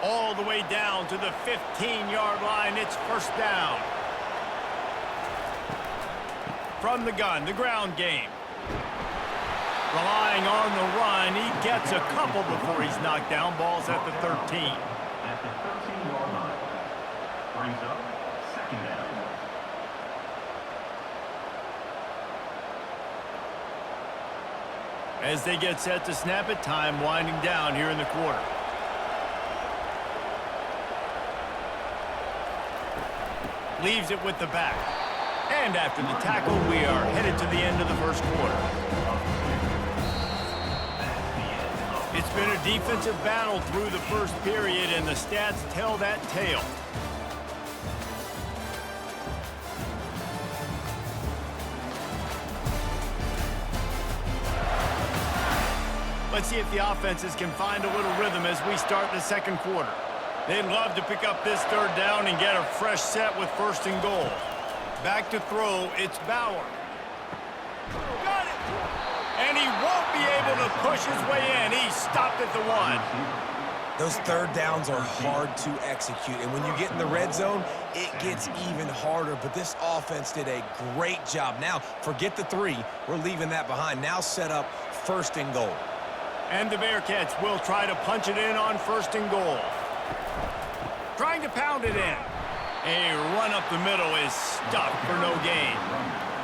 All the way down to the 15-yard line. It's first down. From the gun, the ground game. Relying on the run, he gets a couple before he's knocked down. Ball's at the 13. At the 13-yard line. Brings up second down. As they get set to snap it, time winding down here in the quarter. Leaves it with the back. And after the tackle, we are headed to the end of the first quarter. It's been a defensive battle through the first period, and the stats tell that tale. Let's see if the offenses can find a little rhythm as we start the second quarter. They'd love to pick up this third down and get a fresh set with first and goal. Back to throw, it's Bauer. Got it! And he won't be able to push his way in. He's stopped at the 1. Those third downs are hard to execute, and when you get in the red zone, it gets even harder. But this offense did a great job. Now, forget the 3. We're leaving that behind. Now set up first and goal. And the Bearcats will try to punch it in on first and goal. Trying to pound it in. A run up the middle is stuffed for no gain.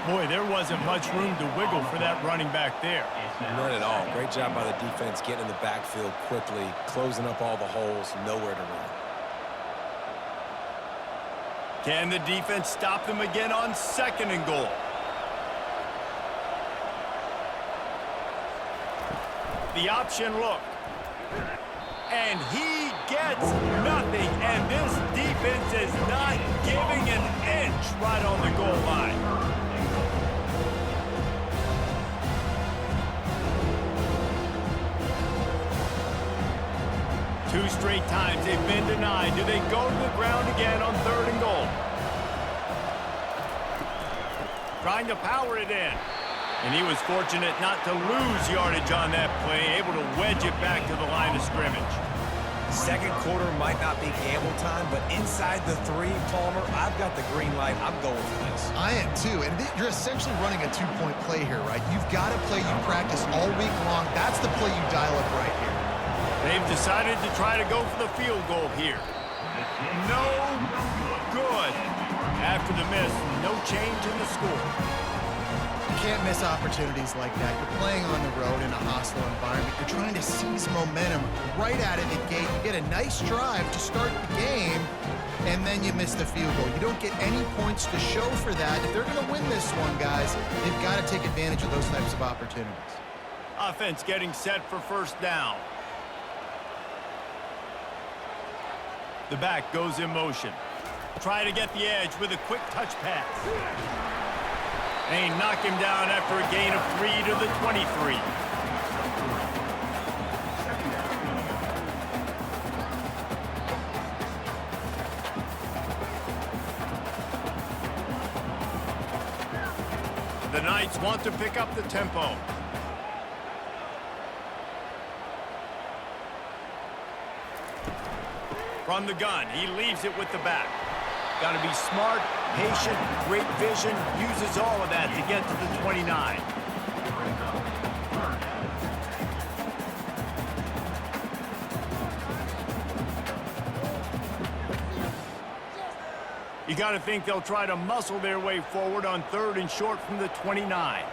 Boy, there wasn't much room to wiggle for that running back there. None at all. Great job by the defense getting in the backfield quickly, closing up all the holes, nowhere to run. Can the defense stop them again on second and goal? The option look. And he gets nothing, and this defense is not giving an inch right on the goal line. Two straight times they've been denied. Do they go to the ground again on third and goal? Trying to power it in. And he was fortunate not to lose yardage on that play, able to wedge it back to the line of scrimmage. Second quarter might not be gamble time, but inside the 3, Palmer, I've got the green light. I'm going for this. I am too, and you're essentially running a 2-point play here, right? You've got a play you practice all week long. That's the play you dial up right here. They've decided to try to go for the field goal here. No good. After the miss, no change in the score. You can't miss opportunities like that. You're playing on the road in a hostile environment. You're trying to seize momentum right out of the gate. You get a nice drive to start the game, and then you miss the field goal. You don't get any points to show for that. If they're going to win this one, guys, they've got to take advantage of those types of opportunities. Offense getting set for first down. The back goes in motion. Try to get the edge with a quick touch pass. They knock him down after a gain of 3 to the 23. The Knights want to pick up the tempo. From the gun, he leaves it with the back. Got to be smart, patient, great vision, uses all of that to get to the 29. You got to think they'll try to muscle their way forward on third and short from the 29.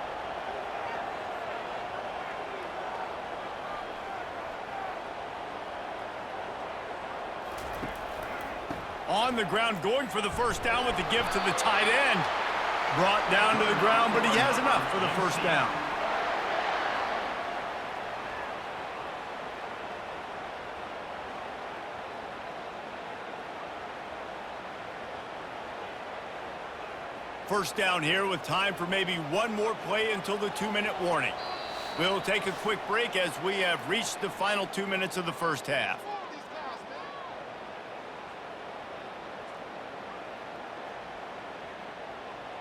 On the ground, going for the first down with the give to the tight end. Brought down to the ground, but he has enough for the first down. First down here with time for maybe one more play until the 2-minute warning. We'll take a quick break as we have reached the final 2 minutes of the first half.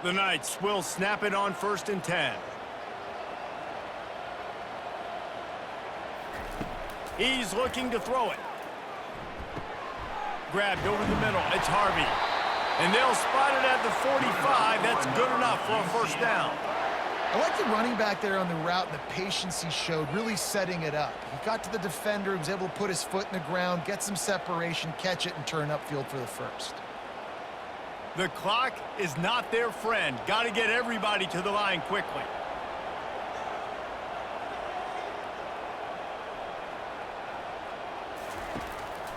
The Knights will snap it on 1st and 10. He's looking to throw it. Grabbed over the middle. It's Harvey. And they'll spot it at the 45. That's good enough for a first down. I like the running back there on the route and the patience he showed, really setting it up. He got to the defender, he was able to put his foot in the ground, get some separation, catch it, and turn upfield for the first. The clock is not their friend. Got to get everybody to the line quickly.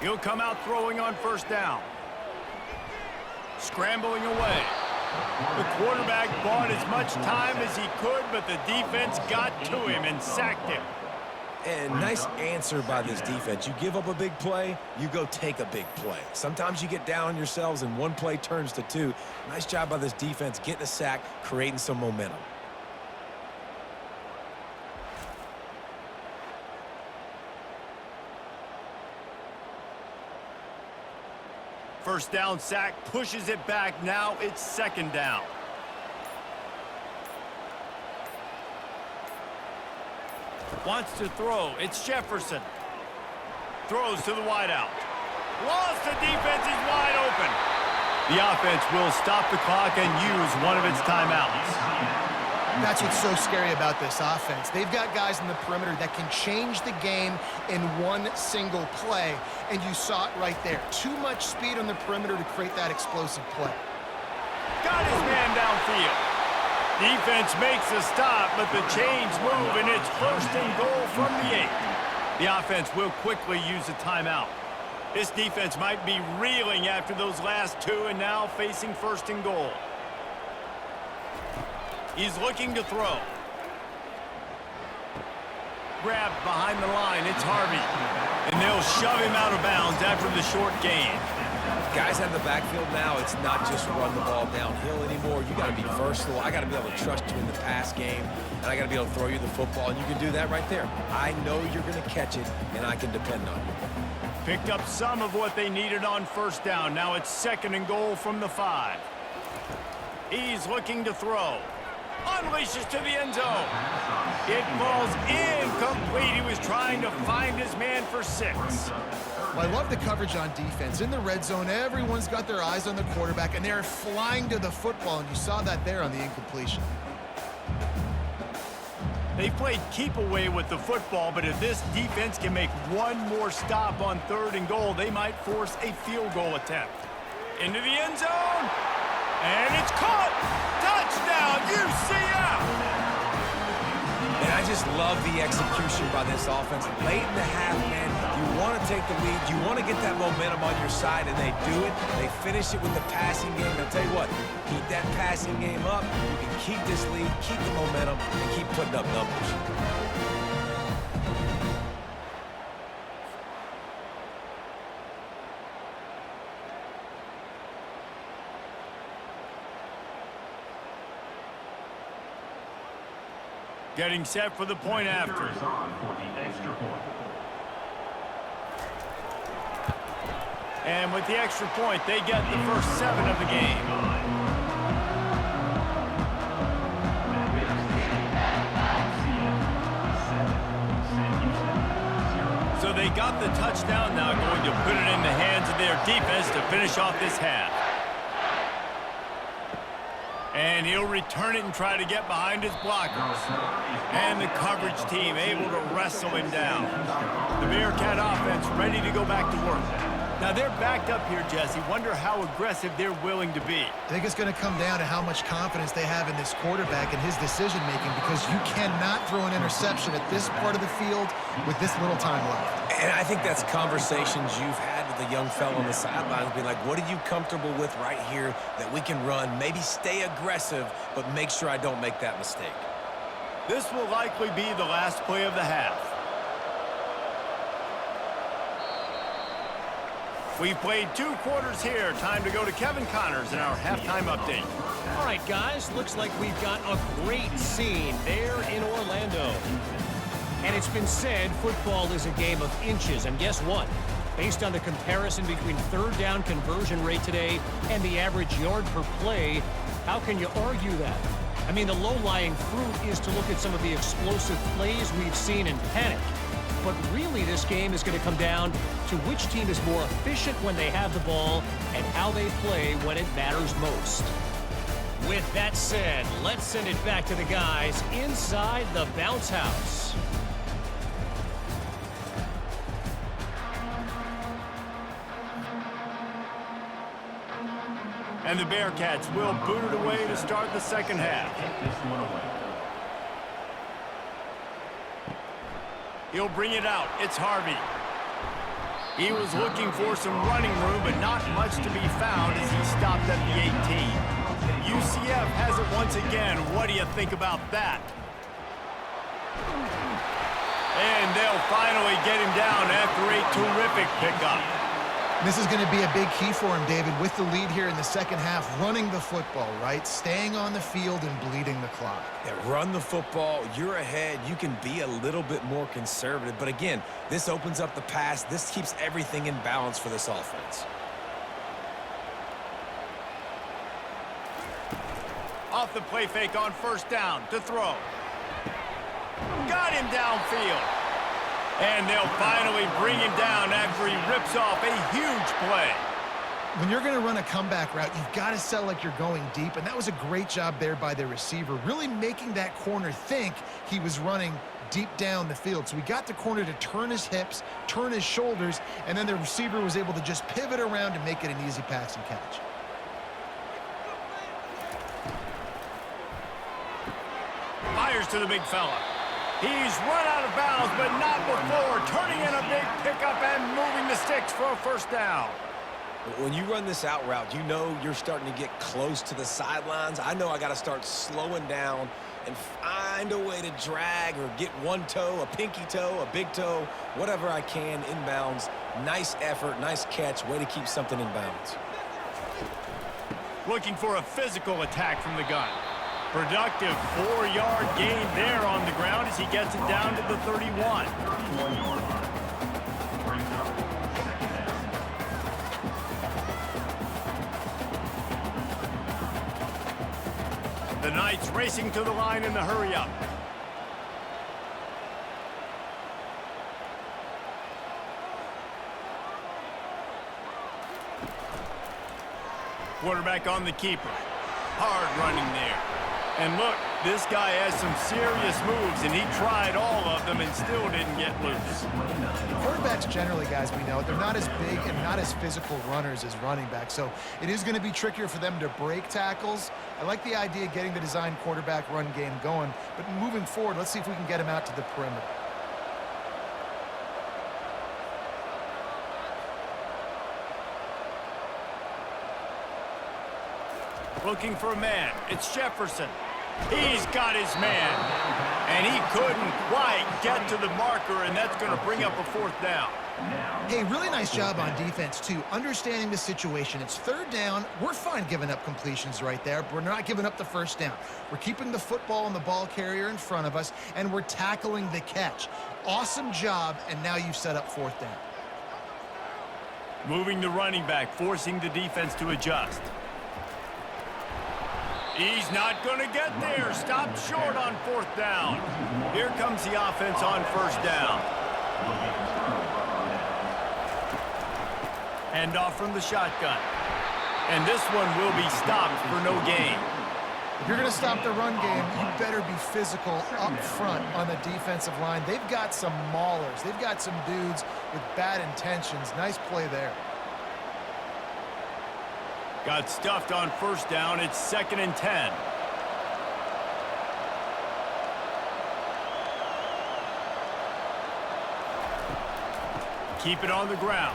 He'll come out throwing on first down. Scrambling away. The quarterback bought as much time as he could, but the defense got to him and sacked him. And nice answer by this defense. You give up a big play, you go take a big play. Sometimes you get down on yourselves and one play turns to two. Nice job by this defense getting a sack, creating some momentum. First down sack, pushes it back. Now it's 2nd down. Wants to throw. It's Jefferson. Throws to the wideout. Lost, the defense is wide open. The offense will stop the clock and use one of its timeouts. That's what's so scary about this offense. They've got guys in the perimeter that can change the game in one single play, and you saw it right there. Too much speed on the perimeter to create that explosive play. Got his man downfield. Defense makes a stop, but the chains move, and it's 1st and goal from the 8. The offense will quickly use a timeout. This defense might be reeling after those last two, and now facing 1st and goal. He's looking to throw. Grabbed behind the line. It's Harvey. And they'll shove him out of bounds after the short gain. Guys have the backfield now. It's not just run the ball downhill anymore. You got to be versatile. I got to be able to trust you in the pass game, and I got to be able to throw you the football, and you can do that right there. I know you're going to catch it, and I can depend on you. Picked up some of what they needed on first down. Now it's 2nd and goal from the 5. He's looking to throw. Unleashes to the end zone. It falls incomplete. He was trying to find his man for 6. Well, I love the coverage on defense. In the red zone, everyone's got their eyes on the quarterback, and they're flying to the football, and you saw that there on the incompletion. They played keep away with the football, but if this defense can make one more stop on 3rd and goal, they might force a field goal attempt. Into the end zone. And it's caught! Touchdown, UCF! And I just love the execution by this offense. Late in the half, man, you want to take the lead. You want to get that momentum on your side, and they do it. They finish it with the passing game. And I'll tell you what, keep that passing game up. You can keep this lead, keep the momentum, and keep putting up numbers. Getting set for the point after. And with the extra point, they get the first 7 of the game. So they got the touchdown, now going to put it in the hands of their defense to finish off this half. And he'll return it and try to get behind his blockers. And the coverage team able to wrestle him down. The Bearcat offense ready to go back to work. Now they're backed up here, Jesse. Wonder how aggressive they're willing to be. I think it's going to come down to how much confidence they have in this quarterback and his decision-making, because you cannot throw an interception at this part of the field with this little time left. And I think that's conversations you've had with the young fellow on the sidelines, being like, what are you comfortable with right here that we can run? Maybe stay aggressive, but make sure I don't make that mistake. This will likely be the last play of the half. We've played 2 quarters here. Time to go to Kevin Connors in our halftime update. All right, guys, looks like we've got a great scene there in Orlando. And it's been said football is a game of inches. And guess what? Based on the comparison between third down conversion rate today and the average yard per play, how can you argue that? I mean, the low-lying fruit is to look at some of the explosive plays we've seen in panic. But really, this game is going to come down to which team is more efficient when they have the ball and how they play when it matters most. With that said, let's send it back to the guys inside the bounce house. And the Bearcats will boot it away to start the second half. He'll bring it out. It's Harvey. He was looking for some running room, but not much to be found as he stopped at the 18. UCF has it once again. What do you think about that? And they'll finally get him down after a terrific pickup. This is going to be a big key for him, David, with the lead here in the second half, running the football, right? Staying on the field and bleeding the clock. Yeah, run the football. You're ahead. You can be a little bit more conservative. But again, this opens up the pass. This keeps everything in balance for this offense. Off the play fake on first down to throw. Got him downfield. And they'll finally bring him down after he rips off a huge play. When you're going to run a comeback route, you've got to sell like you're going deep, and that was a great job there by the receiver, really making that corner think he was running deep down the field. So he got the corner to turn his hips, turn his shoulders, and then the receiver was able to just pivot around and make it an easy pass and catch. Fires to the big fella. He's run out of bounds, but not before turning in a big pickup and moving the sticks for a first down. When you run this out route, you know you're starting to get close to the sidelines. I know I got to start slowing down and find a way to drag or get one toe, a pinky toe, a big toe, whatever I can inbounds. Nice effort, nice catch, way to keep something in bounds. Looking for a physical attack from the gun. Productive 4-yard gain there on the ground as he gets it down to the 31. The Knights racing to the line in the hurry-up. Quarterback on the keeper. Hard running there. And look, this guy has some serious moves, and he tried all of them and still didn't get loose. Quarterbacks generally, guys, we know, they're not as big and not as physical runners as running backs, so it is going to be trickier for them to break tackles. I like the idea of getting the design quarterback run game going, but moving forward, let's see if we can get him out to the perimeter. Looking for a man. It's Jefferson. He's got his man. And he couldn't quite get to the marker, and that's going to bring up a fourth down. Hey, really nice job on defense, too. Understanding the situation. It's third down. We're fine giving up completions right there, but we're not giving up the first down. We're keeping the football and the ball carrier in front of us, and we're tackling the catch. Awesome job, and now you've set up fourth down. Moving the running back, forcing the defense to adjust. He's not going to get there. Stopped short on fourth down. Here comes the offense on first down. Hand off from the shotgun. And this one will be stopped for no gain. If you're going to stop the run game, you better be physical up front on the defensive line. They've got some maulers. They've got some dudes with bad intentions. Nice play there. Got stuffed on first down. It's 2nd and 10. Keep it on the ground.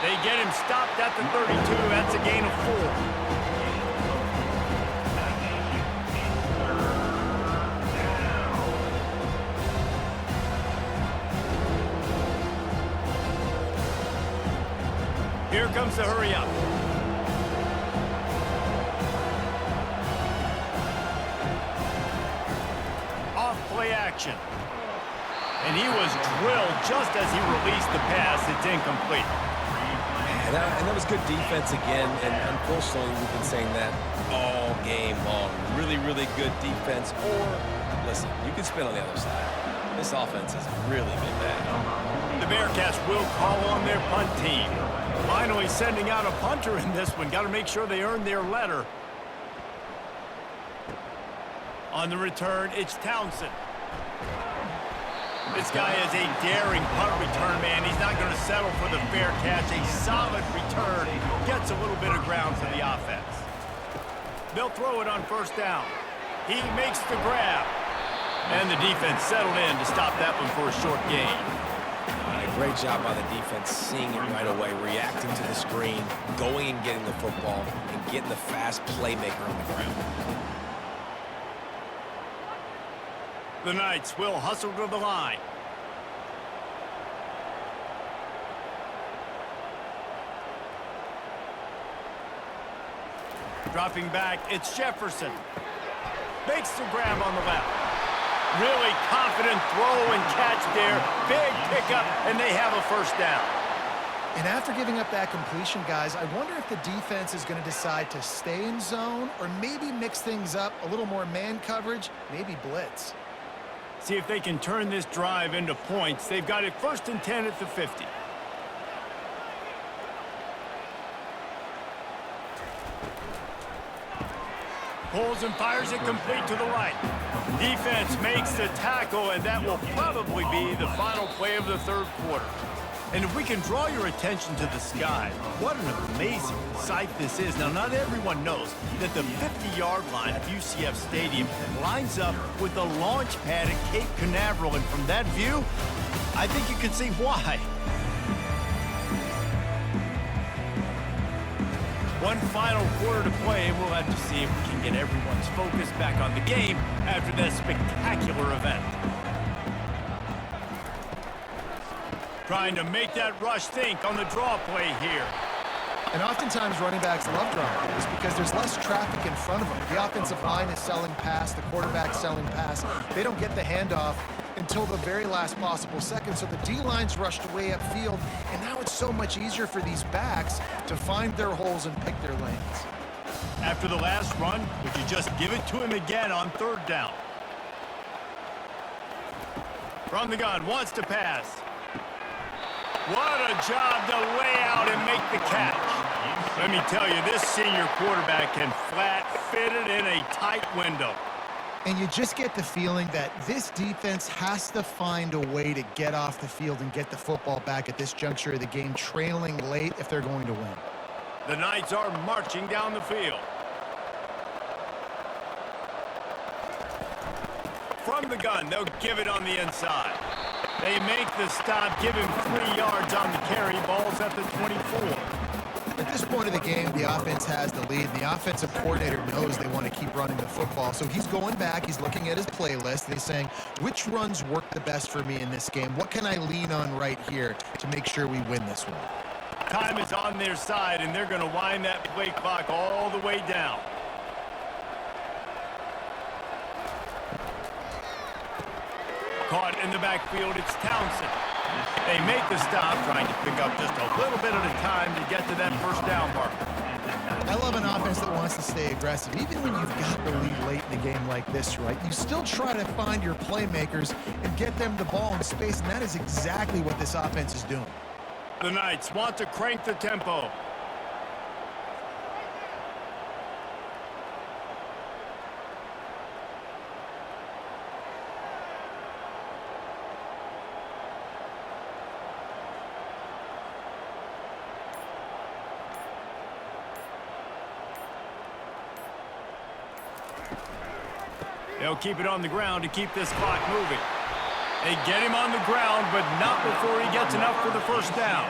They get him stopped at the 32. That's a gain of 4. Here comes the hurry up. Off play action. And he was drilled just as he released the pass. It's incomplete. And that was good defense again, and unfortunately we've been saying that all game long. Really, really good defense. Or, listen, you can spin on the other side. This offense has really been bad. The Bearcats will call on their punt team. Finally sending out a punter in this one. Got to make sure they earn their letter. On the return, it's Townsend. This guy is a daring punt return man. He's not going to settle for the fair catch. A solid return. Gets a little bit of ground for the offense. They'll throw it on first down. He makes the grab. And the defense settled in to stop that one for a short gain. Great job by the defense, seeing it right away, reacting to the screen, going and getting the football, and getting the fast playmaker on the ground. The Knights will hustle to the line. Dropping back, it's Jefferson. Makes the grab on the left. Really confident throw and catch there. Big pickup, and they have a first down. And after giving up that completion, guys, I wonder if the defense is going to decide to stay in zone or maybe mix things up, a little more man coverage, maybe blitz. See if they can turn this drive into points. They've got it 1st and 10 at the 50. Pulls and fires it complete to the right. Defense makes the tackle, and that will probably be the final play of the 3rd quarter. And if we can draw your attention to the sky, what an amazing sight this is. Now, not everyone knows that the 50-yard line of UCF Stadium lines up with the launch pad at Cape Canaveral. And from that view, I think you can see why. One final quarter to play, and we'll have to see if we can get everyone's focus back on the game after that spectacular event. Trying to make that rush think on the draw play here. And oftentimes running backs love draw plays because there's less traffic in front of them. The offensive line is selling pass, the quarterback's selling pass. They don't get the handoff until the very last possible second. So the D-line's rushed way upfield, and now it's so much easier for these backs to find their holes and pick their lanes. After the last run, would you just give it to him again on 3rd down? From the gun, wants to pass. What a job to lay out and make the catch. Let me tell you, this senior quarterback can flat fit it in a tight window. And you just get the feeling that this defense has to find a way to get off the field and get the football back at this juncture of the game, trailing late if they're going to win. The Knights are marching down the field. From the gun, they'll give it on the inside. They make the stop, give him 3 yards on the carry. Ball's at the 24. At this point of the game, the offense has the lead. The offensive coordinator knows they want to keep running the football. So he's going back, he's looking at his playlist, and he's saying, which runs work the best for me in this game? What can I lean on right here to make sure we win this one? Time is on their side, and they're going to wind that play clock all the way down. Caught in the backfield, it's Townsend. They make the stop, trying to pick up just a little bit at a time to get to that first down mark. I love an offense that wants to stay aggressive. Even when you've got the lead late in the game like this, right, you still try to find your playmakers and get them the ball in space, and that is exactly what this offense is doing. The Knights want to crank the tempo. They'll keep it on the ground to keep this clock moving. They get him on the ground, but not before he gets enough for the first down.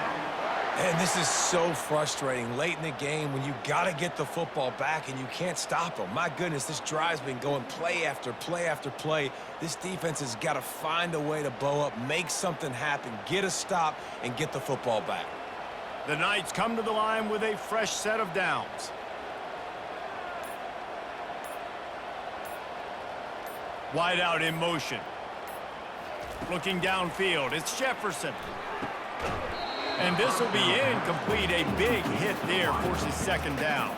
And this is so frustrating late in the game when you got to get the football back and you can't stop them. My goodness, this drive's been going play after play after play. This defense has got to find a way to bow up, make something happen, get a stop, and get the football back. The Knights come to the line with a fresh set of downs. Wide out in motion. Looking downfield, it's Jefferson. And this will be incomplete. A big hit there forces second down.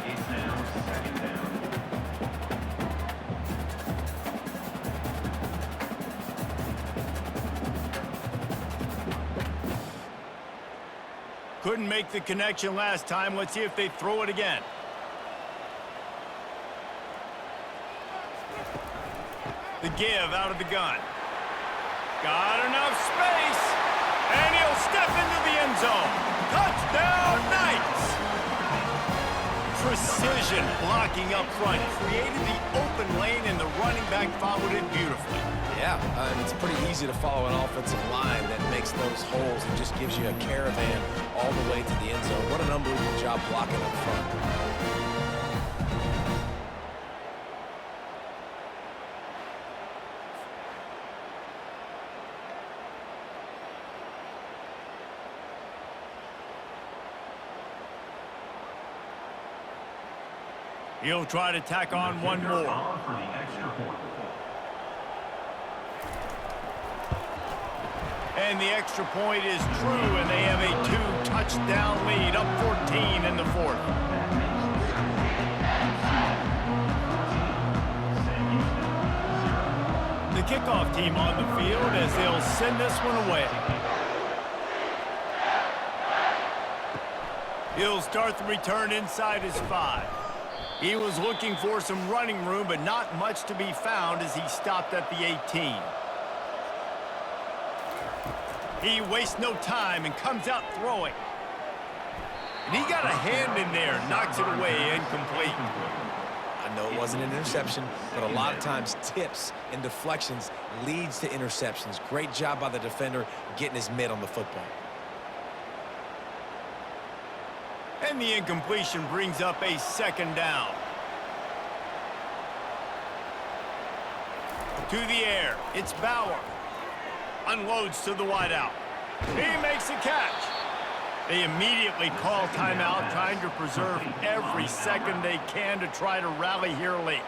Couldn't make the connection last time. Let's see if they throw it again. The give out of the gun. Got enough space. And he'll step into the end zone. Touchdown, Knights! Precision blocking up front. Created the open lane, and the running back followed it beautifully. Yeah, it's pretty easy to follow an offensive line that makes those holes and just gives you a caravan all the way to the end zone. What an unbelievable job blocking up front. He'll try to tack on one more. And the extra point is true, and they have a 2-touchdown lead, up 14 in the fourth. The kickoff team on the field as they'll send this one away. He'll start the return inside his 5. He was looking for some running room, but not much to be found as he stopped at the 18. He wastes no time and comes out throwing. And he got a hand in there, knocks it away, incomplete. I know it wasn't an interception, but a lot of times tips and deflections leads to interceptions. Great job by the defender getting his mitt on the football. And the incompletion brings up a second down. To the air, it's Bauer. Unloads to the wideout. He makes a catch. They immediately call timeout, trying to preserve every second they can to try to rally here late.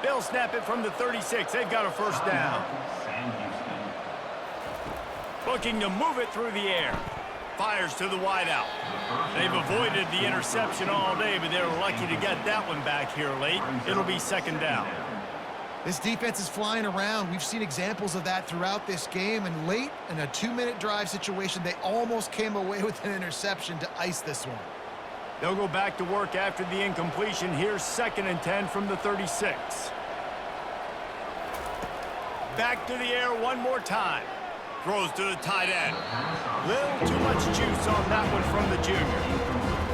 They'll snap it from the 36. They've got a first down. Looking to move it through the air. Fires to the wideout. They've avoided the interception all day, but they're lucky to get that one back here late. It'll be second down. This defense is flying around. We've seen examples of that throughout this game, and late in a 2-minute drive situation, they almost came away with an interception to ice this one. They'll go back to work after the incompletion. Here's 2nd and 10 from the 36. Back to the air one more time. Throws to the tight end. Little too much juice on that one from the junior.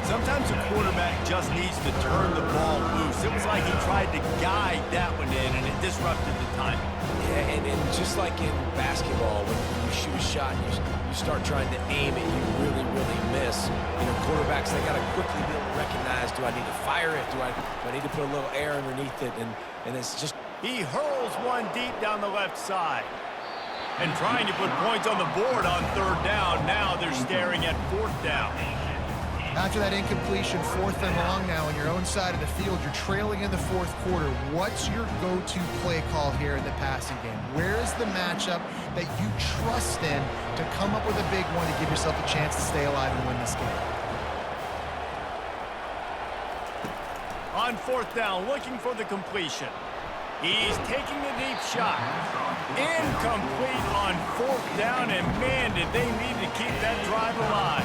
Sometimes a quarterback just needs to turn the ball loose. It was like he tried to guide that one in, and it disrupted the timing. Yeah, and just like in basketball, when you shoot a shot, you start trying to aim it, you really, really miss. You know, quarterbacks, they got to quickly be able to recognize, do I need to fire it? Do I need to put a little air underneath it? And it's just... He hurls one deep down the left side. And trying to put points on the board on 3rd down. Now they're staring at 4th down. After that incompletion, 4th and long now on your own side of the field, you're trailing in the 4th quarter. What's your go-to play call here in the passing game? Where's the matchup that you trust in to come up with a big one to give yourself a chance to stay alive and win this game? On 4th down, looking for the completion. He's taking a deep shot. Incomplete on 4th down, and man, did they need to keep that drive alive.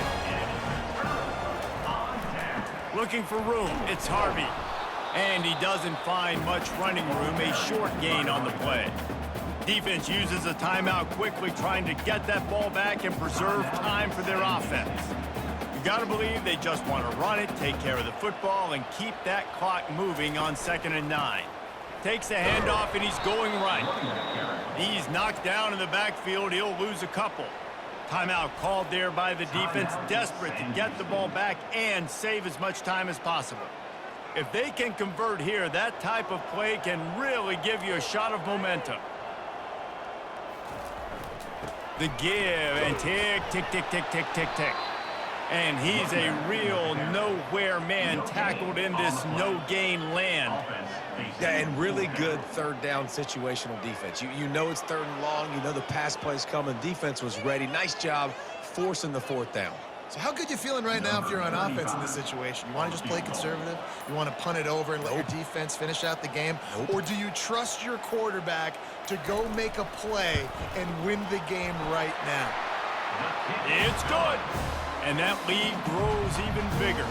Looking for room, it's Harvey. And he doesn't find much running room, a short gain on the play. Defense uses a timeout quickly, trying to get that ball back and preserve time for their offense. You gotta believe they just want to run it, take care of the football, and keep that clock moving on 2nd and 9. takes the handoff, and he's going right. He's knocked down in the backfield. He'll lose a couple. Timeout called there by the defense, desperate to get the ball back and save as much time as possible. If they can convert here, that type of play can really give you a shot of momentum. The give, and tick, tick, tick, tick, tick, tick, tick. And he's a real nowhere man tackled in this no-gain land. Yeah, and really good third down situational defense. You know it's third and long. You know the pass play's coming. Defense was ready. Nice job forcing the fourth down. So how good you feeling right now if you're on offense in this situation? You want to just play conservative? You want to punt it over and let your defense finish out the game? Or do you trust your quarterback to go make a play and win the game right now? It's good. And that lead grows even bigger.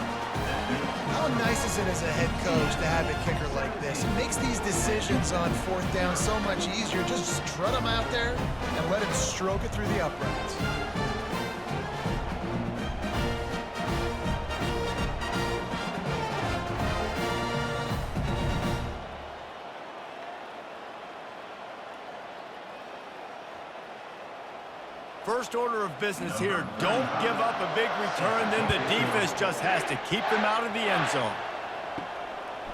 How nice is it as a head coach to have a kicker like this? It makes these decisions on fourth down so much easier. Just strut him out there and let him stroke it through the uprights. First order of business here, don't give up a big return, then the defense just has to keep them out of the end zone.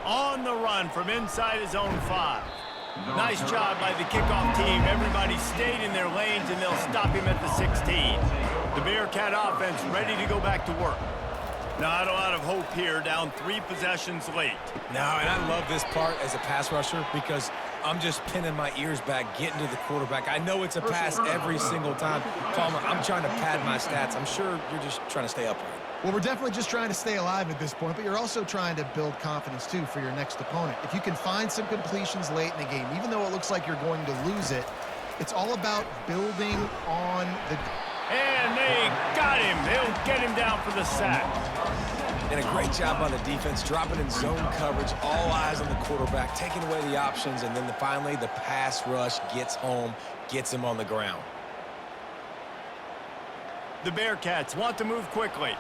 On the run from inside his own 5. Nice job by the kickoff team. Everybody stayed in their lanes, and they'll stop him at the 16. The Bearcat offense ready to go back to work. Not a lot of hope here, down 3 possessions late. No, and I love this part as a pass rusher because I'm just pinning my ears back, getting to the quarterback. I know it's a pass every single time. Palmer, I'm trying to pad my stats. I'm sure you're just trying to stay upright. Well, we're definitely just trying to stay alive at this point, but you're also trying to build confidence, too, for your next opponent. If you can find some completions late in the game, even though it looks like you're going to lose it, it's all about building on the... And they got him. They'll get him down for the sack. And a great job by the defense, dropping in zone coverage, all eyes on the quarterback, taking away the options, and then finally the pass rush gets home, gets him on the ground. The Bearcats want to move quickly.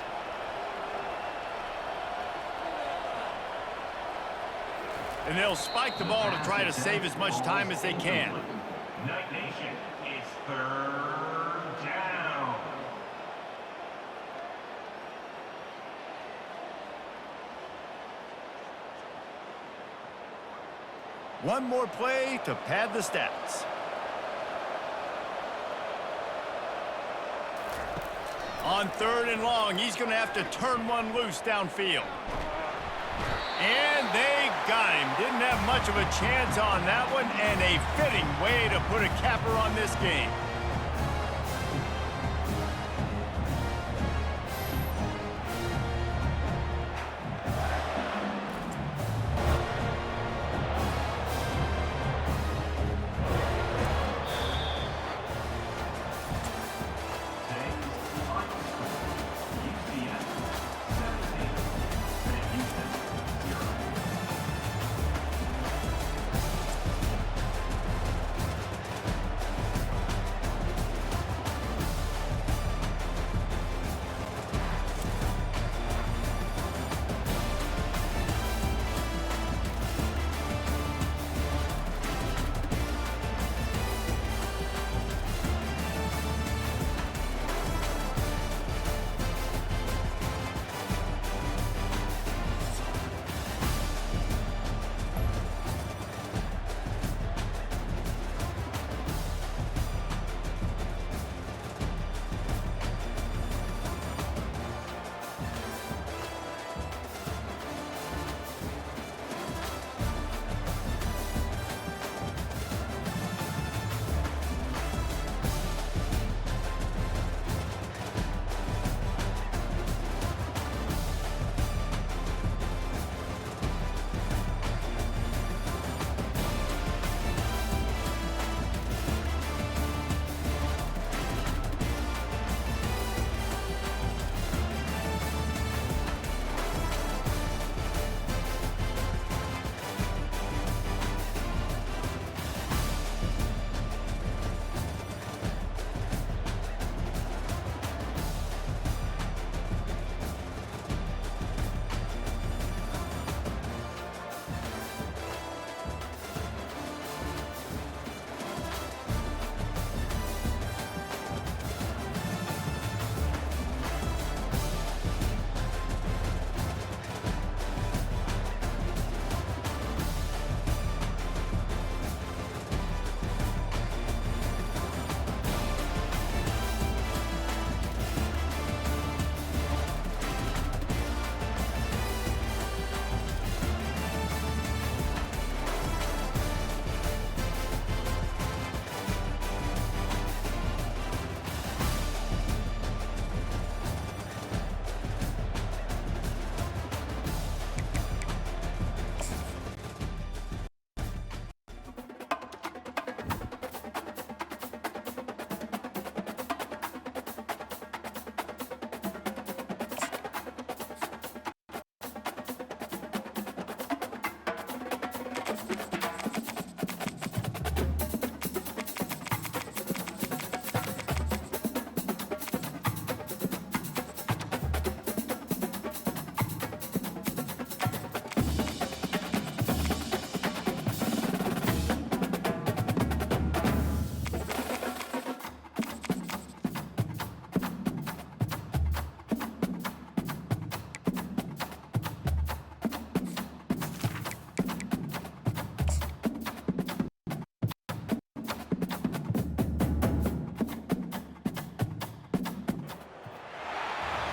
And they'll spike the ball to try to save as much time as they can. Night Nation, it's third down. One more play to pad the stats. On 3rd and long, he's going to have to turn one loose downfield. And they got him. Didn't have much of a chance on that one, and a fitting way to put a capper on this game.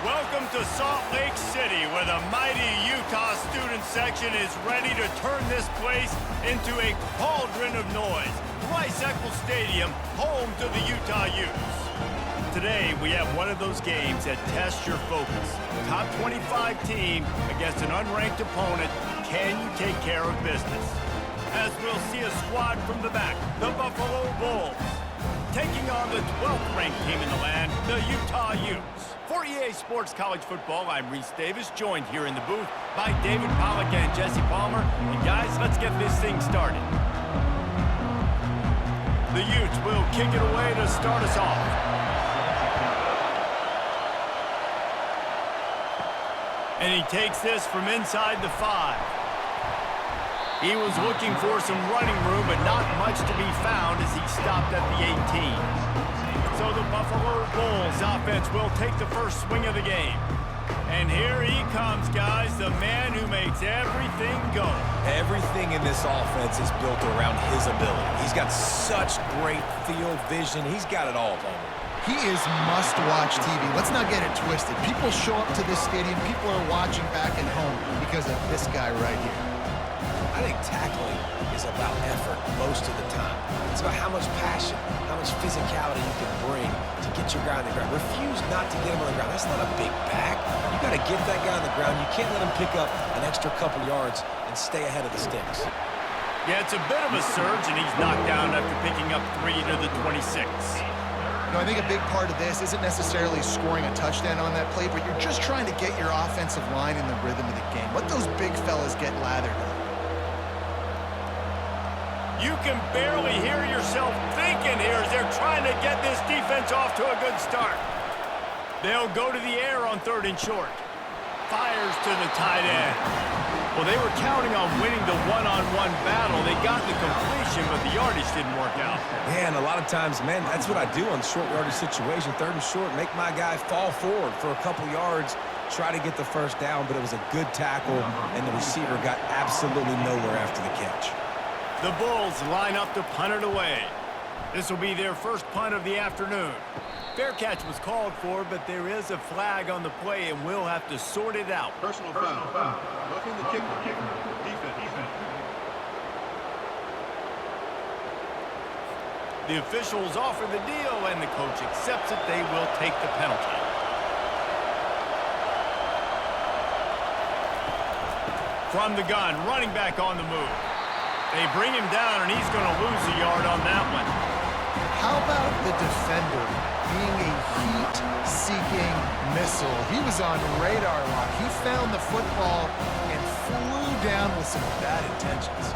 Welcome to Salt Lake City, where the mighty Utah student section is ready to turn this place into a cauldron of noise. Rice-Eccles Stadium, home to the Utah Utes. Today, we have one of those games that tests your focus. Top 25 team against an unranked opponent. Can you take care of business? As we'll see a squad from the back, the Buffalo Bulls, taking on the 12th ranked team in the land, the Utah Utes. For EA Sports College Football, I'm Reese Davis, joined here in the booth by David Pollack and Jesse Palmer. And guys, let's get this thing started. The Utes will kick it away to start us off. And he takes this from inside the 5. He was looking for some running room, but not much to be found as he stopped at the 18. So the Buffalo Bulls offense will take the first swing of the game. And here he comes, guys, the man who makes everything go. Everything in this offense is built around his ability. He's got such great field vision. He's got it all, Palmer. He is must-watch TV. Let's not get it twisted. People show up to this stadium. People are watching back at home because of this guy right here. I think tackling is about effort most of the time. It's about how much passion, how much physicality you can bring to get your guy on the ground. Refuse not to get him on the ground. That's not a big back. You got to get that guy on the ground. You can't let him pick up an extra couple yards and stay ahead of the sticks. Yeah, it's a bit of a surge, and he's knocked down after picking up 3 to the 26. You know, I think a big part of this isn't necessarily scoring a touchdown on that play, but you're just trying to get your offensive line in the rhythm of the game. Let those big fellas get lathered up. You can barely hear yourself thinking here as they're trying to get this defense off to a good start. They'll go to the air on 3rd and short. Fires to the tight end. Well, they were counting on winning the one-on-one battle. They got the completion, but the yardage didn't work out. Man, a lot of times, man, that's what I do on short yardage situation. 3rd and short, make my guy fall forward for a couple yards, try to get the first down, but it was a good tackle, and the receiver got absolutely nowhere after the catch. The Bulls line up to punt it away. This will be their first punt of the afternoon. Fair catch was called for, but there is a flag on the play, and we'll have to sort it out. Personal foul. Roughing the kicker. Defense. The officials offer the deal, and the coach accepts it. They will take the penalty. From the gun, running back on the move. They bring him down, and he's going to lose a yard on that one. How about the defender being a heat-seeking missile? He was on radar lock. He found the football and flew down with some bad intentions.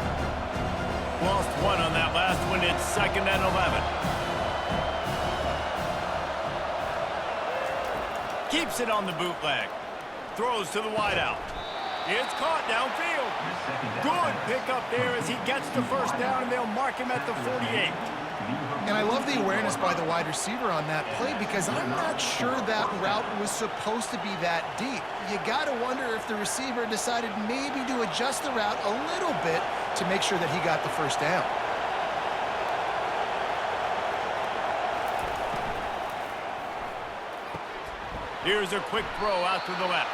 Lost one on that last one. It's 2nd and 11. Keeps it on the bootleg. Throws to the wideout. It's caught downfield. Good pickup there as he gets the first down, and they'll mark him at the 48. And I love the awareness by the wide receiver on that play because I'm not sure that route was supposed to be that deep. You got to wonder if the receiver decided maybe to adjust the route a little bit to make sure that he got the first down. Here's a quick throw out to the left.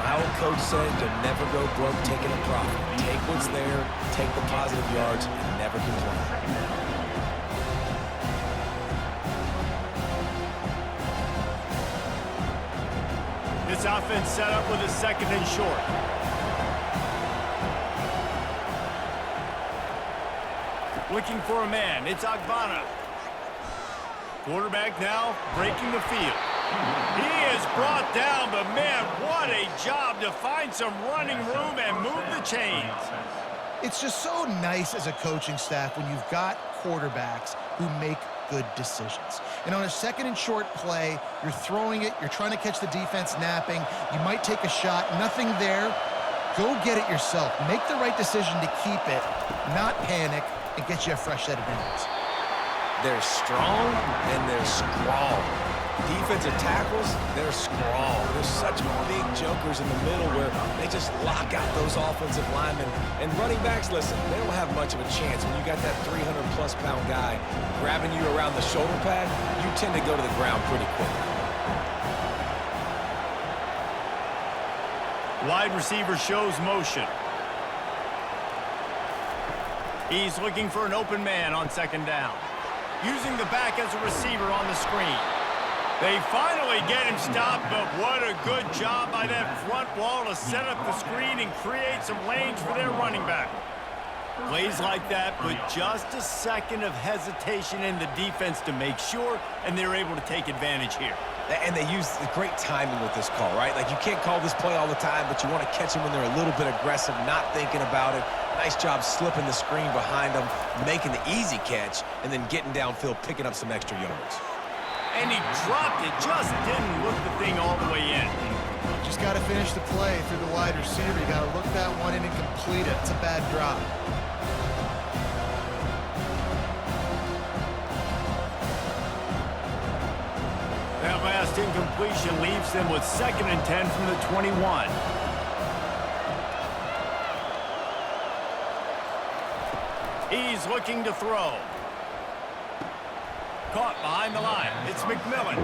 My old coach said you'll never go broke taking a profit. Take what's there, take the positive yards, and never complain. This offense set up with a 2nd and short. Looking for a man. It's Agbana. Quarterback now breaking the field. He is brought down, but man, what a job to find some running room and move the chains. It's just so nice as a coaching staff when you've got quarterbacks who make good decisions. And on a 2nd and short play, you're throwing it, you're trying to catch the defense napping, you might take a shot, nothing there. Go get it yourself. Make the right decision to keep it, not panic, and get you a fresh set of innings. They're strong and they're strong. Defensive tackles, they're strong. There's such big jokers in the middle where they just lock out those offensive linemen. And running backs, listen, they don't have much of a chance. When you got that 300-plus pound guy grabbing you around the shoulder pad, you tend to go to the ground pretty quick. Wide receiver shows motion. He's looking for an open man on second down. Using the back as a receiver on the screen. They finally get him stopped, but what a good job by that front wall to set up the screen and create some lanes for their running back. Plays like that put just a second of hesitation in the defense to make sure, and they're able to take advantage here. And they use the great timing with this call, right? Like, you can't call this play all the time, but you want to catch them when they're a little bit aggressive, not thinking about it. Nice job slipping the screen behind them, making the easy catch, and then getting downfield, picking up some extra yards. And he dropped it, just didn't look the thing all the way in. Just got to finish the play through the wide receiver. You got to look that one in and complete it. It's a bad drop. That last incompletion leaves them with 2nd and 10 from the 21. He's looking to throw. Caught behind the line. It's McMillan.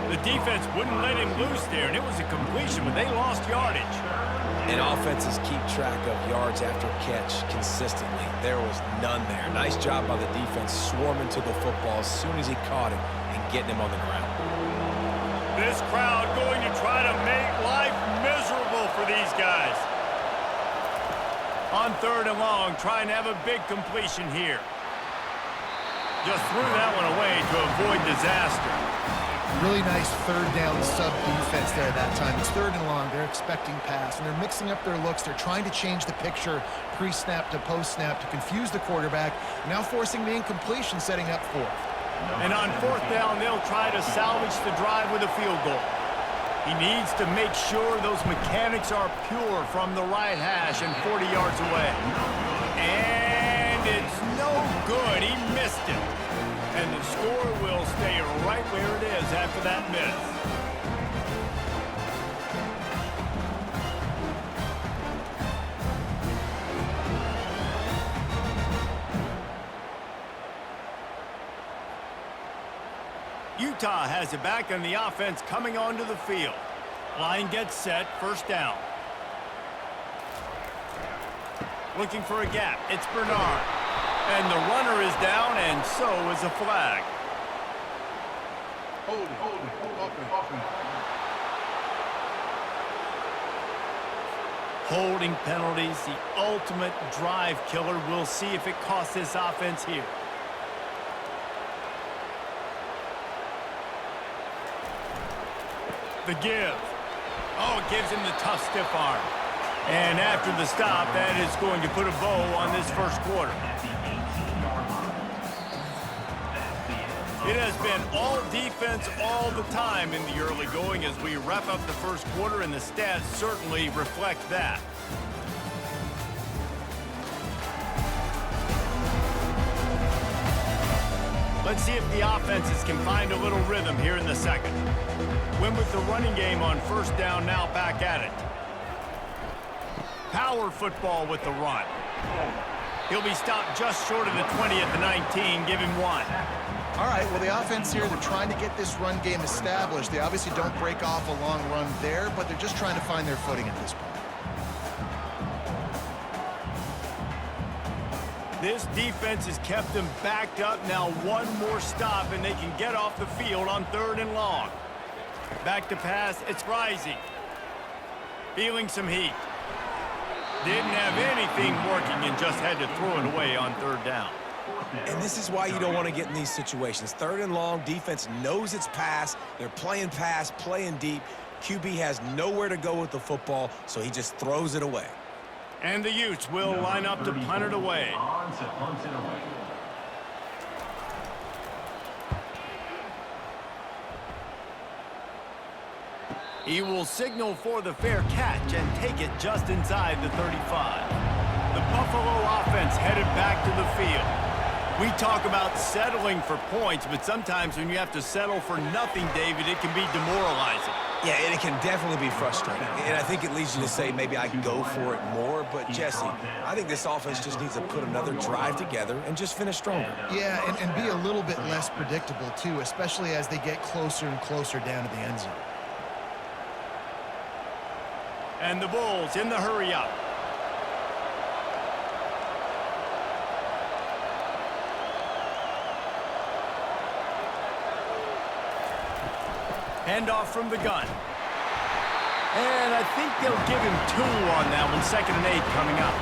The defense wouldn't let him loose there, and it was a completion, but they lost yardage. And offenses keep track of yards after catch consistently. There was none there. Nice job by the defense swarming to the football as soon as he caught it and getting him on the ground. This crowd going to try to make life miserable for these guys. On 3rd and long, trying to have a big completion here. Just threw that one away to avoid disaster. Really nice 3rd down sub defense there that time. It's 3rd and long. They're expecting pass, and they're mixing up their looks. They're trying to change the picture pre-snap to post-snap to confuse the quarterback, now forcing the incompletion, setting up 4th. And on 4th down, they'll try to salvage the drive with a field goal. He needs to make sure those mechanics are pure from the right hash and 40 yards away. And it's no good. He missed it. And the score will stay right where it is after that miss. Utah has it back on the offense coming onto the field. Line gets set, 1st down. Looking for a gap. It's Bernard. And the runner is down, and so is a flag. Hold it. Holding penalties, the ultimate drive killer. We'll see if it costs this offense here. The give. Oh, it gives him the tough stiff arm. And after the stop, that is going to put a bow on this 1st quarter. It has been all defense all the time in the early going as we wrap up the 1st quarter, and the stats certainly reflect that. Let's see if the offenses can find a little rhythm here in the 2nd. Win with the running game on 1st down, now back at it. Power football with the run. He'll be stopped just short of the 20 at the 19. Give him 1. All right, well, the offense here, they're trying to get this run game established. They obviously don't break off a long run there, but they're just trying to find their footing at this point. This defense has kept them backed up. Now one more stop, and they can get off the field on 3rd and long. Back to pass, it's Rising. Feeling some heat. Didn't have anything working and just had to throw it away on 3rd down. And this is why you don't want to get in these situations. 3rd and long, defense knows it's pass. They're playing pass, playing deep. QB has nowhere to go with the football, so he just throws it away. And the Utes will line up to punt it away. He will signal for the fair catch and take it just inside the 35. The Buffalo offense headed back to the field. We talk about settling for points, but sometimes when you have to settle for nothing, David, it can be demoralizing. Yeah, and it can definitely be frustrating. And I think it leads you to say maybe I can go for it more. But, Jesse, I think this offense just needs to put another drive together and just finish stronger. Yeah, and be a little bit less predictable, too, especially as they get closer and closer down to the end zone. And the Bulls in the hurry up. Handoff from the gun. And I think they'll give him 2 on that one. 2nd and 8 coming up.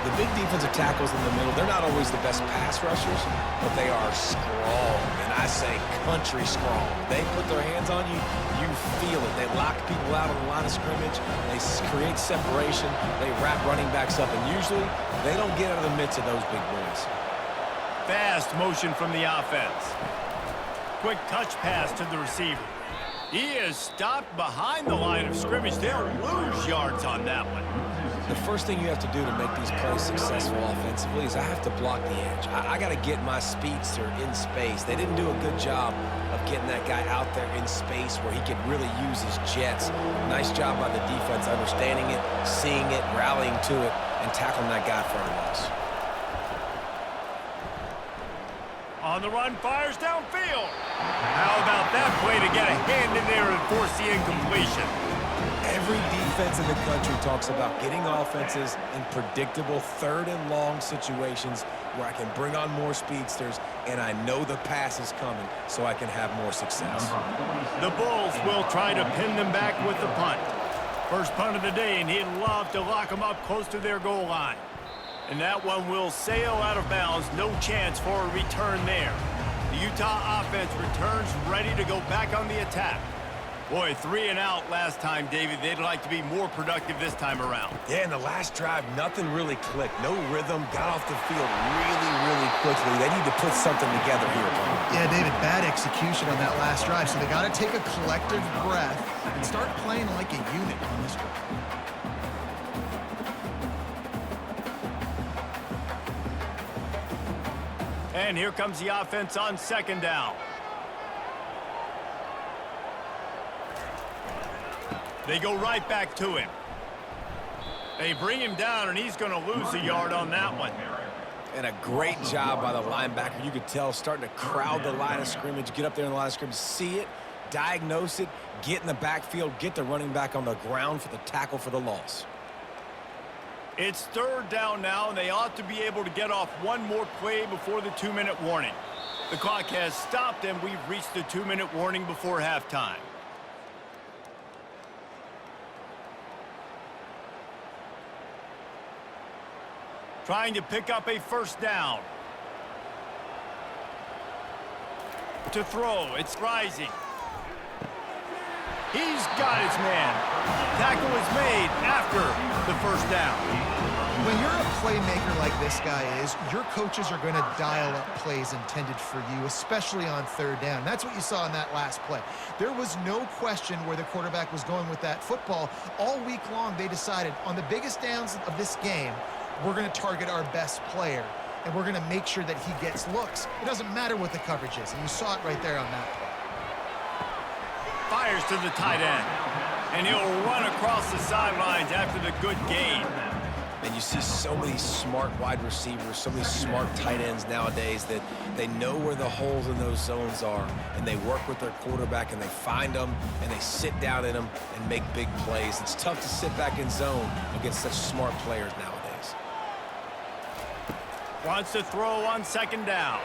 The big defensive tackles in the middle, they're not always the best pass rushers, but they are strong, and I say country strong. They put their hands on you, you feel it. They lock people out on the line of scrimmage. They create separation. They wrap running backs up, and usually they don't get out of the midst of those big boys. Fast motion from the offense. Quick touch pass to the receiver. He is stopped behind the line of scrimmage. They'll lose yards on that one. The first thing you have to do to make these plays successful offensively is I have to block the edge. I got to get my speedster in space. They didn't do a good job of getting that guy out there in space where he could really use his jets. Nice job by the defense understanding it, seeing it, rallying to it, and tackling that guy for a loss. On the run, fires downfield. How about that play to get a hand in there and force the incompletion? Every defense in the country talks about getting offenses in predictable 3rd and long situations where I can bring on more speedsters and I know the pass is coming so I can have more success. The Bulls will try to pin them back with the punt. First punt of the day, and he'd love to lock them up close to their goal line. And that one will sail out of bounds. No chance for a return there. The Utah offense returns ready to go back on the attack. Boy, 3 and out last time, David. They'd like to be more productive this time around. Yeah, in the last drive, nothing really clicked. No rhythm, got off the field really quickly. They need to put something together here, Tom. Yeah, David, bad execution on that last drive, so they got to take a collective breath and start playing like a unit on this drive. And here comes the offense on 2nd down. They go right back to him. They bring him down, and he's going to lose a yard on that one. And a great job by the linebacker. You could tell starting to crowd the line of scrimmage, get up there in the line of scrimmage, see it, diagnose it, get in the backfield, get the running back on the ground for the tackle for the loss. It's 3rd down now, and they ought to be able to get off one more play before the 2-minute warning. The clock has stopped, and we've reached the 2-minute warning before halftime. Trying to pick up a 1st down. To throw, it's rising. He's got his man. Tackle is made after the 1st down. When you're a playmaker like this guy is, your coaches are going to dial up plays intended for you, especially on 3rd down. That's what you saw in that last play. There was no question where the quarterback was going with that football. All week long, they decided on the biggest downs of this game, we're going to target our best player, and we're going to make sure that he gets looks. It doesn't matter what the coverage is, and you saw it right there on that play. Fires to the tight end, and he'll run across the sidelines after the good gain. And you see so many smart wide receivers, so many smart tight ends nowadays that they know where the holes in those zones are, and they work with their quarterback, and they find them, and they sit down in them and make big plays. It's tough to sit back in zone against such smart players nowadays. Wants to throw on 2nd down.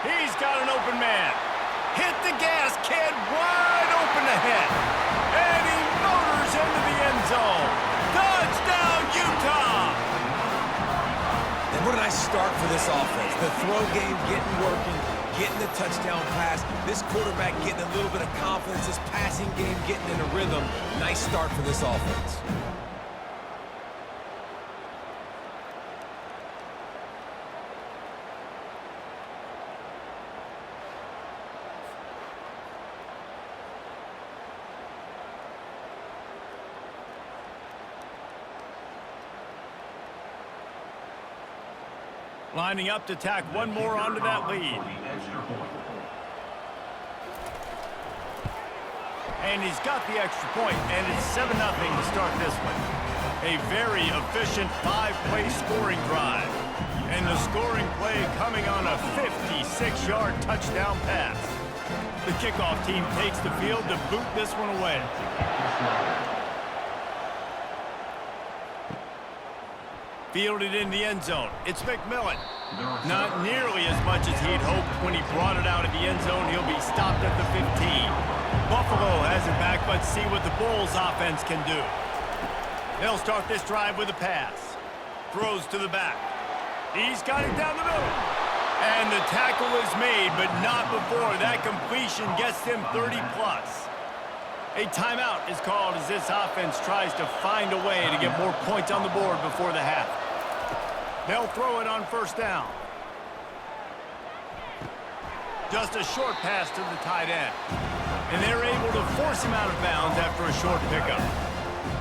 He's got an open man. Hit the gas, kid, wide open ahead. And he motors into the end zone. Touchdown, Utah! And what a nice start for this offense. The throw game getting working, getting the touchdown pass. This quarterback getting a little bit of confidence. This passing game getting in a rhythm. Nice start for this offense. Lining up to tack one more onto that lead. And he's got the extra point, and it's 7-0 to start this one. A very efficient 5-play scoring drive. And the scoring play coming on a 56-yard touchdown pass. The kickoff team takes the field to boot this one away. Fielded in the end zone. It's McMillan. Not nearly as much as he'd hoped when he brought it out of the end zone. He'll be stopped at the 15. Buffalo has it back. Let's see what the Bulls offense can do. They'll start this drive with a pass. Throws to the back. He's got it down the middle. And the tackle is made, but not before that completion gets him 30+. A timeout is called as this offense tries to find a way to get more points on the board before the half. They'll throw it on first down. Just a short pass to the tight end. And they're able to force him out of bounds after a short pickup.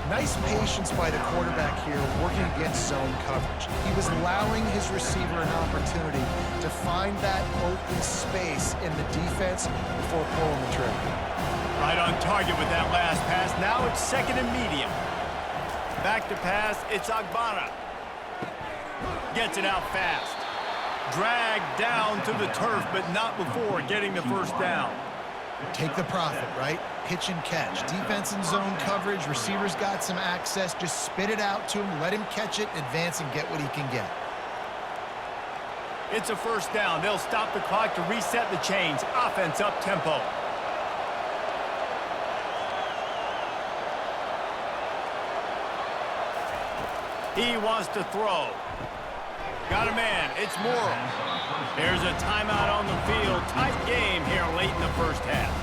Nice patience by the quarterback here working against zone coverage. He was allowing his receiver an opportunity to find that open space in the defense before pulling the trigger. Right on target with that last pass. Now it's second and medium. Back to pass. It's Agbana. Gets it out fast. Dragged down to the turf, but not before getting the first down. Take the profit, right? Pitch and catch. Defense and zone coverage. Receivers got some access. Just spit it out to him. Let him catch it, advance, and get what he can get. It's a first down. They'll stop the clock to reset the chains. Offense up tempo. He wants to throw. Got a man. It's Morrow. There's a timeout on the field. Tight game here late in the first half.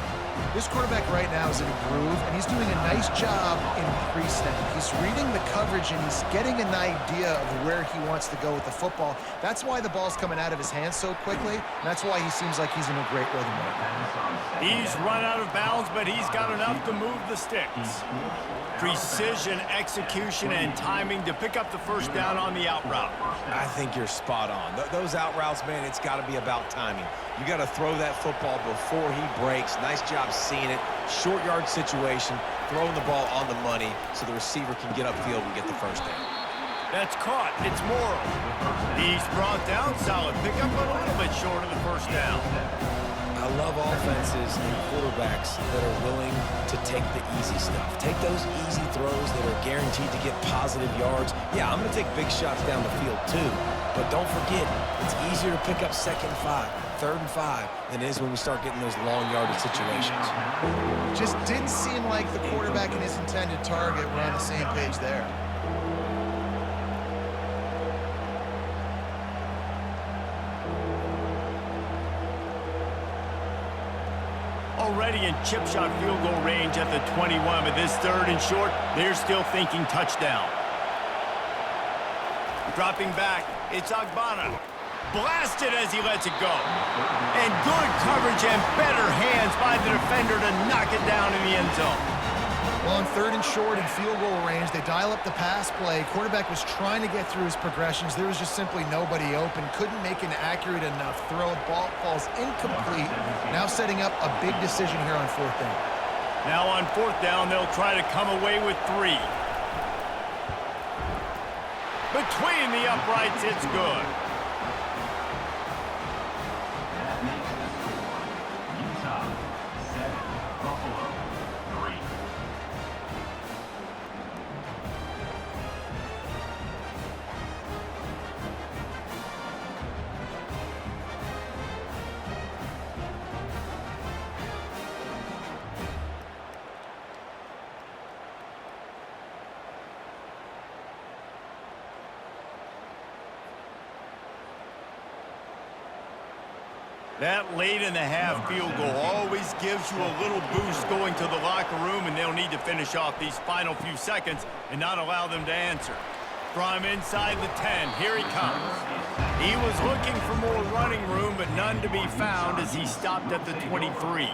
This quarterback right now is in a groove, and he's doing a nice job in pre-snap. He's reading the coverage, and he's getting an idea of where he wants to go with the football. That's why the ball's coming out of his hands so quickly, and that's why he seems like he's in a great rhythm right now. He's run out of bounds, but he's got enough to move the sticks. Precision, execution, and timing to pick up the first down on the out route. I think you're spot on. Those out routes, man, it's got to be about timing. You got to throw that football before he breaks. Nice job seeing it. Short yard situation, throwing the ball on the money so the receiver can get upfield and get the first down. That's caught. It's Morrow. He's brought down. Solid pickup, but a little bit short of the first down. I love offenses and quarterbacks that are willing to take the easy stuff. Take those easy throws that are guaranteed to get positive yards. Yeah, I'm going to take big shots down the field too. But don't forget, it's easier to pick up 2nd and 5, 3rd and 5 than it is when we start getting those long yardage situations. Just didn't seem like the quarterback and his intended target were on the same page there. Already in chip shot field goal range at the 21, but this 3rd and short, they're still thinking touchdown. Dropping back, it's Agbana. Blasted as he lets it go. And good coverage and better hands by the defender to knock it down in the end zone. Well, on 3rd and short and field goal range, they dial up the pass play. Quarterback was trying to get through his progressions. There was just simply nobody open. Couldn't make an accurate enough throw. Ball falls incomplete. Now setting up a big decision here on 4th down. Now on 4th down, they'll try to come away with 3. Between the uprights, it's good. That makes the score Utah 7, Buffalo 3. That late in the half field goal always gives you a little boost going to the locker room, and they'll need to finish off these final few seconds and not allow them to answer. From inside the 10, here he comes. He was looking for more running room, but none to be found as he stopped at the 23.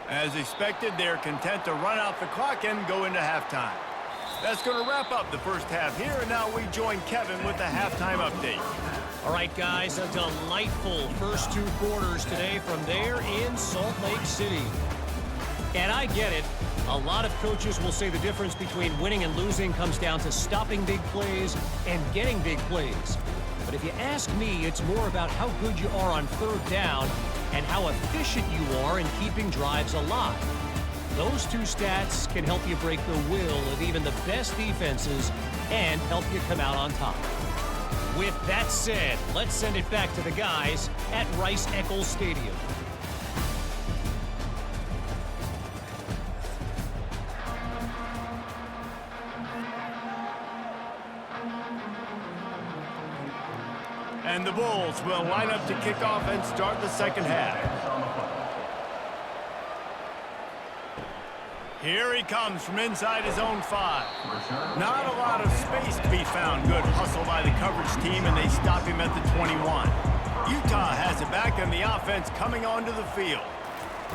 As expected, they're content to run out the clock and go into halftime. That's going to wrap up the first half here, and now we join Kevin with the halftime update. All right, guys, a delightful first 2 quarters today from there in Salt Lake City. And I get it. A lot of coaches will say the difference between winning and losing comes down to stopping big plays and getting big plays. But if you ask me, it's more about how good you are on 3rd down and how efficient you are in keeping drives alive. Those two stats can help you break the will of even the best defenses and help you come out on top. With that said, let's send it back to the guys at Rice-Eccles Stadium. And the Bulls will line up to kick off and start the second half. Here he comes from inside his own 5. Not a lot of space to be found. Good hustle by the coverage team, and they stop him at the 21. Utah has it back, and the offense coming onto the field.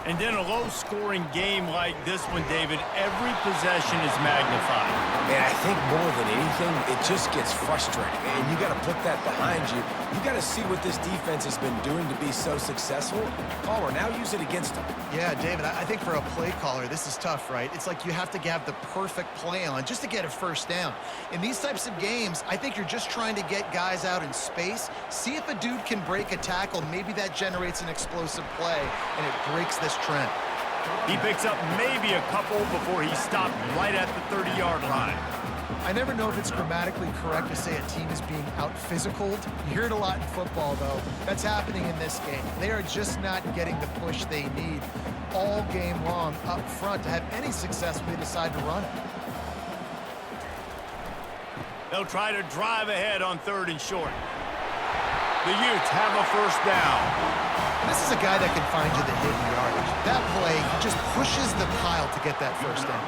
And in a low-scoring game like this one, David, every possession is magnified. And I think more than anything, it just gets frustrating. And you got to put that behind you. You got to see what this defense has been doing to be so successful. Palmer, now use it against them. Yeah, David, I think for a play caller, this is tough, right? It's like you have to have the perfect play on just to get a first down. In these types of games, I think you're just trying to get guys out in space, see if a dude can break a tackle. Maybe that generates an explosive play, and it breaks this trend. He picks up maybe a couple before he stopped right at the 30-yard line. I never know if it's grammatically correct to say a team is being out-physicaled. You hear it a lot in football, though. That's happening in this game. They are just not getting the push they need all game long up front to have any success when they decide to run it. They'll try to drive ahead on 3rd and short. The Utes have a first down. This is a guy that can find you the hidden yardage. That play just pushes the pile to get that first down.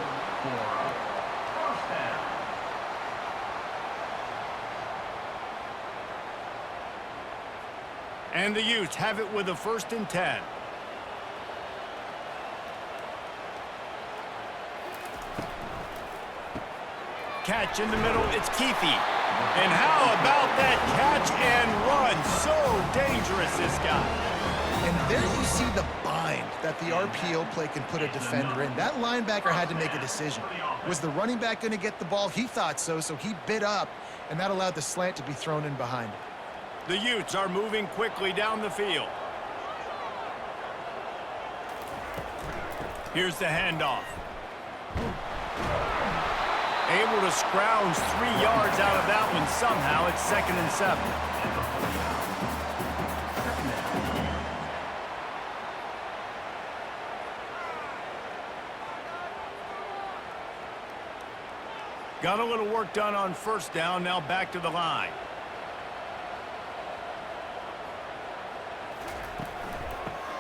And the Utes have it with a 1st and 10. Catch in the middle, it's Keefe. And how about that catch and run? So dangerous, this guy. And there you see the bind that the RPO play can put a defender in. That linebacker had to make a decision. Was the running back going to get the ball? He thought so, so he bit up, and that allowed the slant to be thrown in behind him. The Utes are moving quickly down the field. Here's the handoff. Able to scrounge 3 yards out of that one somehow. It's 2nd and 7. Got a little work done on 1st down. Now back to the line.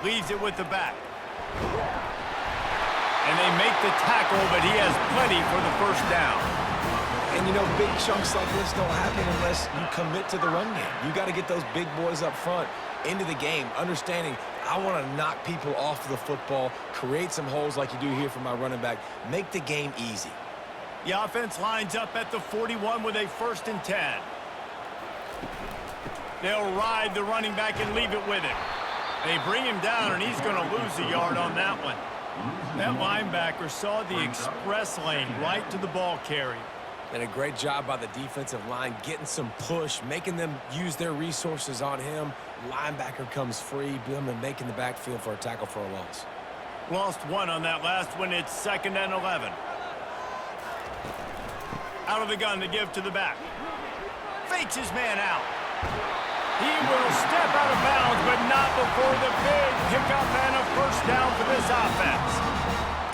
Leaves it with the back. And they make the tackle, but he has plenty for the 1st down. And, you know, big chunks like this don't happen unless you commit to the run game. You got to get those big boys up front into the game, understanding I want to knock people off the football, create some holes like you do here for my running back, make the game easy. The offense lines up at the 41 with a 1st and 10. They'll ride the running back and leave it with him. They bring him down, and he's going to lose a yard on that one. That linebacker saw the express lane right to the ball carrier. And a great job by the defensive line, getting some push, making them use their resources on him. Linebacker comes free, boom, and making the backfield for a tackle for a loss. Lost 1 on that last one. It's 2nd and 11. Out of the gun to give to the back. Fakes his man out. He will step out of bounds, but not before the big pickup and a 1st down for this offense.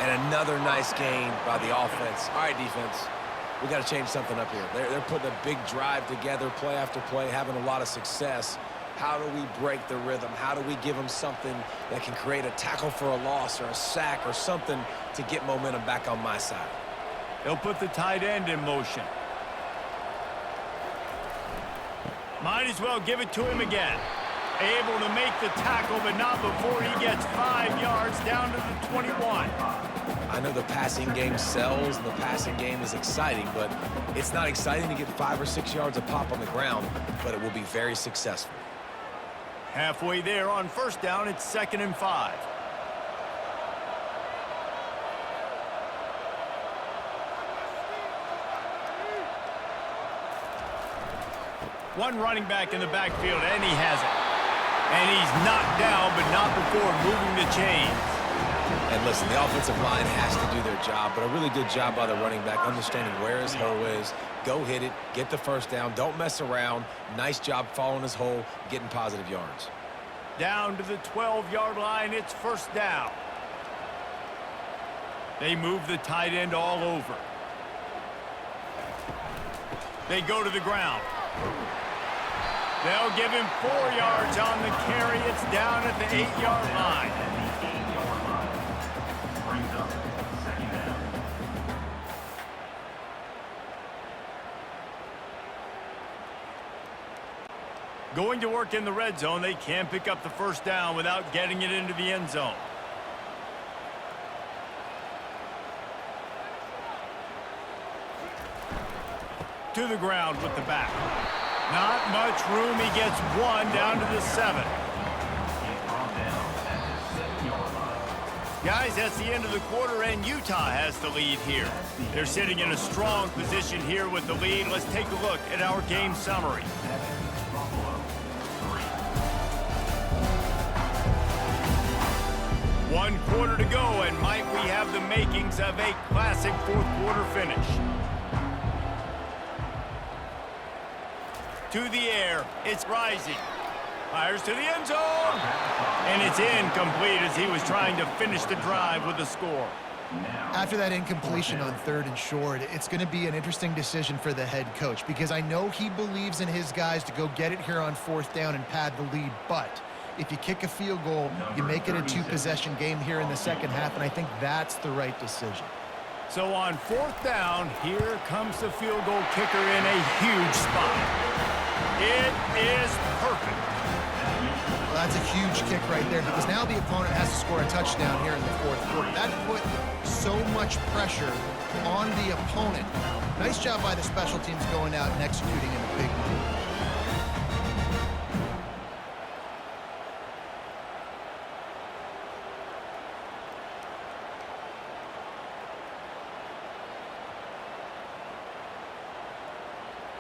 And another nice gain by the offense. All right, defense, we got to change something up here. They're putting a big drive together, play after play, having a lot of success. How do we break the rhythm? How do we give them something that can create a tackle for a loss or a sack or something to get momentum back on my side? They'll put the tight end in motion. Might as well give it to him again. Able to make the tackle, but not before he gets 5 yards down to the 21. I know the passing game sells and the passing game is exciting, but it's not exciting to get 5 or 6 yards of pop on the ground, but it will be very successful. Halfway there on 1st down, it's 2nd and 5. One running back in the backfield, and he has it. And he's knocked down, but not before moving the chains. And listen, the offensive line has to do their job, but a really good job by the running back understanding where his hole is. Go hit it, get the first down, don't mess around. Nice job following his hole, getting positive yards. Down to the 12-yard line, it's first down. They move the tight end all over. They go to the ground. They'll give him 4 yards on the carry. It's down at the 8-yard line. Brings up second down. Going to work in the red zone, they can pick up the first down without getting it into the end zone. To the ground with the back. Not much room. He gets one down to the 7. Guys, that's the end of the quarter, and Utah has the lead here. They're sitting in a strong position here with the lead. Let's take a look at our game summary. One quarter to go, and might we have the makings of a classic fourth quarter finish. To the air, it's rising. Fires to the end zone. And it's incomplete as he was trying to finish the drive with a score. After that incompletion on 3rd and short, it's going to be an interesting decision for the head coach because I know he believes in his guys to go get it here on 4th down and pad the lead, but if you kick a field goal, you make it a 2-possession game here in the second half, and I think that's the right decision. So on 4th down, here comes the field goal kicker in a huge spot. It is perfect. Well, that's a huge kick right there because now the opponent has to score a touchdown here in the 4th quarter. That put so much pressure on the opponent. Nice job by the special teams going out and executing in a big way.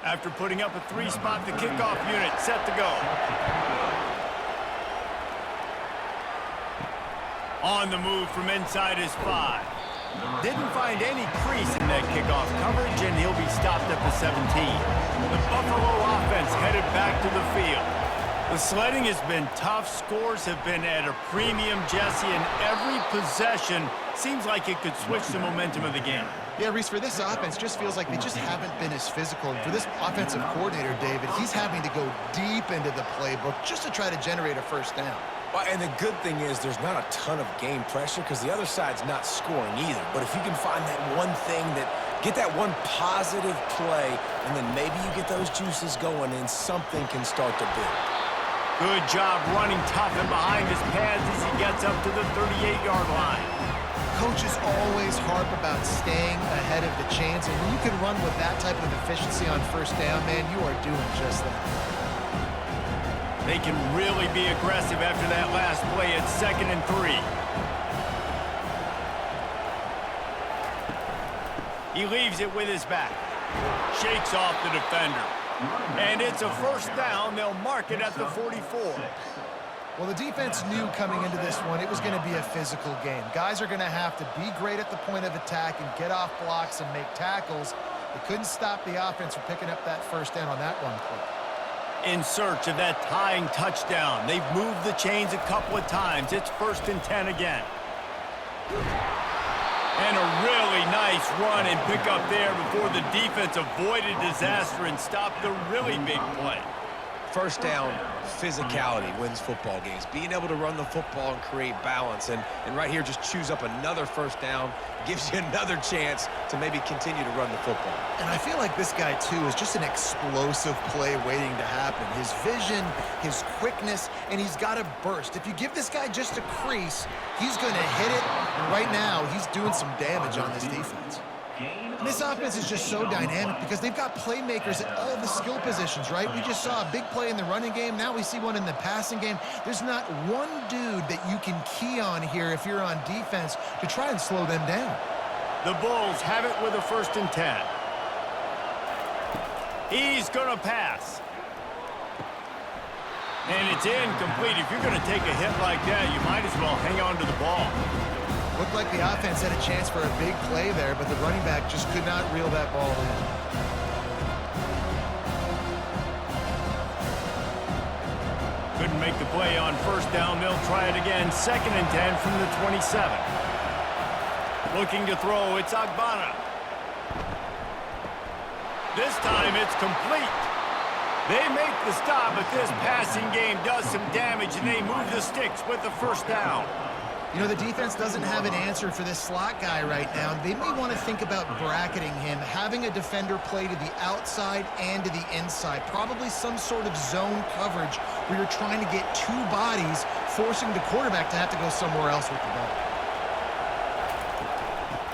After putting up a 3-spot, the kickoff unit set to go. On the move from inside his 5. Didn't find any crease in that kickoff coverage, and he'll be stopped at the 17. The Buffalo offense headed back to the field. The sledding has been tough. Scores have been at a premium, Jesse, and every possession seems like it could switch the momentum of the game. Yeah, Reese, for this offense, just feels like they just haven't been as physical. And for this offensive coordinator, David, he's having to go deep into the playbook just to try to generate a first down. Well, and the good thing is there's not a ton of game pressure because the other side's not scoring either. But if you can find that one thing get that one positive play, and then maybe you get those juices going and something can start to build. Good job running tough and behind his pads as he gets up to the 38-yard line. Coaches always harp about staying ahead of the chains, and when you can run with that type of efficiency on first down, man, you are doing just that. They can really be aggressive after that last play at 2nd and 3. He leaves it with his back. Shakes off the defender. And it's a first down. They'll mark it at the 44. Well, the defense knew coming into this one it was going to be a physical game. Guys are going to have to be great at the point of attack and get off blocks and make tackles. They couldn't stop the offense from picking up that first down on that one play. In search of that tying touchdown. They've moved the chains a couple of times. It's 1st and 10 again. And a really nice run and pick up there before the defense avoided disaster and stopped the really big play. First down, physicality wins football games. Being able to run the football and create balance. And right here, just choose up another first down. Gives you another chance to maybe continue to run the football. And I feel like this guy, too, is just an explosive play waiting to happen. His vision, his quickness, and he's got a burst. If you give this guy just a crease, he's going to hit it. Right now, he's doing some damage on this defense. And this offense is just so dynamic because they've got playmakers at all the skill positions, right? We just saw a big play in the running game. Now we see one in the passing game. There's not one dude that you can key on here if you're on defense to try and slow them down. The Bulls have it with a 1st and 10. He's going to pass. And it's incomplete. If you're going to take a hit like that, you might as well hang on to the ball. Looked like the offense had a chance for a big play there, but the running back just could not reel that ball in. Couldn't make the play on first down. They'll try it again. 2nd and 10 from the 27. Looking to throw. It's Agbana. This time it's complete. They make the stop, but this passing game does some damage, and they move the sticks with the first down. You know, the defense doesn't have an answer for this slot guy right now. They may want to think about bracketing him, having a defender play to the outside and to the inside. Probably some sort of zone coverage where you're trying to get two bodies, forcing the quarterback to have to go somewhere else with the ball.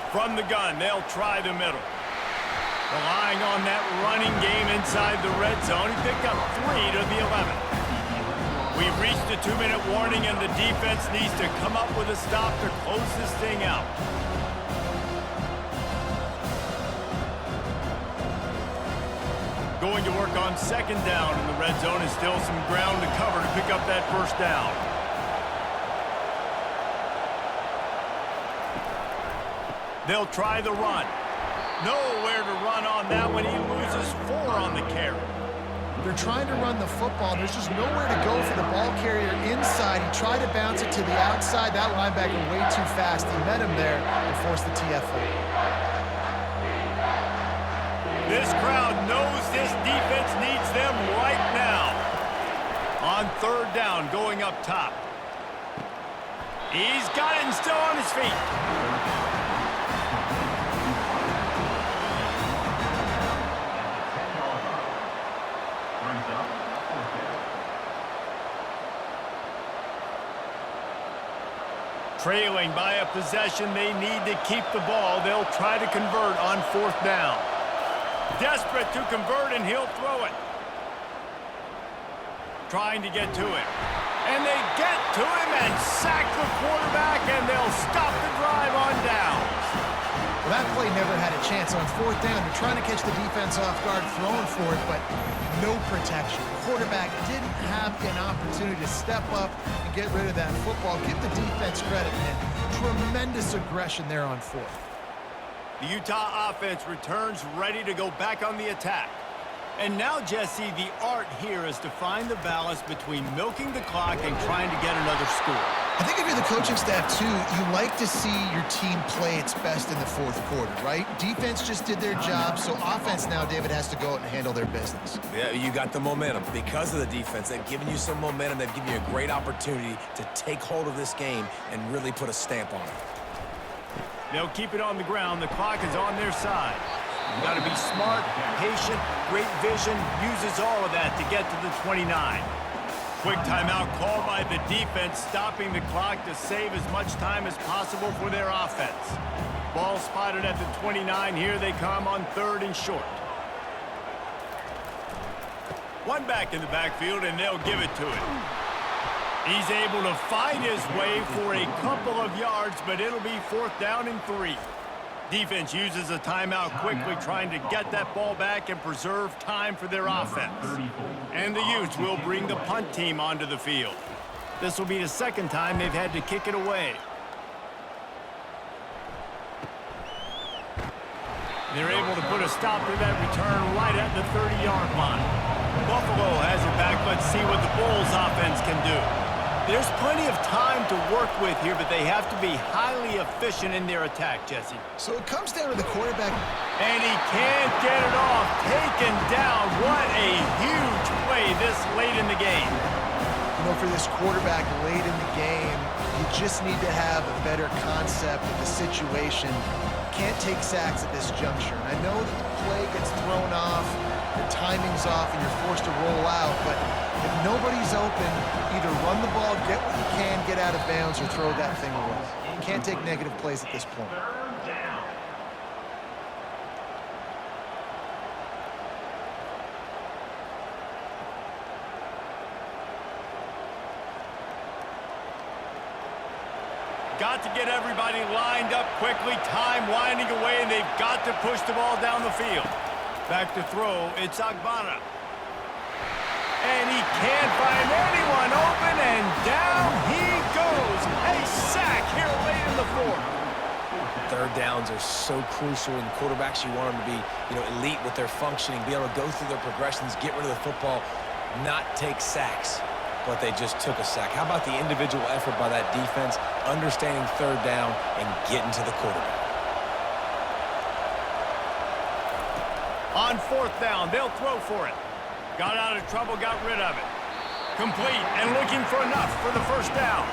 From the gun, they'll try the middle. Relying on that running game inside the red zone. He picked up 3 to the 11. We've reached the 2-minute warning, and the defense needs to come up with a stop to close this thing out. Going to work on 2nd down in the red zone, and still some ground to cover to pick up that first down. They'll try the run. Nowhere to run on that one. He loses 4 on the carry. They're trying to run the football, and there's just nowhere to go for the ball carrier inside. He tried to bounce it to the outside. That linebacker way too fast. He met him there and forced the TFL. This crowd knows this defense needs them right now. On 3rd down, going up top. He's got it and still on his feet. Trailing by a possession, they need to keep the ball. They'll try to convert on 4th down. Desperate to convert, and he'll throw it. Trying to get to him. And they get to him and sack the quarterback, and they'll stop the drive on downs. Well, that play never had a chance. On 4th down, they're trying to catch the defense off guard, throwing for it, but no protection. The quarterback didn't have an opportunity to step up and get rid of that football. Give the defense credit, man. Tremendous aggression there on 4th. The Utah offense returns ready to go back on the attack. And now, Jesse, the art here is to find the balance between milking the clock and trying to get another score. I think if you're the coaching staff, too, you like to see your team play its best in the 4th quarter, right? Defense just did their job, so offense now, David, has to go out and handle their business. Yeah, you got the momentum. Because of the defense, they've given you some momentum. They've given you a great opportunity to take hold of this game and really put a stamp on it. They'll keep it on the ground. The clock is on their side. You've got to be smart, patient, great vision, uses all of that to get to the 29. Quick timeout called by the defense, stopping the clock to save as much time as possible for their offense. Ball spotted at the 29. Here they come on 3rd and short. One back in the backfield, and they'll give it to him. He's able to find his way for a couple of yards, but it'll be 4th down and 3. Defense uses a timeout quickly, trying to get that ball back and preserve time for their offense. And the Utes will bring the punt team onto the field. This will be the 2nd time they've had to kick it away. They're able to put a stop to that return right at the 30-yard line. Buffalo has it back. Let's see what the Bulls offense can do. There's plenty of time to work with here, but they have to be highly efficient in their attack, Jesse. So it comes down to the quarterback. And he can't get it off. Taken down. What a huge play this late in the game. You know, for this quarterback late in the game, you just need to have a better concept of the situation. Can't take sacks at this juncture. And I know that the play gets thrown off, the timing's off, and you're forced to roll out, but if nobody's open, either run the ball, get what you can, get out of bounds, or throw that thing away. You can't take negative plays at this point. Got to get everybody lined up quickly, time winding away, and they've got to push the ball down the field. Back to throw, it's Agbana. And he can't find anyone open, and down he goes. A sack here late in the 4th. downs are so crucial, and quarterbacks, you want them to be, elite with their functioning, be able to go through their progressions, get rid of the football, not take sacks. But they just took a sack. How about the individual effort by that defense, understanding third down and getting to the quarterback? On fourth down, they'll throw for it. Got out of trouble, got rid of it. Complete and looking for enough for the first down.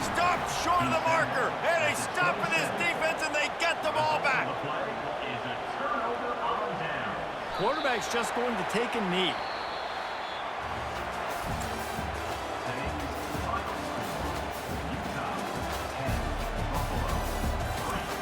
Stopped short of the marker, and they stop with this defense, and they get the ball back. The play is a turnover on down. Quarterback's just going to take a knee. Today's final score, Utah 10, Buffalo 3.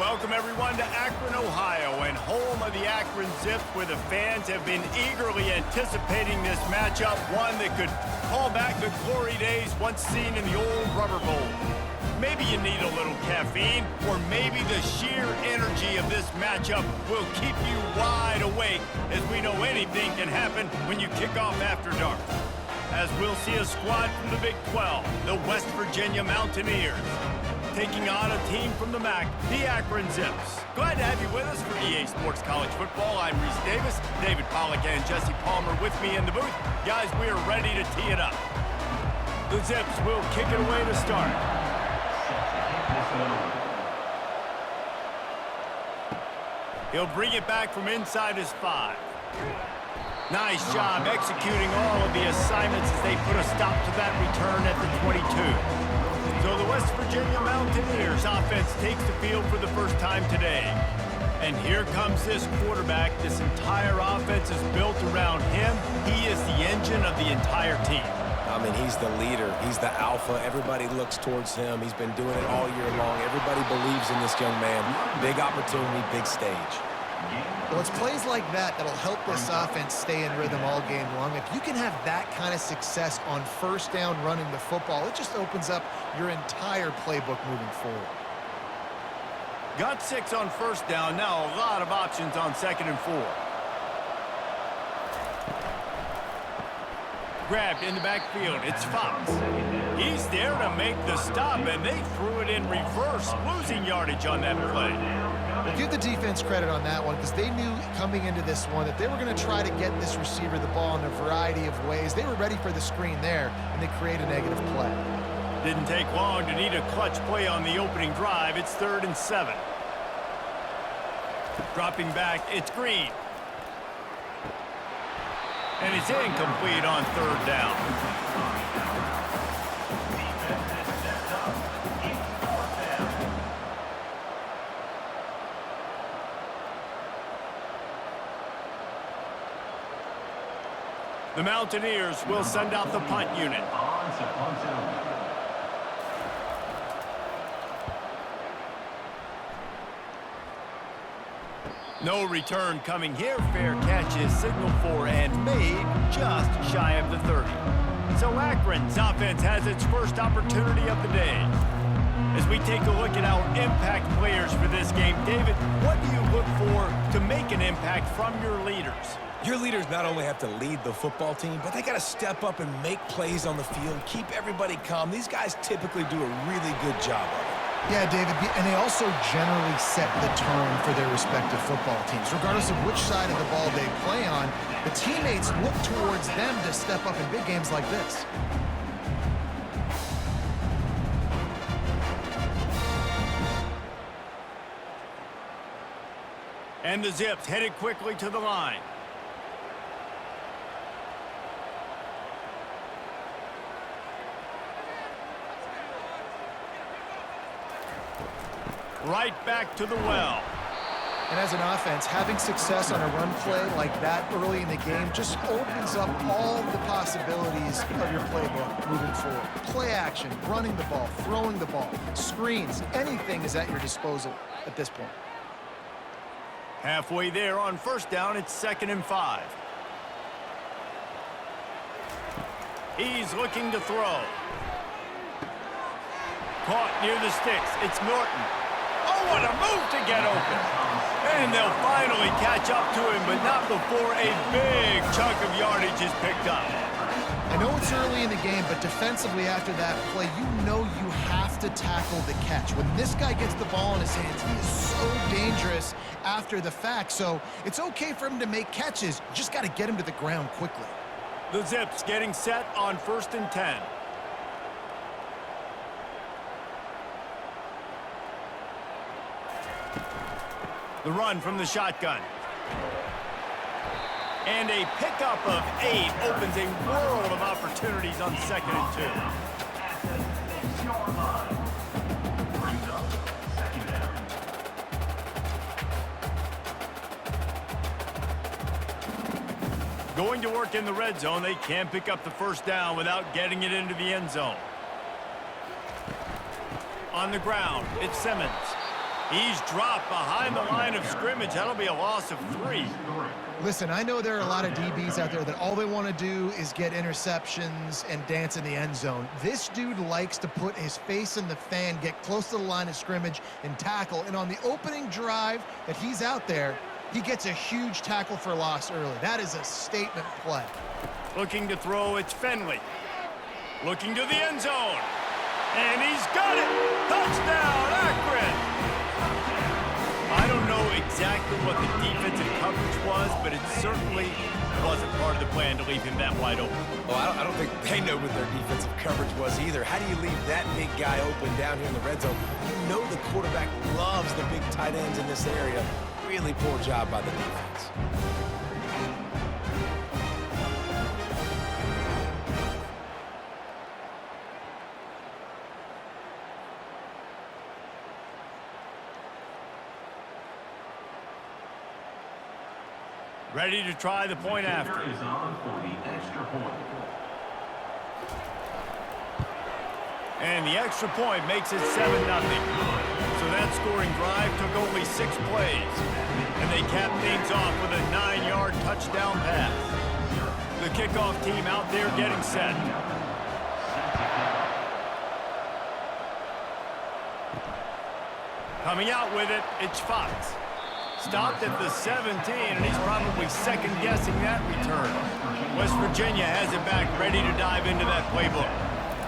Welcome, everyone, to Akron, Ohio, and home of the Akron Zips, where the fans have been eagerly anticipating this matchup, one that could call back the glory days once seen in the old Rubber Bowl. Maybe you need a little caffeine, or maybe the sheer energy of this matchup will keep you wide awake, as we know anything can happen when you kick off after dark. As we'll see a squad from the Big 12, the West Virginia Mountaineers, taking on a team from the MAC, the Akron Zips. Glad to have you with us for EA Sports College Football. I'm Reese Davis, David Pollack and Jesse Palmer with me in the booth. Guys, we are ready to tee it up. The Zips will kick it away to start. He'll bring it back from inside his 5. Nice job executing all of the assignments as they put a stop to that return at the 22. So the West Virginia Mountaineers offense takes the field for the first time today. And here comes this quarterback. This entire offense is built around him. He is the engine of the entire team. I mean, he's the leader. He's the alpha. Everybody looks towards him. He's been doing it all year long. Everybody believes in this young man. Big opportunity, big stage. Well, it's plays like that that'll help this offense stay in rhythm all game long. If you can have that kind of success on first down running the football, it just opens up your entire playbook moving forward. Got 6 on first down. Now a lot of options on 2nd and 4. Grabbed in the backfield. It's Fox. He's there to make the stop, and they threw it in reverse, losing yardage on that play. Well, give the defense credit on that one, because they knew coming into this one that they were going to try to get this receiver the ball in a variety of ways. They were ready for the screen there, and they create a negative play. Didn't take long to need a clutch play on the opening drive. It's 3rd and 7. Dropping back, it's Green. And it's incomplete on 3rd down. The Mountaineers will send out the punt unit. No return coming here. Fair catch is signaled for and made just shy of the 30. So Akron's offense has its first opportunity of the day. As we take a look at our impact players for this game, David, what do you look for to make an impact from your leaders? Your leaders not only have to lead the football team, but they got to step up and make plays on the field, keep everybody calm. These guys typically do a really good job of it. Yeah, David, and they also generally set the tone for their respective football teams. Regardless of which side of the ball they play on, the teammates look towards them to step up in big games like this. And the Zips headed quickly to the line. Right back to the well. And as an offense, having success on a run play like that early in the game just opens up all the possibilities of your playbook moving forward. Play action, running the ball, throwing the ball, screens, anything is at your disposal at this point. Halfway there on first down, it's 2nd and 5. He's looking to throw. Caught near the sticks. It's Norton. Oh, what a move to get open. And they'll finally catch up to him, but not before a big chunk of yardage is picked up. I know it's early in the game, but defensively after that play, you know you have to tackle the catch. When this guy gets the ball in his hands, he is so dangerous after the fact. So it's okay for him to make catches. You just got to get him to the ground quickly. The Zips getting set on 1st and 10. The run from the shotgun. And a pickup of 8 opens a world of opportunities on 2nd and 2. Going to work in the red zone, they can't pick up the first down without getting it into the end zone. On the ground, it's Simmons. He's dropped behind the line of scrimmage. That'll be a loss of 3. Listen, I know there are a lot of DBs out there that all they want to do is get interceptions and dance in the end zone. This dude likes to put his face in the fan, get close to the line of scrimmage, and tackle. And on the opening drive that he's out there, he gets a huge tackle for loss early. That is a statement play. Looking to throw, it's Finley. Looking to the end zone. And he's got it! Touchdown, Akron! I don't know exactly what the defensive coverage was, but it certainly wasn't part of the plan to leave him that wide open. Well, I don't think they know what their defensive coverage was either. How do you leave that big guy open down here in the red zone? You know the quarterback loves the big tight ends in this area. Really poor job by the defense. Ready to try the point after. Is on for the extra point. And the extra point makes it 7-0. So that scoring drive took only 6 plays. And they capped things off with a 9-yard touchdown pass. The kickoff team out there getting set. Coming out with it, it's Fox. Stopped at the 17, and he's probably second-guessing that return. West Virginia has it back, ready to dive into that playbook.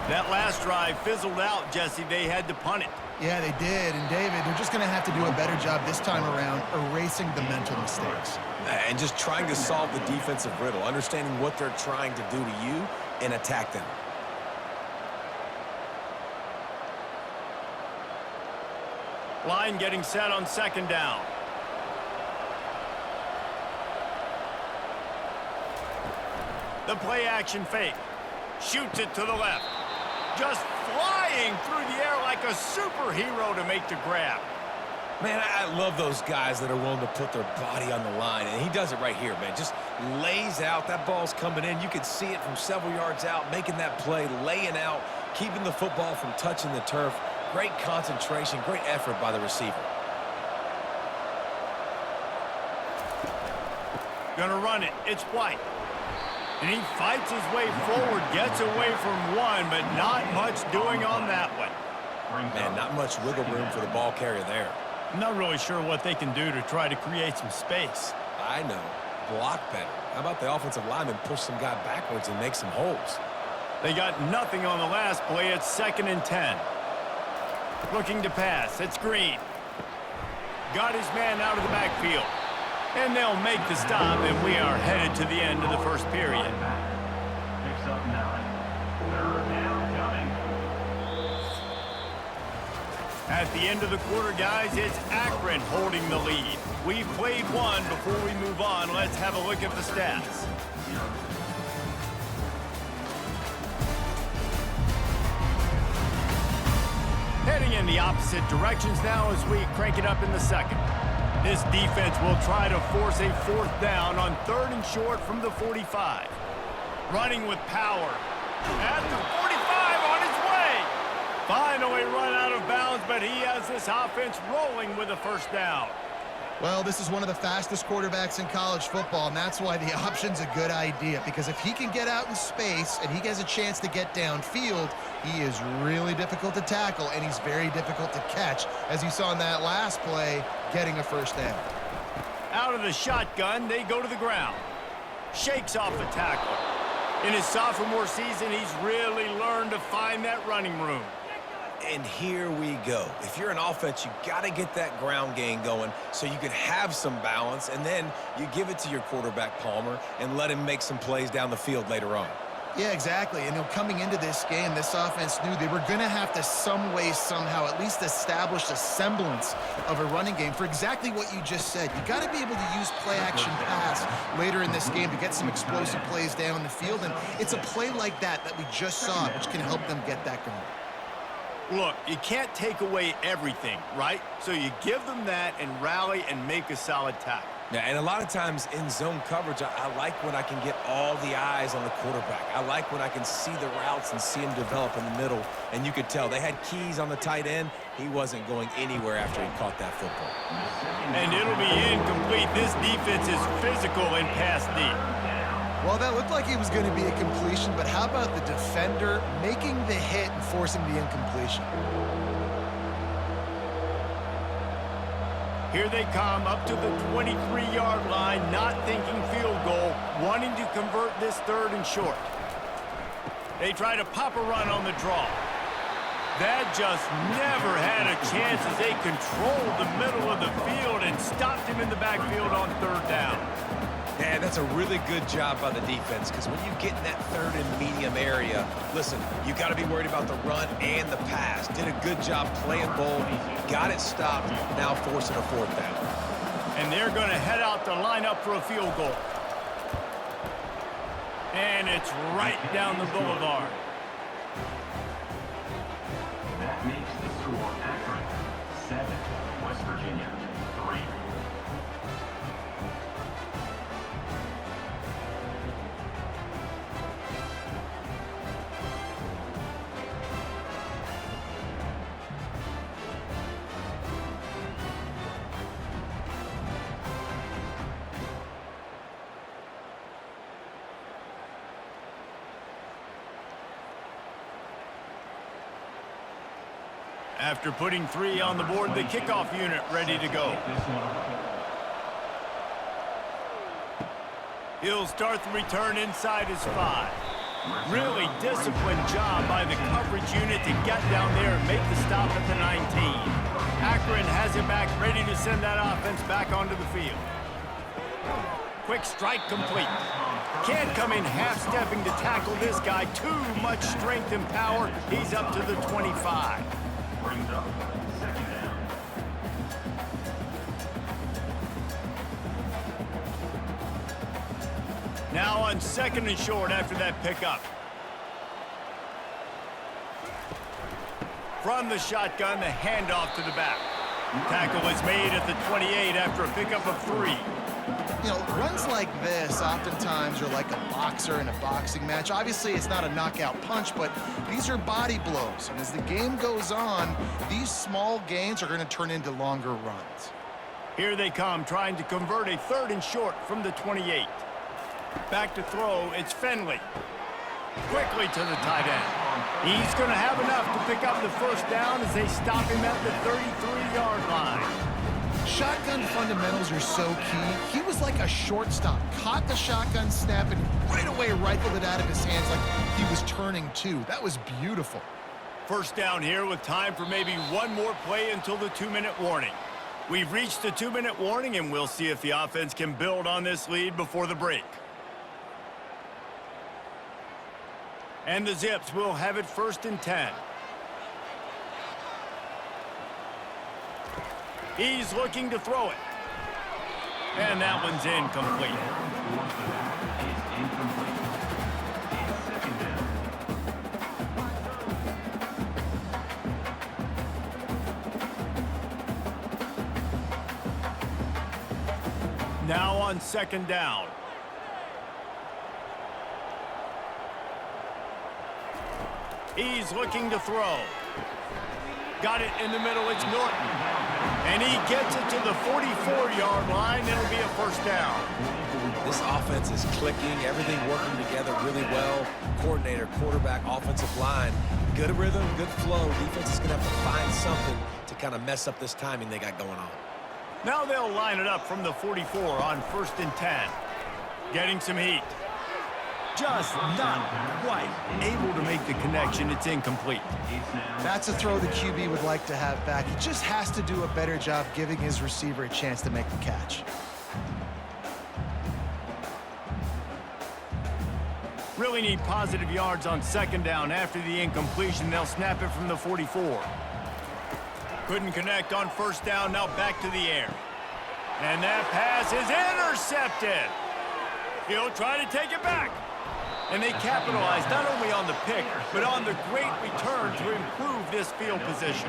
That last drive fizzled out, Jesse. They had to punt it. Yeah, they did. And, David, they're just going to have to do a better job this time around erasing the mental mistakes. And just trying to solve the defensive riddle, understanding what they're trying to do to you and attack them. Line getting set on second down. The play action fake. Shoots it to the left. Just flying through the air like a superhero to make the grab. Man, I love those guys that are willing to put their body on the line, and he does it right here, man. Just lays out. That ball's coming in. You can see it from several yards out, making that play, laying out, keeping the football from touching the turf. Great concentration, great effort by the receiver. Gonna run it. It's White. And he fights his way forward, gets away from one, but not much doing on that one. Man, not much wiggle room for the ball carrier there. I'm not really sure what they can do to try to create some space. I know. Block better. How about the offensive lineman push some guy backwards and make some holes? They got nothing on the last play. It's 2nd and 10. Looking to pass. It's Green. Got his man out of the backfield. And they'll make the stop, and we are headed to the end of the first period. Picks up 9. 3rd down coming. At the end of the quarter, guys, it's Akron holding the lead. We've played one. Before we move on, let's have a look at the stats. Heading in the opposite directions now as we crank it up in the second. This defense will try to force a 4th down on 3rd and short from the 45. Running with power. At the 45 on his way. Finally run out of bounds, but he has this offense rolling with a 1st down. Well, this is one of the fastest quarterbacks in college football, and that's why the option's a good idea. Because if he can get out in space and he has a chance to get downfield, he is really difficult to tackle, and he's very difficult to catch. As you saw in that last play, getting a 1st down. Out of the shotgun, they go to the ground. Shakes off the tackle. In his sophomore season, he's really learned to find that running room. And here we go. If you're an offense, you got to get that ground game going so you can have some balance, and then you give it to your quarterback, Palmer, and let him make some plays down the field later on. Yeah, exactly. And coming into this game, this offense knew they were going to have to some way, somehow, at least establish a semblance of a running game for exactly what you just said. You got to be able to use play-action pass later in this game to get some explosive plays down the field, and it's a play like that we just saw, which can help them get that going. Look, you can't take away everything, right? So you give them that and rally and make a solid tackle. Yeah, and a lot of times in zone coverage, I like when I can get all the eyes on the quarterback. I like when I can see the routes and see him develop in the middle. And you could tell they had keys on the tight end. He wasn't going anywhere after he caught that football. And it'll be incomplete. This defense is physical and pass deep. Well, that looked like it was going to be a completion, but how about the defender making the hit and forcing the incompletion? Here they come up to the 23-yard line, not thinking field goal, wanting to convert this 3rd and short. They try to pop a run on the draw. That just never had a chance as they controlled the middle of the field and stopped him in the backfield on 3rd down. Yeah, that's a really good job by the defense because when you get in that 3rd and medium area, listen, you got to be worried about the run and the pass. Did a good job playing bold, got it stopped, now forcing a 4th down. And they're going to head out to line up for a field goal. And it's right down the boulevard. That makes the score accurate. 7, West Virginia, 3. After putting 3 on the board, the kickoff unit ready to go. He'll start the return inside his 5. Really disciplined job by the coverage unit to get down there and make the stop at the 19. Akron has it back, ready to send that offense back onto the field. Quick strike complete. Can't come in half-stepping to tackle this guy. Too much strength and power. He's up to the 25. Brings up 2nd down. Now on 2nd and short after that pickup. From the shotgun, the handoff to the back. Tackle is made at the 28 after a pickup of 3. You know, runs like this oftentimes are like a boxer in a boxing match. Obviously, it's not a knockout punch, but these are body blows. And as the game goes on, these small gains are going to turn into longer runs. Here they come, trying to convert a 3rd and short from the 28. Back to throw, it's Finley. Quickly to the tight end. He's going to have enough to pick up the 1st down as they stop him at the 33-yard line. Shotgun fundamentals are so key. He was like a shortstop. Caught the shotgun snap and right away rifled it out of his hands like he was turning 2. That was beautiful. 1st down here with time for maybe one more play until the 2-minute warning. We've reached the 2-minute warning, and we'll see if the offense can build on this lead before the break. And the Zips will have it 1st and 10. He's looking to throw it. And that one's incomplete. Now on 2nd down. He's looking to throw. Got it in the middle, it's Norton. And he gets it to the 44-yard line. It'll be a 1st down. This offense is clicking, everything working together really well. Coordinator, quarterback, offensive line. Good rhythm, good flow. Defense is going to have to find something to kind of mess up this timing they got going on. Now they'll line it up from the 44 on 1st and 10. Getting some heat. Just not quite able to make the connection. It's incomplete. That's a throw the QB would like to have back. He just has to do a better job giving his receiver a chance to make the catch. Really need positive yards on 2nd down. After the incompletion, they'll snap it from the 44. Couldn't connect on 1st down. Now back to the air. And that pass is intercepted. He'll try to take it back. And they capitalize not only on the pick, but on the great return to improve this field position.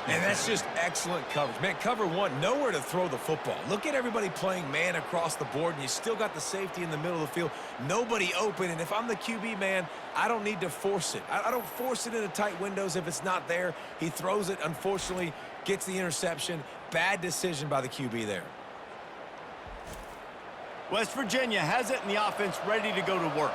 And that's just excellent coverage. Man, cover one, nowhere to throw the football. Look at everybody playing man across the board, and you still got the safety in the middle of the field. Nobody open, and if I'm the QB, man, I don't need to force it. I don't force it into tight windows if it's not there. He throws it, unfortunately, gets the interception. Bad decision by the QB there. West Virginia has it, and the offense ready to go to work.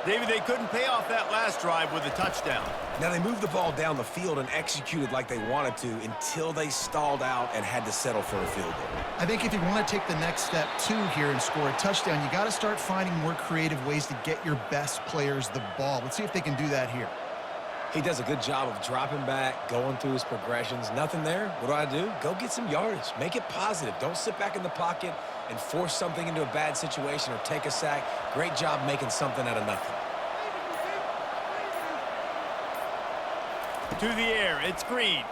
David, they couldn't pay off that last drive with a touchdown. Now, they moved the ball down the field and executed like they wanted to until they stalled out and had to settle for a field goal. I think if you want to take the next step, too, here and score a touchdown, you got to start finding more creative ways to get your best players the ball. Let's see if they can do that here. He does a good job of dropping back, going through his progressions. Nothing there. What do? Go get some yardage. Make it positive. Don't sit back in the pocket and force something into a bad situation or take a sack. Great job making something out of nothing. To the air, it's Green.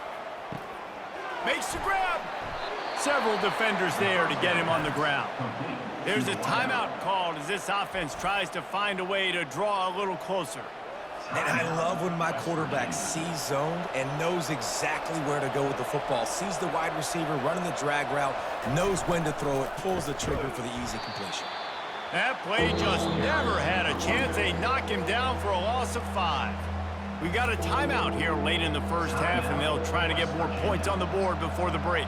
Makes the grab. Several defenders there to get him on the ground. There's a timeout called as this offense tries to find a way to draw a little closer. And I love when my quarterback sees zoned and knows exactly where to go with the football. Sees the wide receiver running the drag route, knows when to throw it, pulls the trigger for the easy completion. That play just never had a chance. They knock him down for a loss of 5. We got a timeout here late in the first half, and they'll try to get more points on the board before the break.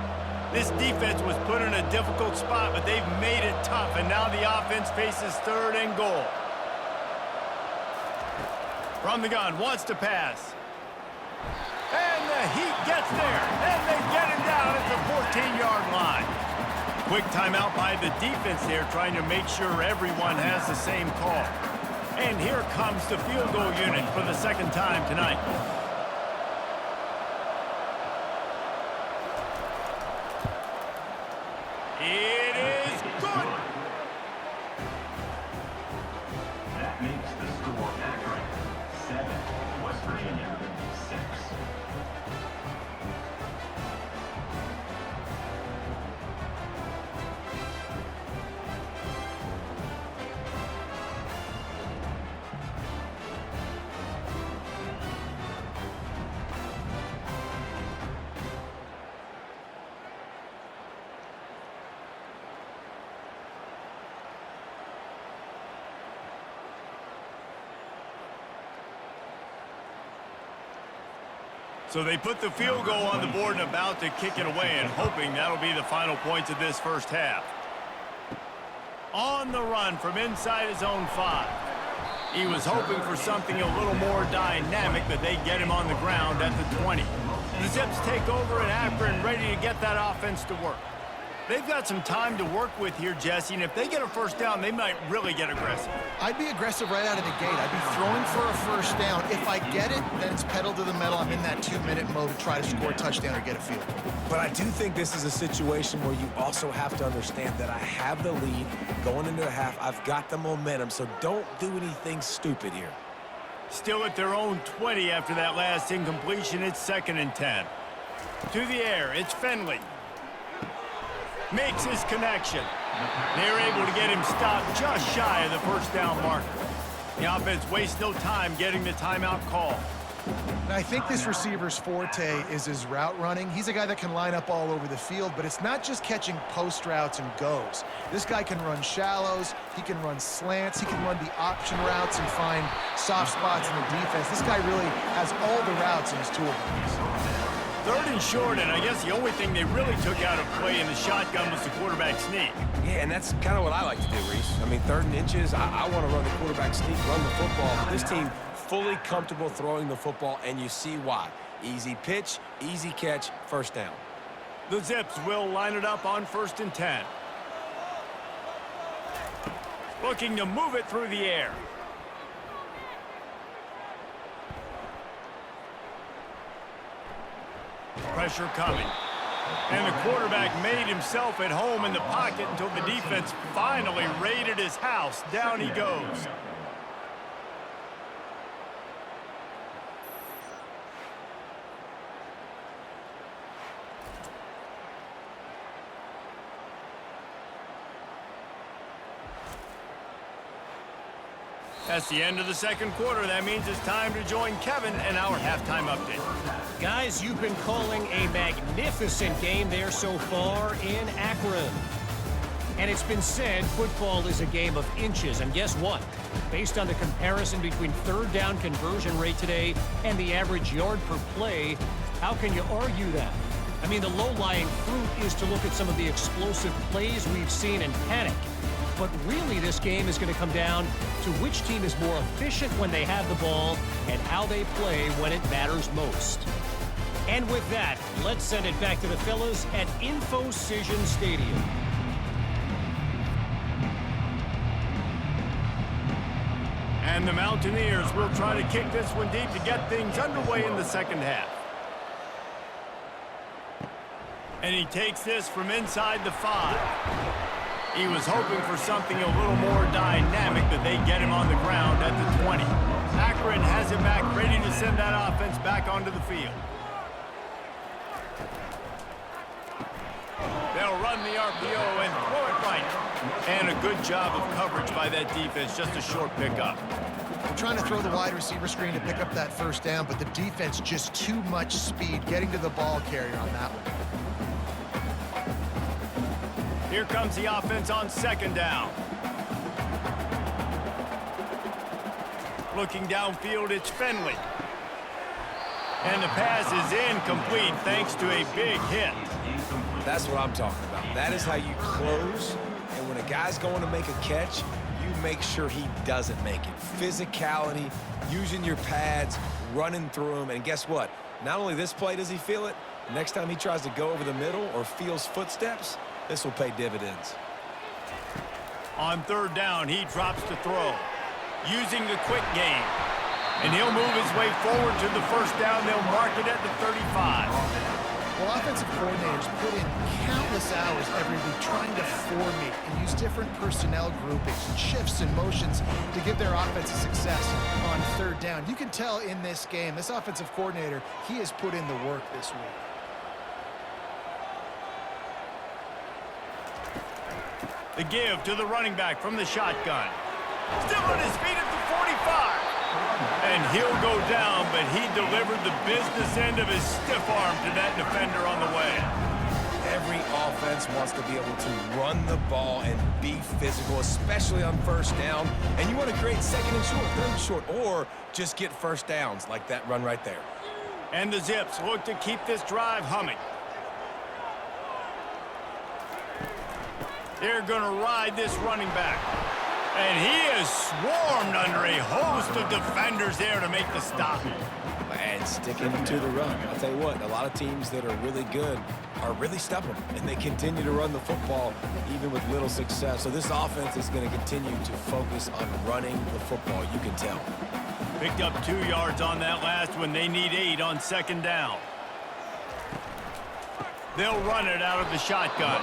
This defense was put in a difficult spot, but they've made it tough, and now the offense faces 3rd and goal. From the gun, wants to pass. And the Heat gets there, and they get him down at the 14-yard line. Quick timeout by the defense there, trying to make sure everyone has the same call. And here comes the field goal unit for the second time tonight. It is good. That makes the score accurate. 7, West Virginia, 6. So they put the field goal on the board and about to kick it away, and hoping that'll be the final points of this first half. On the run from inside his own 5. He was hoping for something a little more dynamic, but they get him on the ground at the 20. The Zips take over in Akron, ready to get that offense to work. They've got some time to work with here, Jesse, and if they get a first down, they might really get aggressive. I'd be aggressive right out of the gate. I'd be throwing for a first down. If I get it, then it's pedal to the metal. I'm in that 2-minute mode to try to score a touchdown or get a field goal. But I do think this is a situation where you also have to understand that I have the lead going into the half. I've got the momentum, so don't do anything stupid here. Still at their own 20 after that last incompletion. It's 2nd and 10. To the air, it's Finley. Makes his connection. They're able to get him stopped just shy of the first down marker. The offense wastes no time getting the timeout call. And I think this receiver's forte is his route running. He's a guy that can line up all over the field, but it's not just catching post routes and goes. This guy can run shallows, he can run slants, he can run the option routes and find soft spots in the defense. This guy really has all the routes in his toolbox. 3rd and short, and I guess the only thing they really took out of play in the shotgun was the quarterback sneak. Yeah, and that's kind of what I like to do, Reese. I mean, 3rd and inches, I want to run the quarterback sneak, run the football. This team fully comfortable throwing the football, and you see why. Easy pitch, easy catch, first down. The Zips will line it up on 1st and 10. Looking to move it through the air. Pressure coming. And the quarterback made himself at home in the pocket until the defense finally raided his house. Down he goes. That's the end of the second quarter. That means it's time to join Kevin in our halftime update. Guys, you've been calling a magnificent game there so far in Akron. And it's been said football is a game of inches. And guess what? Based on the comparison between third down conversion rate today and the average yard per play, how can you argue that? I mean, the low-lying fruit is to look at some of the explosive plays we've seen and panic. But really, this game is going to come down to which team is more efficient when they have the ball and how they play when it matters most. And with that, let's send it back to the fellas at InfoCision Stadium. And the Mountaineers will try to kick this one deep to get things underway in the second half. And he takes this from inside the 5. He was hoping for something a little more dynamic, but they get him on the ground at the 20. Akron has it back, ready to send that offense back onto the field. They'll run the RPO and throw it right. And a good job of coverage by that defense, just a short pickup. We're trying to throw the wide receiver screen to pick up that first down, but the defense just too much speed getting to the ball carrier on that one. Here comes the offense on second down. Looking downfield, it's Finley. And the pass is incomplete thanks to a big hit. That's what I'm talking about. That is how you close. And when a guy's going to make a catch, you make sure he doesn't make it. Physicality, using your pads, running through them. And guess what? Not only this play does he feel it, next time he tries to go over the middle or feels footsteps, this will pay dividends. On third down, he drops to throw. Using the quick game. And he'll move his way forward to the first down. They'll mark it at the 35. Well, offensive coordinators put in countless hours every week trying to formate and use different personnel groupings and shifts and motions to give their offense success on third down. You can tell in this game, this offensive coordinator, he has put in the work this week. The give to the running back from the shotgun. Still on his feet at the 45. And he'll go down, but he delivered the business end of his stiff arm to that defender on the way. Every offense wants to be able to run the ball and be physical, especially on first down. And you want to create second and short, third and short, or just get first downs like that run right there. And the Zips look to keep this drive humming. They're going to ride this running back. And he is swarmed under a host of defenders there to make the stop. And sticking to the run. I'll tell you what, a lot of teams that are really good are really stubborn, and they continue to run the football even with little success. So this offense is going to continue to focus on running the football, you can tell. Picked up 2 yards on that last one. They need 8 on second down. They'll run it out of the shotgun.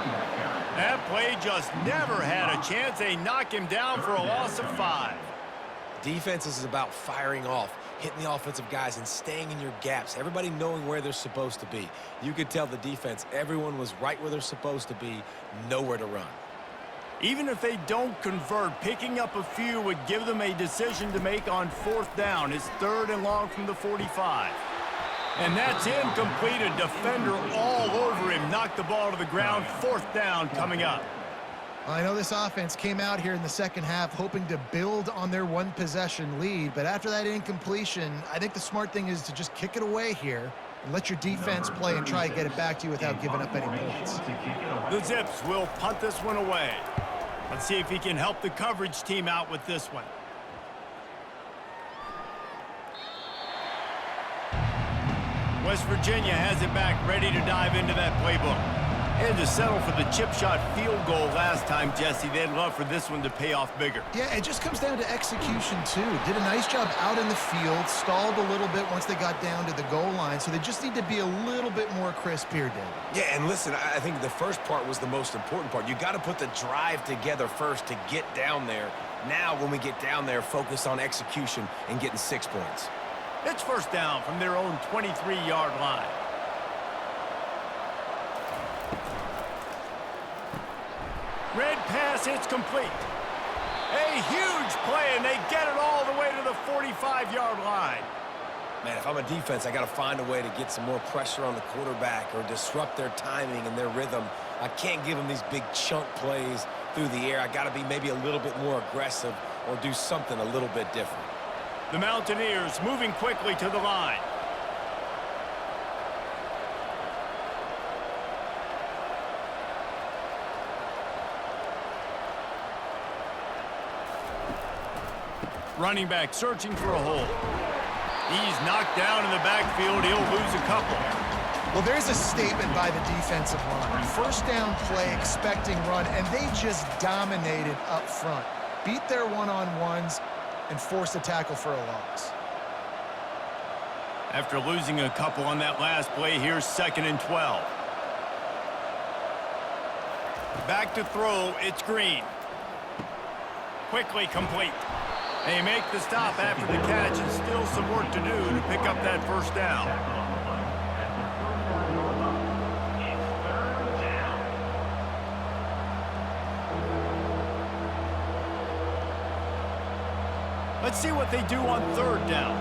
That play just never had a chance. They knock him down for a loss of 5. Defense is about firing off, hitting the offensive guys and staying in your gaps. Everybody knowing where they're supposed to be. You could tell the defense, everyone was right where they're supposed to be, nowhere to run. Even if they don't convert, picking up a few would give them a decision to make on fourth down. It's third and long from the 45. And that's incomplete. A defender all over him. Knocked the ball to the ground. Fourth down coming up. I know this offense came out here in the second half hoping to build on their one-possession lead, but after that incompletion, I think the smart thing is to just kick it away here and let your defense play and try to get it back to you without giving up any points. The Zips will punt this one away. Let's see if he can help the coverage team out with this one. West Virginia has it back, ready to dive into that playbook. And to settle for the chip shot field goal last time, Jesse. They'd love for this one to pay off bigger. Yeah, it just comes down to execution, too. Did a nice job out in the field, stalled a little bit once they got down to the goal line, so they just need to be a little bit more crisp here, Dave. Yeah, and listen, I think the first part was the most important part. You got to put the drive together first to get down there. Now, when we get down there, focus on execution and getting 6 points. It's first down from their own 23-yard line. Red pass, it's complete. A huge play, and they get it all the way to the 45-yard line. Man, if I'm a defense, I got to find a way to get some more pressure on the quarterback or disrupt their timing and their rhythm. I can't give them these big chunk plays through the air. I got to be maybe a little bit more aggressive or do something a little bit different. The Mountaineers moving quickly to the line. Running back searching for a hole. He's knocked down in the backfield. He'll lose a couple. Well, there's a statement by the defensive line. First down play, expecting run, and they just dominated up front. Beat their one-on-ones and forced a tackle for a loss. After losing a couple on that last play, here's 2nd and 12. Back to throw, it's Green. Quickly complete. They make the stop after the catch, and still some work to do to pick up that first down. Let's see what they do on 3rd down.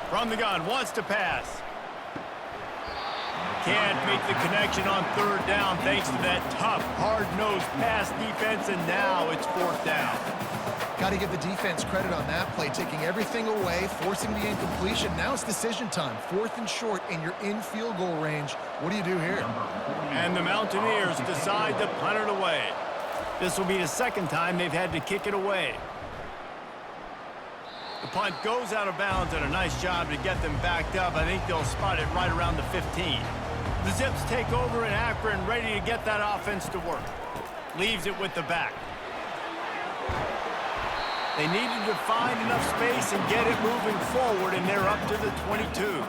From the gun, wants to pass. Can't make the connection on 3rd down thanks to that tough, hard-nosed pass defense, and now it's 4th down. Got to give the defense credit on that play, taking everything away, forcing the incompletion. Now it's decision time. 4th and short, and you're in field goal range. What do you do here? And the Mountaineers decide to punt it away. This will be the 2nd time they've had to kick it away. The punt goes out of bounds, and a nice job to get them backed up. I think they'll spot it right around the 15. The Zips take over in Akron, ready to get that offense to work. Leaves it with the back. They needed to find enough space and get it moving forward, and they're up to the 22.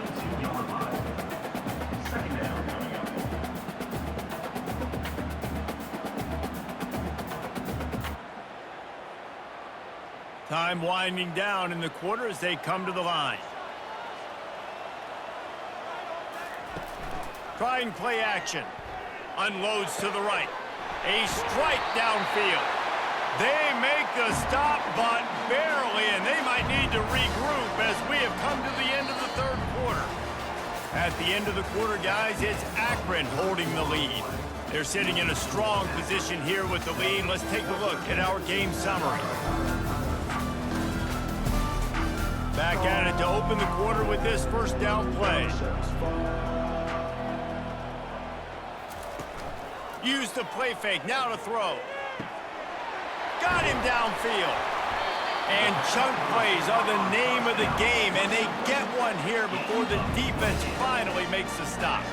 Time winding down in the quarter as they come to the line. Trying play action. Unloads to the right. A strike downfield. They make the stop, but barely, and they might need to regroup as we have come to the end of the 3rd quarter. At the end of the quarter, guys, it's Akron holding the lead. They're sitting in a strong position here with the lead. Let's take a look at our game summary. Back at it to open the quarter with this first down play. Use the play fake, now to throw. Got him downfield. And chunk plays are the name of the game, and they get one here before the defense finally makes the stop.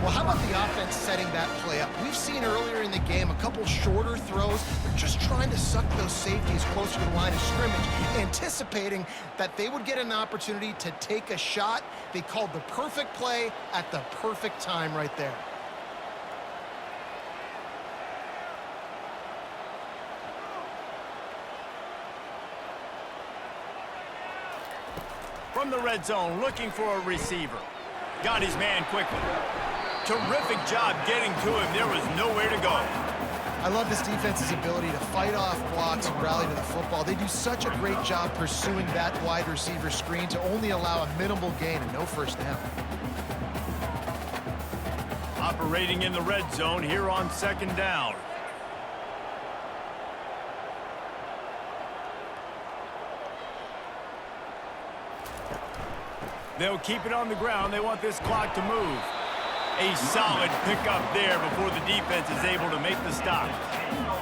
Well, how about the offense setting that play up? We've seen earlier in the game a couple shorter throws. They're just trying to suck those safeties closer to the line of scrimmage, anticipating that they would get an opportunity to take a shot. They called the perfect play at the perfect time right there. From the red zone, looking for a receiver. Got his man quickly. Terrific job getting to him. There was nowhere to go. I love this defense's ability to fight off blocks and rally to the football. They do such a great job pursuing that wide receiver screen to only allow a minimal gain and no first down. Operating in the red zone here on 2nd down. They'll keep it on the ground. They want this clock to move. A solid pickup there before the defense is able to make the stop.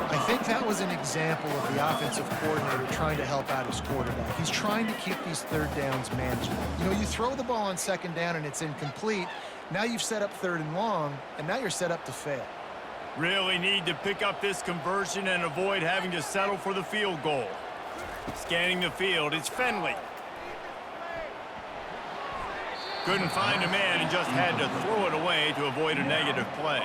I think that was an example of the offensive coordinator trying to help out his quarterback. He's trying to keep these 3rd downs manageable. You know, you throw the ball on 2nd down and it's incomplete. Now you've set up 3rd and long, and now you're set up to fail. Really need to pick up this conversion and avoid having to settle for the field goal. Scanning the field, it's Finley. Couldn't find a man and just had to throw it away to avoid a negative play.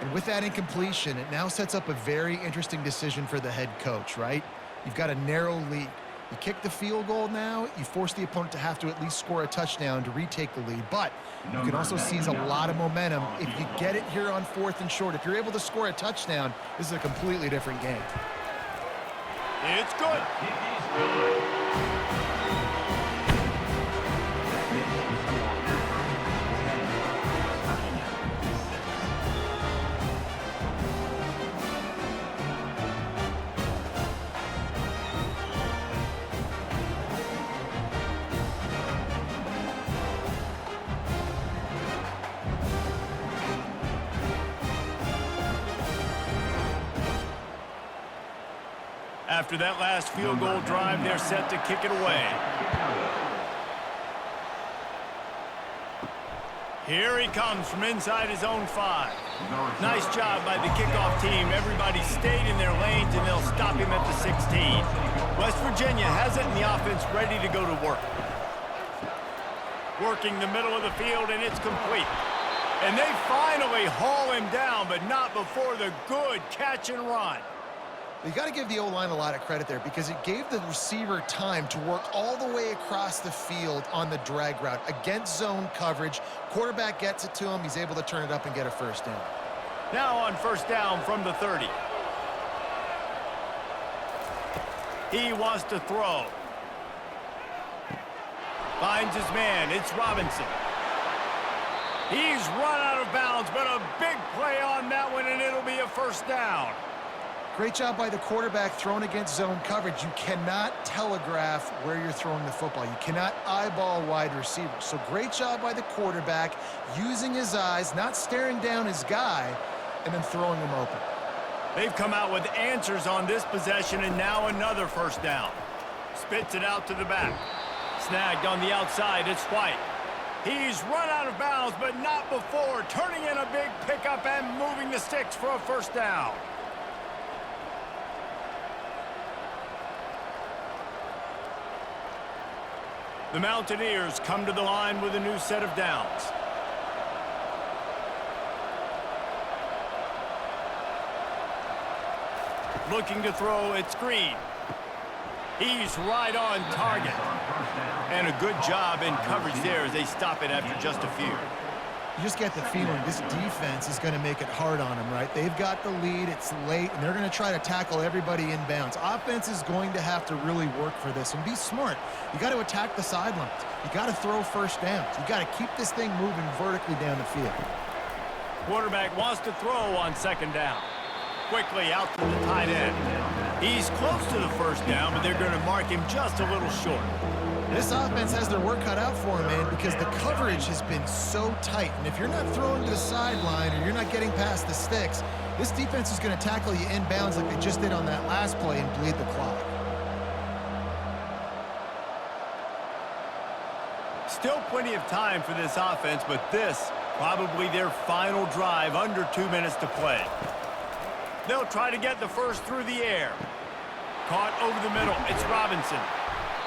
And with that incompletion, it now sets up a very interesting decision for the head coach, right? You've got a narrow lead. You kick the field goal now, you force the opponent to have to at least score a touchdown to retake the lead. But you can also seize a lot of momentum if you get it here on 4th and short. If you're able to score a touchdown, this is a completely different game. It's good. After that last field goal drive, they're set to kick it away. Here he comes from inside his own 5. Nice job by the kickoff team. Everybody stayed in their lanes, and they'll stop him at the 16. West Virginia has it in the offense ready to go to work. Working the middle of the field, and it's complete. And they finally haul him down, but not before the good catch and run. You got to give the O-line a lot of credit there because it gave the receiver time to work all the way across the field on the drag route against zone coverage. Quarterback gets it to him. He's able to turn it up and get a first down. Now on first down from the 30. He wants to throw. Finds his man. It's Robinson. He's run out of bounds, but a big play on that one, and it'll be a first down. Great job by the quarterback throwing against zone coverage. You cannot telegraph where you're throwing the football. You cannot eyeball wide receivers. So great job by the quarterback using his eyes, not staring down his guy, and then throwing him open. They've come out with answers on this possession, and now another first down. Spits it out to the back. Snagged on the outside, it's White. He's run out of bounds, but not before turning in a big pickup and moving the sticks for a first down. The Mountaineers come to the line with a new set of downs. Looking to throw, it's Green. He's right on target. And a good job in coverage there as they stop it after just a few. You just get the feeling this defense is going to make it hard on them, right? They've got the lead, it's late, and they're going to try to tackle everybody inbounds. Offense is going to have to really work for this and be smart. You got to attack the sidelines. You got to throw first downs. You got to keep this thing moving vertically down the field. Quarterback wants to throw on second down. Quickly out to the tight end. He's close to the first down, but they're going to mark him just a little short. This offense has their work cut out for them, man, because the coverage has been so tight. And if you're not throwing to the sideline or you're not getting past the sticks, this defense is going to tackle you inbounds like they just did on that last play and bleed the clock. Still plenty of time for this offense, but this probably their final drive, under 2 minutes to play. They'll try to get the first through the air. Caught over the middle. It's Robinson.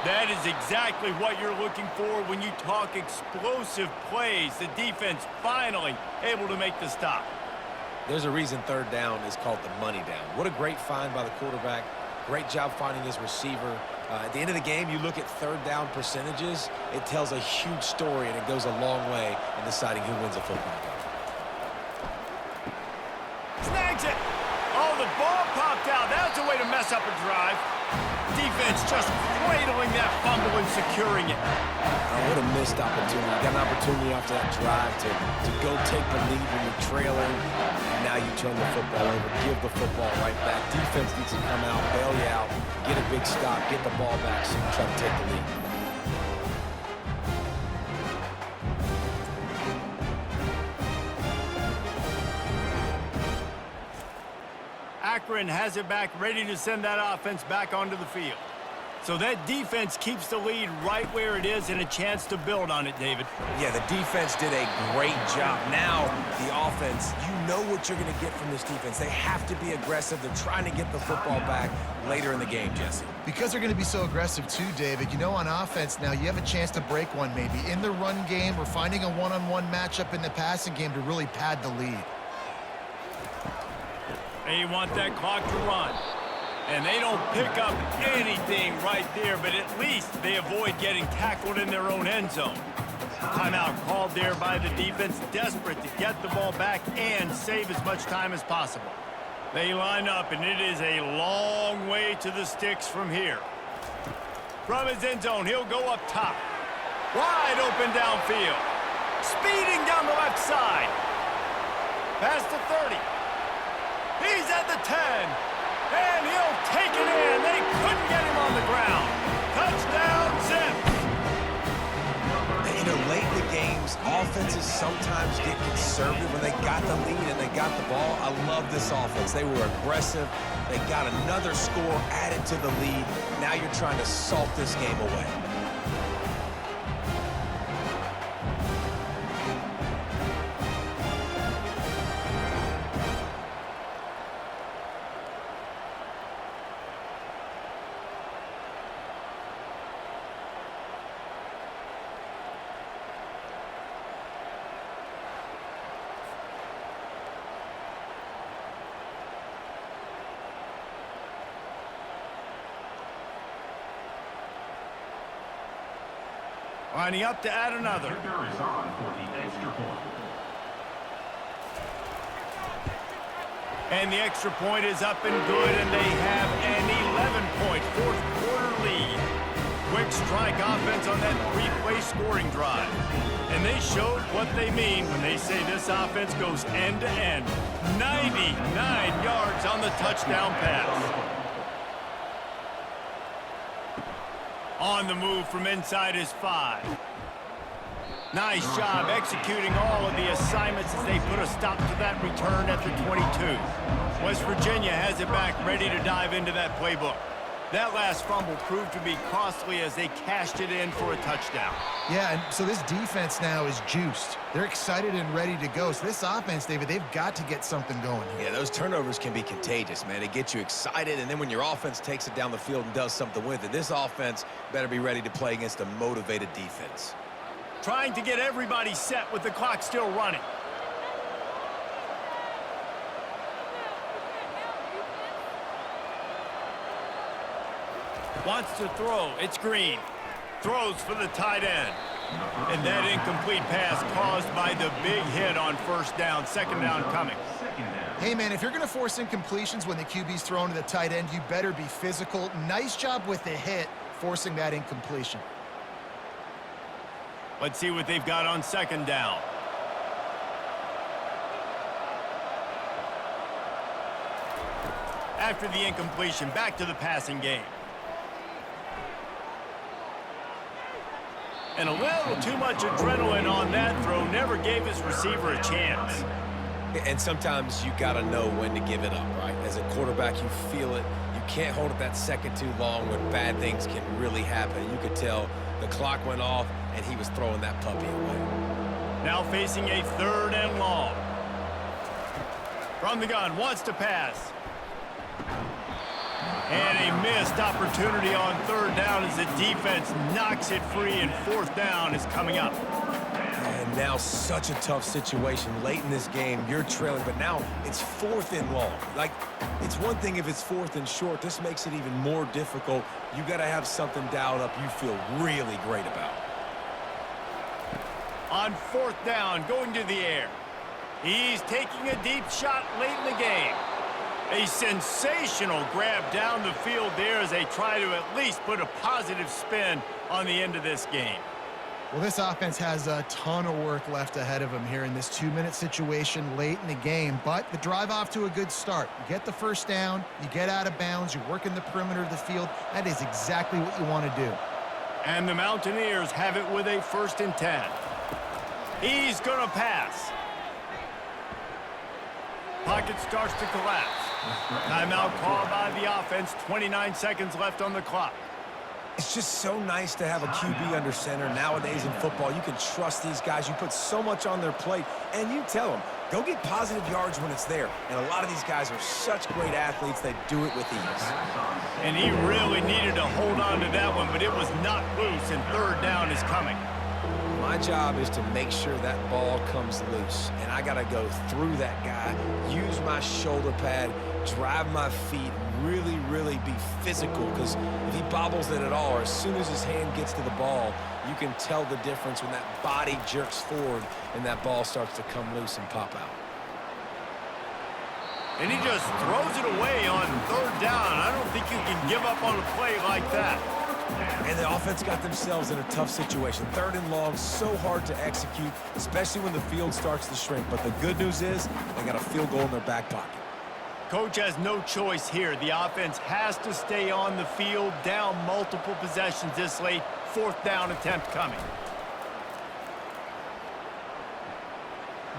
That is exactly what you're looking for when you talk explosive plays. The defense finally able to make the stop. There's a reason third down is called the money down. What a great find by the quarterback. Great job finding his receiver. At the end of the game, you look at third down percentages. It tells a huge story, and it goes a long way in deciding who wins a football game. Snags it. Oh, the ball popped out. That's a way to mess up a drive. Defense just cradling that fumble and securing it. Oh, what a missed opportunity. You got an opportunity after that drive to go take the lead when you're trailing. And now you turn the football over, give the football right back. Defense needs to come out, bail you out, get a big stop, get the ball back so you can try to take the lead. Akron has it back, ready to send that offense back onto the field. So that defense keeps the lead right where it is and a chance to build on it, David. Yeah, the defense did a great job. Now, the offense, you know what you're going to get from this defense. They have to be aggressive. They're trying to get the football back later in the game, Jesse. Because they're going to be so aggressive too, David, you know, on offense now, you have a chance to break one maybe in the run game or finding a one-on-one matchup in the passing game to really pad the lead. They want that clock to run. And they don't pick up anything right there, but at least they avoid getting tackled in their own end zone. Timeout called there by the defense, desperate to get the ball back and save as much time as possible. They line up, and it is a long way to the sticks from here. From his end zone, he'll go up top. Wide open downfield. Speeding down the left side. Past the 30. He's at the 10. And he'll take it in. They couldn't get him on the ground. Touchdown, Zips. You know, late in the games, offenses sometimes get conservative when they got the lead and they got the ball. I love this offense. They were aggressive. They got another score added to the lead. Now you're trying to salt this game away. Lining up to add another. Kicker is on for the extra point. And the extra point is up and good, and they have an 11-point fourth-quarter lead. Quick strike offense on that three-play scoring drive. And they showed what they mean when they say this offense goes end-to-end. 99 yards on the touchdown pass. On the move from inside his 5. Nice job executing all of the assignments as they put a stop to that return at the 22. West Virginia has it back, ready to dive into that playbook. That last fumble proved to be costly as they cashed it in for a touchdown. Yeah, and so this defense now is juiced. They're excited and ready to go. So this offense, David, they've got to get something going here. Yeah, those turnovers can be contagious, man. It gets you excited, and then when your offense takes it down the field and does something with it, this offense better be ready to play against a motivated defense. Trying to get everybody set with the clock still running. Wants to throw. It's Green. Throws for the tight end. And that incomplete pass caused by the big hit on first down. Second down coming. Hey, man, if you're going to force incompletions when the QB's thrown to the tight end, you better be physical. Nice job with the hit, forcing that incompletion. Let's see what they've got on second down. After the incompletion, back to the passing game. And a little too much adrenaline on that throw never gave his receiver a chance. And sometimes you got to know when to give it up, right? As a quarterback, you feel it. You can't hold it that second too long when bad things can really happen. You could tell the clock went off, and he was throwing that puppy away. Now facing a third and long. From the gun, wants to pass. And a missed opportunity on third down as the defense knocks it free, and fourth down is coming up. And now such a tough situation. Late in this game, you're trailing, but now it's fourth and long. Like, it's one thing if it's fourth and short. This makes it even more difficult. You got to have something dialed up you feel really great about. On fourth down, going to the air. He's taking a deep shot late in the game. A sensational grab down the field there as they try to at least put a positive spin on the end of this game. Well, this offense has a ton of work left ahead of them here in this 2-minute situation late in the game, but the drive off to a good start. You get the first down, you get out of bounds, you work in the perimeter of the field. That is exactly what you want to do. And the Mountaineers have it with a 1st and 10. He's going to pass. Pocket starts to collapse. Timeout called by the offense. 29 seconds left on the clock. It's just so nice to have a QB under center. Nowadays in football, you can trust these guys. You put so much on their plate, and you tell them, go get positive yards when it's there. And a lot of these guys are such great athletes, they do it with ease. And he really needed to hold on to that one, but it was knocked loose, and third down is coming. My job is to make sure that ball comes loose, and I got to go through that guy, use my shoulder pad, drive my feet, really, really be physical, because if he bobbles it at all, or as soon as his hand gets to the ball, you can tell the difference when that body jerks forward and that ball starts to come loose and pop out. And he just throws it away on third down. I don't think you can give up on a play like that. And the offense got themselves in a tough situation. 3rd and long, so hard to execute, especially when the field starts to shrink. But the good news is they got a field goal in their back pocket. Coach has no choice here. The offense has to stay on the field, down multiple possessions this late. 4th down attempt coming.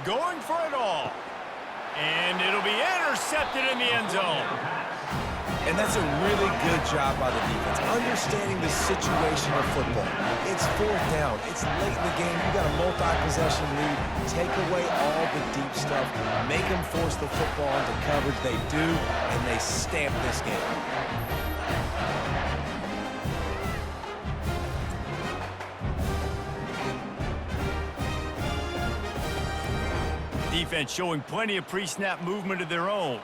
Going for it all. And it'll be intercepted in the end zone. And that's a really good job by the defense, understanding the situation of football. It's 4th down. It's late in the game. You got a multi-possession lead. Take away all the deep stuff. Make them force the football into coverage. They do, and they stamp this game. Defense showing plenty of pre-snap movement of their own.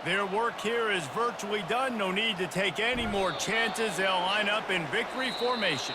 Their work here is virtually done. No need to take any more chances. They'll line up in victory formation.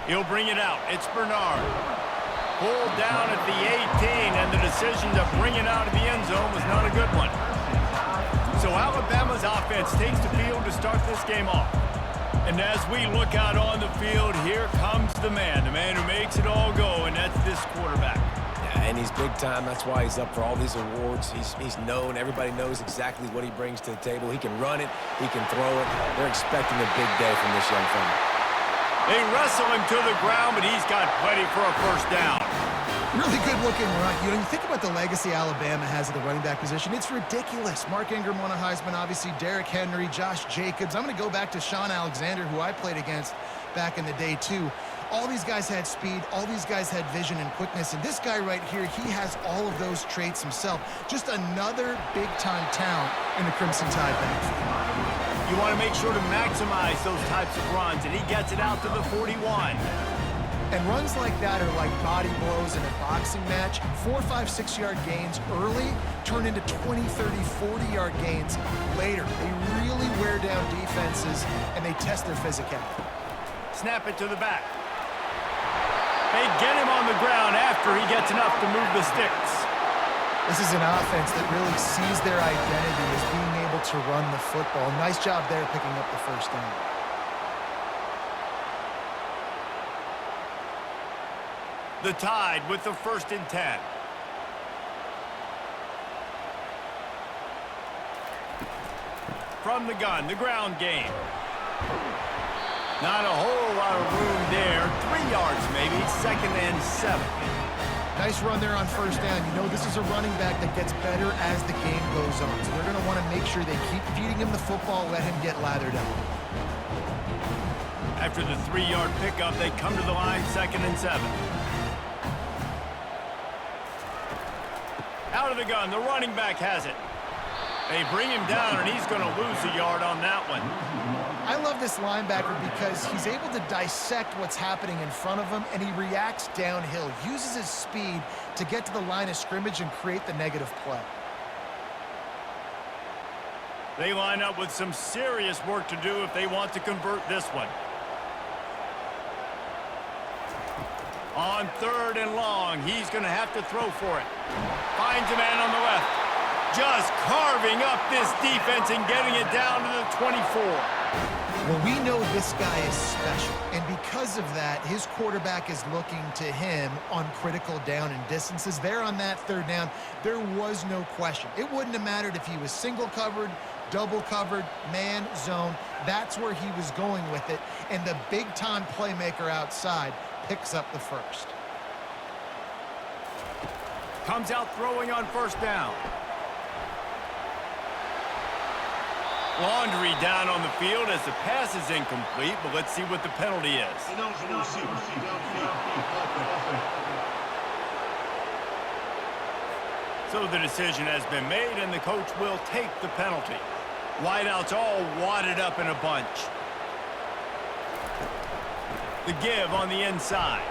He'll bring it out. It's Bernard. Pulled down at the 18, and the decision to bring it out of the end zone was not a good one. So Alabama's offense takes the field to start this game off. And as we look out on the field, here comes the man who makes it all go, and that's this quarterback. Yeah, and he's big time. That's why he's up for all these awards. He's known. Everybody knows exactly what he brings to the table. He can run it. He can throw it. They're expecting a big day from this young fella. They wrestle him to the ground, but he's got plenty for a first down. Really good looking run. You think about the legacy Alabama has at the running back position. It's ridiculous. Mark Ingram won a Heisman, obviously. Derrick Henry, Josh Jacobs. I'm going to go back to Sean Alexander, who I played against back in the day, too. All these guys had speed. All these guys had vision and quickness. And this guy right here, he has all of those traits himself. Just another big-time talent in the Crimson Tide backfield. You want to make sure to maximize those types of runs, and he gets it out to the 41. And runs like that are like body blows in a boxing match. 4, 5, 6-yard gains early turn into 20, 30, 40-yard gains later. They really wear down defenses, and they test their physicality. Snap it to the back. They get him on the ground after he gets enough to move the sticks. This is an offense that really sees their identity as being able to run the football. Nice job there picking up the first down. The Tide with the 1st and 10. From the gun, the ground game. Not a whole lot of room there. 3 yards maybe, 2nd and 7. Nice run there on first down. This is a running back that gets better as the game goes on. So they're going to want to make sure they keep feeding him the football, let him get lathered up. After the 3-yard pickup, they come to the line, 2nd and 7. Out of the gun, the running back has it. They bring him down, and he's going to lose a yard on that one. I love this linebacker because he's able to dissect what's happening in front of him, and he reacts downhill, uses his speed to get to the line of scrimmage and create the negative play. They line up with some serious work to do if they want to convert this one. On 3rd and long, he's going to have to throw for it. Finds a man on the left. Just carving up this defense and getting it down to the 24. Well, we know this guy is special, and because of that, his quarterback is looking to him on critical down and distances. There on that 3rd down, there was no question. It wouldn't have mattered if he was single covered, double covered, man, zone. That's where he was going with it, and the big-time playmaker outside picks up the first. Comes out throwing on 1st down. Laundry down on the field as the pass is incomplete, but let's see what the penalty is. So the decision has been made, and the coach will take the penalty. Wideouts all wadded up in a bunch. The give on the inside.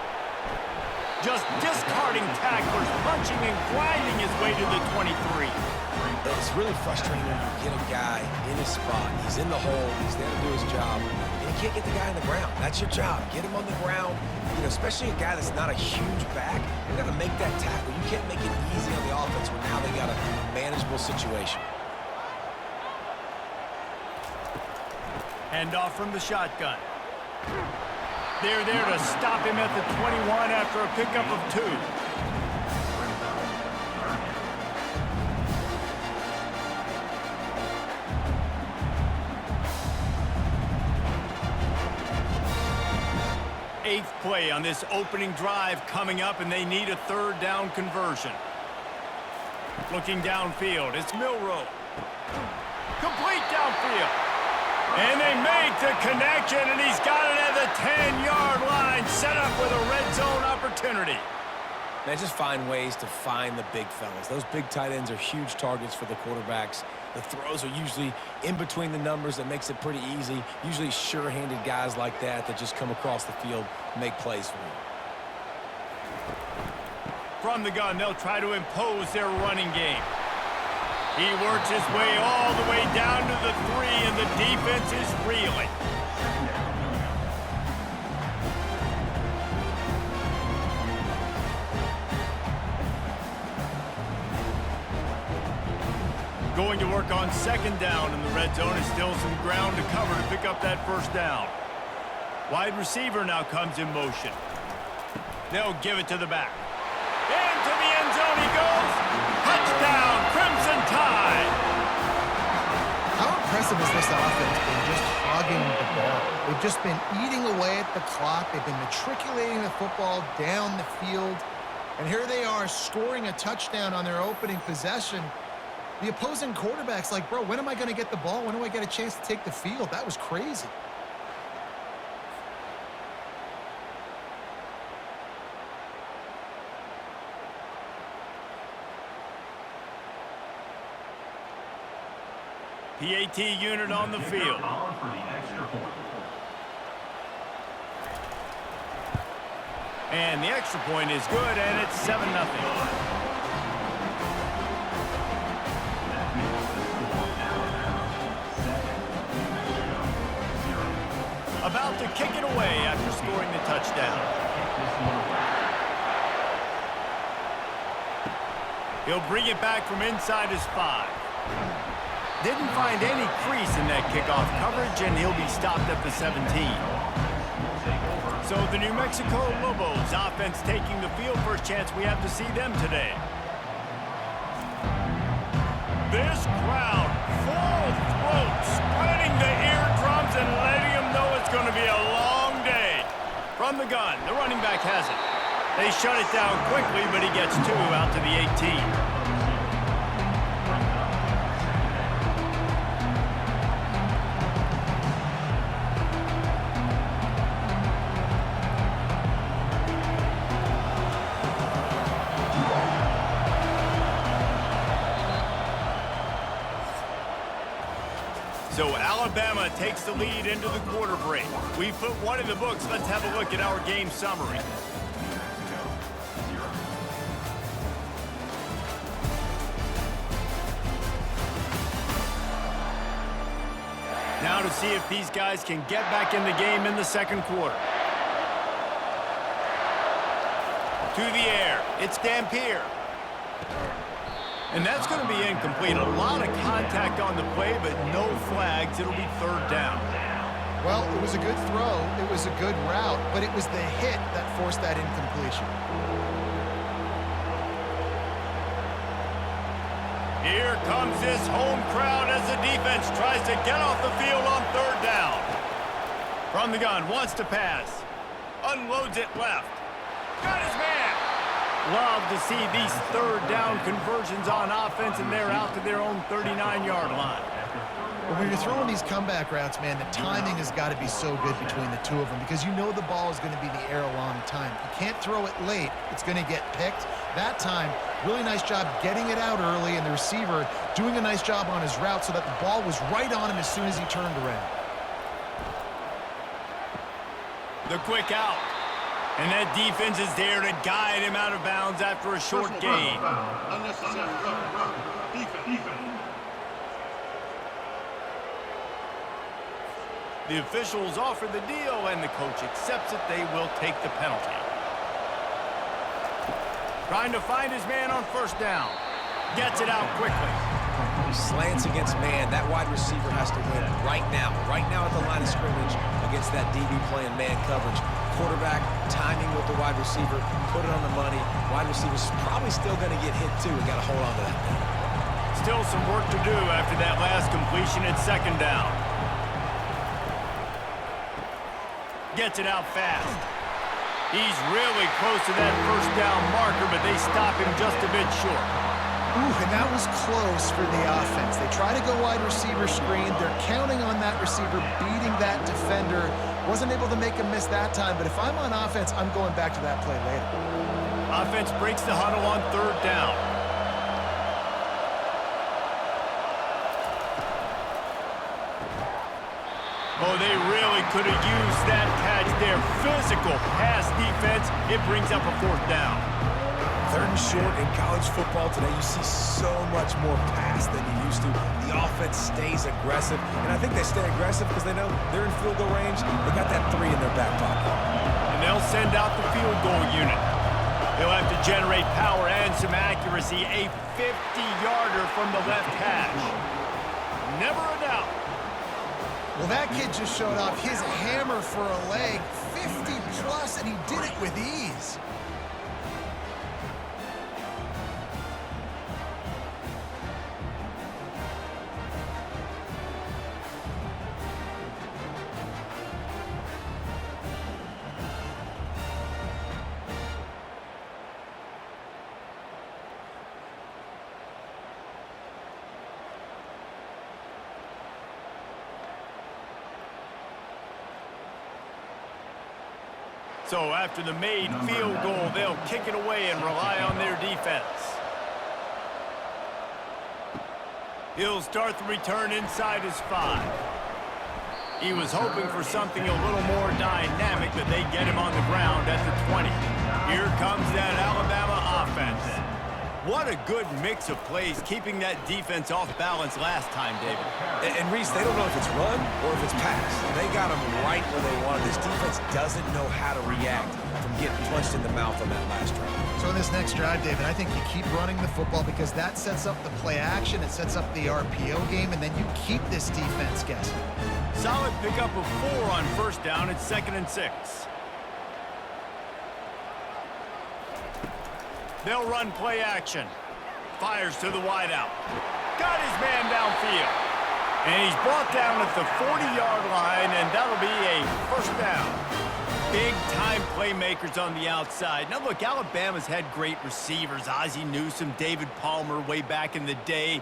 Just discarding tacklers, punching and grinding his way to the 23. It's really frustrating when you get a guy in his spot. He's in the hole. He's there to do his job. And you can't get the guy on the ground. That's your job. Get him on the ground. Especially a guy that's not a huge back. You got to make that tackle. You can't make it easy on the offense when now they got a manageable situation. Handoff from the shotgun. They're there to stop him at the 21 after a pickup of 2. Eighth play on this opening drive coming up, and they need a 3rd down conversion. Looking downfield, it's Milroe. Complete downfield. And they make the connection, and he's got it at the 10-yard line, set up with a red zone opportunity. Man, just find ways to find the big fellas. Those big tight ends are huge targets for the quarterbacks. The throws are usually in between the numbers. That makes it pretty easy. Usually sure-handed guys like that just come across the field and make plays for you. From the gun, they'll try to impose their running game. He works his way all the way down to the 3, and the defense is reeling. Going to work on second down in the red zone. Is still some ground to cover to pick up that first down. Wide receiver now comes in motion. They'll give it to the back. Into the end zone he goes. Touchdown, Crimson Tide. How impressive has this offense been just hogging the ball? They've just been eating away at the clock. They've been matriculating the football down the field. And here they are scoring a touchdown on their opening possession. The opposing quarterback's like, bro, when am I going to get the ball? When do I get a chance to take the field? That was crazy. PAT unit on the field. And the extra point is good, and it's 7-0. About to kick it away after scoring the touchdown. He'll bring it back from inside his 5. Didn't find any crease in that kickoff coverage, and he'll be stopped at the 17. So the New Mexico Lobos offense taking the field. First chance we have to see them today. This crowd, full throat, spreading the eardrums and letting them know it's going to be a long day. From the gun, the running back has it. They shut it down quickly, but he gets 2 out to the 18. So Alabama takes the lead into the quarter break. We put one in the books. Let's have a look at our game summary. Now to see if these guys can get back in the game in the second quarter. To the air. It's Dampier. And that's going to be incomplete. A lot of contact on the play, but no flags. It'll be third down. Well, it was a good throw. It was a good route, but it was the hit that forced that incompletion. Here comes this home crowd as the defense tries to get off the field on third down. From the gun, wants to pass. Unloads it left. Got his man. Love to see these third down conversions on offense, and they're out to their own 39-yard line. But when you're throwing these comeback routes, man, the timing has got to be so good between the two of them because you know the ball is going to be in the air a long time. You can't throw it late. It's going to get picked. That time, really nice job getting it out early, and the receiver doing a nice job on his route so that the ball was right on him as soon as he turned around. The quick out. And that defense is there to guide him out of bounds after a short gain. Unnecessary defense. The officials offer the deal, and the coach accepts it. They will take the penalty. Trying to find his man on first down. Gets it out quickly. Slants against man. That wide receiver has to win right now. Right now at the line of scrimmage against that DB playing man coverage. Quarterback, timing with the wide receiver, put it on the money. Wide receiver's probably still going to get hit too and got to hold on to that thing. Still some work to do after that last completion at second down. Gets it out fast. He's really close to that first down marker, but they stop him just a bit short. Ooh, and that was close for the offense. They try to go wide receiver screen. They're counting on that receiver beating that defender. Wasn't able to make him miss that time, but if I'm on offense, I'm going back to that play later. Offense breaks the huddle on third down. Oh, they really could have used that catch there. Physical pass defense. It brings up a fourth down. Third and short in college football today, you see so much more pass than you used to. The offense stays aggressive, and I think they stay aggressive because they know they're in field goal range. They got that 3 in their back pocket. And they'll send out the field goal unit. He'll have to generate power and some accuracy. A 50-yarder from the left hash. Never a doubt. Well, that kid just showed off his hammer for a leg, 50-plus, and he did it with ease. So after the made field goal, they'll kick it away and rely on their defense. He'll start the return inside his 5. He was hoping for something a little more dynamic, but they get him on the ground at the 20. Here comes that Alabama offense. What a good mix of plays, keeping that defense off balance last time, David. And Reese, they don't know if it's run or if it's pass. They got him right where they wanted. This defense doesn't know how to react from getting punched in the mouth on that last drive. So in this next drive, David, I think you keep running the football because that sets up the play action, it sets up the RPO game, and then you keep this defense guessing. Solid pickup of 4 on first down. It's 2nd and 6. They'll run play action. Fires to the wideout. Got his man downfield. And he's brought down at the 40-yard line, and that'll be a first down. Big-time playmakers on the outside. Now, look, Alabama's had great receivers. Ozzie Newsome, David Palmer way back in the day.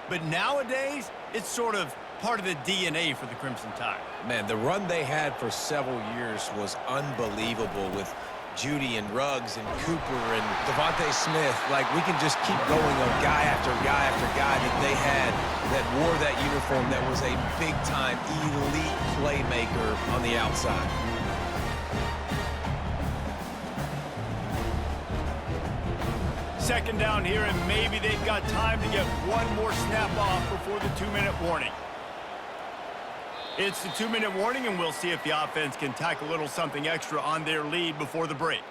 But nowadays, it's sort of part of the DNA for the Crimson Tide. Man, the run they had for several years was unbelievable with Judy and Ruggs and Cooper and Devontae Smith. Like, we can just keep going on guy after guy after guy that they had that wore that uniform that was a big-time elite playmaker on the outside. Second down here, and maybe they've got time to get one more snap off before the 2-minute warning. It's the 2-minute warning, and we'll see if the offense can tack a little something extra on their lead before the break.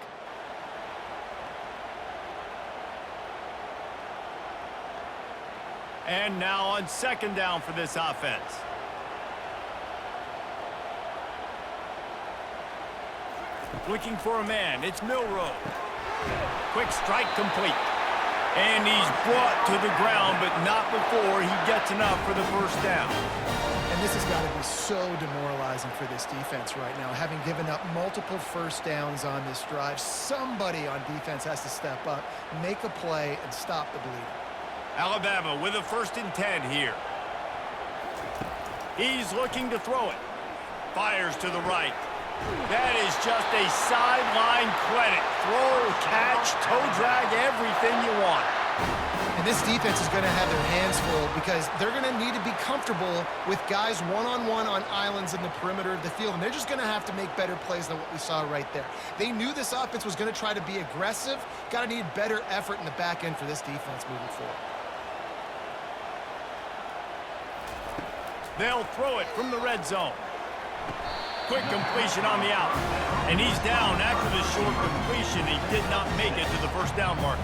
And now on second down for this offense. Looking for a man. It's Milroe. Quick strike complete. And he's brought to the ground, but not before he gets enough for the first down. And this has got to be so demoralizing for this defense right now. Having given up multiple first downs on this drive, somebody on defense has to step up, make a play, and stop the bleeding. Alabama with a 1st and 10 here. He's looking to throw it. Fires to the right. That is just a sideline credit. Throw, catch, toe drag, everything you want. And this defense is going to have their hands full because they're going to need to be comfortable with guys one-on-one on islands in the perimeter of the field, and they're just going to have to make better plays than what we saw right there. They knew this offense was going to try to be aggressive. Got to need better effort in the back end for this defense moving forward. They'll throw it from the red zone. Quick completion on the out. And he's down after the short completion. He did not make it to the first down marker.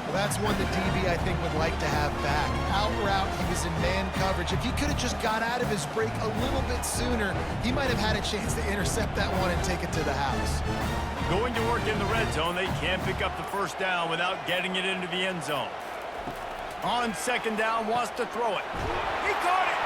Well, that's one the DB, I think, would like to have back. Out route, he was in man coverage. If he could have just got out of his break a little bit sooner, he might have had a chance to intercept that one and take it to the house. Going to work in the red zone, they can't pick up the first down without getting it into the end zone. On second down, wants to throw it. He caught it!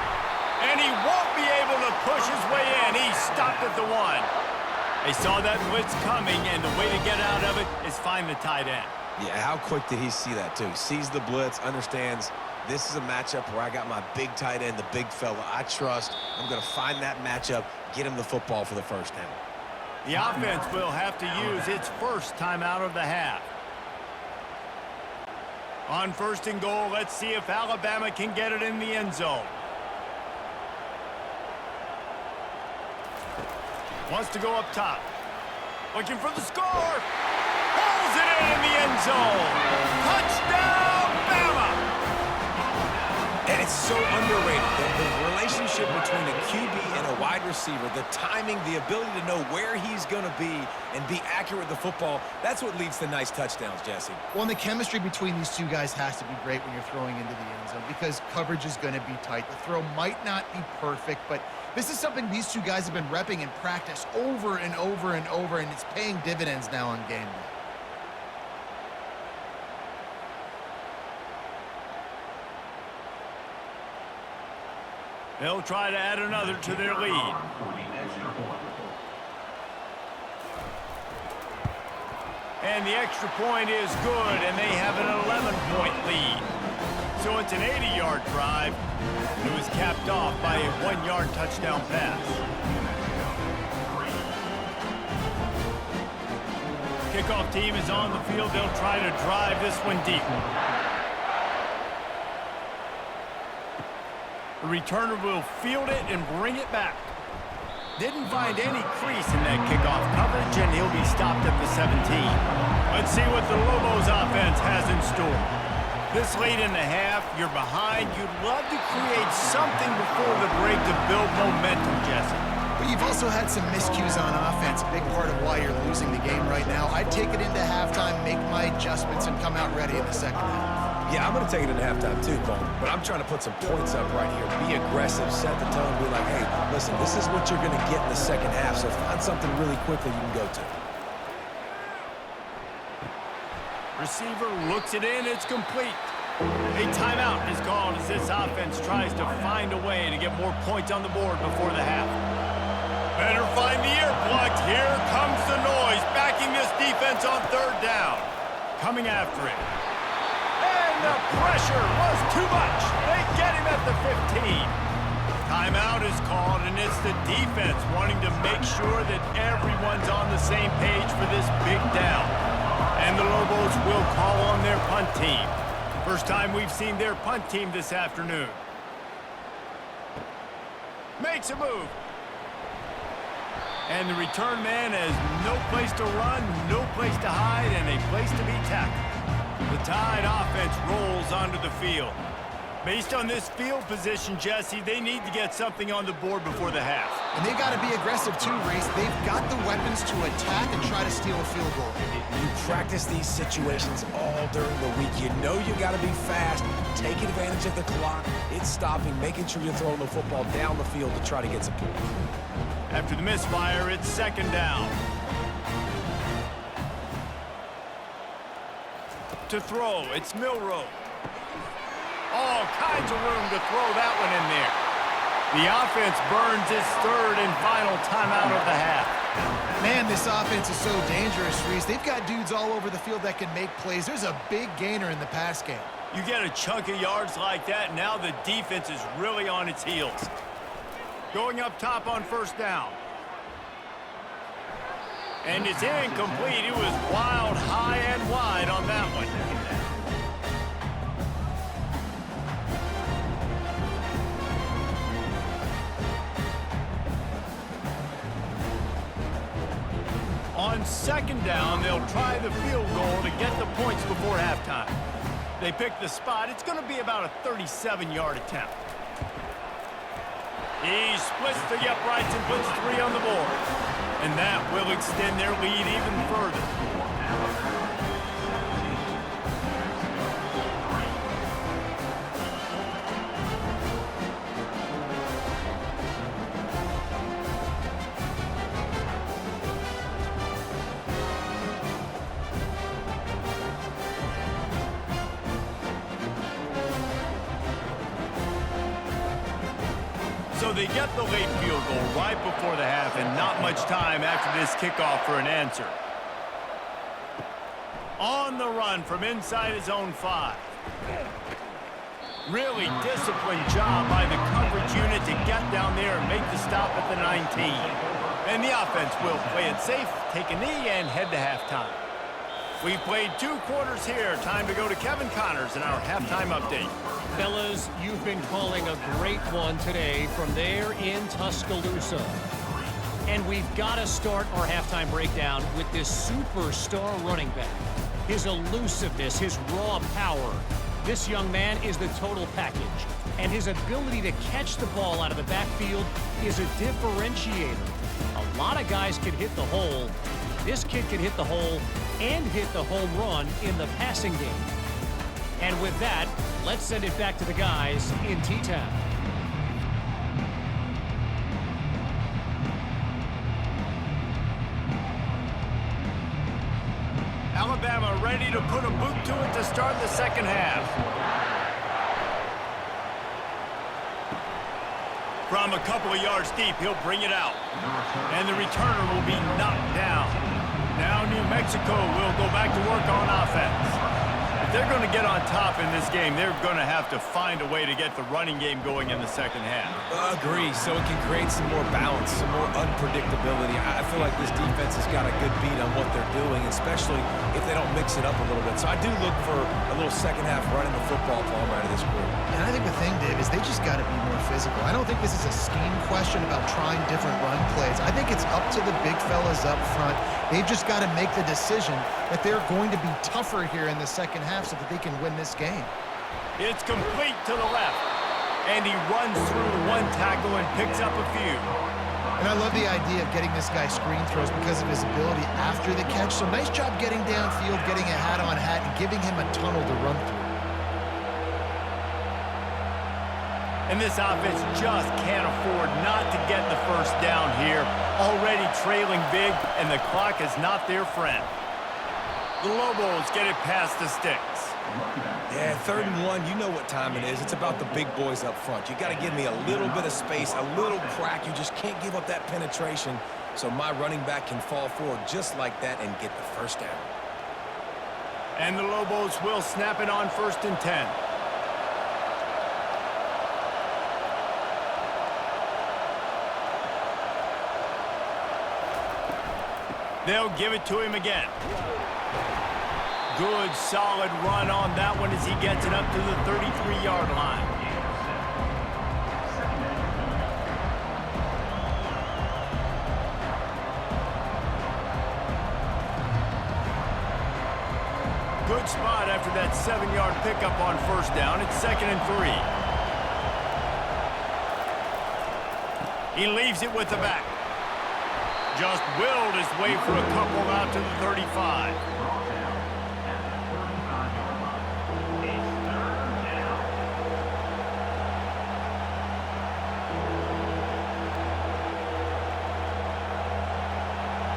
And he won't be able to push his way in. He stopped at the 1. They saw that blitz coming, and the way to get out of it is find the tight end. Yeah, how quick did he see that, too? Sees the blitz, understands this is a matchup where I got my big tight end, the big fella I trust. I'm going to find that matchup, get him the football for the first down. The offense will have to use its first timeout of the half. On 1st and goal, let's see if Alabama can get it in the end zone. Wants to go up top. Looking for the score. Pulls it in the end zone. Touchdown, Bama! And it's so underrated. The relationship relationship between a QB and a wide receiver, the timing, the ability to know where he's going to be and be accurate with the football, that's what leads to nice touchdowns, Jesse. Well, and the chemistry between these two guys has to be great when you're throwing into the end zone because coverage is going to be tight. The throw might not be perfect, but this is something these two guys have been repping in practice over and over and over, and it's paying dividends now on game day. They'll try to add another to their lead. And the extra point is good, and they have an 11-point lead. So it's an 80-yard drive. It was capped off by a 1-yard touchdown pass. Kickoff team is on the field. They'll try to drive this one deep. The returner will field it and bring it back. Didn't find any crease in that kickoff coverage, and he'll be stopped at the 17. Let's see what the Lobos offense has in store. This late in the half, you're behind. You'd love to create something before the break to build momentum, Jesse. But you've also had some miscues on offense, a big part of why you're losing the game right now. I'd take it into halftime, make my adjustments, and come out ready in the second half. Yeah, I'm going to take it into halftime too, Coleman, but I'm trying to put some points up right here. Be aggressive, set the tone, be like, hey, listen, this is what you're going to get in the second half, so find something really quickly you can go to. Receiver looks it in, it's complete. A timeout is called as this offense tries to find a way to get more points on the board before the half. Better find the earplugs. Here comes the noise, backing this defense on third down. Coming after it. And the pressure was too much. They get him at the 15. Timeout is called, and it's the defense wanting to make sure that everyone's on the same page for this big down. And the Lobos will call on their punt team. First time we've seen their punt team this afternoon. Makes a move. And the return man has no place to run, no place to hide, and a place to be tackled. The Tide offense rolls onto the field. Based on this field position, Jesse, they need to get something on the board before the half. And they've got to be aggressive too, Reese. They've got the weapons to attack and try to steal a field goal. You practice these situations all during the week. You know you got to be fast, take advantage of the clock. It's stopping, making sure you're throwing the football down the field to try to get some points. After the misfire, it's second down. To throw, it's Milroe. All kinds of room to throw that one in there. The offense burns its third and final timeout of the half. Man, this offense is so dangerous, Reese. They've got dudes all over the field that can make plays. There's a big gainer in the pass game. You get a chunk of yards like that, now the defense is really on its heels. Going up top on first down. And it's incomplete. It was wild, high, and wide on that one. On second down, they'll try the field goal to get the points before halftime. They pick the spot. It's going to be about a 37-yard attempt. He splits the uprights and puts 3 on the board. And that will extend their lead even further. So they get the late field goal right before the half, and not much time after this kickoff for an answer. On the run from inside his own 5. Really disciplined job by the coverage unit to get down there and make the stop at the 19. And the offense will play it safe, take a knee, and head to halftime. We've played 2 quarters here. Time to go to Kevin Connors in our halftime update. Fellas, you've been calling a great one today from there in Tuscaloosa. And we've got to start our halftime breakdown with this superstar running back. His elusiveness, his raw power. This young man is the total package, and his ability to catch the ball out of the backfield is a differentiator. A lot of guys can hit the hole. This kid can hit the hole and hit the home run in the passing game. And with that, let's send it back to the guys in T-Town. Alabama ready to put a boot to it to start the second half. From a couple of yards deep, he'll bring it out. And the returner will be knocked down. Now New Mexico will go back to work on offense. If they're going to get on top in this game, they're going to have to find a way to get the running game going in the second half. Agree, so it can create some more balance, some more unpredictability. I feel like this defense has got a good beat on what they're doing, especially if they don't mix it up a little bit. So I do look for a little second half running the football palm out of this group. And I think the thing, Dave, is they just got to be more physical. I don't think this is a scheme question about trying different run plays. I think it's up to the big fellas up front. They've just got to make the decision that they're going to be tougher here in the second half so that they can win this game. It's complete to the left. And he runs through one tackle and picks up a few. And I love the idea of getting this guy screen throws because of his ability after the catch. So nice job getting downfield, getting a hat-on-hat, and giving him a tunnel to run through. And this offense just can't afford not to get the first down here. Already trailing big, and the clock is not their friend. The Lobos get it past the sticks. Yeah, 3rd and 1, you know what time it is. It's about the big boys up front. You got to give me a little bit of space, a little crack. You just can't give up that penetration so my running back can fall forward just like that and get the first down. And the Lobos will snap it on 1st and 10. They'll give it to him again. Good, solid run on that one as he gets it up to the 33-yard line. Good spot after that 7-yard pickup on 1st down. It's 2nd and 3. He leaves it with the back. Just willed his way for a couple out to the 35.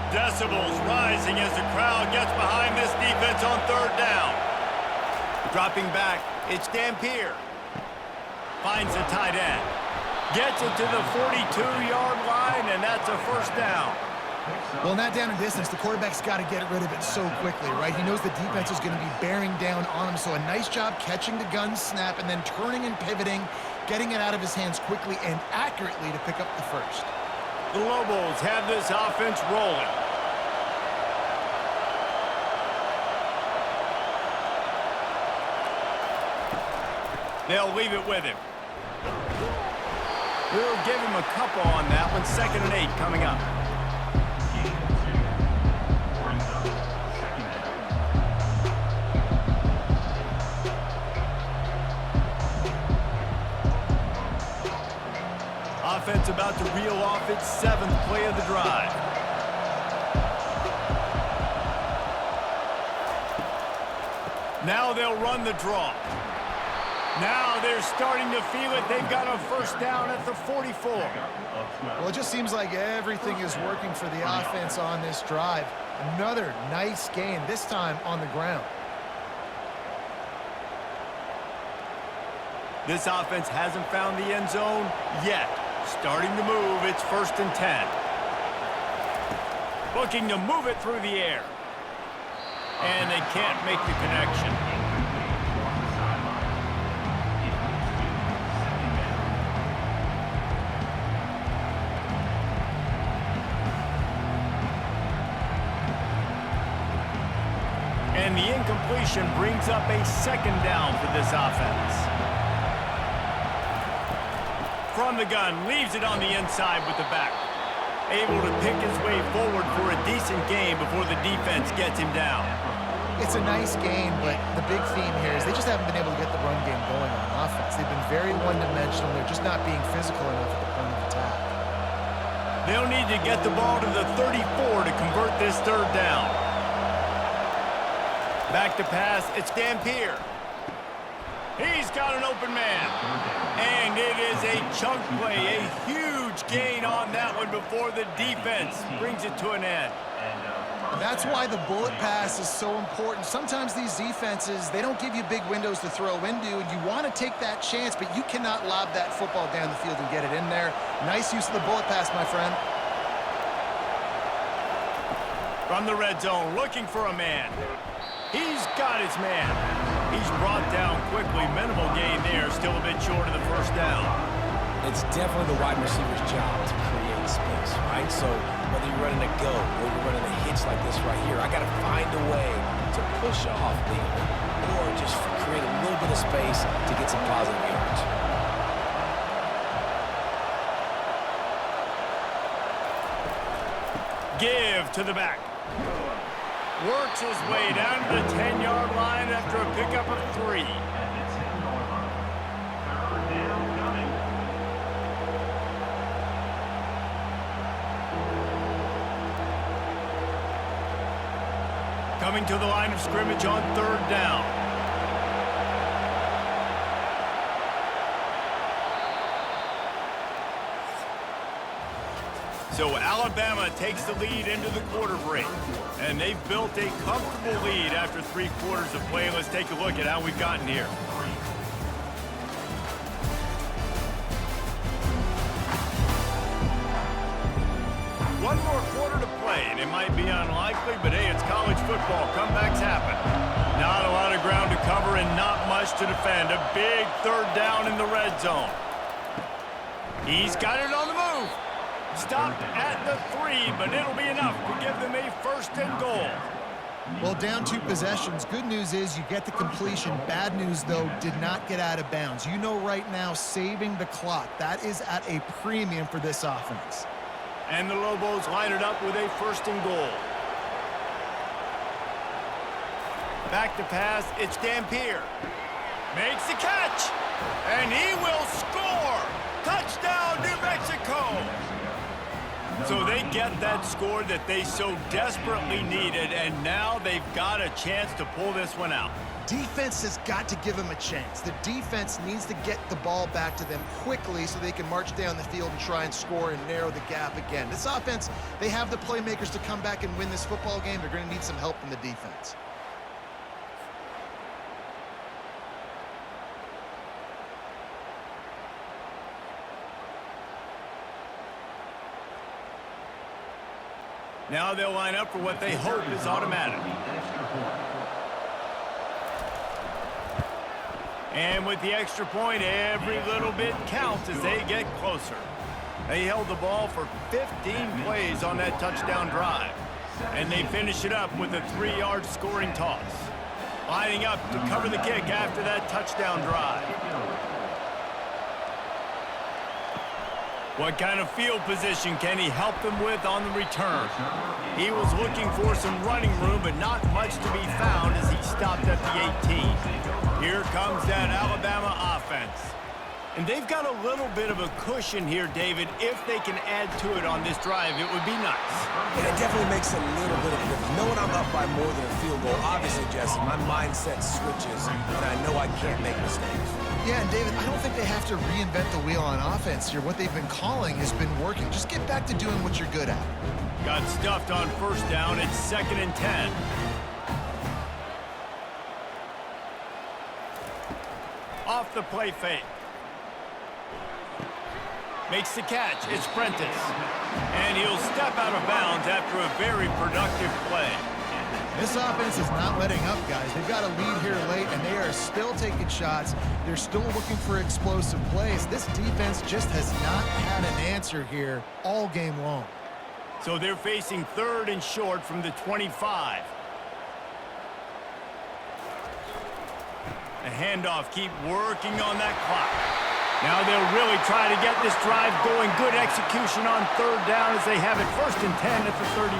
Decibels rising as the crowd gets behind this defense on 3rd down. Dropping back, it's Dampier. Finds the tight end. Gets it to the 42-yard line, and that's a 1st down. Well, not down in distance. The quarterback's got to get rid of it so quickly, right? He knows the defense is going to be bearing down on him, so a nice job catching the gun snap and then turning and pivoting, getting it out of his hands quickly and accurately to pick up the 1st. The Lobos have this offense rolling. They'll leave it with him. We'll give him a couple on that one. 2nd and 8 coming up. Offense about to reel off its 7th play of the drive. Now they'll run the draw. Now they're starting to feel it. They've got a 1st down at the 44. Well, it just seems like everything is working for the offense on this drive. Another nice gain, this time on the ground. This offense hasn't found the end zone yet. Starting to move, it's 1st and 10. Looking to move it through the air. And they can't make the connection. And the incompletion brings up a 2nd down for this offense. From the gun, leaves it on the inside with the back. Able to pick his way forward for a decent gain before the defense gets him down. It's a nice game, but the big theme here is they just haven't been able to get the run game going on offense. They've been very one-dimensional. They're just not being physical enough at the point of attack. They'll need to get the ball to the 34 to convert this third down. Back to pass, it's Dampier. He's got an open man. And it is a chunk play, a huge gain on that one before the defense brings it to an end. That's why the bullet pass is so important. Sometimes these defenses, they don't give you big windows to throw into, and you want to take that chance, but you cannot lob that football down the field and get it in there. Nice use of the bullet pass, my friend. From the red zone, looking for a man. He's got his man. He's brought down quickly. Minimal gain there, still a bit short of the first down. It's definitely the wide receiver's job to create space, right? So whether you're running a go or you're running a hitch like this right here, I got to find a way to push off legally or just create a little bit of space to get some positive yards. Give to the back. Works his way down to the 10-yard line after a pickup of 3. Coming to the line of scrimmage on third down. So Alabama takes the lead into the quarter break. And they've built a comfortable lead after 3 quarters of play. Let's take a look at how we've gotten here. One more quarter to play, and it might be unlikely, but hey, it's college football. Comebacks happen. Not a lot of ground to cover and not much to defend. A big third down in the red zone. He's got it on the move. Stopped at the 3, but it'll be enough to give them a first and goal. Well, down 2 possessions. Good news is you get the completion. Bad news, though, did not get out of bounds. You know right now, saving the clock, that is at a premium for this offense. And the Lobos line it up with a first and goal. Back to pass, it's Dampier. Makes the catch, and he will score! Touchdown, New Mexico! So they get that score that they so desperately needed, and now they've got a chance to pull this one out. Defense has got to give them a chance. The defense needs to get the ball back to them quickly so they can march down the field and try and score and narrow the gap again. This offense, they have the playmakers to come back and win this football game. They're going to need some help from the defense. Now they'll line up for what they hope is automatic. And with the extra point, every little bit counts as they get closer. They held the ball for 15 plays on that touchdown drive. And they finish it up with a 3-yard scoring toss. Lining up to cover the kick after that touchdown drive. What kind of field position can he help them with on the return? He was looking for some running room, but not much to be found as he stopped at the 18. Here comes that Alabama offense. And they've got a little bit of a cushion here, David. If they can add to it on this drive, it would be nice. Yeah, it definitely makes a little bit of a difference. Knowing I'm up by more than a field goal, obviously, Jesse, my mindset switches, and I know I can't make mistakes. Yeah, and David, I don't think they have to reinvent the wheel on offense here. What they've been calling has been working. Just get back to doing what you're good at. Got stuffed on first down. It's 2nd and 10. Off the play fake. Makes the catch. It's Prentice. And he'll step out of bounds after a very productive play. This offense is not letting up, guys. They've got a lead here late, and they are still taking shots. They're still looking for explosive plays. This defense just has not had an answer here all game long. So they're facing 3rd and short from the 25. The handoff, keep working on that clock. Now they'll really try to get this drive going. Good execution on 3rd down as they have it 1st and 10 at the 31.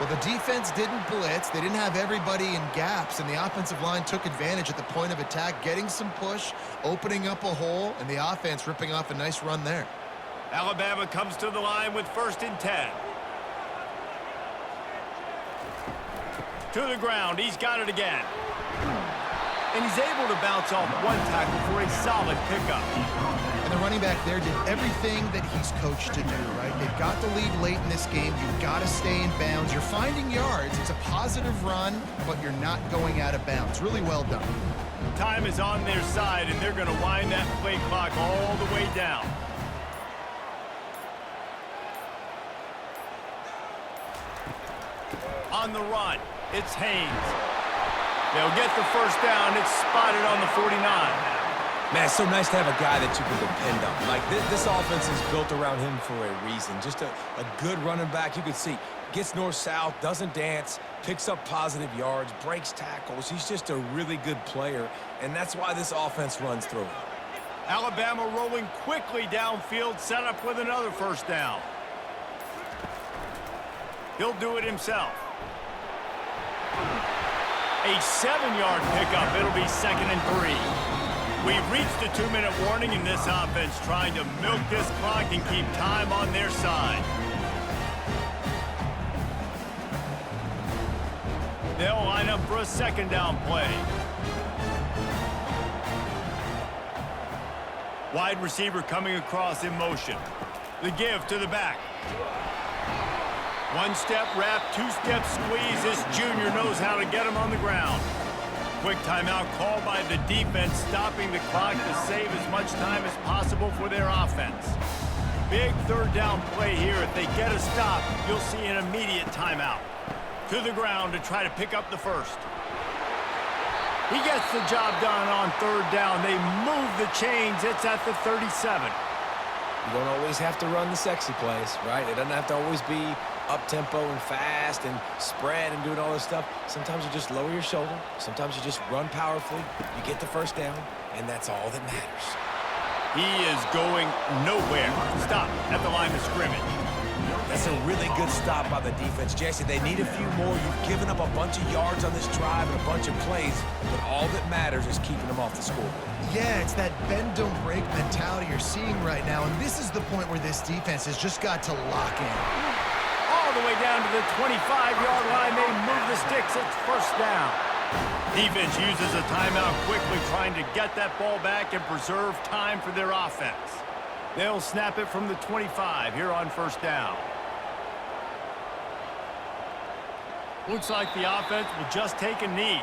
Well, the defense didn't blitz. They didn't have everybody in gaps, and the offensive line took advantage at the point of attack, getting some push, opening up a hole, and the offense ripping off a nice run there. Alabama comes to the line with 1st and 10. To the ground. He's got it again. And he's able to bounce off one tackle for a solid pickup. And the running back there did everything that he's coached to do, right? They've got the lead late in this game. You've got to stay in bounds. You're finding yards. It's a positive run, but you're not going out of bounds. Really well done. Time is on their side, and they're going to wind that play clock all the way down. On the run, it's Haynes. They'll get the 1st down. It's spotted on the 49. Man, it's so nice to have a guy that you can depend on. Like, this offense is built around him for a reason. Just a good running back. You can see, gets north-south, doesn't dance, picks up positive yards, breaks tackles. He's just a really good player, and that's why this offense runs through him. Alabama rolling quickly downfield, set up with another 1st down. He'll do it himself. A 7-yard pickup. It'll be 2nd and 3. We've reached the 2-minute warning in this offense, trying to milk this clock and keep time on their side. They'll line up for a 2nd down play. Wide receiver coming across in motion. The give to the back. 1-step wrap, 2-step squeeze. This junior knows how to get him on the ground. Quick timeout called by the defense, stopping the clock to save as much time as possible for their offense. Big 3rd down play here. If they get a stop, you'll see an immediate timeout. To the ground to try to pick up the 1st. He gets the job done on 3rd down. They move the chains. It's at the 37. You don't always have to run the sexy plays, right? It doesn't have to always be up-tempo and fast and spread and doing all this stuff. Sometimes you just lower your shoulder. Sometimes you just run powerfully. You get the 1st down, and that's all that matters. He is going nowhere. Stop at the line of scrimmage. That's a really good stop by the defense. Jesse, they need a few more. You've given up a bunch of yards on this drive and a bunch of plays, but all that matters is keeping them off the scoreboard. Yeah, it's that bend, don't break mentality you're seeing right now, and this is the point where this defense has just got to lock in. All the way down to the 25-yard line. They move the sticks. It's 1st down. Defense uses a timeout quickly, trying to get that ball back and preserve time for their offense. They'll snap it from the 25 here on 1st down. Looks like the offense will just take a knee.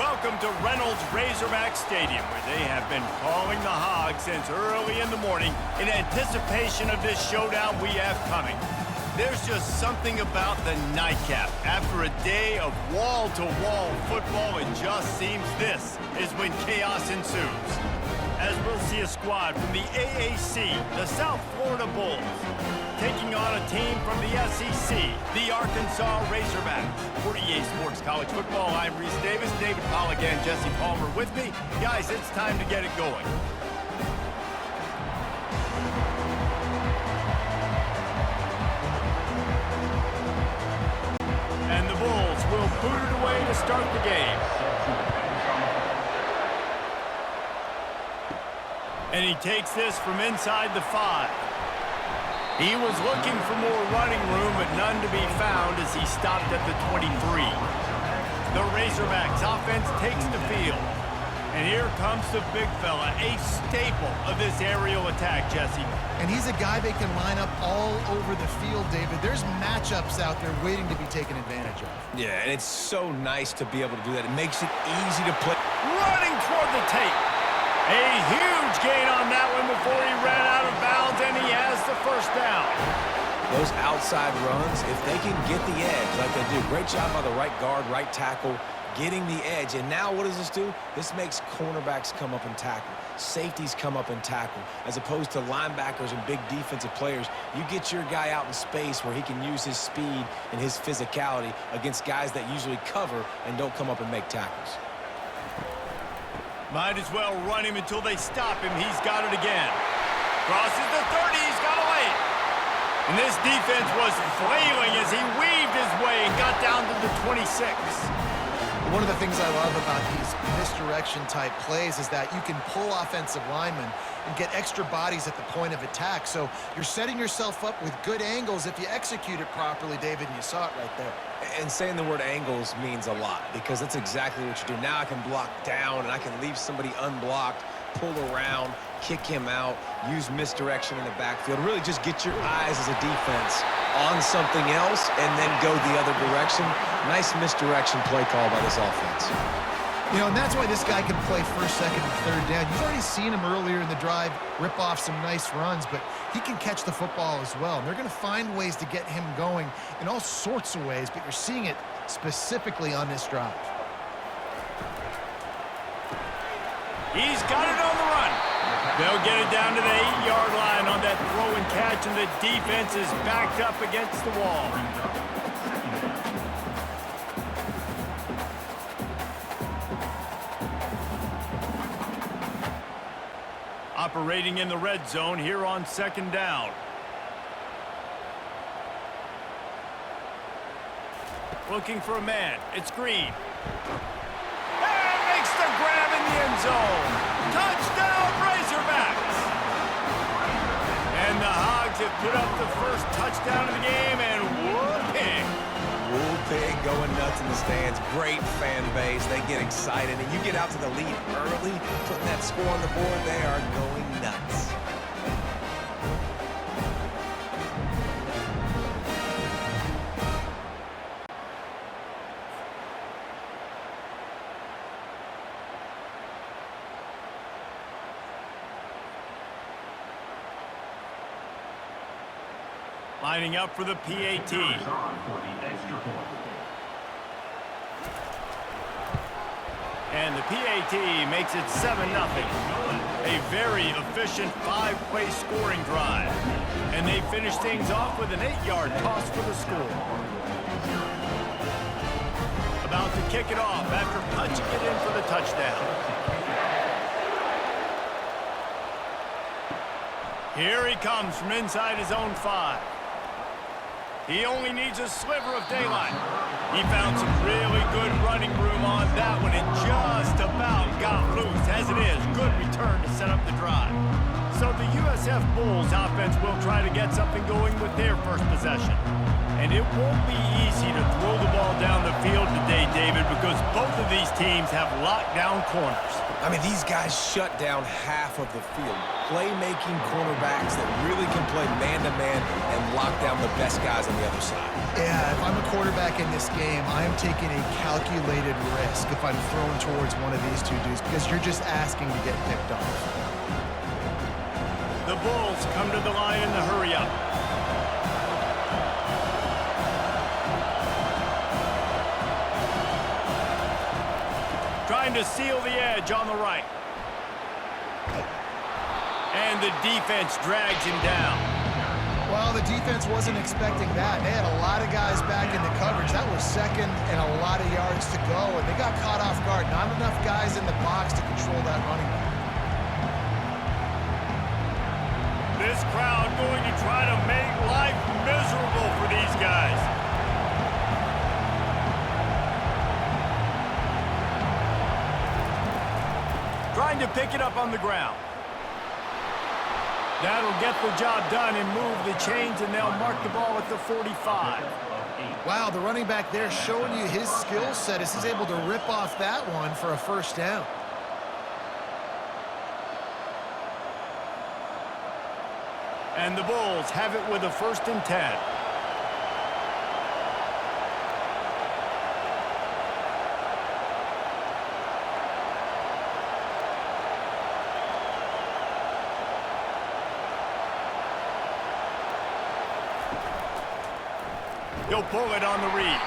Welcome to Reynolds Razorback Stadium, where they have been calling the Hogs since early in the morning in anticipation of this showdown we have coming. There's just something about the nightcap. After a day of wall-to-wall football, it just seems this is when chaos ensues. As we'll see a squad from the AAC, the South Florida Bulls, taking on a team from the SEC, the Arkansas Razorbacks. For EA Sports College Football, I'm Reese Davis, David Pollack, and Jesse Palmer with me. Guys, it's time to get it going. And the Bulls will boot it away to start the game. And he takes this from inside the 5. He was looking for more running room, but none to be found as he stopped at the 23. The Razorbacks offense takes the field. And here comes the big fella, a staple of this aerial attack, Jesse. And he's a guy they can line up all over the field, David. There's matchups out there waiting to be taken advantage of. Yeah, and it's so nice to be able to do that. It makes it easy to play. Running toward the tape. A huge gain on that one before he ran out of bounds, and he has the first down. Those outside runs, if they can get the edge like they do, great job by the right guard, right tackle, getting the edge. And now what does this do? This makes cornerbacks come up and tackle. Safeties come up and tackle. As opposed to linebackers and big defensive players, you get your guy out in space where he can use his speed and his physicality against guys that usually cover and don't come up and make tackles. Might as well run him until they stop him. He's got it again. Crosses the 30. He's got away. And this defense was flailing as he weaved his way and got down to the 26. One of the things I love about these misdirection-type plays is that you can pull offensive linemen and get extra bodies at the point of attack. So you're setting yourself up with good angles if you execute it properly, David, and you saw it right there. And saying the word angles means a lot because that's exactly what you do. Now I can block down and I can leave somebody unblocked, pull around, kick him out, use misdirection in the backfield. Really just get your eyes as a defense on something else and then go the other direction. Nice misdirection play call by this offense. You know, and that's why this guy can play first, second, and third down. You've already seen him earlier in the drive rip off some nice runs, but he can catch the football as well. And they're going to find ways to get him going in all sorts of ways, but you're seeing it specifically on this drive. He's got it on the run. They'll get it down to the 8-yard line on that throw and catch, and the defense is backed up against the wall. Operating in the red zone here on second down. Looking for a man. It's Green. And makes the grab in the end zone. Touchdown, Razorbacks! And the Hogs have put up the first touchdown of the game, and whooping. Pig going nuts in the stands. Great fan base. They get excited. And you get out to the lead early, putting that score on the board, they are going nuts. Lining up for the PAT. And the PAT makes it 7-0. A very efficient 5-play scoring drive. And they finish things off with an 8-yard toss for the score. About to kick it off after punching it in for the touchdown. Here he comes from inside his own 5. He only needs a sliver of daylight. He found some really good running room on that one and just about got loose. As it is, good return to set up the drive. So the USF Bulls offense will try to get something going with their first possession. And it won't be easy to throw the ball down the field today, David, because both of these teams have lockdown corners. I mean, these guys shut down half of the field. Playmaking cornerbacks that really can play man-to-man and lock down the best guys on the other side. Yeah, if I'm a quarterback in this game, I am taking a calculated risk if I'm throwing towards one of these two dudes because you're just asking to get picked off. The Bulls come to the line in the hurry-up. Trying to seal the edge on the right. And the defense drags him down. Well, the defense wasn't expecting that. They had a lot of guys back in the coverage. That was second and a lot of yards to go, and they got caught off guard. Not enough guys in the box to control that running back. This crowd going to try to make life miserable for these guys. Trying to pick it up on the ground. That'll get the job done and move the chains, and they'll mark the ball at the 45. Wow, the running back there showing you his skill set as he's able to rip off that one for a first down. And the Bulls have it with a 1st and 10. He'll pull it on the read.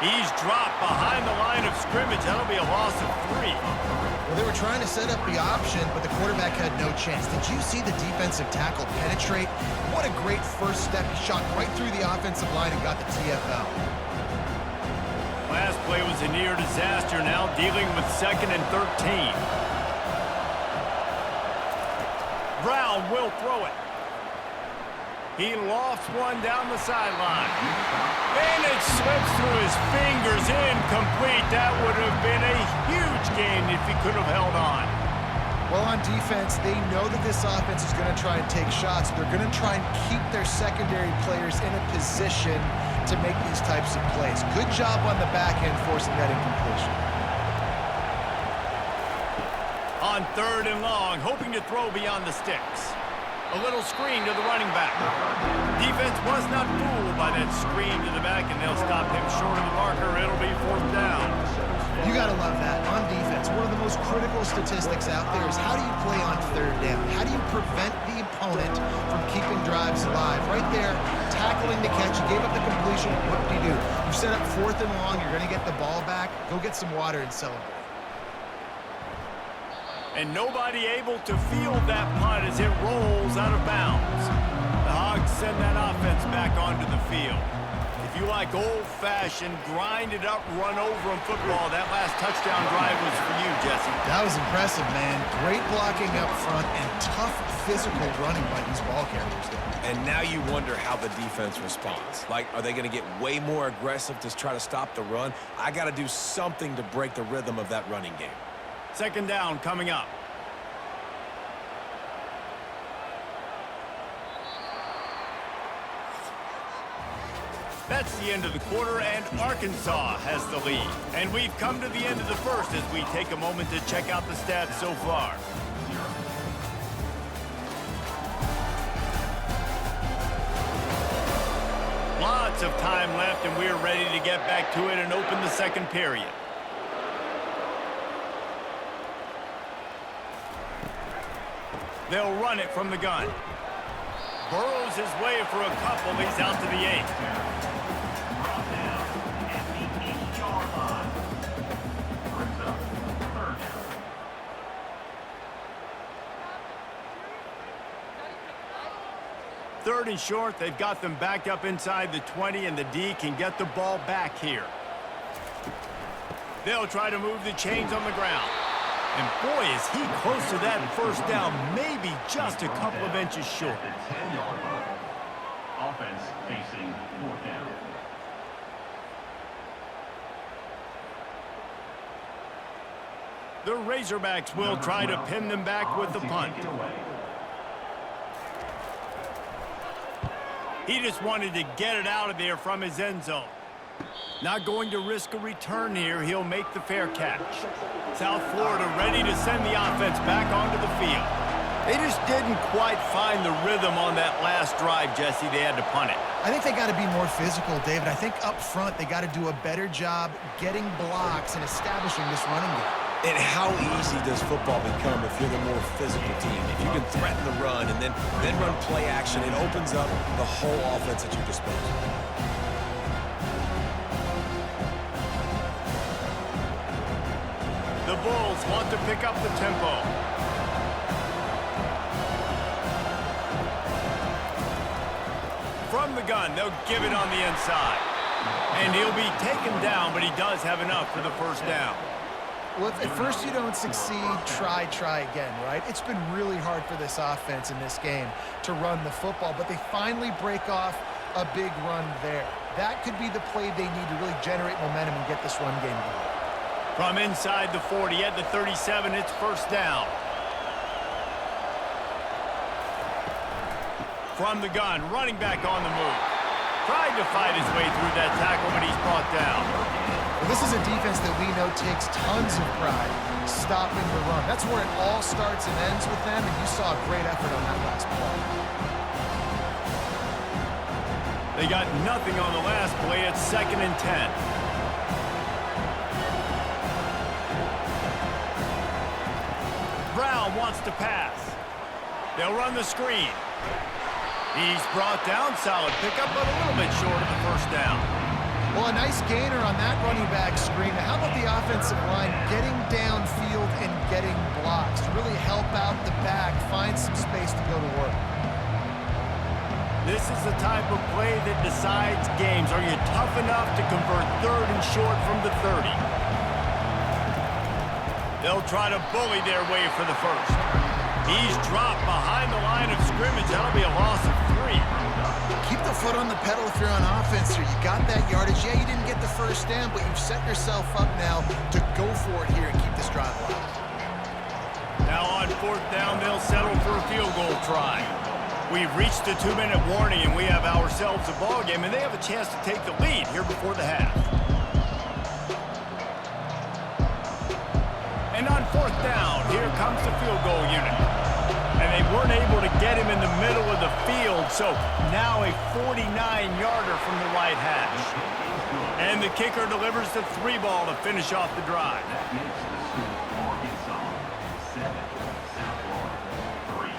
He's dropped behind the line of scrimmage. That'll be a loss of 3. Well, they were trying to set up the option, but the quarterback had no chance. Did you see the defensive tackle penetrate? What a great first step. He shot right through the offensive line and got the TFL. Last play was a near disaster, now dealing with 2nd and 13. Brown will throw it. He lofts one down the sideline. And it slips through his fingers, incomplete. That would have been a huge gain if he could have held on. Well, on defense, they know that this offense is going to try and take shots. They're going to try and keep their secondary players in a position to make these types of plays. Good job on the back end forcing that incompletion. On 3rd and long, hoping to throw beyond the sticks. A little screen to the running back. Defense was not fooled by that screen to the back, and they'll stop him short of the marker. It'll be 4th down. You got to love that. On defense, one of the most critical statistics out there is how do you play on 3rd down? How do you prevent the opponent from keeping drives alive? Right there, tackling the catch. You gave up the completion. What do? You set up 4th and long. You're going to get the ball back. Go get some water and celebrate. And nobody able to field that punt as it rolls out of bounds. The Hogs send that offense back onto the field. If you like old-fashioned, grind-it-up, run-over-'em football, that last touchdown drive was for you, Jesse. That was impressive, man. Great blocking up front and tough physical running by these ball carriers there. And now you wonder how the defense responds. Like, are they going to get way more aggressive to try to stop the run? I got to do something to break the rhythm of that running game. 2nd down coming up. That's the end of the quarter, and Arkansas has the lead. And we've come to the end of the first as we take a moment to check out the stats so far. Lots of time left, and we're ready to get back to it and open the 2nd period. They'll run it from the gun. Burrows his way for a couple. He's out to the 8. Brought down at the 8-yard line. Brings up 3rd down. Third and short. They've got them backed up inside the 20, and the D can get the ball back here. They'll try to move the chains on the ground. And boy, is he close to that 1st down, maybe just a couple of inches short. At the 10-yard line. Offense facing 4th down. The Razorbacks will try to pin them back with the punt. He just wanted to get it out of there from his end zone. Not going to risk a return here. He'll make the fair catch. South Florida ready to send the offense back onto the field. They just didn't quite find the rhythm on that last drive, Jesse. They had to punt it. I think they got to be more physical, David. I think up front they got to do a better job getting blocks and establishing this running game. And how easy does football become if you're the more physical team? If you can threaten the run and then run play action, it opens up the whole offense at your disposal. The Bulls want to pick up the tempo. From the gun, they'll give it on the inside. And he'll be taken down, but he does have enough for the first down. Well, if at first you don't succeed, try again, right? It's been really hard for this offense in this game to run the football, but they finally break off a big run there. That could be the play they need to really generate momentum and get this run game going. From inside the 40 at the 37, it's first down. From the gun, running back on the move. Tried to fight his way through that tackle, but he's brought down. Well, this is a defense that we know takes tons of pride stopping the run. That's where it all starts and ends with them, and you saw a great effort on that last play. They got nothing on the last play. It's 2nd and 10. Brown wants to pass. They'll run the screen. He's brought down. Solid pickup, but a little bit short of the first down. Well, a nice gainer on that running back screen. Now, how about the offensive line getting downfield and getting blocks to really help out the back, find some space to go to work? This is the type of play that decides games. Are you tough enough to convert 3rd and short from the 30? They'll try to bully their way for the first. He's dropped behind the line of scrimmage. That'll be a loss of 3. Keep the foot on the pedal if you're on offense here. You got that yardage. Yeah, you didn't get the first down, but you've set yourself up now to go for it here and keep this drive alive. Now on 4th down, they'll settle for a field goal try. We've reached the 2-minute warning, and we have ourselves a ball game, and they have a chance to take the lead here before the half. And on 4th down, here comes the field goal unit. And they weren't able to get him in the middle of the field, so now a 49-yarder from the right hash. And the kicker delivers the 3 ball to finish off the drive. That makes the score Arkansas 7, South Florida 3.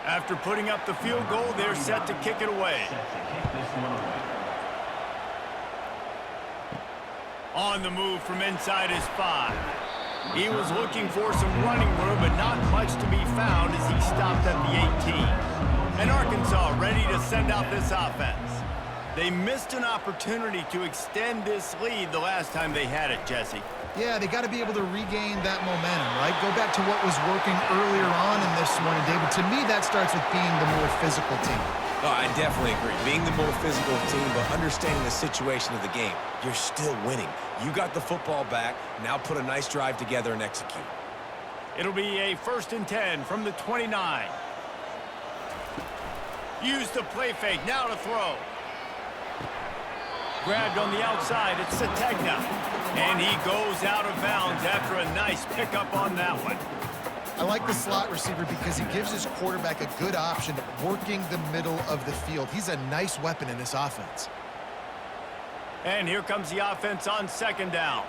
After putting up the field goal, they're set to kick it away. On the move from inside his 5. He was looking for some running room, but not much to be found as he stopped at the 18. And Arkansas ready to send out this offense. They missed an opportunity to extend this lead the last time they had it, Jesse. Yeah, they got to be able to regain that momentum, right? Go back to what was working earlier on in this one, and David, to me, that starts with being the more physical team. Oh, I definitely agree. Being the more physical team, but understanding the situation of the game. You're still winning. You got the football back. Now put a nice drive together and execute. It'll be a 1st and 10 from the 29. Use the play fake. Now to throw. Grabbed on the outside. It's Sategna. And he goes out of bounds after a nice pickup on that one. I like the slot receiver because he gives his quarterback a good option of working the middle of the field. He's a nice weapon in this offense. And here comes the offense on 2nd down.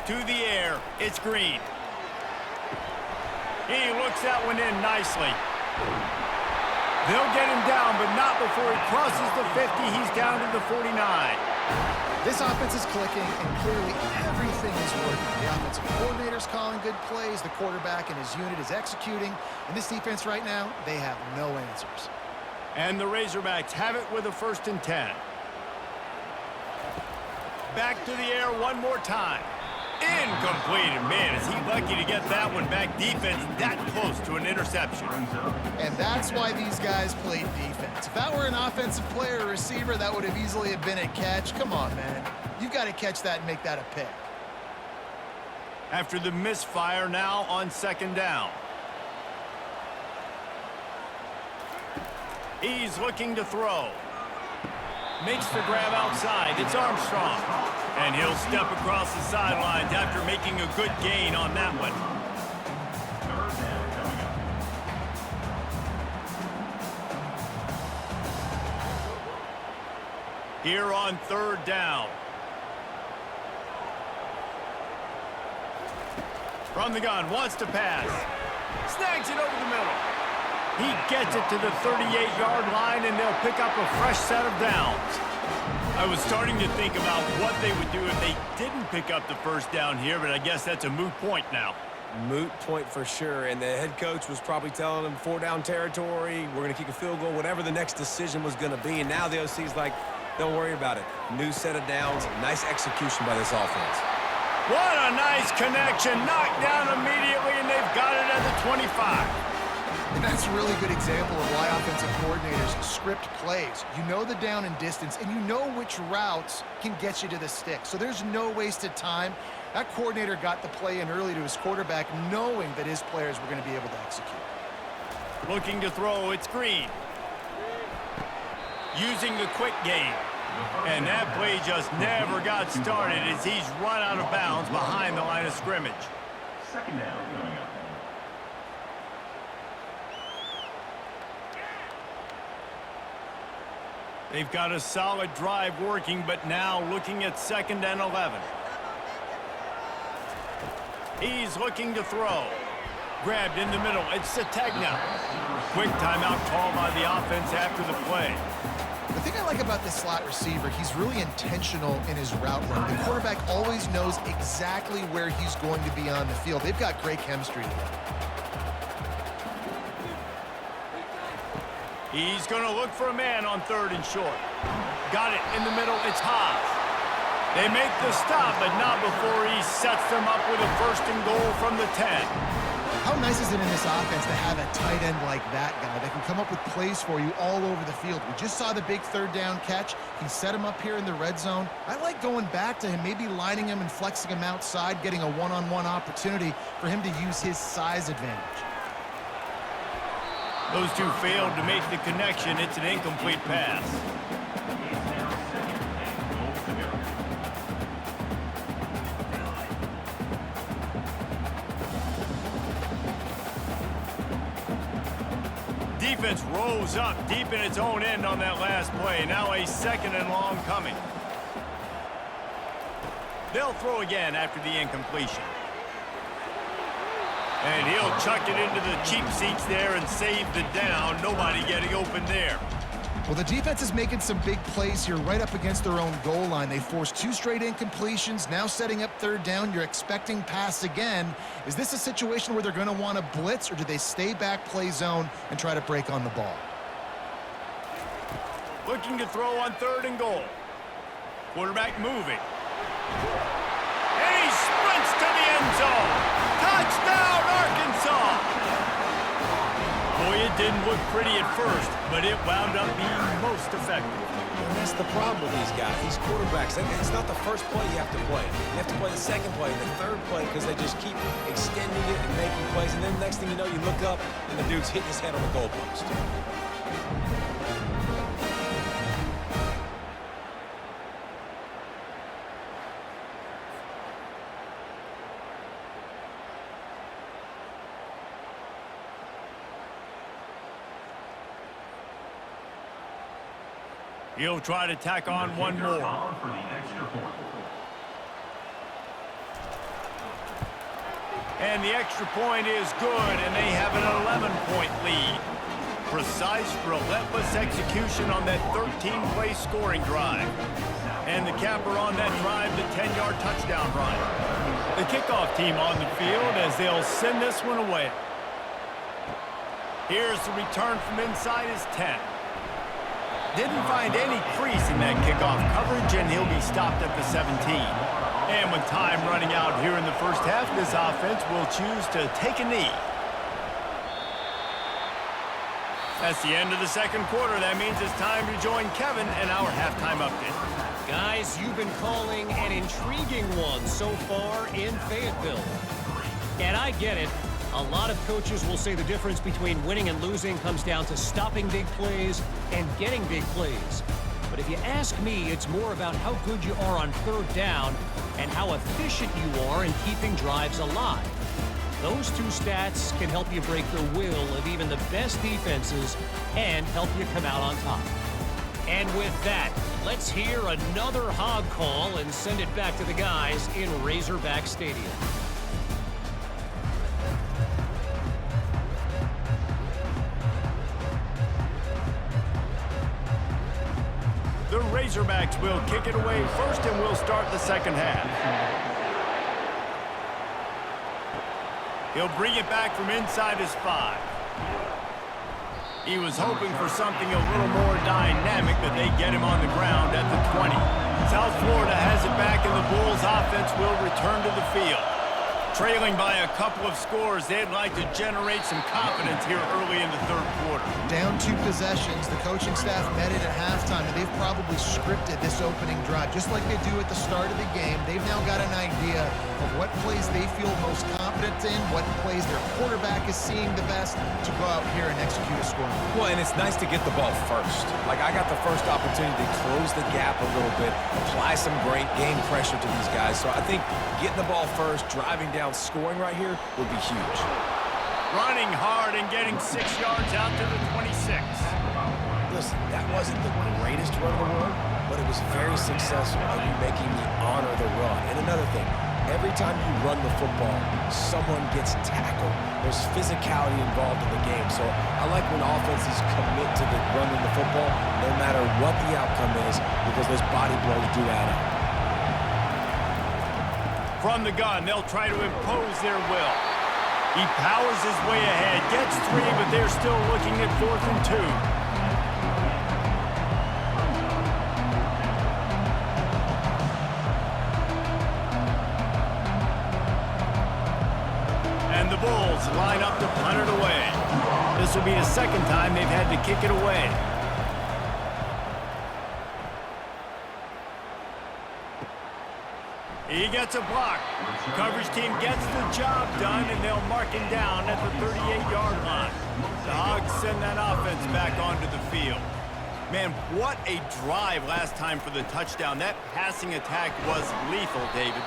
To the air, it's Green. He looks that one in nicely. They'll get him down, but not before he crosses the 50. He's down to the 49. This offense is clicking, and clearly everything is working. The offensive coordinator's calling good plays. The quarterback and his unit is executing. And this defense right now, they have no answers. And the Razorbacks have it with a 1st and 10. Back to the air one more time. Incomplete. And man, is he lucky to get that one back. Defense that close to an interception. And that's why these guys played defense. If that were an offensive player or receiver, that would have easily have been a catch. Come on, man. You've got to catch that and make that a pick. After the misfire, now on 2nd down. He's looking to throw. Makes the grab outside. It's Armstrong. And he'll step across the sidelines after making a good gain on that one. 3rd down coming up. Here on 3rd down. From the gun, wants to pass. Snags it over the middle. He gets it to the 38-yard line, and they'll pick up a fresh set of downs. I was starting to think about what they would do if they didn't pick up the 1st down here, but I guess that's a moot point now. Moot point for sure, and the head coach was probably telling them 4-down territory, we're going to kick a field goal, whatever the next decision was going to be, and now the OC's like, don't worry about it. New set of downs, nice execution by this offense. What a nice connection. Knocked down immediately, and they've got it at the 25. And that's a really good example of why offensive coordinators script plays. You know the down and distance, and you know which routes can get you to the stick. So there's no wasted time. That coordinator got the play in early to his quarterback, knowing that his players were going to be able to execute. Looking to throw, it's Green. Using the quick game. And that play just never got started as he's run out of bounds behind the line of scrimmage. 2nd down coming up. They've got a solid drive working, but now looking at 2nd and 11. He's looking to throw. Grabbed in the middle. It's Sategna. Quick timeout call by the offense after the play. The thing I like about this slot receiver, he's really intentional in his route run. The quarterback always knows exactly where he's going to be on the field. They've got great chemistry together. He's going to look for a man on 3rd and short. Got it in the middle. It's Haas. They make the stop, but not before he sets them up with a 1st and goal from the 10. How nice is it in this offense to have a tight end like that guy that can come up with plays for you all over the field? We just saw the big 3rd down catch. He set him up here in the red zone. I like going back to him, maybe lining him and flexing him outside, getting a one-on-one opportunity for him to use his size advantage. Those two failed to make the connection. It's an incomplete pass. It's now 2nd and goal to go. Defense rose up deep in its own end on that last play. Now a 2nd and long coming. They'll throw again after the incompletion. And he'll chuck it into the cheap seats there and save the down. Nobody getting open there. Well, the defense is making some big plays here right up against their own goal line. They forced 2 straight incompletions, now setting up 3rd down. You're expecting pass again. Is this a situation where they're going to want to blitz, or do they stay back, play zone, and try to break on the ball? Looking to throw on 3rd and goal. Quarterback moving. And he sprints to the end zone. Touchdown, Arkansas! Boy, it didn't look pretty at first, but it wound up being most effective. And that's the problem with these guys, these quarterbacks. It's not the first play you have to play. You have to play the 2nd play, the 3rd play, because they just keep extending it and making plays. And then the next thing you know, you look up, and the dude's hitting his head on the goalpost. He'll try to tack on one more. For the extra point. And the extra point is good, and they have an 11-point lead. Precise, relentless execution on that 13-play scoring drive. And the capper on that drive, the 10-yard touchdown run. The kickoff team on the field as they'll send this one away. Here's the return from inside his 10. Didn't find any crease in that kickoff coverage, and he'll be stopped at the 17. And with time running out here in the first half, this offense will choose to take a knee. That's the end of the second quarter. That means it's time to join Kevin in our halftime update. Guys, you've been calling an intriguing one so far in Fayetteville. And I get it. A lot of coaches will say the difference between winning and losing comes down to stopping big plays and getting big plays. But if you ask me, it's more about how good you are on third down and how efficient you are in keeping drives alive. Those two stats can help you break the will of even the best defenses and help you come out on top. And with that, let's hear another hog call and send it back to the guys in Razorback Stadium. The Razorbacks will kick it away first, and we'll start the second half. He'll bring it back from inside his 5. He was hoping for something a little more dynamic, but they get him on the ground at the 20. South Florida has it back, and the Bulls offense will return to the field. Trailing by a couple of scores, they'd like to generate some confidence here early in the third quarter. Down 2 possessions, the coaching staff met it at halftime, and they've probably scripted this opening drive. Just like they do at the start of the game, they've now got an idea of what plays they feel most confident in, what plays their quarterback is seeing the best to go out here and execute a score. Well, and it's nice to get the ball first. Like, I got the first opportunity to close the gap a little bit, apply some great game pressure to these guys. So I think getting the ball first, driving down, scoring right here would be huge. Running hard and getting 6 yards out to the 26. Listen, that wasn't the greatest run in the world, but it was very successful in making me honor the run. And another thing, every time you run the football, someone gets tackled. There's physicality involved in the game. So I like when offenses commit to the running the football, no matter what the outcome is, because those body blows do add up. From the gun, they'll try to impose their will. He powers his way ahead, gets 3, but they're still looking at 4th and 2. And the Bulls line up to punt it away. This will be the second time they've had to kick it away. He gets a block. Coverage team gets the job done, and they'll mark him down at the 38-yard line. The Hogs send that offense back onto the field. Man, what a drive last time for the touchdown. That passing attack was lethal, David.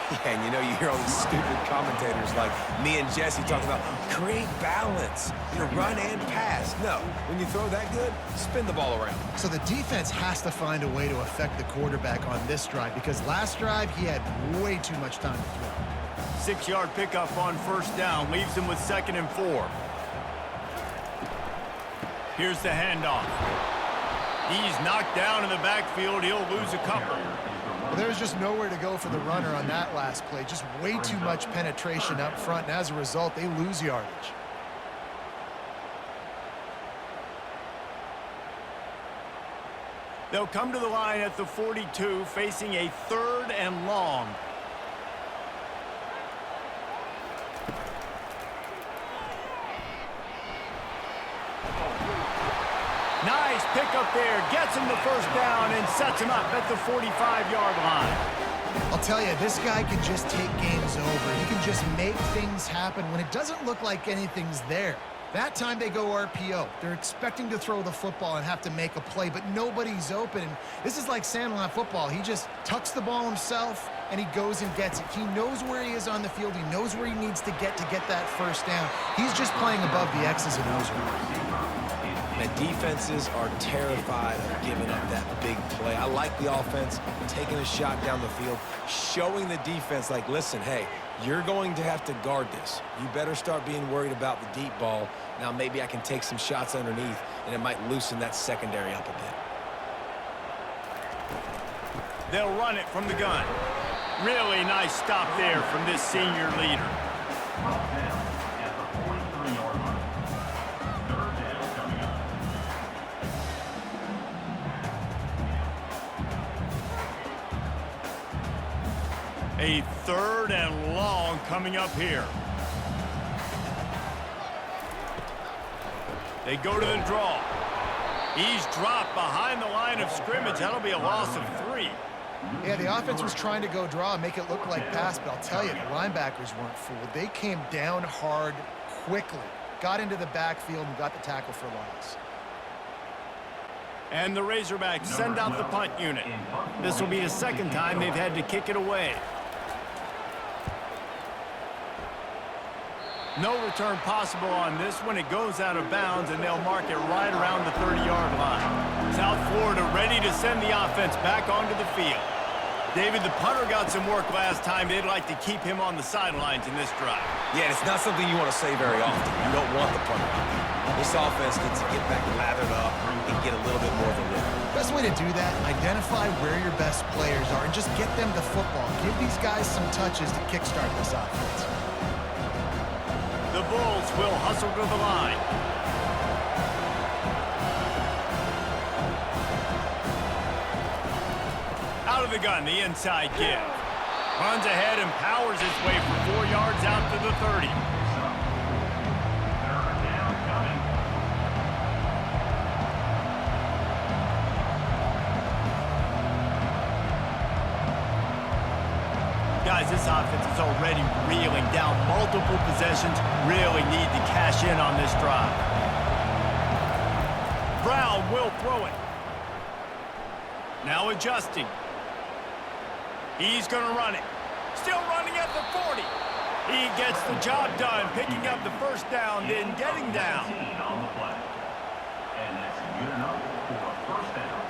Yeah, and you know, you hear all these stupid commentators like me and Jesse talking about create balance, run and pass. No, when you throw that good, spin the ball around. So the defense has to find a way to affect the quarterback on this drive, because last drive he had way too much time to throw. 6-yard pickup on first down leaves him with 2nd and 4. Here's the handoff. He's knocked down in the backfield. He'll lose a couple. Well, there's just nowhere to go for the runner on that last play. Just way too much penetration up front, and as a result, they lose yardage. They'll come to the line at the 42, facing a 3rd and long. Nice pick up there, gets him the first down and sets him up at the 45-yard line. I'll tell you, this guy can just take games over. He can just make things happen when it doesn't look like anything's there. That time they go RPO. They're expecting to throw the football and have to make a play, but nobody's open. This is like Sandlot football. He just tucks the ball himself, and he goes and gets it. He knows where he is on the field. He knows where he needs to get that first down. He's just playing above the X's and O's. And defenses are terrified of giving up that big play. I like the offense taking a shot down the field, showing the defense like, listen, hey, you're going to have to guard this. You better start being worried about the deep ball. Now maybe I can take some shots underneath, and it might loosen that secondary up a bit. They'll run it from the gun. Really nice stop there from this senior leader. A 3rd and long coming up here. They go to the draw. He's dropped behind the line of scrimmage. That'll be a loss of 3. Yeah, the offense was trying to go draw and make it look like pass, but I'll tell you, the linebackers weren't fooled. They came down hard quickly, got into the backfield, and got the tackle for loss. And the Razorbacks send out the punt unit. This will be the 2nd time they've had to kick it away. No return possible on this one. It goes out of bounds, and they'll mark it right around the 30-yard line. South Florida ready to send the offense back onto the field. David, the punter got some work last time. They'd like to keep him on the sidelines in this drive. Yeah, it's not something you want to say very often. You don't want the punter out there. This offense needs to get back lathered up and get a little bit more of a rhythm. Best way to do that, identify where your best players are and just get them the football. Give these guys some touches to kickstart this offense. The Bulls will hustle to the line. Out of the gun, the inside give. Runs ahead and powers his way for 4 yards out to the 30. Guys, this offense is already reeling down. Multiple possessions, really need to cash in on this drive. Brown will throw it. Now adjusting. He's going to run it. Still running at the 40. He gets the job done, picking up the 1st down, then getting down. On the play. And that's good enough for a 1st down.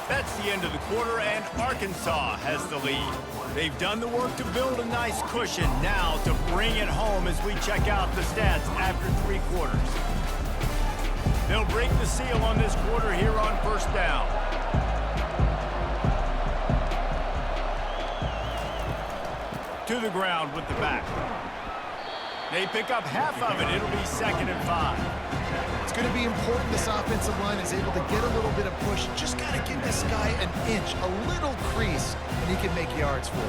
That's the end of the quarter, and Arkansas has the lead. They've done the work to build a nice cushion. Now to bring it home as we check out the stats after 3 quarters. They'll break the seal on this quarter here on 1st down. To the ground with the back. They pick up half of it. It'll be 2nd and 5. It's going to be important this offensive line is able to get a little bit of push. Just got to give this guy an inch, a little crease, and he can make yards for you.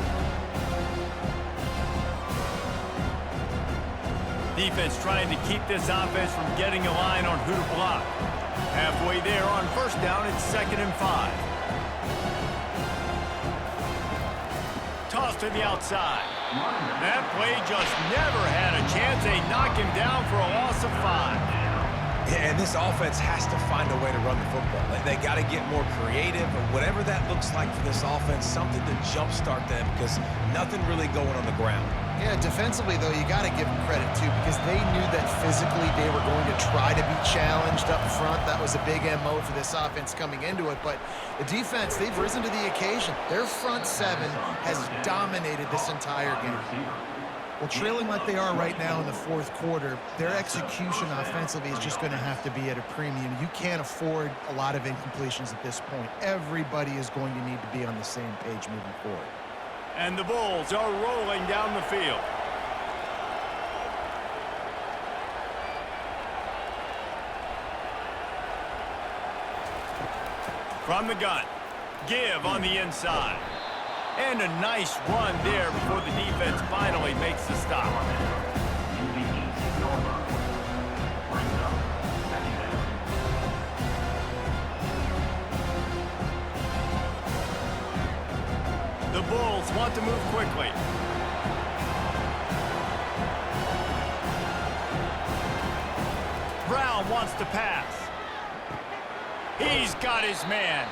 Defense trying to keep this offense from getting a line on who to block. Halfway there on 1st down, it's 2nd and 5. Toss to the outside. That play just never had a chance. They knock him down for a loss of 5. Yeah, and this offense has to find a way to run the football. They got to get more creative, or whatever that looks like for this offense, something to jumpstart them, because nothing really going on the ground. Yeah, defensively, though, you got to give them credit, too, because they knew that physically they were going to try to be challenged up front. That was a big MO for this offense coming into it. But the defense, they've risen to the occasion. Their front 7 has dominated this entire game. Well, trailing like they are right now in the 4th quarter, their execution offensively is just going to have to be at a premium. You can't afford a lot of incompletions at this point. Everybody is going to need to be on the same page moving forward. And the Bulls are rolling down the field. From the gun, give on the inside. And a nice run there before the defense finally makes the stop. The Bulls want to move quickly. Brown wants to pass. He's got his man.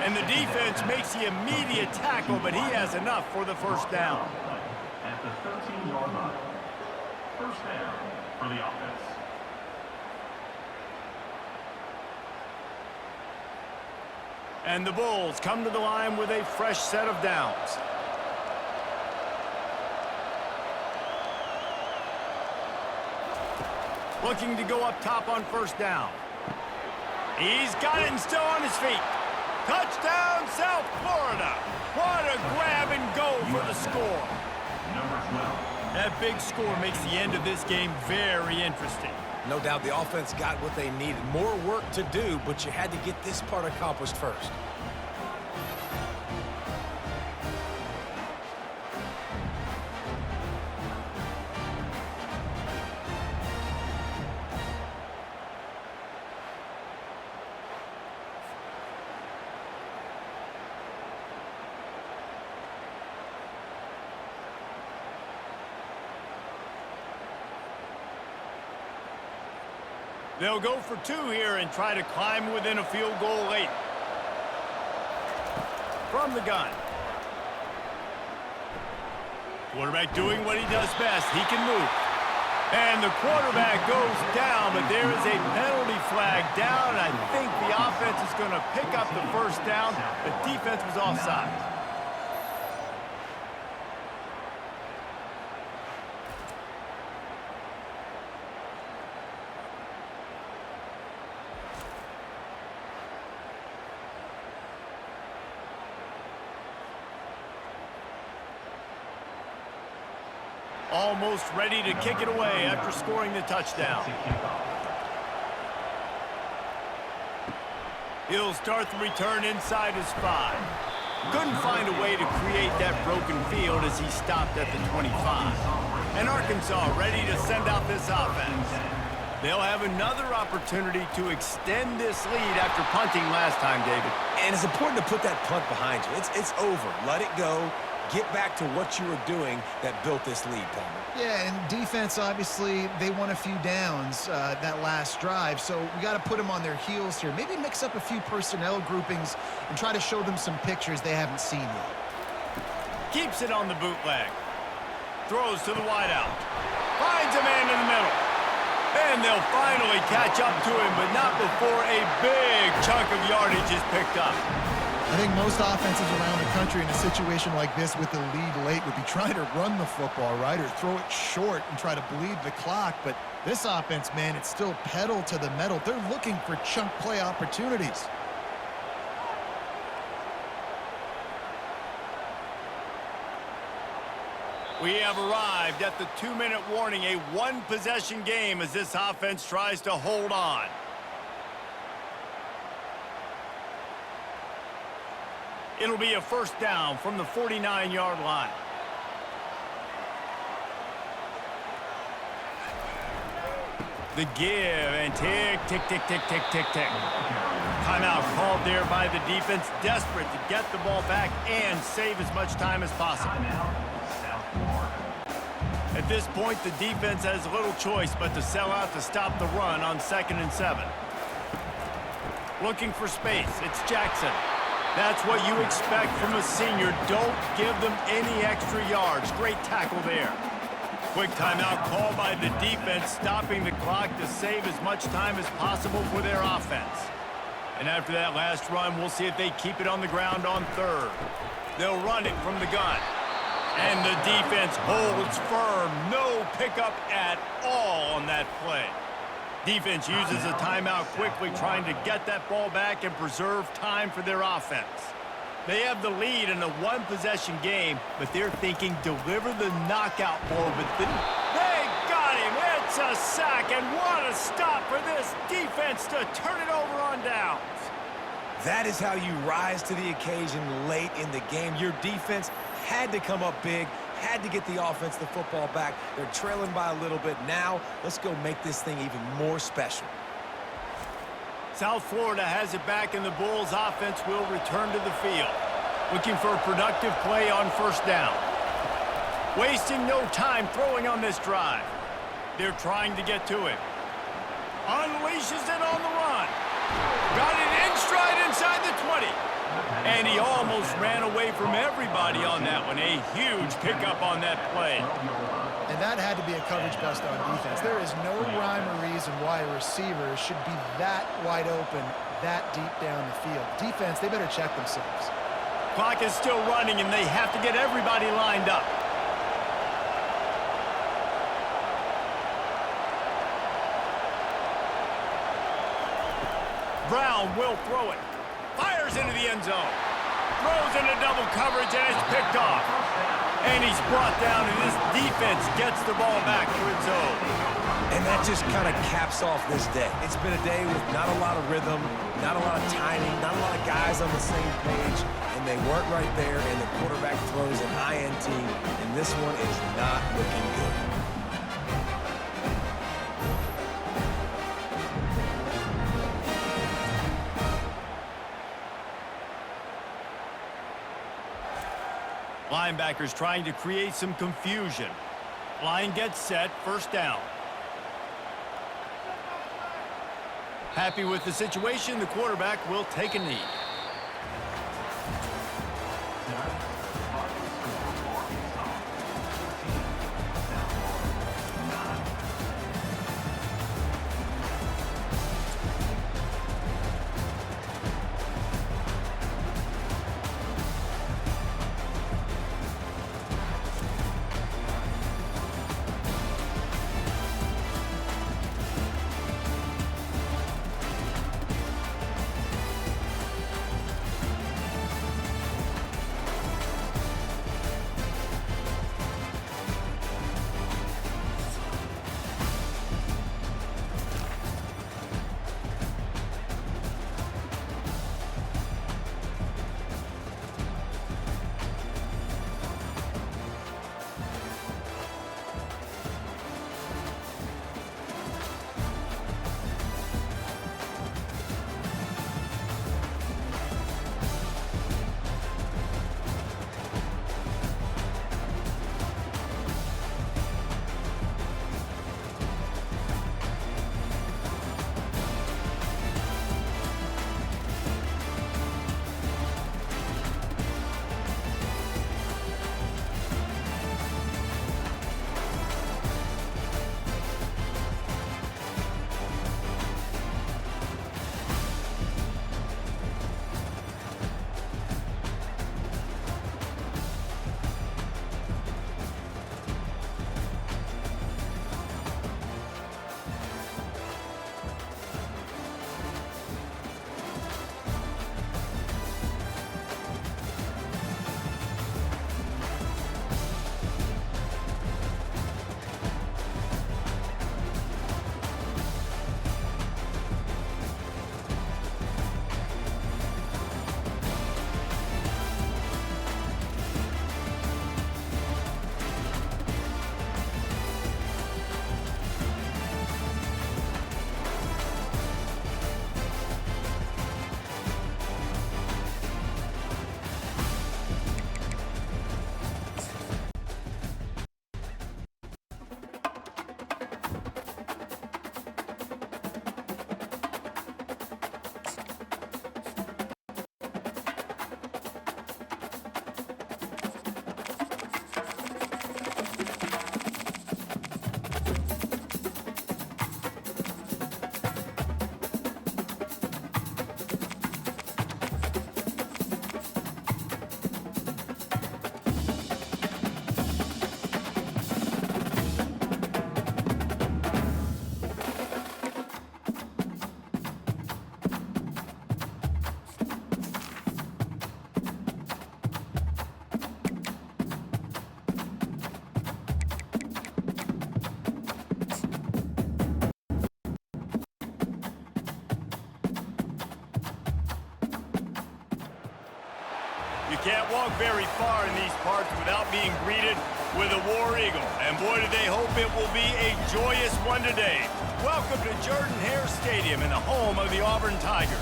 And the defense makes the immediate tackle, but he has enough for the 1st down. At the 13-yard line. 1st down for the offense. And the Bulls come to the line with a fresh set of downs. Looking to go up top on 1st down. He's got it and still on his feet. Touchdown, South Florida. What a grab and go for the score. Number 12. That big score makes the end of this game very interesting. No doubt the offense got what they needed. More work to do, but you had to get this part accomplished first. They'll go for 2 here and try to climb within a field goal late. From the gun. Quarterback doing what he does best. He can move. And the quarterback goes down, but there is a penalty flag down. I think the offense is going to pick up the first down. The defense was offside. Almost ready to kick it away after scoring the touchdown. He'll start the return inside his 5. Couldn't find a way to create that broken field as he stopped at the 25. And Arkansas ready to send out this offense. They'll have another opportunity to extend this lead after punting last time, David. And it's important to put that punt behind you. It's over. Let it go. Get back to what you were doing that built this lead, Palmer. Yeah, and defense, obviously, they won a few downs that last drive, so we got to put them on their heels here. Maybe mix up a few personnel groupings and try to show them some pictures they haven't seen yet. Keeps it on the bootleg. Throws to the wideout. Finds a man in the middle. And they'll finally catch up to him, but not before a big chunk of yardage is picked up. I think most offenses around the country in a situation like this with the lead late would be trying to run the football, right, or throw it short and try to bleed the clock. But this offense, man, it's still pedal to the metal. They're looking for chunk play opportunities. We have arrived at the 2-minute warning, a one-possession game as this offense tries to hold on. It'll be a first down from the 49-yard line. The give and tick, tick, tick, tick, tick, tick, tick. Timeout called there by the defense, desperate to get the ball back and save as much time as possible. At this point, the defense has little choice but to sell out to stop the run on 2nd and 7. Looking for space, it's Jackson. That's what you expect from a senior. Don't give them any extra yards. Great tackle there. Quick timeout call by the defense, stopping the clock to save as much time as possible for their offense. And after that last run, we'll see if they keep it on the ground on 3rd. They'll run it from the gun. And the defense holds firm. No pickup at all on that play. Defense uses a timeout quickly, trying to get that ball back and preserve time for their offense. They have the lead in a one-possession game, but they're thinking deliver the knockout ball. But they got him. It's a sack, and what a stop for this defense to turn it over on downs. That is how you rise to the occasion late in the game. Your defense had to come up big, had to get the offense the football back. They're trailing by a little bit. Now, let's go make this thing even more special. South Florida has it back, and the Bulls offense will return to the field. Looking for a productive play on first down. Wasting no time throwing on this drive. They're trying to get to it. Unleashes it on the run. Got it in stride inside the 20. And he almost ran away from everybody on that one. A huge pickup on that play. And that had to be a coverage bust on defense. There is no rhyme or reason why a receiver should be that wide open, that deep down the field. Defense, they better check themselves. Clock is still running, and they have to get everybody lined up. Brown will throw it. Fires into the end zone. Throws into double coverage, and it's picked off. And he's brought down, and this defense gets the ball back to its own. And that just kind of caps off this day. It's been a day with not a lot of rhythm, not a lot of timing, not a lot of guys on the same page, and they weren't right there, and the quarterback throws an INT, and this one is not looking good. Linebackers trying to create some confusion. Line gets set, first down. Happy with the situation, the quarterback will take a knee. You can't walk very far in these parts without being greeted with a War Eagle. And boy, do they hope it will be a joyous one today. Welcome to Jordan-Hare Stadium and the home of the Auburn Tigers.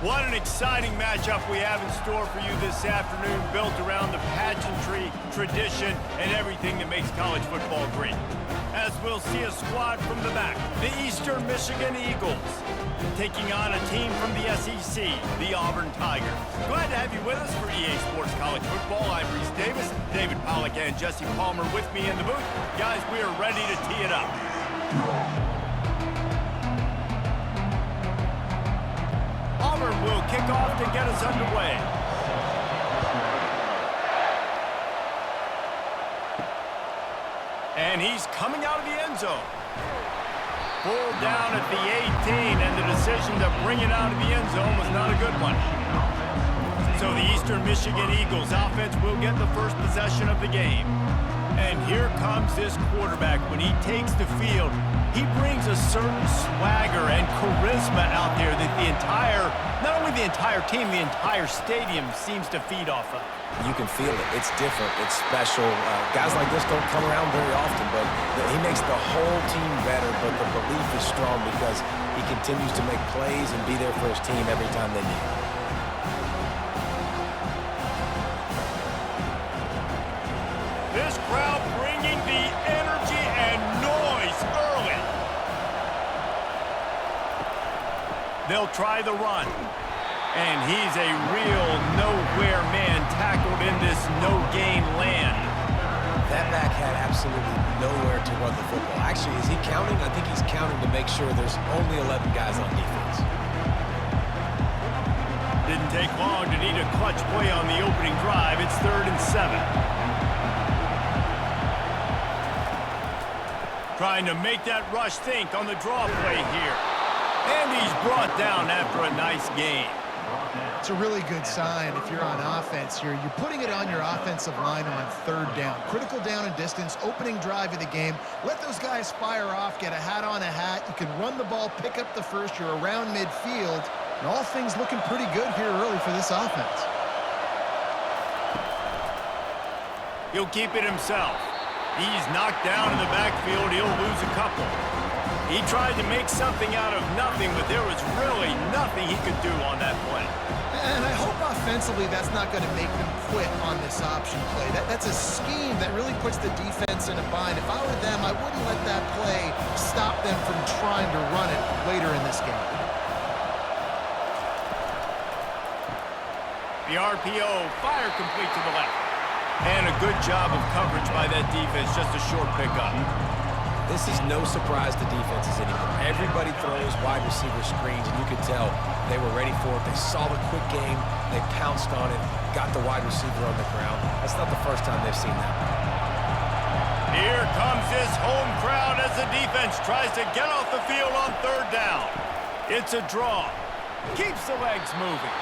What an exciting matchup we have in store for you this afternoon, built around the pageantry, tradition, and everything that makes college football great. As we'll see a squad from the back, the Eastern Michigan Eagles, taking on a team from the SEC, the Auburn Tigers. Glad to have you with us for EA Sports College Football. I'm Reese Davis, David Pollack, and Jesse Palmer with me in the booth. Guys, we are ready to tee it up. Auburn will kick off to get us underway. And he's coming out of the end zone. Pulled down at the 18, and the decision to bring it out of the end zone was not a good one. So So the Eastern Michigan Eagles offense will get the first possession of the game. And here comes this quarterback. When he takes the field, he brings a certain swagger and charisma out there that not only the entire team, the entire stadium seems to feed off of. You can feel it. It's different. It's special. Guys like this don't come around very often, but he makes the whole team better, but the belief is strong because he continues to make plays and be there for his team every time they need him. This crowd bringing the energy and noise early. They'll try the run. And he's a real nowhere man tackled in this no-gain land. That back had absolutely nowhere to run the football. Actually, is he counting? I think he's counting to make sure there's only 11 guys on defense. Didn't take long to need a clutch play on the opening drive. It's 3rd and 7. Trying to make that rush think on the draw play here. And he's brought down after a nice gain. It's a really good sign if you're on offense here. You're putting it on your offensive line on 3rd down. Critical down and distance, opening drive of the game. Let those guys fire off, get a hat on a hat. You can run the ball, pick up the first. You're around midfield. And all things looking pretty good here early for this offense. He'll keep it himself. He's knocked down in the backfield. He'll lose a couple. He tried to make something out of nothing, but there was really nothing he could do on that play. And I hope offensively that's not going to make them quit on this option play. That's a scheme that really puts the defense in a bind. If I were them, I wouldn't let that play stop them from trying to run it later in this game. The RPO, fire complete to the left. And a good job of coverage by that defense, just a short pickup. This is no surprise to defenses anymore. Everybody throws wide receiver screens, and you could tell they were ready for it. They saw the quick game. They pounced on it, got the wide receiver on the ground. That's not the first time they've seen that. Here comes this home crowd as the defense tries to get off the field on 3rd down. It's a draw. Keeps the legs moving.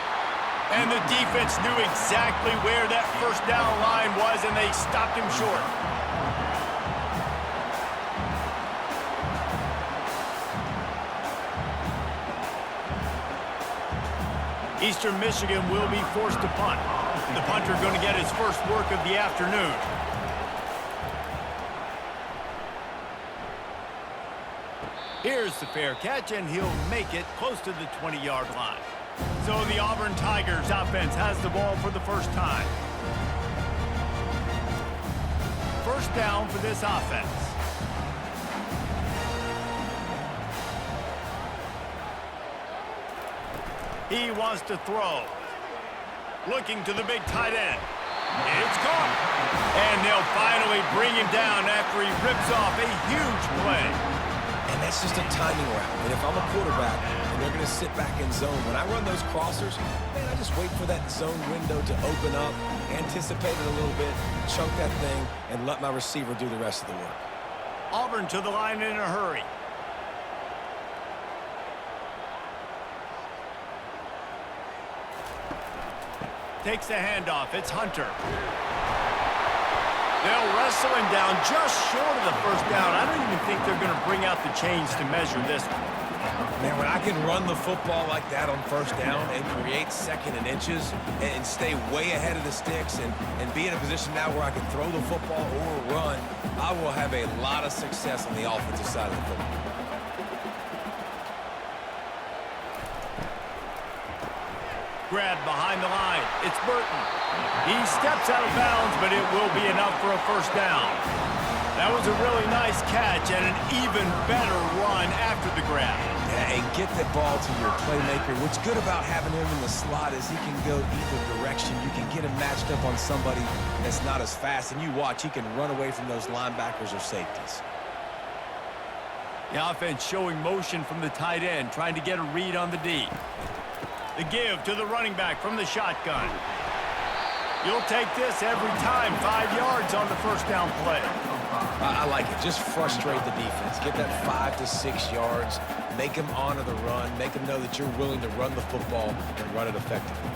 And the defense knew exactly where that 1st down line was, and they stopped him short. Eastern Michigan will be forced to punt. The punter going to get his first work of the afternoon. Here's the fair catch, and he'll make it close to the 20-yard line. So the Auburn Tigers offense has the ball for the first time. 1st down for this offense. He wants to throw. Looking to the big tight end. It's caught. And they'll finally bring him down after he rips off a huge play. And that's just a timing route. And if I'm a quarterback and they're going to sit back in zone, when I run those crossers, man, I just wait for that zone window to open up, anticipate it a little bit, chunk that thing, and let my receiver do the rest of the work. Auburn to the line in a hurry. Takes the handoff. It's Hunter. They'll wrestle him down just short of the 1st down. I don't even think they're going to bring out the chains to measure this one. Man, when I can run the football like that on 1st down and create 2nd and inches and stay way ahead of the sticks and be in a position now where I can throw the football or run, I will have a lot of success on the offensive side of the football. Grabbed behind the line. It's Burton. He steps out of bounds, but it will be enough for a 1st down. That was a really nice catch and an even better run after the grab. Yeah, and get the ball to your playmaker. What's good about having him in the slot is he can go either direction. You can get him matched up on somebody that's not as fast, and you watch, he can run away from those linebackers or safeties. The offense showing motion from the tight end, trying to get a read on the D. The give to the running back from the shotgun. You'll take this every time. 5 yards on the 1st down play. I like it. Just frustrate the defense. Get that 5 to 6 yards. Make them honor the run. Make them know that you're willing to run the football and run it effectively.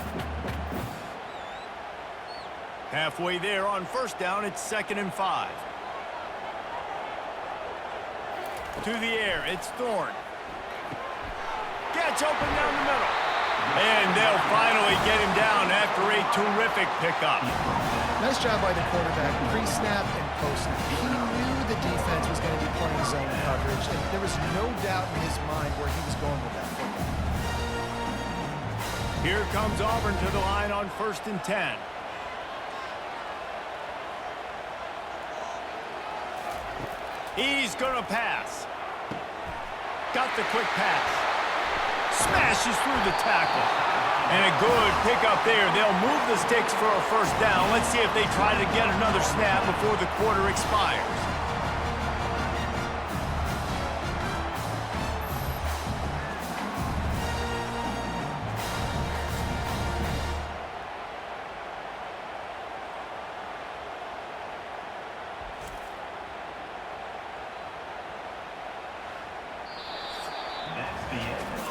Halfway there on first down, it's 2nd and 5. To the air, it's Thorne. Gets open down the middle. And they'll finally get him down after a terrific pickup. Nice job by the quarterback, pre-snap and post-snap. He knew the defense was going to be playing zone coverage, and there was no doubt in his mind where he was going with that football. Here comes Auburn to the line on 1st and 10. He's going to pass. Got the quick pass. Smashes through the tackle. And a good pickup there. They'll move the sticks for a first down. Let's see if they try to get another snap before the quarter expires.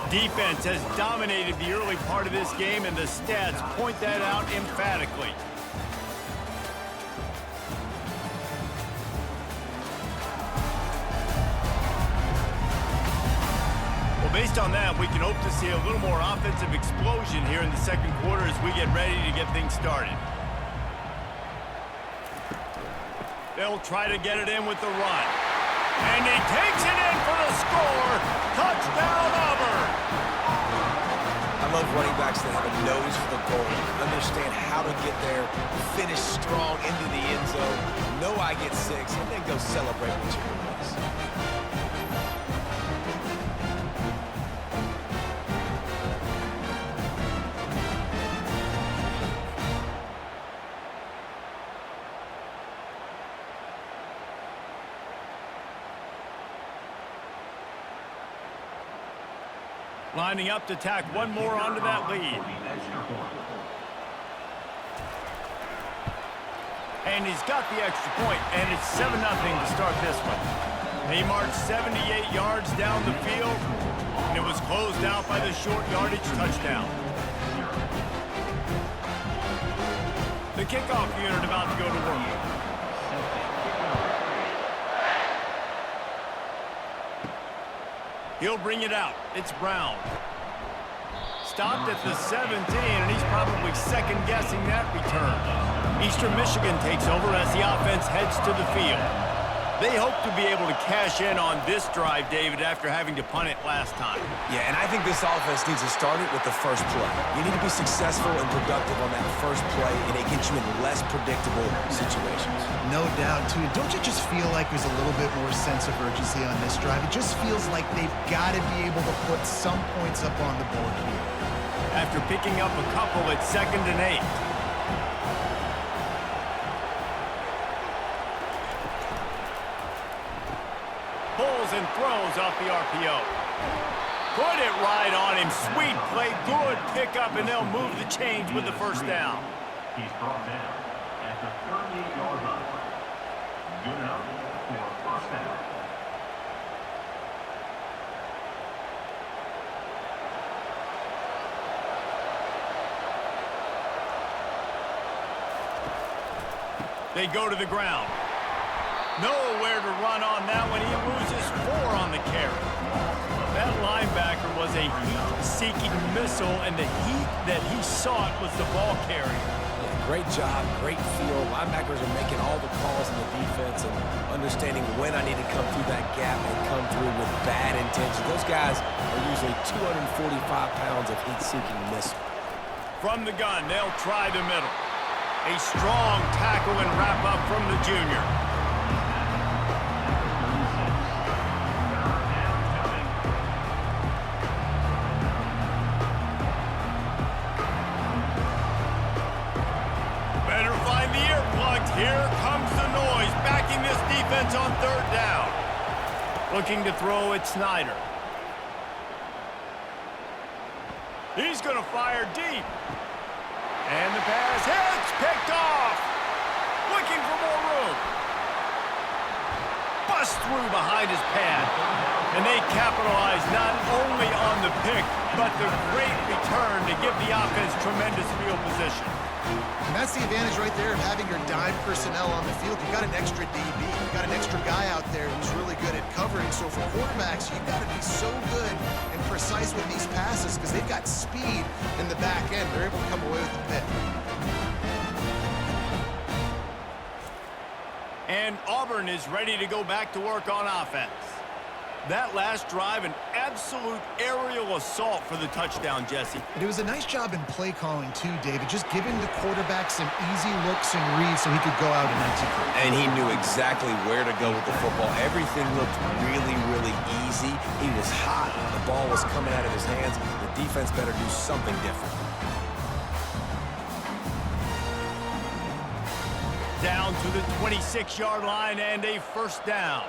Defense has dominated the early part of this game, and the stats point that out emphatically. Well, based on that, we can hope to see a little more offensive explosion here in the second quarter as we get ready to get things started. They'll try to get it in with the run. And he takes it in for the score. Touchdown, Auburn. I love running backs that have a nose for the goal, understand how to get there, finish strong into the end zone, know I get 6, and then go celebrate with your boys. Lining up to tack one more onto that lead. And he's got the extra point, and it's 7-0 to start this one. He marched 78 yards down the field, and it was closed out by the short yardage touchdown. The kickoff unit about to go to work. He'll bring it out. It's Brown. Stopped at the 17, and he's probably second-guessing that return. Eastern Michigan takes over as the offense heads to the field. They hope to be able to cash in on this drive, David, after having to punt it last time. Yeah, and I think this offense needs to start it with the first play. You need to be successful and productive on that first play, and it gets you in less predictable situations. No doubt, too. Don't you just feel like there's a little bit more sense of urgency on this drive? It just feels like they've got to be able to put some points up on the board here. After picking up a couple, it's 2nd and 8. Pulls and throws off the RPO. Put it right on him. Sweet play. Good pickup, and they'll move the chains with the first down. He's brought down at the 38-yard line. Good enough for a first down. They go to the ground. Nowhere to run on that one. He loses 4 on the carry. That linebacker was a heat-seeking missile, and the heat that he sought was the ball carrier. Yeah, great job, great feel. Linebackers are making all the calls in the defense and understanding when I need to come through that gap and come through with bad intentions. Those guys are usually 245 pounds of heat-seeking missile. From the gun, they'll try the middle. A strong tackle and wrap-up from the junior. Better find the earplugs. Here comes the noise, backing this defense on 3rd down. Looking to throw at Snyder. He's going to fire deep. And the pass hits, picked off. Looking for more room. Bust through behind his pad. And they capitalize not only on the pick, but the great return to give the offense tremendous field position. And that's the advantage right there of having your dime personnel on the field. You got an extra DB. You got an extra guy out there who's really good at covering. So for quarterbacks, you got to be so good and precise with these passes because they've got speed in the back end. They're able to come away with the pick. And Auburn is ready to go back to work on offense. That last drive, an absolute aerial assault for the touchdown, Jesse. And it was a nice job in play calling too, David, just giving the quarterback some easy looks and reads so he could go out and execute. And he knew exactly where to go with the football. Everything looked really, really easy. He was hot. The ball was coming out of his hands. The defense better do something different. Down to the 26-yard line and a first down.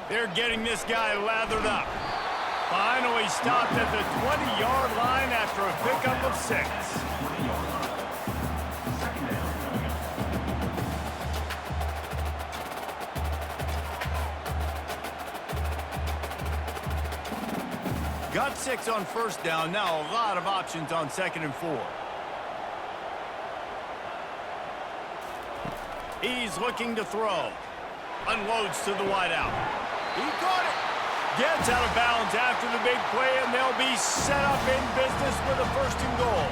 They're getting this guy lathered up. Finally stopped at the 20-yard line after a pickup of 6. Got 6 on first down. Now a lot of options on 2nd and 4. He's looking to throw. Unloads to the wideout. He caught it. Gets out of bounds after the big play, and they'll be set up in business with a 1st and goal.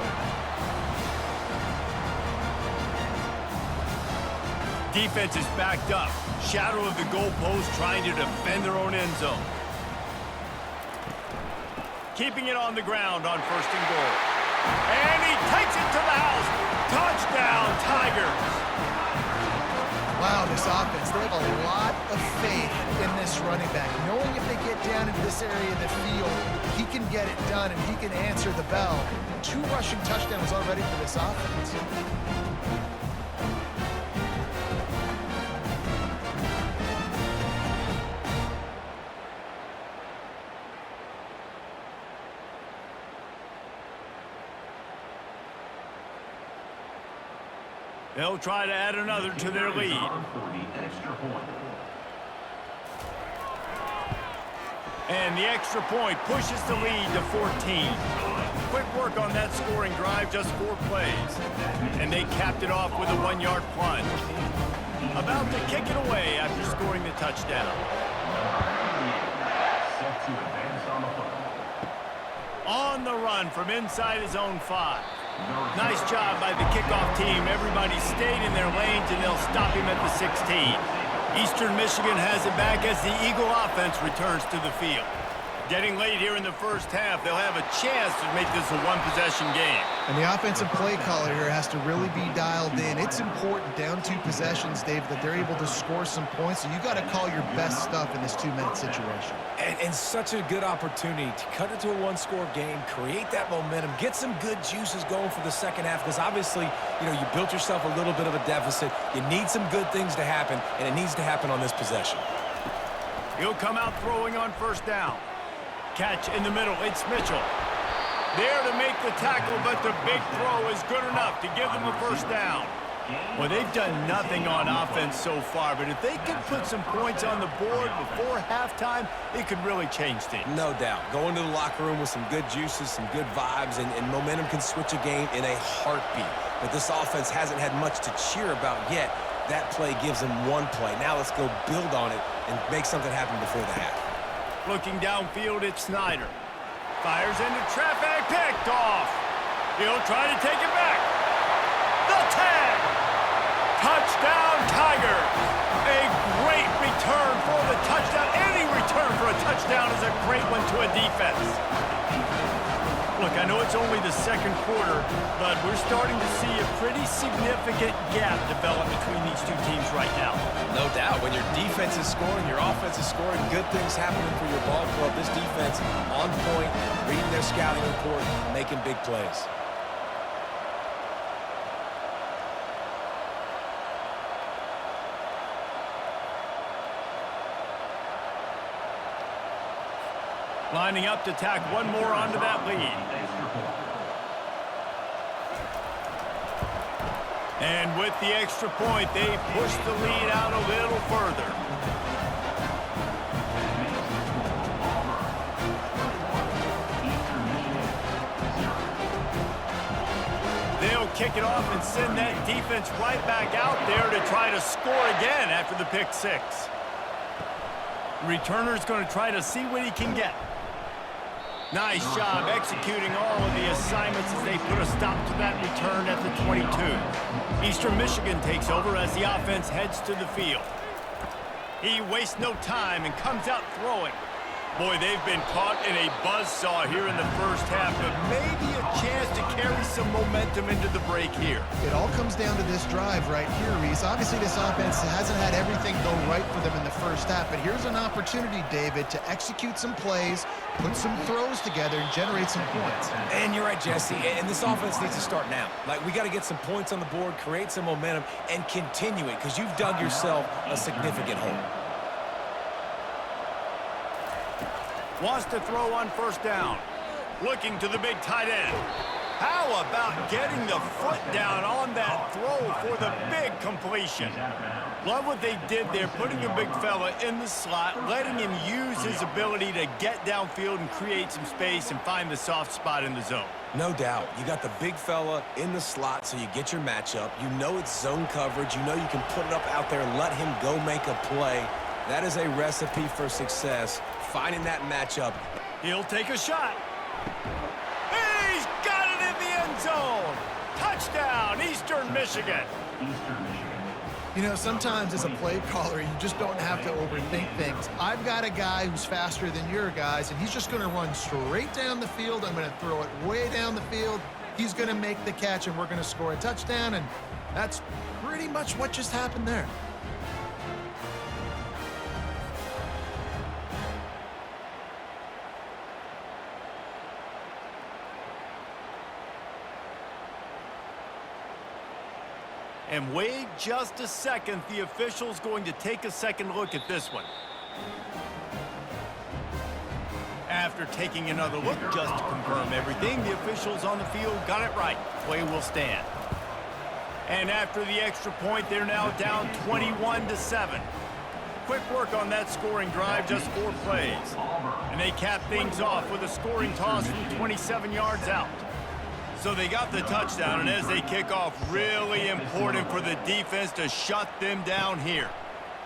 Defense is backed up. Shadow of the goalpost trying to defend their own end zone. Keeping it on the ground on 1st and goal. And he takes it to the house. Touchdown, Tigers. Wow, this offense, they have a lot of faith in this running back. Knowing if they get down into this area of the field, he can get it done and he can answer the bell. 2 rushing touchdowns already for this offense. They'll try to add another to their lead. And the extra point pushes the lead to 14. Quick work on that scoring drive, just 4 plays. And they capped it off with a 1-yard plunge. About to kick it away after scoring the touchdown. On the run from inside his own 5. Nice job by the kickoff team. Everybody stayed in their lanes, and they'll stop him at the 16. Eastern Michigan has it back as the Eagle offense returns to the field. Getting late here in the first half, they'll have a chance to make this a 1-possession game. And the offensive play caller here has to really be dialed in. It's important down 2 possessions, Dave, that they're able to score some points. So you got to call your best stuff in this 2-minute situation. And such a good opportunity to cut it to a 1-score game, create that momentum, get some good juices going for the second half. Because obviously, you know, you built yourself a little bit of a deficit. You need some good things to happen, and it needs to happen on this possession. He'll come out throwing on 1st down. Catch in the middle, it's Mitchell. There to make the tackle, but the big throw is good enough to give them a 1st down. Well, they've done nothing on offense so far, but if they can put some points on the board before halftime, it could really change things. No doubt. Go into the locker room with some good juices, some good vibes, and momentum can switch a game in a heartbeat. But this offense hasn't had much to cheer about yet. That play gives them 1 play. Now let's go build on it and make something happen before the half. Looking downfield, it's Snyder. Fires into traffic, picked off. He'll try to take it back. The tag. Touchdown, Tigers. A great return for the touchdown. Any return for a touchdown is a great one to a defense. Look, I know it's only the 2nd quarter, but we're starting to see a pretty significant gap develop between these 2 teams right now. No doubt. When your defense is scoring, your offense is scoring, good things happening for your ball club. This defense on point, reading their scouting report, making big plays. Lining up to tack 1 more onto that lead. And with the extra point, they push the lead out a little further. They'll kick it off and send that defense right back out there to try to score again after the pick six. Returner's going to try to see what he can get. Nice job executing all of the assignments as they put a stop to that return at the 22. Eastern Michigan takes over as the offense heads to the field. He wastes no time and comes out throwing. Boy, they've been caught in a buzzsaw here in the first half, but maybe a chance to carry some momentum into the break here. It all comes down to this drive right here, Reese. Obviously, this offense hasn't had everything go right for them in the first half, but here's an opportunity, David, to execute some plays, put some throws together, and generate some points. And you're right, Jesse, and this offense needs to start now. Like, we got to get some points on the board, create some momentum, and continue it, because you've dug yourself a significant hole. Wants to throw on first down. Looking to the big tight end. How about getting the foot down on that throw for the big completion? Love what they did there, putting a big fella in the slot, letting him use his ability to get downfield and create some space and find the soft spot in the zone. No doubt. You got the big fella in the slot, so you get your matchup. You know it's zone coverage. You know you can put it up out there and let him go make a play. That is a recipe for success, finding that matchup. He'll take a shot. He's got it in the end zone. Touchdown, Eastern Michigan. You know, sometimes as a play caller, you just don't have to overthink things. I've got a guy who's faster than your guys, and he's just going to run straight down the field. I'm going to throw it way down the field. He's going to make the catch, and we're going to score a touchdown, and that's pretty much what just happened there. And wait just a second. The official's going to take a second look at this one. After taking another look just to confirm everything, the officials on the field got it right. Play will stand. And after the extra point, they're now down 21-7. Quick work on that scoring drive, just 4 plays. And they cap things off with a scoring toss from 27 yards out. So they got the touchdown, and as they kick off, really important for the defense to shut them down here.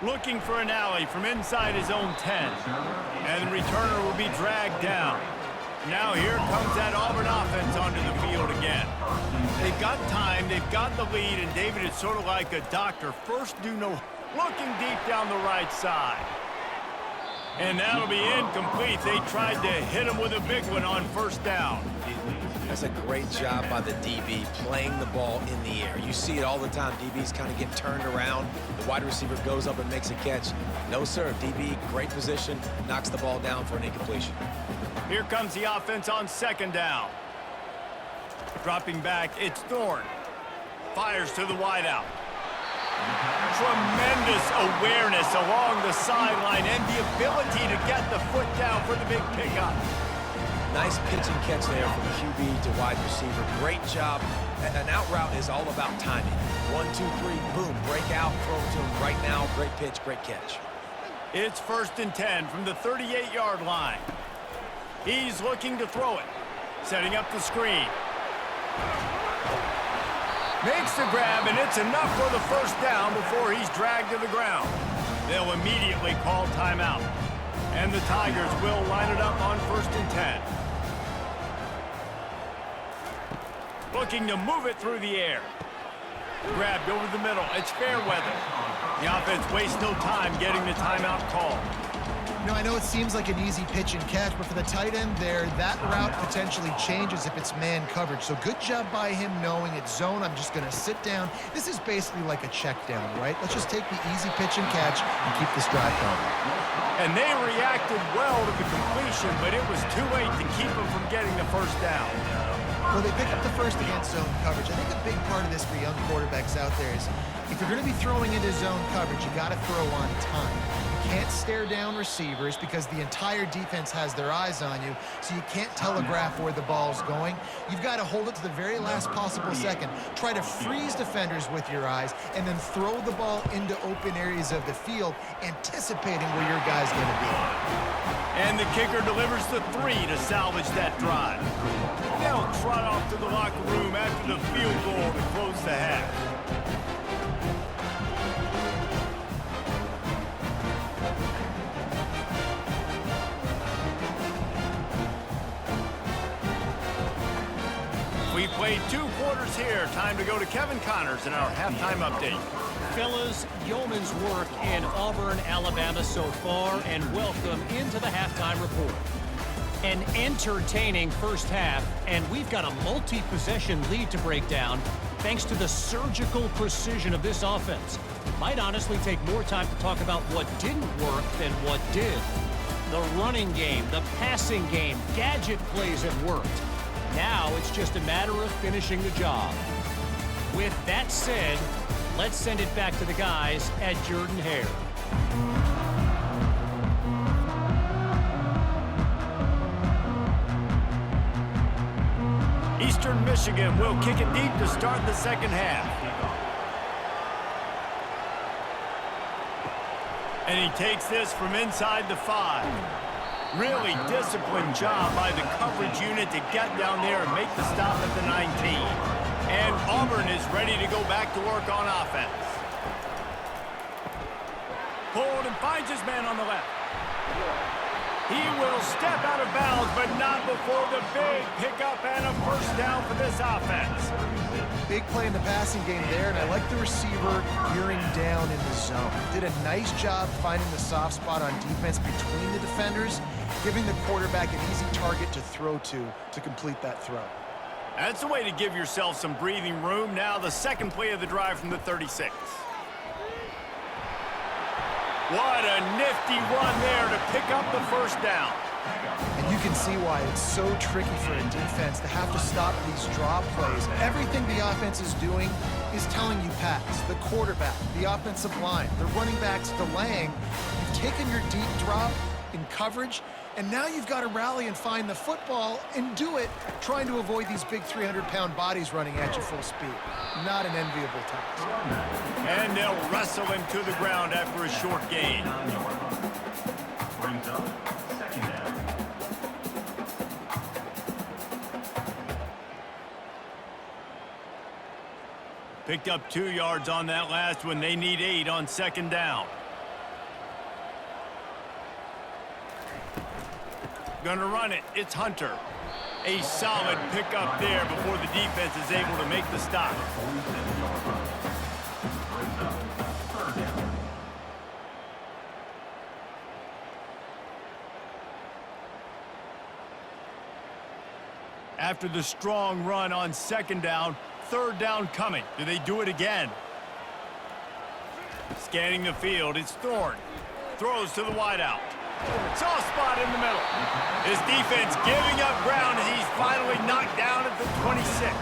Looking for an alley from inside his own 10. And the returner will be dragged down. Now here comes that Auburn offense onto the field again. They've got time, they've got the lead, and David is sort of like a doctor. First do no... Looking deep down the right side. And that'll be incomplete. They tried to hit him with a big one on first down. That's a great job by the DB, playing the ball in the air. You see it all the time. DBs kind of get turned around. The wide receiver goes up and makes a catch. No, sir. DB, great position, knocks the ball down for an incompletion. Here comes the offense on second down. Dropping back, it's Thorne. Fires to the wideout. Tremendous awareness along the sideline and the ability to get the foot down for the big pickup. Nice pitch and catch there from QB to wide receiver. Great job. An out route is all about timing. 1, 2, 3, boom, break out, throw it to him right now. Great pitch, great catch. It's 1st and 10 from the 38-yard line. He's looking to throw it. Setting up the screen. Makes the grab, and it's enough for the first down before he's dragged to the ground. They'll immediately call timeout. And the Tigers will line it up on 1st and 10. Looking to move it through the air. Grabbed over the middle. It's fair weather. The offense wastes no time getting the timeout call. You know, I know it seems like an easy pitch and catch, but for the tight end there, that route potentially changes if it's man coverage. So good job by him knowing it's zone. I'm just going to sit down. This is basically like a check down, right? Let's just take the easy pitch and catch and keep this drive going. And they reacted well to the completion, but it was too late to keep them from getting the first down. Well, they pick up the first against zone coverage. I think a big part of this for young quarterbacks out there is If you're going to be throwing into zone coverage, you got to throw on time. You can't stare down receivers because the entire defense has their eyes on you, so you can't telegraph where the ball's going. You've got to hold it to the very last possible second. Try to freeze defenders with your eyes, and then throw the ball into open areas of the field, anticipating where your guy's going to be. And the kicker delivers the 3 to salvage that drive. They'll trot off to the locker room after the field goal to close the half. We played 2 quarters here. Time to go to Kevin Connors in our halftime update. Fellas, yeoman's work in Auburn, Alabama so far, and welcome into the halftime report. An entertaining first half, and we've got a multi-possession lead to break down thanks to the surgical precision of this offense. Might honestly take more time to talk about what didn't work than what did. The running game, the passing game, gadget plays have worked. Now it's just a matter of finishing the job. With that said, let's send it back to the guys at Jordan-Hare. Eastern Michigan will kick it deep to start the second half. And he takes this from inside the 5. Really disciplined job by the coverage unit to get down there and make the stop at the 19. And Auburn is ready to go back to work on offense. Pulled and finds his man on the left. He will step out of bounds, but not before the big pickup and a first down for this offense. Big play in the passing game there, and I like the receiver gearing down in the zone. Did a nice job finding the soft spot on defense between the defenders, giving the quarterback an easy target to throw to complete that throw. That's the way to give yourself some breathing room. Now the second play of the drive from the 36. What a nifty run there to pick up the first down. And you can see why it's so tricky for a defense to have to stop these draw plays. Everything the offense is doing is telling you pass. The quarterback, the offensive line, the running backs delaying. You've taken your deep drop in coverage, and now you've got to rally and find the football and do it, trying to avoid these big 300-pound bodies running at you full speed. Not an enviable task. And they'll wrestle him to the ground after a short gain. Brings up second down. Picked up 2 yards on that last one. They need 8 on second down. Gonna run it. It's Hunter. A solid pickup there before the defense is able to make the stop. After the strong run on second down, third down coming. Do they do it again? Scanning the field, it's Thorne. Throws to the wideout. Soft spot in the middle. His defense giving up ground as he's finally knocked down at the 26.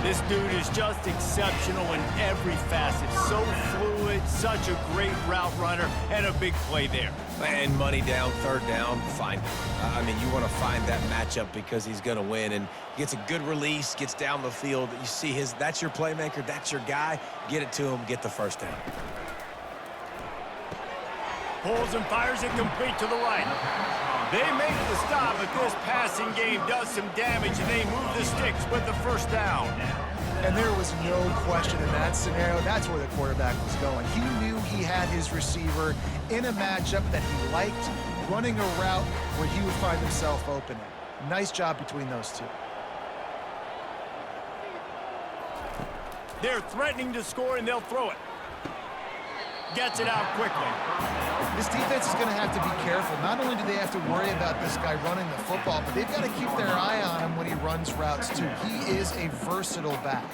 This dude is just exceptional in every facet. So fluid, such a great route runner, and a big play there. And money down, third down, find him. I mean, you want to find that matchup because he's going to win, and gets a good release, gets down the field. You see that's your playmaker, that's your guy. Get it to him, get the first down. Pulls and fires it complete to the right. They make the stop, but this passing game does some damage, and they move the sticks with the first down. And there was no question in that scenario. That's where the quarterback was going. He knew he had his receiver in a matchup that he liked, running a route where he would find himself open. Nice job between those two. They're threatening to score, and they'll throw it. Gets it out quickly. This defense is going to have to be careful. Not only do they have to worry about this guy running the football, but they've got to keep their eye on him when he runs routes too. He is a versatile back.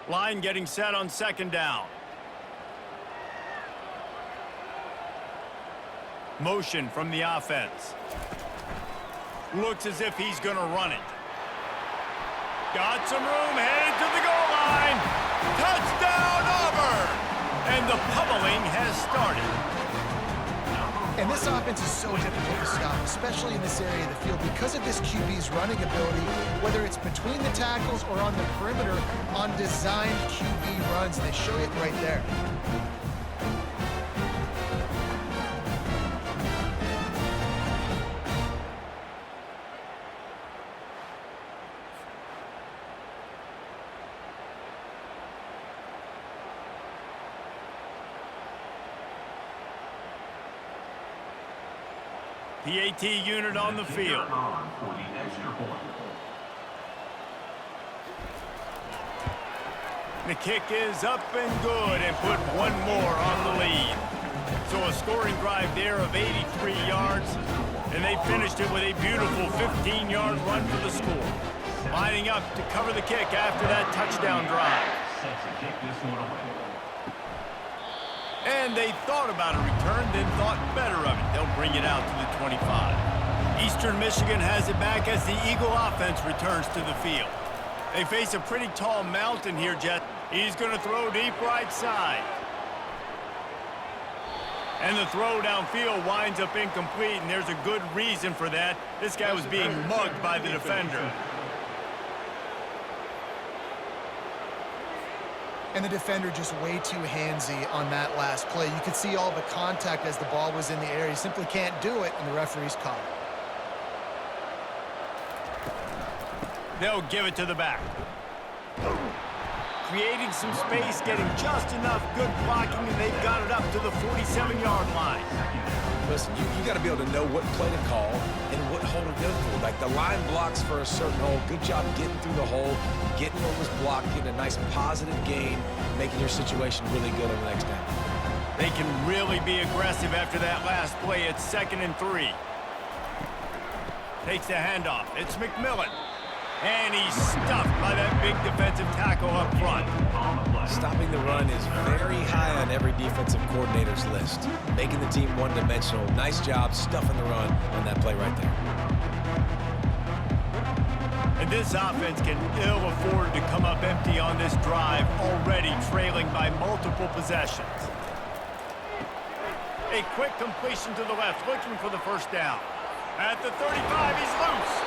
Line getting set on second down. Motion from the offense. Looks as if he's going to run it. Got some room, headed to the goal line. Touchdown, Auburn! And the pummeling has started. And this offense is so difficult to stop, especially in this area of the field, because of this QB's running ability, whether it's between the tackles or on the perimeter on designed QB runs. They show it right there. The AT unit on the field. For the extra point. The kick is up and good and put one more on the lead. So a scoring drive there of 83 yards, and they finished it with a beautiful 15-yard run for the score. Lining up to cover the kick after that touchdown drive. Set to kick this one away. And they thought about a return, then thought better of it. They'll bring it out to the 25. Eastern Michigan has it back as the Eagle offense returns to the field. They face a pretty tall mountain here, Jet. He's going to throw deep right side. And the throw downfield winds up incomplete, and there's a good reason for that. This guy was being mugged by the defender. And the defender just way too handsy on that last play. You could see all the contact as the ball was in the air. He simply can't do it, and the referee's caught it. They'll give it to the back. Creating some space, getting just enough good blocking, and they've got it up to the 47-yard line. Listen, you got to be able to know what play to call and what hole to go through. Like the line blocks for a certain hole. Good job getting through the hole, getting what was blocked, getting a nice positive gain, making your situation really good on the next down. They can really be aggressive after that last play. It's 2nd and 3. Takes the handoff. It's McMillan. And he's stuffed by that big defensive tackle up front. Stopping the run is very high on every defensive coordinator's list. Making the team one-dimensional. Nice job stuffing the run on that play right there. And this offense can ill afford to come up empty on this drive, already trailing by multiple possessions. A quick completion to the left, looking for the first down. At the 35, he's loose.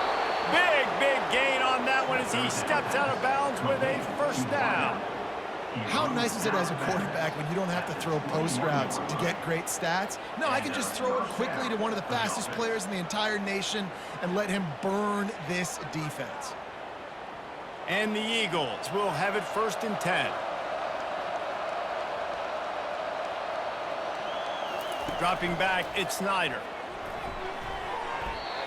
Big gain on that one as he steps out of bounds with a first down. How nice is it as a quarterback when you don't have to throw post routes to get great stats? No, I can just throw it quickly to one of the fastest players in the entire nation and let him burn this defense. And the Eagles will have it 1st and 10. Dropping back, it's Snyder.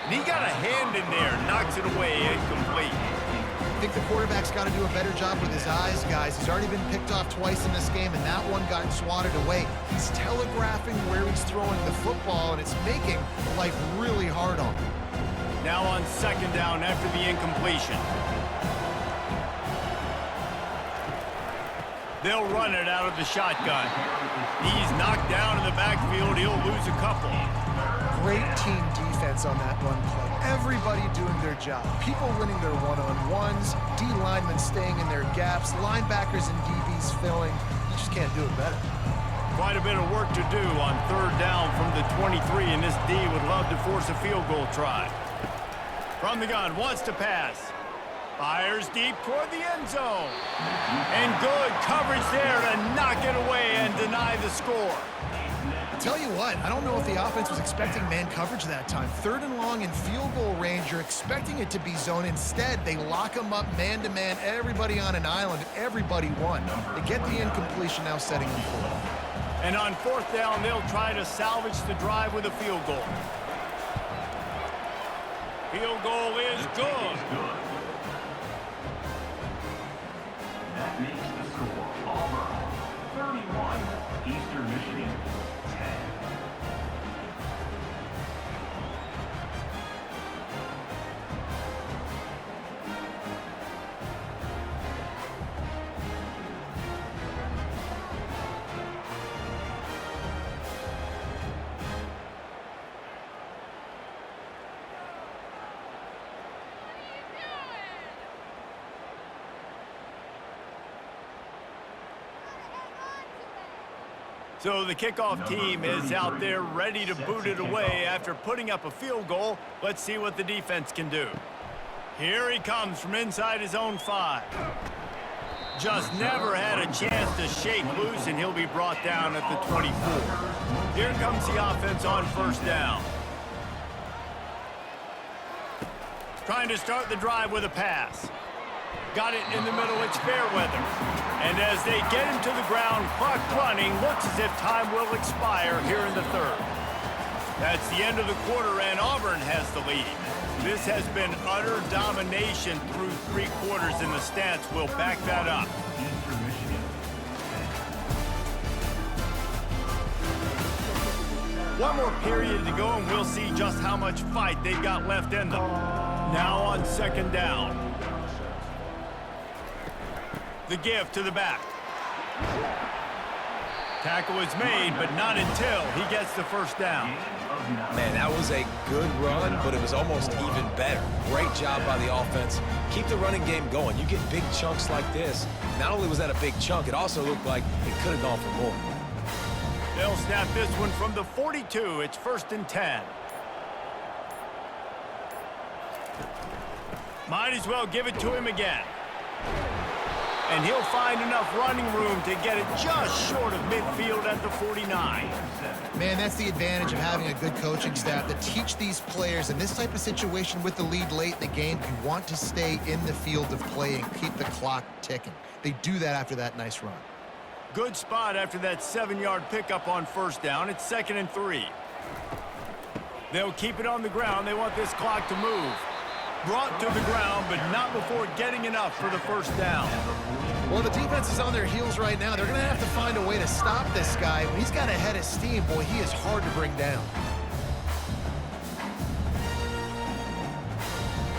And he got a hand in there, knocks it away, incomplete. I think the quarterback's got to do a better job with his eyes, guys. He's already been picked off twice in this game, and that one got swatted away. He's telegraphing where he's throwing the football, and it's making life really hard on him. Now on 2nd down after the incompletion. They'll run it out of the shotgun. He's knocked down in the backfield. He'll lose a couple. Great team defense on that run play. Everybody doing their job. People winning their one-on-ones, D linemen staying in their gaps, linebackers and DBs filling. You just can't do it better. Quite a bit of work to do on 3rd down from the 23, and this D would love to force a field goal try. From the gun, wants to pass. Fires deep toward the end zone. And good coverage there to knock it away and deny the score. Tell you what, I don't know if the offense was expecting man coverage that time. 3rd and long in field goal range, you're expecting it to be zone. Instead, they lock them up man-to-man, everybody on an island, everybody won. They get the incompletion, now setting them forward. And on 4th down, they'll try to salvage the drive with a field goal. Field goal is good. That makes the score Auburn 31, Eastern Michigan 10. So the kickoff team is out there ready to boot it away after putting up a field goal. Let's see what the defense can do. Here he comes from inside his own 5. Just never had a chance to shake loose, and he'll be brought down at the 24. Here comes the offense on first down. Trying to start the drive with a pass. Got it in the middle, it's fair weather. And as they get him to the ground, clock running, looks as if time will expire here in the third. That's the end of the quarter, and Auburn has the lead. This has been utter domination through 3 quarters, and the stats will back that up. One more period to go, and we'll see just how much fight they've got left in them. Now on second down. The give to the back. Tackle is made, but not until he gets the first down. Man, that was a good run, but it was almost even better. Great job by the offense. Keep the running game going. You get big chunks like this. Not only was that a big chunk, it also looked like it could have gone for more. They'll snap this one from the 42. It's 1st and 10. Might as well give it to him again. And he'll find enough running room to get it just short of midfield at the 49. Man, that's the advantage of having a good coaching staff to teach these players in this type of situation with the lead late in the game. You want to stay in the field of play and keep the clock ticking. They do that after that nice run. Good spot after that 7-yard pickup on first down. It's 2nd and 3. They'll keep it on the ground. They want this clock to move. Brought to the ground, but not before getting enough for the first down. Well, the defense is on their heels right now. They're going to have to find a way to stop this guy. When he's got a head of steam, boy, he is hard to bring down.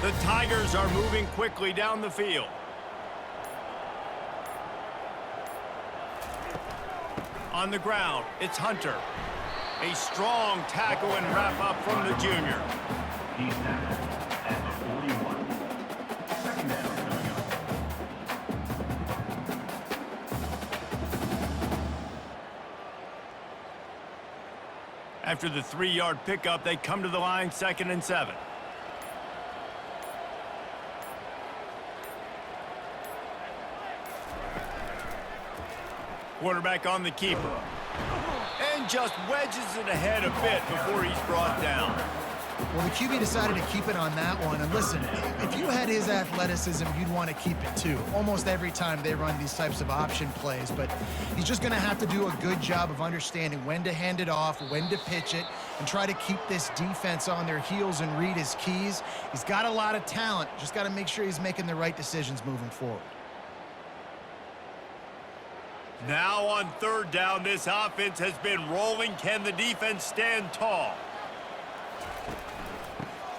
The Tigers are moving quickly down the field. On the ground, it's Hunter. A strong tackle and wrap up from the junior. He's tackled at the 41. Second down coming up. After the 3-yard pickup, they come to the line, 2nd and 7. Quarterback on the keeper. And just wedges it ahead a bit before he's brought down. Well, the QB decided to keep it on that one. And listen, if you had his athleticism, you'd want to keep it too. Almost every time they run these types of option plays. But he's just going to have to do a good job of understanding when to hand it off, when to pitch it, and try to keep this defense on their heels and read his keys. He's got a lot of talent. Just got to make sure he's making the right decisions moving forward. Now on third down, this offense has been rolling. Can the defense stand tall?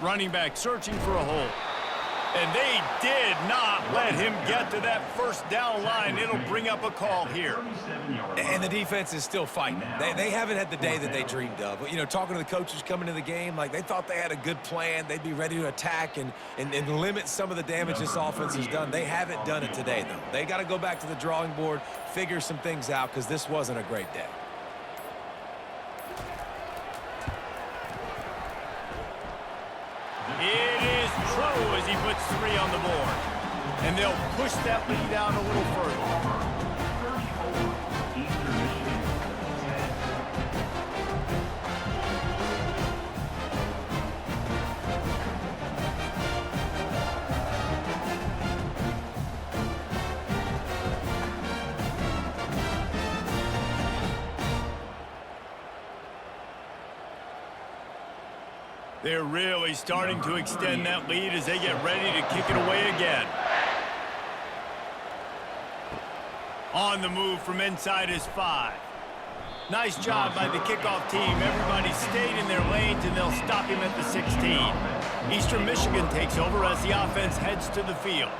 Running back searching for a hole. And they did not let him get to that first down line. It'll bring up a call here. And the defense is still fighting. They haven't had the day that they dreamed of. But, you know, talking to the coaches coming to the game, like they thought they had a good plan. They'd be ready to attack and limit some of the damage this offense has done. They haven't done it today, though. They got to go back to the drawing board, figure some things out, because this wasn't a great day. It is true as he puts 3 on the board. And they'll push that lead out a little further. They're really starting to extend that lead as they get ready to kick it away again. On the move from inside his 5. Nice job by the kickoff team. Everybody stayed in their lanes, and they'll stop him at the 16. Eastern Michigan takes over as the offense heads to the field.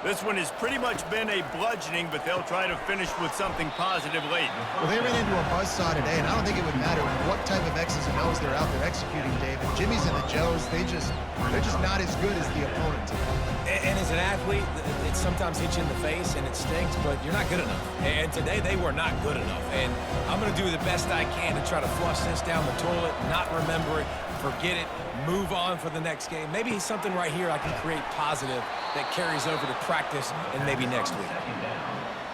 This one has pretty much been a bludgeoning, but they'll try to finish with something positive late. Well, they ran into a buzzsaw today, and I don't think it would matter what type of X's and O's they're out there executing, David. Jimmy's and the Joes, they're just not as good as the opponent today. And as an athlete, it sometimes hits you in the face and it stinks, but you're not good enough. And today they were not good enough. And I'm going to do the best I can to try to flush this down the toilet, not remember it, forget it, move on for the next game. Maybe something right here I can create positive that carries over to practice and maybe next week.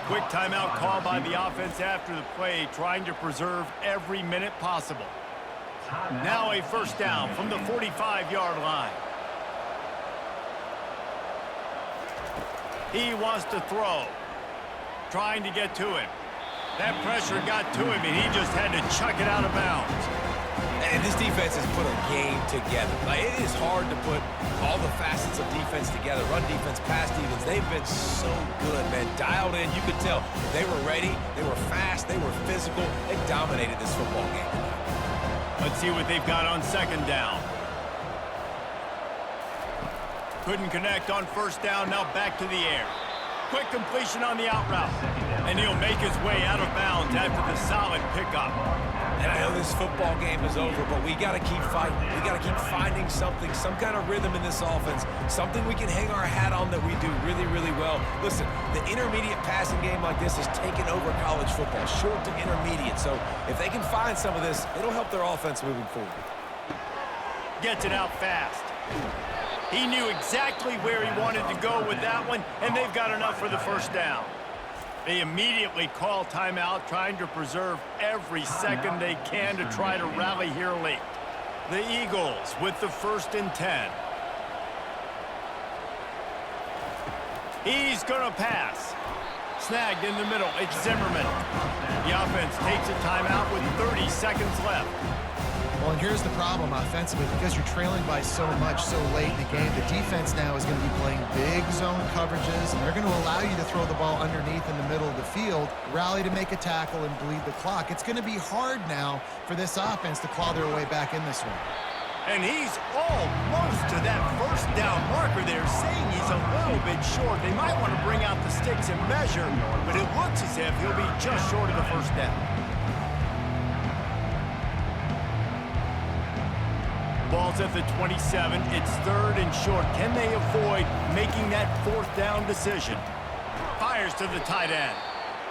Quick timeout call by the offense after the play, trying to preserve every minute possible. Now a first down from the 45-yard line. He wants to throw, trying to get to him. That pressure got to him, and he just had to chuck it out of bounds. And this defense has put a game together. Like, it is hard to put all the facets of defense together. Run defense, pass defense. They've been so good, man. Dialed in. You could tell they were ready. They were fast. They were physical. They dominated this football game. Let's see what they've got on second down. Couldn't connect on first down. Now back to the air. Quick completion on the out route. And he'll make his way out of bounds after the solid pickup. And I know this football game is over, but we got to keep fighting. We got to keep finding something, some kind of rhythm in this offense, something we can hang our hat on that we do really, really well. Listen, the intermediate passing game like this has taken over college football, short to intermediate. So if they can find some of this, it'll help their offense moving forward. Gets it out fast. He knew exactly where he wanted to go with that one, and they've got enough for the first down. They immediately call timeout, trying to preserve every second they can to try to rally here late. The Eagles with the 1st and 10. He's going to pass. Snagged in the middle. It's Zimmerman. The offense takes a timeout with 30 seconds left. Well, and here's the problem offensively. Because you're trailing by so much so late in the game, the defense now is going to be playing big zone coverages, and they're going to allow you to throw the ball underneath in the middle of the field, rally to make a tackle, and bleed the clock. It's going to be hard now for this offense to claw their way back in this one. And he's almost to that first down marker there, saying he's a little bit short. They might want to bring out the sticks and measure, but it looks as if he'll be just short of the first down. Ball's at the 27. It's 3rd and short. Can they avoid making that 4th down decision? Fires to the tight end.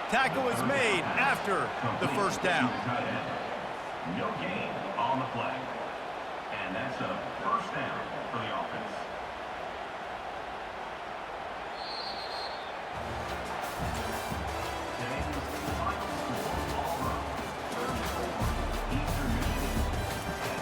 Tackle is made after the first down. No gain on the play. And that's a first down for the offense. Today's final score, ball run, 34, Eastern Michigan, 7.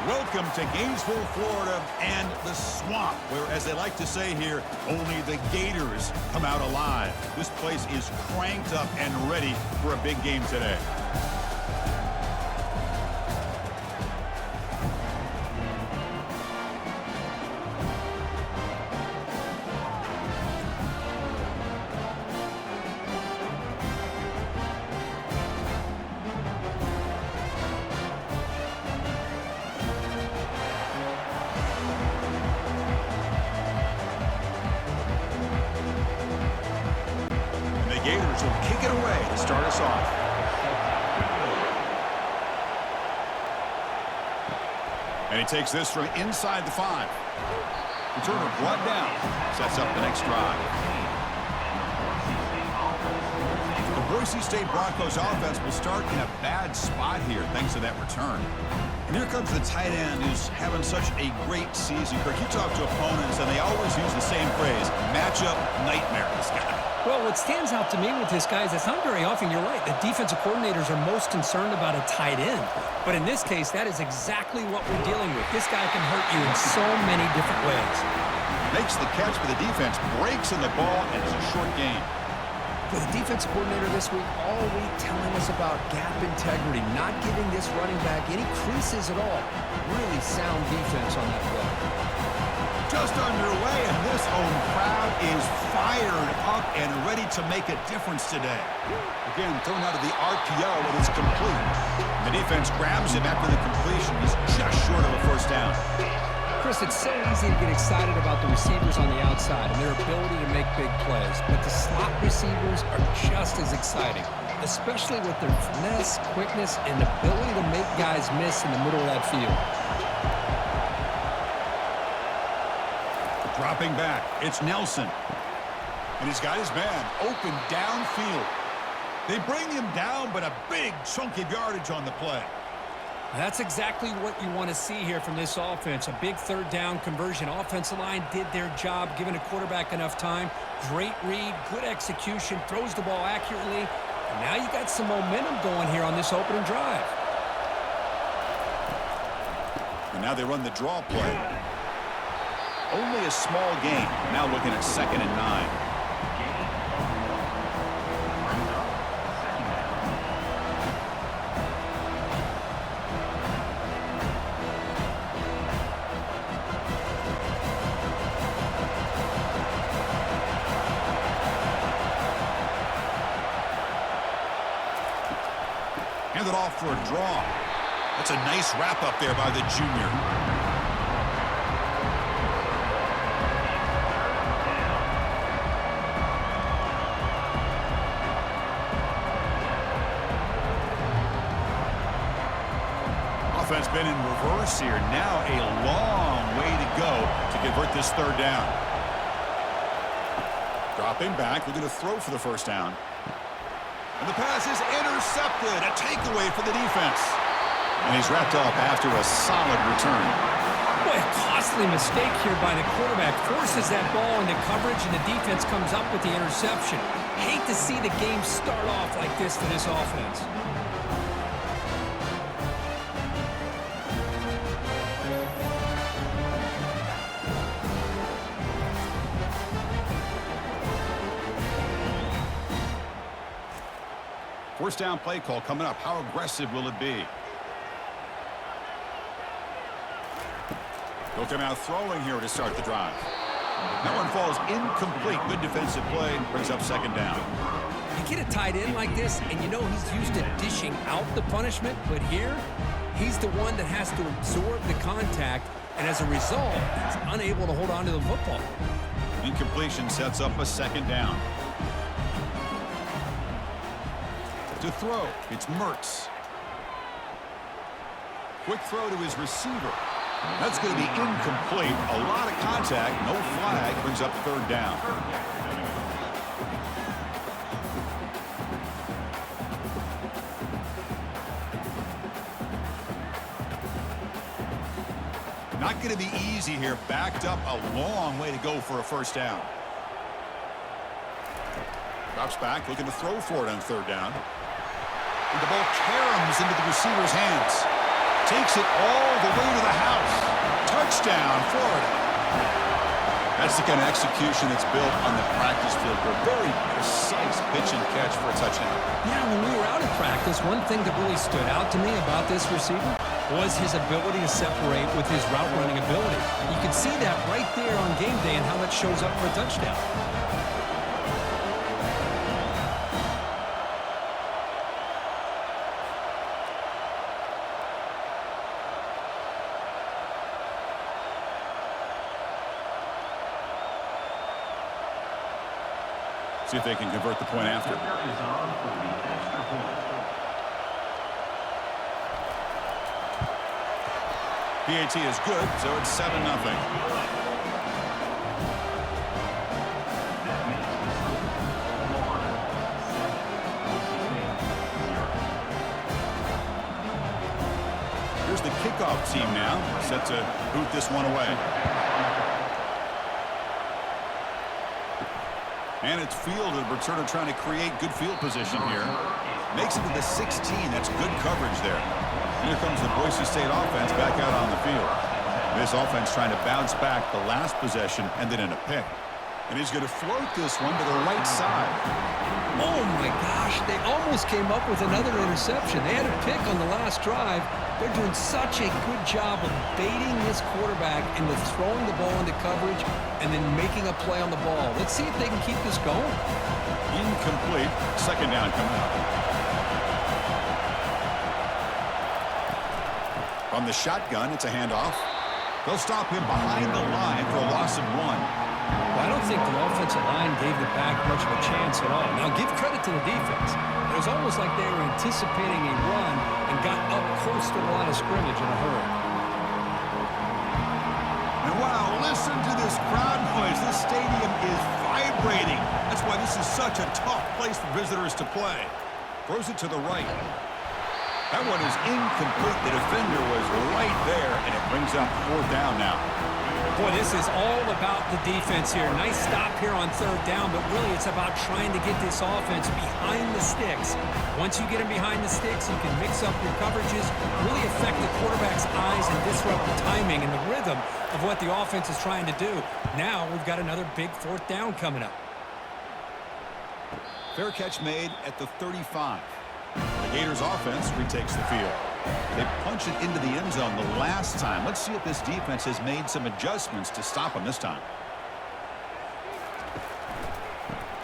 Welcome to Gainesville, Florida, and the swamp, where, as they like to say here, only the Gators come out alive. This place is cranked up and ready for a big game today. Gators will kick it away to start us off. And he takes this from inside the 5. Returner brought down. Sets up the next drive. The Boise State Broncos offense will start in a bad spot here thanks to that return. And here comes the tight end who's having such a great season. Kirk, you talk to opponents and they always use the same phrase, matchup nightmare, this guy. Well, what stands out to me with this guy is it's not very often, you're right, the defensive coordinators are most concerned about a tight end. But in this case, that is exactly what we're dealing with. This guy can hurt you in so many different ways. Makes the catch, but the defense breaks in the ball, and it's a short gain. For the defensive coordinator this week, all week telling us about gap integrity, not giving this running back any creases at all. Really sound defense on that play. Just underway, and this home crowd is fired up and ready to make a difference today. Again, thrown out of the RPO, and it's complete. The defense grabs him after the completion. He's just short of a first down. Chris, it's so easy to get excited about the receivers on the outside and their ability to make big plays, but the slot receivers are just as exciting, especially with their finesse, quickness, and ability to make guys miss in the middle of that field. Dropping back, it's Nelson. And he's got his man open downfield. They bring him down, but a big chunk of yardage on the play. That's exactly what you want to see here from this offense. A big third down conversion. Offensive line did their job, giving a quarterback enough time. Great read, good execution, throws the ball accurately. And now you got some momentum going here on this opening drive. And now they run the draw play. Only a small gain. Now looking at 2nd and 9. Handed off for a draw. That's a nice wrap up there by the junior. Offense been in reverse here. Now a long way to go to convert this third down. Dropping back, looking to throw for the first down. And the pass is intercepted. A takeaway for the defense. And he's wrapped up after a solid return. Boy, a costly mistake here by the quarterback. Forces that ball into coverage, and the defense comes up with the interception. Hate to see the game start off like this for this offense. First down play call coming up. How aggressive will it be? They'll come out throwing here to start the drive. That one falls incomplete. Good defensive play. Brings up 2nd down. You get a tight end like this, and you know he's used to dishing out the punishment, but here, he's the one that has to absorb the contact, and as a result, he's unable to hold on to the football. Incompletion sets up a 2nd down. To throw, it's Mertz. Quick throw to his receiver. That's going to be incomplete. A lot of contact, no flag, brings up 3rd down. Not going to be easy here. Backed up a long way to go for a first down. Drops back, looking to throw for it on 3rd down. And the ball caroms into the receiver's hands. Takes it all the way to the house. Touchdown, Florida. That's the kind of execution that's built on the practice field for a very precise pitch and catch for a touchdown. Yeah, when we were out at practice, one thing that really stood out to me about this receiver was his ability to separate with his route running ability. You can see that right there on game day and how that shows up for a touchdown. See if they can convert the point after. PAT is good, so it's 7-0. Here's the kickoff team now, set to boot this one away. And it's fielded. Returner trying to create good field position here. Makes it to the 16. That's good coverage there. And here comes the Boise State offense back out on the field. This offense trying to bounce back. The last possession ended in a pick. And he's going to float this one to the right side. Oh, my gosh. They almost came up with another interception. They had a pick on the last drive. They're doing such a good job of baiting this quarterback into throwing the ball into coverage and then making a play on the ball. Let's see if they can keep this going. Incomplete. Second down coming up. From the shotgun, it's a handoff. They'll stop him behind the line for a loss of 1. Well, I don't think the offensive line gave the back much of a chance at all. Now, give credit to the defense. It was almost like they were anticipating a run and got up close to the line of scrimmage in a hurry. And wow, listen to this crowd noise. This stadium is vibrating. That's why this is such a tough place for visitors to play. Throws it to the right. That one is incomplete. The defender was right there, and it brings up 4th down now. Boy, this is all about the defense here. Nice stop here on 3rd down, but really it's about trying to get this offense behind the sticks. Once you get them behind the sticks, you can mix up your coverages, really affect the quarterback's eyes and disrupt the timing and the rhythm of what the offense is trying to do. Now we've got another big 4th down coming up. Fair catch made at the 35. The Gators offense retakes the field. They punch it into the end zone the last time. Let's see if this defense has made some adjustments to stop them this time.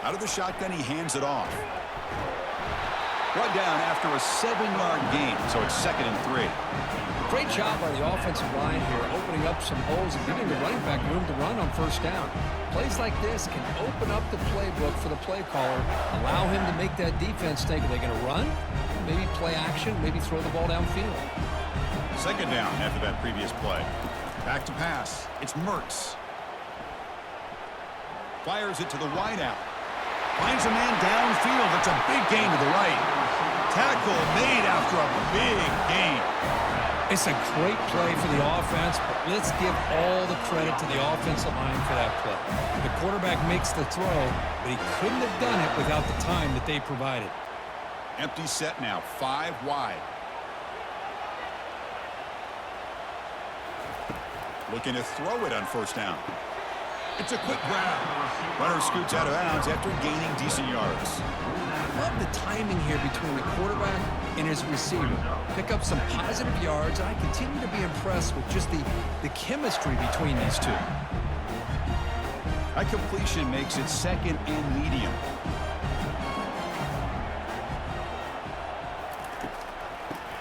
Out of the shotgun, he hands it off. Brought down after a 7-yard gain, so it's 2nd and 3. Great job by the offensive line here, opening up some holes and giving the running back room to run on 1st down. Plays like this can open up the playbook for the play caller, allow him to make that defense think, are they going to run? Maybe play action, maybe throw the ball downfield. 2nd down after that previous play. Back to pass. It's Mertz. Fires it to the wideout. Finds a man downfield. It's a big gain to the right. Tackle made after a big gain. It's a great play for the offense, but let's give all the credit to the offensive line for that play. The quarterback makes the throw, but he couldn't have done it without the time that they provided. Empty set now, 5 wide. Looking to throw it on 1st down. It's a quick grab. Runner scoots out of bounds after gaining decent yards. Love the timing here between the quarterback and his receiver. Pick up some positive yards, and I continue to be impressed with just the chemistry between these two. That completion makes it 2nd and medium.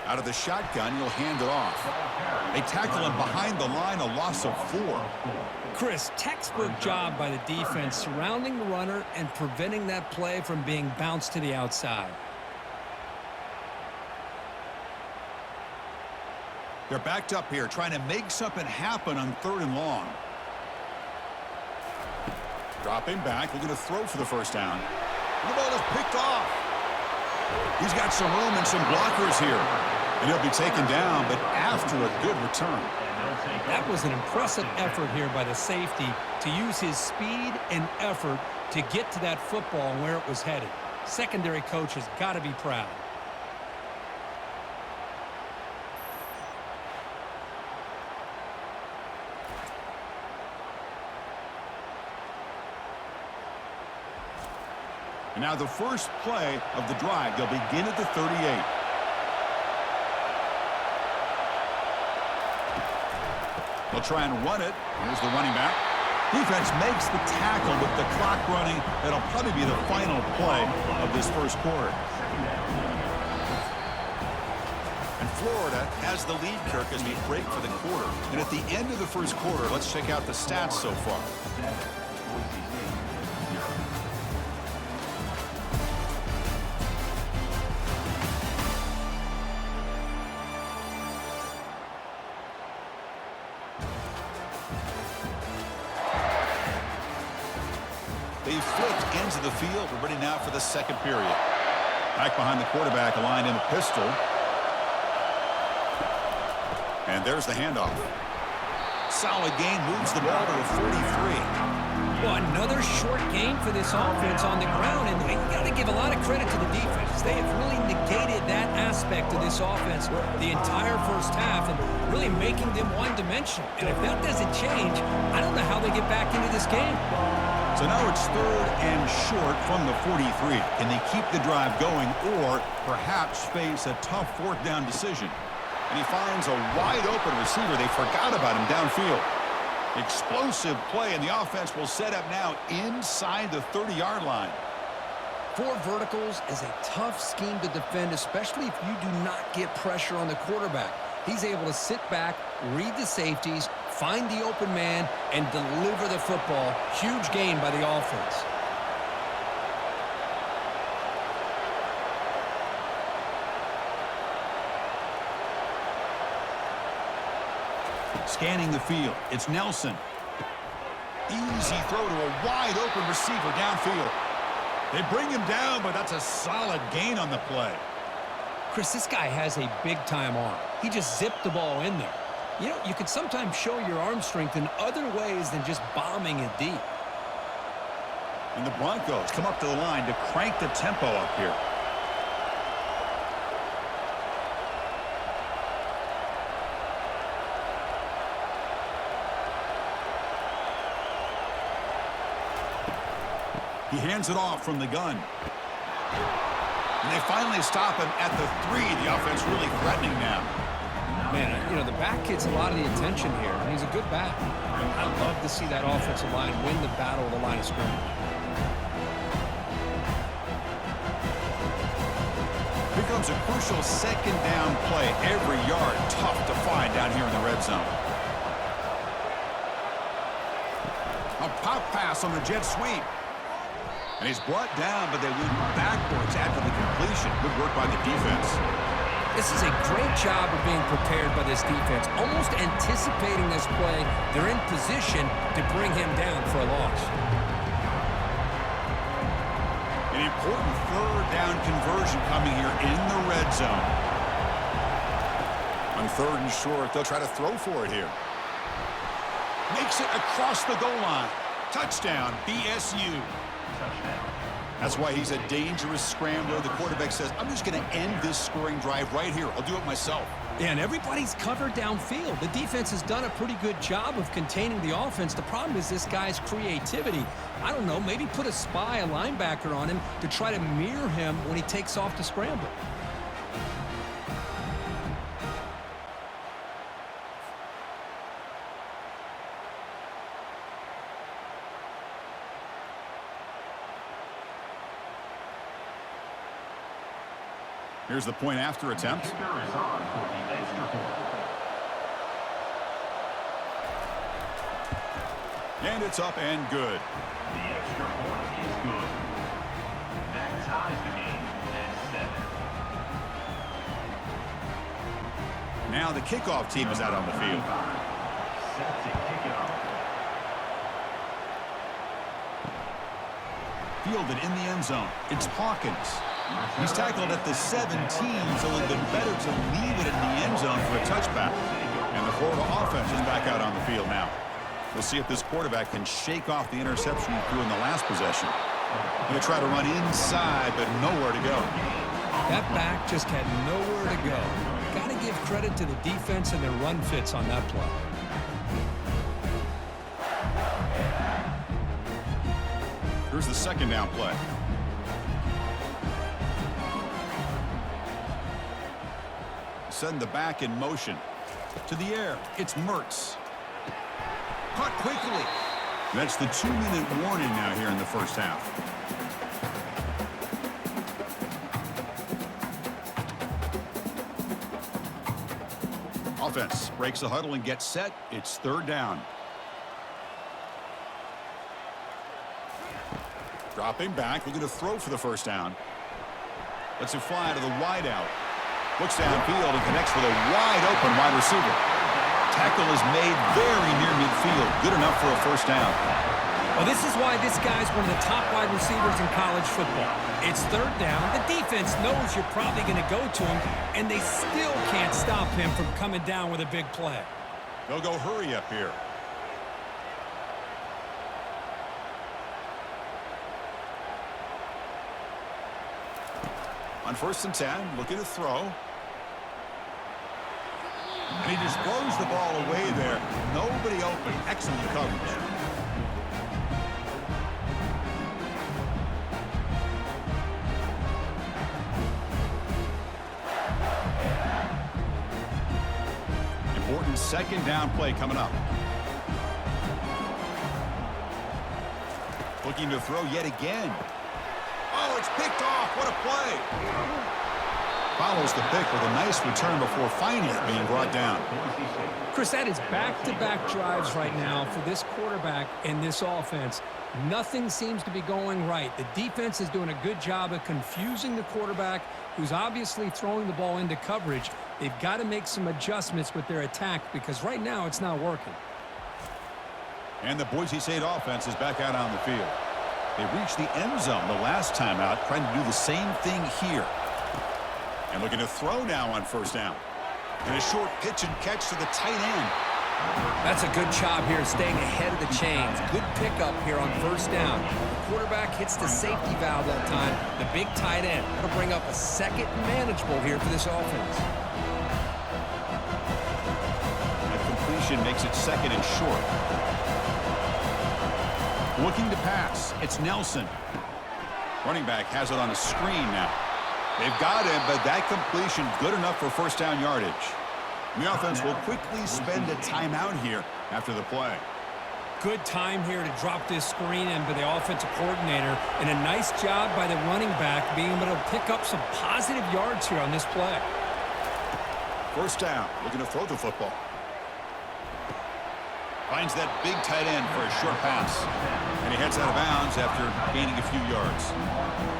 Out of the shotgun, he'll hand it off. They tackle him behind the line, a loss of 4. Chris, textbook job by the defense surrounding the runner and preventing that play from being bounced to the outside. They're backed up here, trying to make something happen on 3rd and long. Dropping back, looking to throw for the 1st down. And the ball is picked off. He's got some room and some blockers here. And he'll be taken down, but after a good return. That was an impressive effort here by the safety to use his speed and effort to get to that football and where it was headed. Secondary coach has got to be proud. And now the first play of the drive. They'll begin at the 38. They'll try and run it. Here's the running back. Defense makes the tackle with the clock running. That'll probably be the final play of this first quarter. And Florida has the lead, Kirk, as we break for the quarter. And at the end of the first quarter, let's check out the stats so far. They flipped ends of the field. We're ready now for the second period. Back behind the quarterback, aligned in a pistol. And there's the handoff. Solid gain, moves the ball to the 43. Well, another short game for this offense on the ground, and you got to give a lot of credit to the defense. They have really negated that aspect of this offense the entire first half and really making them one-dimensional. And if that doesn't change, I don't know how they get back into this game. So now it's 3rd and short from the 43. Can they keep the drive going or perhaps face a tough 4th down decision? And he finds a wide-open receiver. They forgot about him downfield. Explosive play, and the offense will set up now inside the 30-yard line. 4 verticals is a tough scheme to defend, especially if you do not get pressure on the quarterback. He's able to sit back, read the safeties, find the open man, and deliver the football. Huge gain by the offense. Scanning the field, it's Nelson. Easy throw to a wide-open receiver downfield. They bring him down, but that's a solid gain on the play. Chris, this guy has a big-time arm. He just zipped the ball in there. You know, you can sometimes show your arm strength in other ways than just bombing it deep. And the Broncos come up to the line to crank the tempo up here. He hands it off from the gun. And they finally stop him at the 3. The offense really threatening now. Man, you know, the back gets a lot of the attention here, and he's a good back. I love to see that offensive line win the battle of the line of scrimmage. Becomes a crucial 2nd down play. Every yard tough to find down here in the red zone. A pop pass on the jet sweep. And he's brought down, but they went backwards after the completion. Good work by the defense. This is a great job of being prepared by this defense. Almost anticipating this play, they're in position to bring him down for a loss. An important 3rd down conversion coming here in the red zone. On 3rd and short, they'll try to throw for it here. Makes it across the goal line. Touchdown, BSU. That's why he's a dangerous scrambler. The quarterback says, I'm just going to end this scoring drive right here. I'll do it myself. And everybody's covered downfield. The defense has done a pretty good job of containing the offense. The problem is this guy's creativity. I don't know, maybe put a spy, a linebacker on him to try to mirror him when he takes off to scramble. Here's the point after attempt. And it's up and good. The extra point is good. That ties the game at 7. Now the kickoff team is out on the field. Set to kick it off. Fielded in the end zone. It's Hawkins. He's tackled at the 17, so it would have been better to leave it in the end zone for a touchback. And the Florida offense is back out on the field now. We'll see if this quarterback can shake off the interception he threw in the last possession. Going to try to run inside, but nowhere to go. That back just had nowhere to go. Got to give credit to the defense and their run fits on that play. Here's the 2nd down play. Send the back in motion. To the air, it's Mertz. Caught quickly. That's the 2-minute warning now here in the first half. Offense breaks the huddle and gets set. It's third down. Dropping back, looking to throw for the first down. Lets it fly to the wide out. Looks downfield and connects with a wide-open wide receiver. Tackle is made very near midfield. Good enough for a first down. Well, this is why this guy's one of the top wide receivers in college football. It's third down. The defense knows you're probably going to go to him, and they still can't stop him from coming down with a big play. They'll go hurry up here. On 1st and 10, looking to throw. And he just throws the ball away there. Nobody open. Excellent coverage. Important second down play coming up. Looking to throw yet again. Oh, it's picked off. What a play. Follows the pick with a nice return before finally being brought down. Chris, that is back-to-back drives right now for this quarterback and this offense. Nothing seems to be going right. The defense is doing a good job of confusing the quarterback, who's obviously throwing the ball into coverage. They've got to make some adjustments with their attack because right now it's not working. And the Boise State offense is back out on the field. They reached the end zone the last time out, trying to do the same thing here. And looking to throw now on first down. And a short pitch and catch to the tight end. That's a good job here, staying ahead of the chains. Good pickup here on first down. The quarterback hits the safety valve that time. The big tight end. That'll bring up a second and manageable here for this offense. That completion makes it second and short. Looking to pass. It's Nelson. Running back has it on a screen now. They've got him, but that completion good enough for first down yardage. The offense will quickly spend a timeout here after the play. Good time here to drop this screen in by the offensive coordinator, and a nice job by the running back being able to pick up some positive yards here on this play. First down, looking to throw the football. Finds that big tight end for a short pass. And he heads out of bounds after gaining a few yards.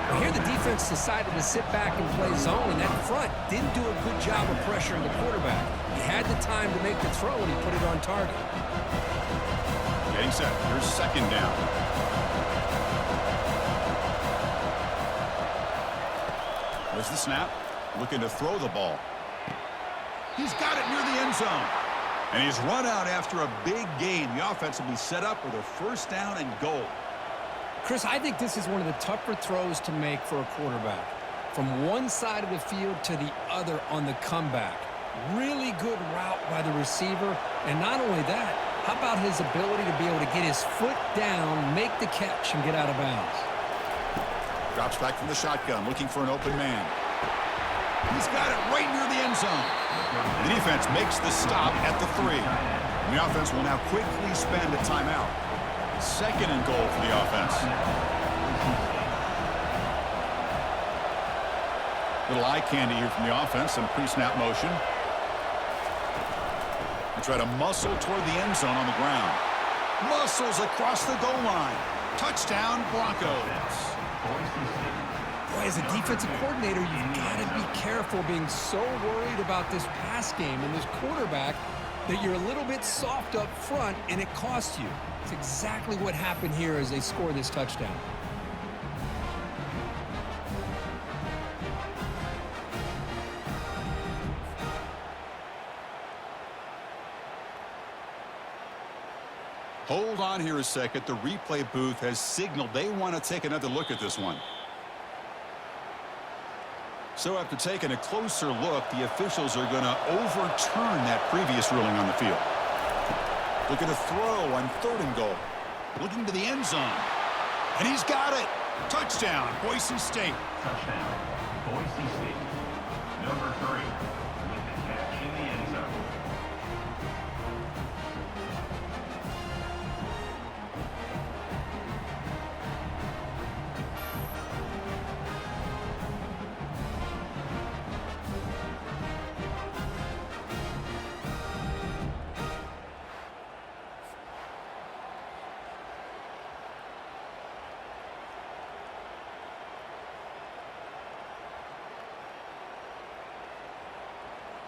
Well, here the defense decided to sit back and play zone, and that front didn't do a good job of pressuring the quarterback. He had the time to make the throw, and he put it on target. Getting set. Here's second down. There's the snap. Looking to throw the ball. He's got it near the end zone. And he's run out after a big gain. The offense will be set up with a first down and goal. Chris, I think this is one of the tougher throws to make for a quarterback. From one side of the field to the other on the comeback. Really good route by the receiver. And not only that, how about his ability to be able to get his foot down, make the catch, and get out of bounds? Drops back from the shotgun, looking for an open man. He's got it right near the end zone. The defense makes the stop at the 3. The offense will now quickly spend a timeout. Second and goal for the offense. Little eye candy here from the offense, some pre-snap motion. They try to muscle toward the end zone on the ground. Muscles across the goal line. Touchdown, Broncos. Boy, as a defensive coordinator, you've got to be careful being so worried about this pass game and this quarterback that you're a little bit soft up front and it costs you. It's exactly what happened here as they score this touchdown. Hold on here a second. The replay booth has signaled they want to take another look at this one. So after taking a closer look, the officials are going to overturn that previous ruling on the field. Looking to throw on third and goal. Looking to the end zone. And he's got it. Touchdown, Boise State. Touchdown, Boise State. Number 3 with the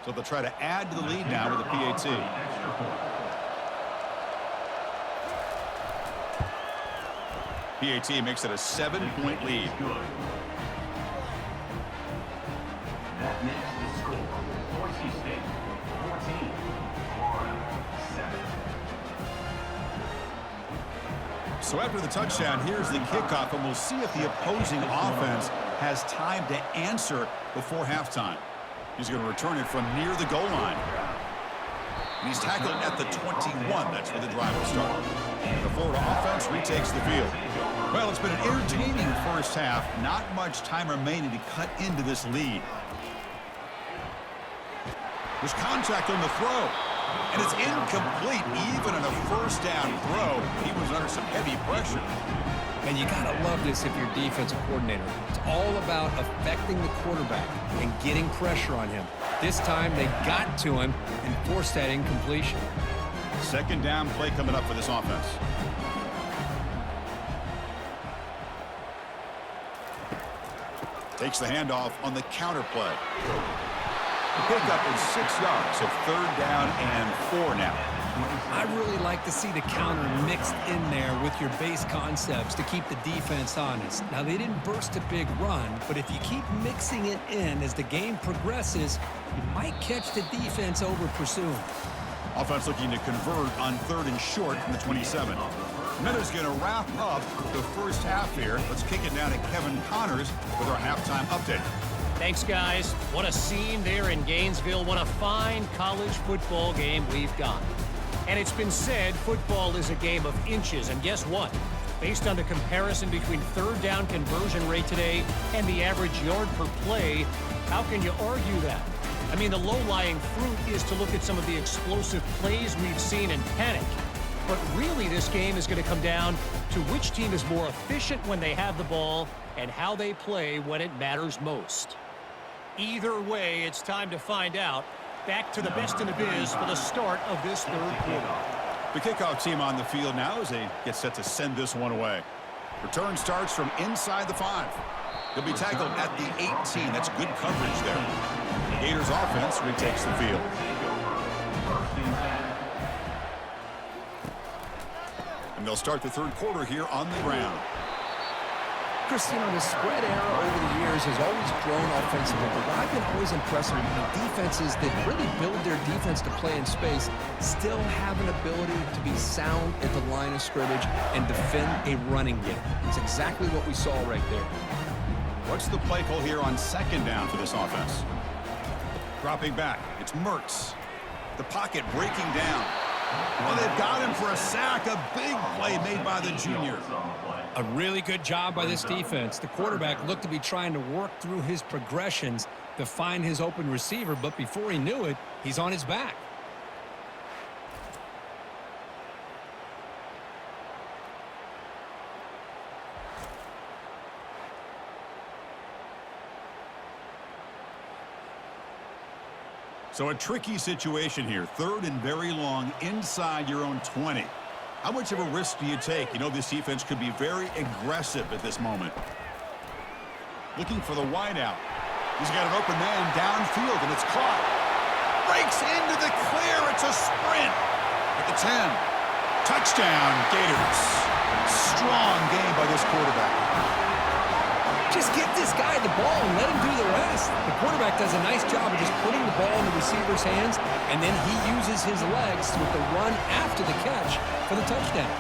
So they'll try to add to the lead now with a PAT. PAT makes it a 7-point lead. That makes the score. Boise State 14, Florida 7. So after the touchdown, here's the kickoff, and we'll see if the opposing offense has time to answer before halftime. He's going to return it from near the goal line. And he's tackled at the 21. That's where the drive will start. The Florida offense retakes the field. Well, it's been an entertaining first half. Not much time remaining to cut into this lead. There's contact on the throw. And it's incomplete. Even in a first down throw, he was under some heavy pressure. And you got to love this if you're defensive coordinator. It's all about affecting the quarterback and getting pressure on him. This time they got to him and forced that incompletion. Second down play coming up for this offense. Takes the handoff on the counter play. The pickup is 6 yards, so third down and 4 now. I really like to see the counter mixed in there with your base concepts to keep the defense honest. Now, they didn't burst a big run, but if you keep mixing it in as the game progresses, you might catch the defense over pursuing. Offense looking to convert on third and short from the 27. Miller's going to wrap up the first half here. Let's kick it down to Kevin Connors with our halftime update. Thanks, guys. What a scene there in Gainesville. What a fine college football game we've got. And it's been said football is a game of inches. And guess what? Based on the comparison between third down conversion rate today and the average yard per play, how can you argue that? I mean, the low-lying fruit is to look at some of the explosive plays we've seen and panic. But really, this game is going to come down to which team is more efficient when they have the ball and how they play when it matters most. Either way, it's time to find out. Back to the best in the biz for the start of this third quarter. The kickoff team on the field now as they get set to send this one away. Return starts from inside the 5. He'll be tackled at the 18. That's good coverage there. The Gators offense retakes the field. And they'll start the third quarter here on the ground. Christian, the spread era over the years has always grown offensively, but what I've been always impressed with defenses that really build their defense to play in space still have an ability to be sound at the line of scrimmage and defend a running game. It's exactly what we saw right there. What's the play call here on second down for this offense? Dropping back, it's Mertz. The pocket breaking down. Well, they've got him for a sack. A big play made by the junior. A really good job by this defense. The quarterback looked to be trying to work through his progressions to find his open receiver, but before he knew it, he's on his back. So a tricky situation here. Third and very long inside your own 20. How much of a risk do you take? You know this defense could be very aggressive at this moment. Looking for the wideout. He's got an open man downfield, and it's caught. Breaks into the clear. It's a sprint. At the 10. Touchdown, Gators. Strong game by this quarterback. Just get this guy the ball and let him do the rest. The quarterback does a nice job of just putting the ball in the receiver's hands, and then he uses his legs with the run after the catch for the touchdown.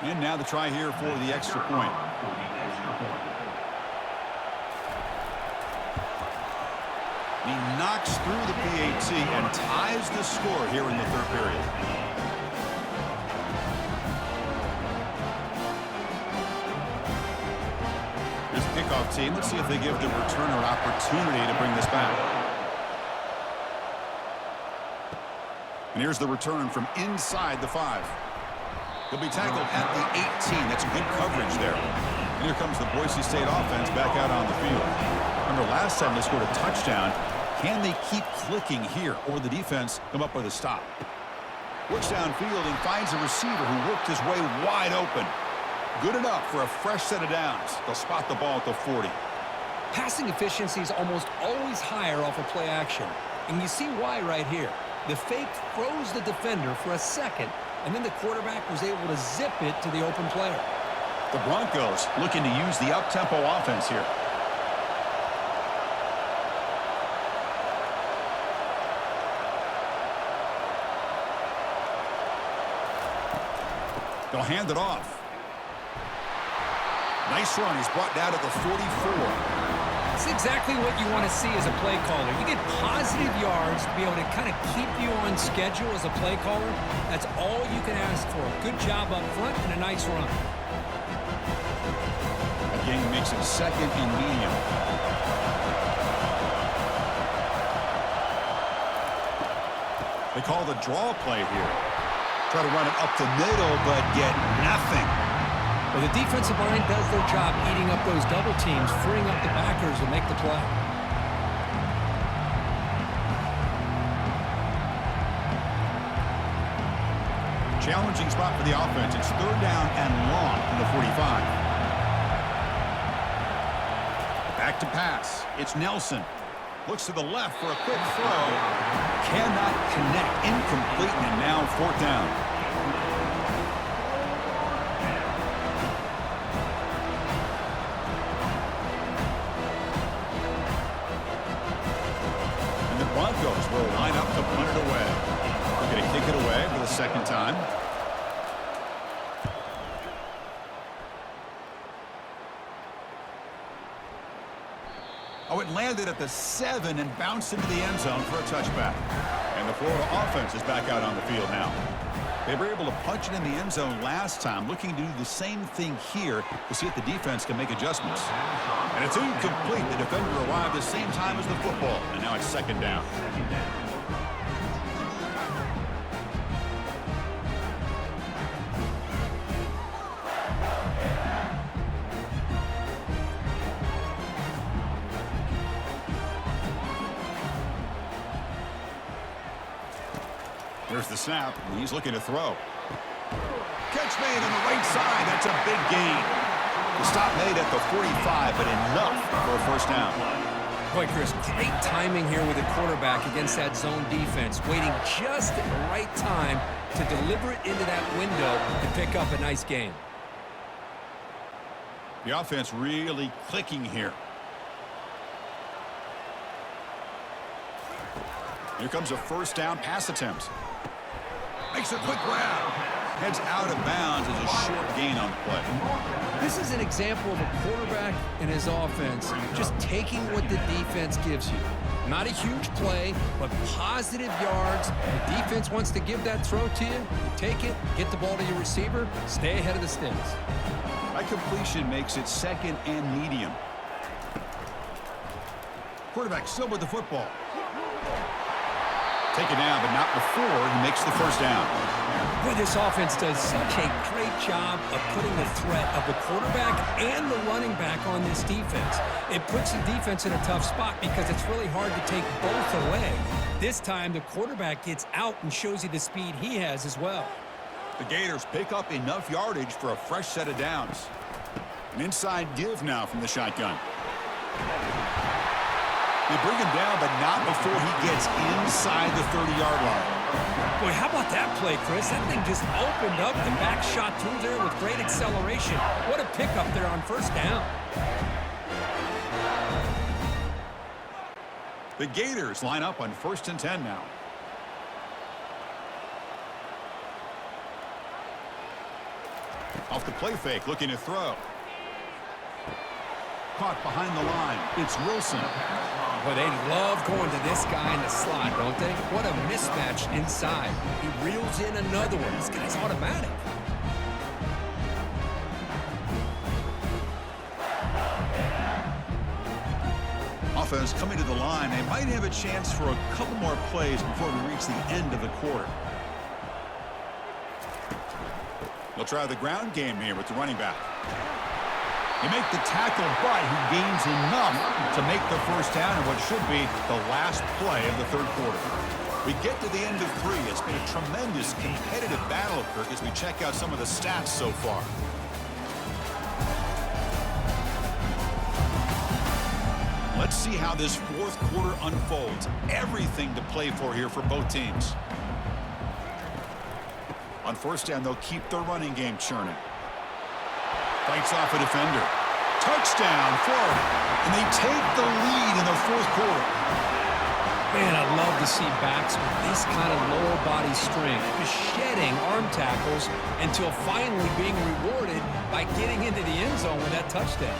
And now the try here for the extra point. He knocks through the PAT and ties the score here in the third period. Here's the kickoff kickoff team. Let's see if they give the returner opportunity to bring this back. And here's the return from inside the 5. He'll be tackled at the 18. That's good coverage there. And here comes the Boise State offense back out on the field. Remember last time they scored a touchdown. Can they keep clicking here, or will the defense come up with a stop? Works downfield and finds a receiver who worked his way wide open. Good enough for a fresh set of downs. They'll spot the ball at the 40. Passing efficiency is almost always higher off of play action. And you see why right here. The fake froze the defender for a second, and then the quarterback was able to zip it to the open player. The Broncos looking to use the up-tempo offense here. They'll hand it off. Nice run. He's brought down to the 44. It's exactly what you want to see as a play caller. You get positive yards to be able to kind of keep you on schedule as a play caller. That's all you can ask for. Good job up front and a nice run. Again, he makes it second and medium. They call the draw play here. Try to run it up the middle, but get nothing. Well, the defensive line does their job eating up those double teams, freeing up the backers to make the play. Challenging spot for the offense. It's third down and long from the 45. Back to pass. It's Nelson. Looks to the left for a quick throw. Cannot connect. Incomplete, and now fourth down. And the Broncos will line up to punt it away. They're going to kick it away for the second time. Oh, it landed at the 7 and bounced into the end zone for a touchback. And the Florida offense is back out on the field now. They were able to punch it in the end zone last time, looking to do the same thing here to see if the defense can make adjustments. And it's incomplete. The defender arrived the same time as the football, and now it's second down. Here's the snap, and he's looking to throw. Catch made on the right side. That's a big gain. The stop made at the 45, but enough for a first down. Boy, Chris, great timing here with the quarterback against that zone defense, waiting just at the right time to deliver it into that window to pick up a nice gain. The offense really clicking here. Here comes a first down pass attempt. Makes a quick grab. Heads out of bounds as a short gain on the play. This is an example of a quarterback and his offense just taking what the defense gives you. Not a huge play, but positive yards. The defense wants to give that throw to you. You take it, get the ball to your receiver, stay ahead of the sticks. That completion makes it second and medium. Quarterback still with the football. Take it down, but not before he makes the first down. Boy, this offense does such a great job of putting the threat of the quarterback and the running back on this defense. It puts the defense in a tough spot because it's really hard to take both away. This time, the quarterback gets out and shows you the speed he has as well. The Gators pick up enough yardage for a fresh set of downs. An inside give now from the shotgun. They bring him down, but not before he gets inside the 30-yard line. Boy, how about that play, Chris? That thing just opened up. The back shot through there with great acceleration. What a pickup there on first down. The Gators line up on 1st and 10 now. Off the play fake, looking to throw. Caught behind the line. It's Wilson. Boy, they love going to this guy in the slot, don't they? What a mismatch inside. He reels in another one. This guy's automatic. offense coming to the line. They might have a chance for a couple more plays before we reach the end of the quarter. They'll try the ground game here with the running back. They make the tackle, but he gains enough to make the first down in what should be the last play of the third quarter. We get to the end of 3. It's been a tremendous competitive battle, Kirk, as we check out some of the stats so far. Let's see how this fourth quarter unfolds. Everything to play for here for both teams. On first down, they'll keep the running game churning. Fights off a defender. Touchdown, Florida. And they take the lead in the fourth quarter. Man, I love to see backs with this kind of lower body strength, just shedding arm tackles until finally being rewarded by getting into the end zone with that touchdown.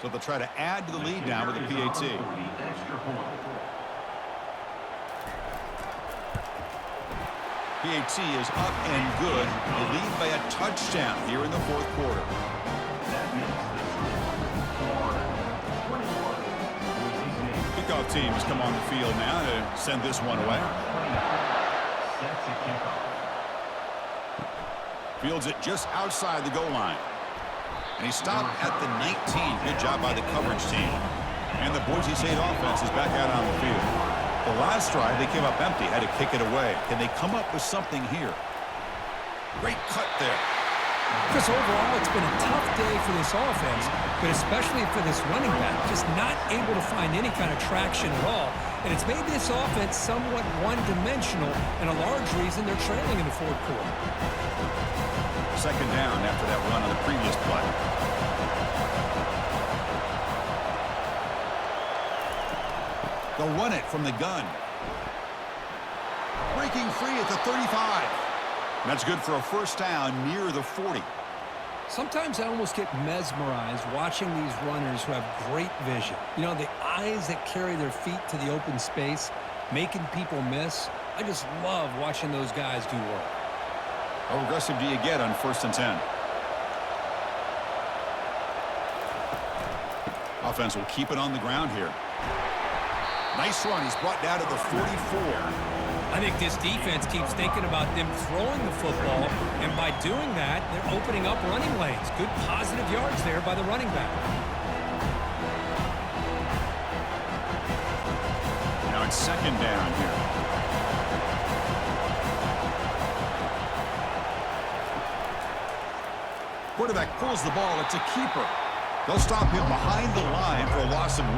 So they'll try to add to the lead now with a PAT. PAT is up and good. They lead by a touchdown here in the fourth quarter. Kickoff team has come on the field now to send this one away. Fields it just outside the goal line. And he stopped at the 19. Good job by the coverage team. And the Boise State offense is back out on the field. The last drive, they came up empty, had to kick it away. Can they come up with something here? Great cut there. Chris, overall, it's been a tough day for this offense, but especially for this running back, just not able to find any kind of traction at all. And it's made this offense somewhat one-dimensional, and a large reason they're trailing in the fourth quarter. Second down after that run on the previous play. They'll run it from the gun. Breaking free at the 35. That's good for a first down near the 40. Sometimes I almost get mesmerized watching these runners who have great vision. You know, the eyes that carry their feet to the open space, making people miss. I just love watching those guys do work. How aggressive do you get on 1st and 10? Offense will keep it on the ground here. Nice run. He's brought down to the 44. I think this defense keeps thinking about them throwing the football, and by doing that, they're opening up running lanes. Good positive yards there by the running back. Now it's second down here. Quarterback pulls the ball. It's a keeper. They'll stop him behind the line for a loss of 1.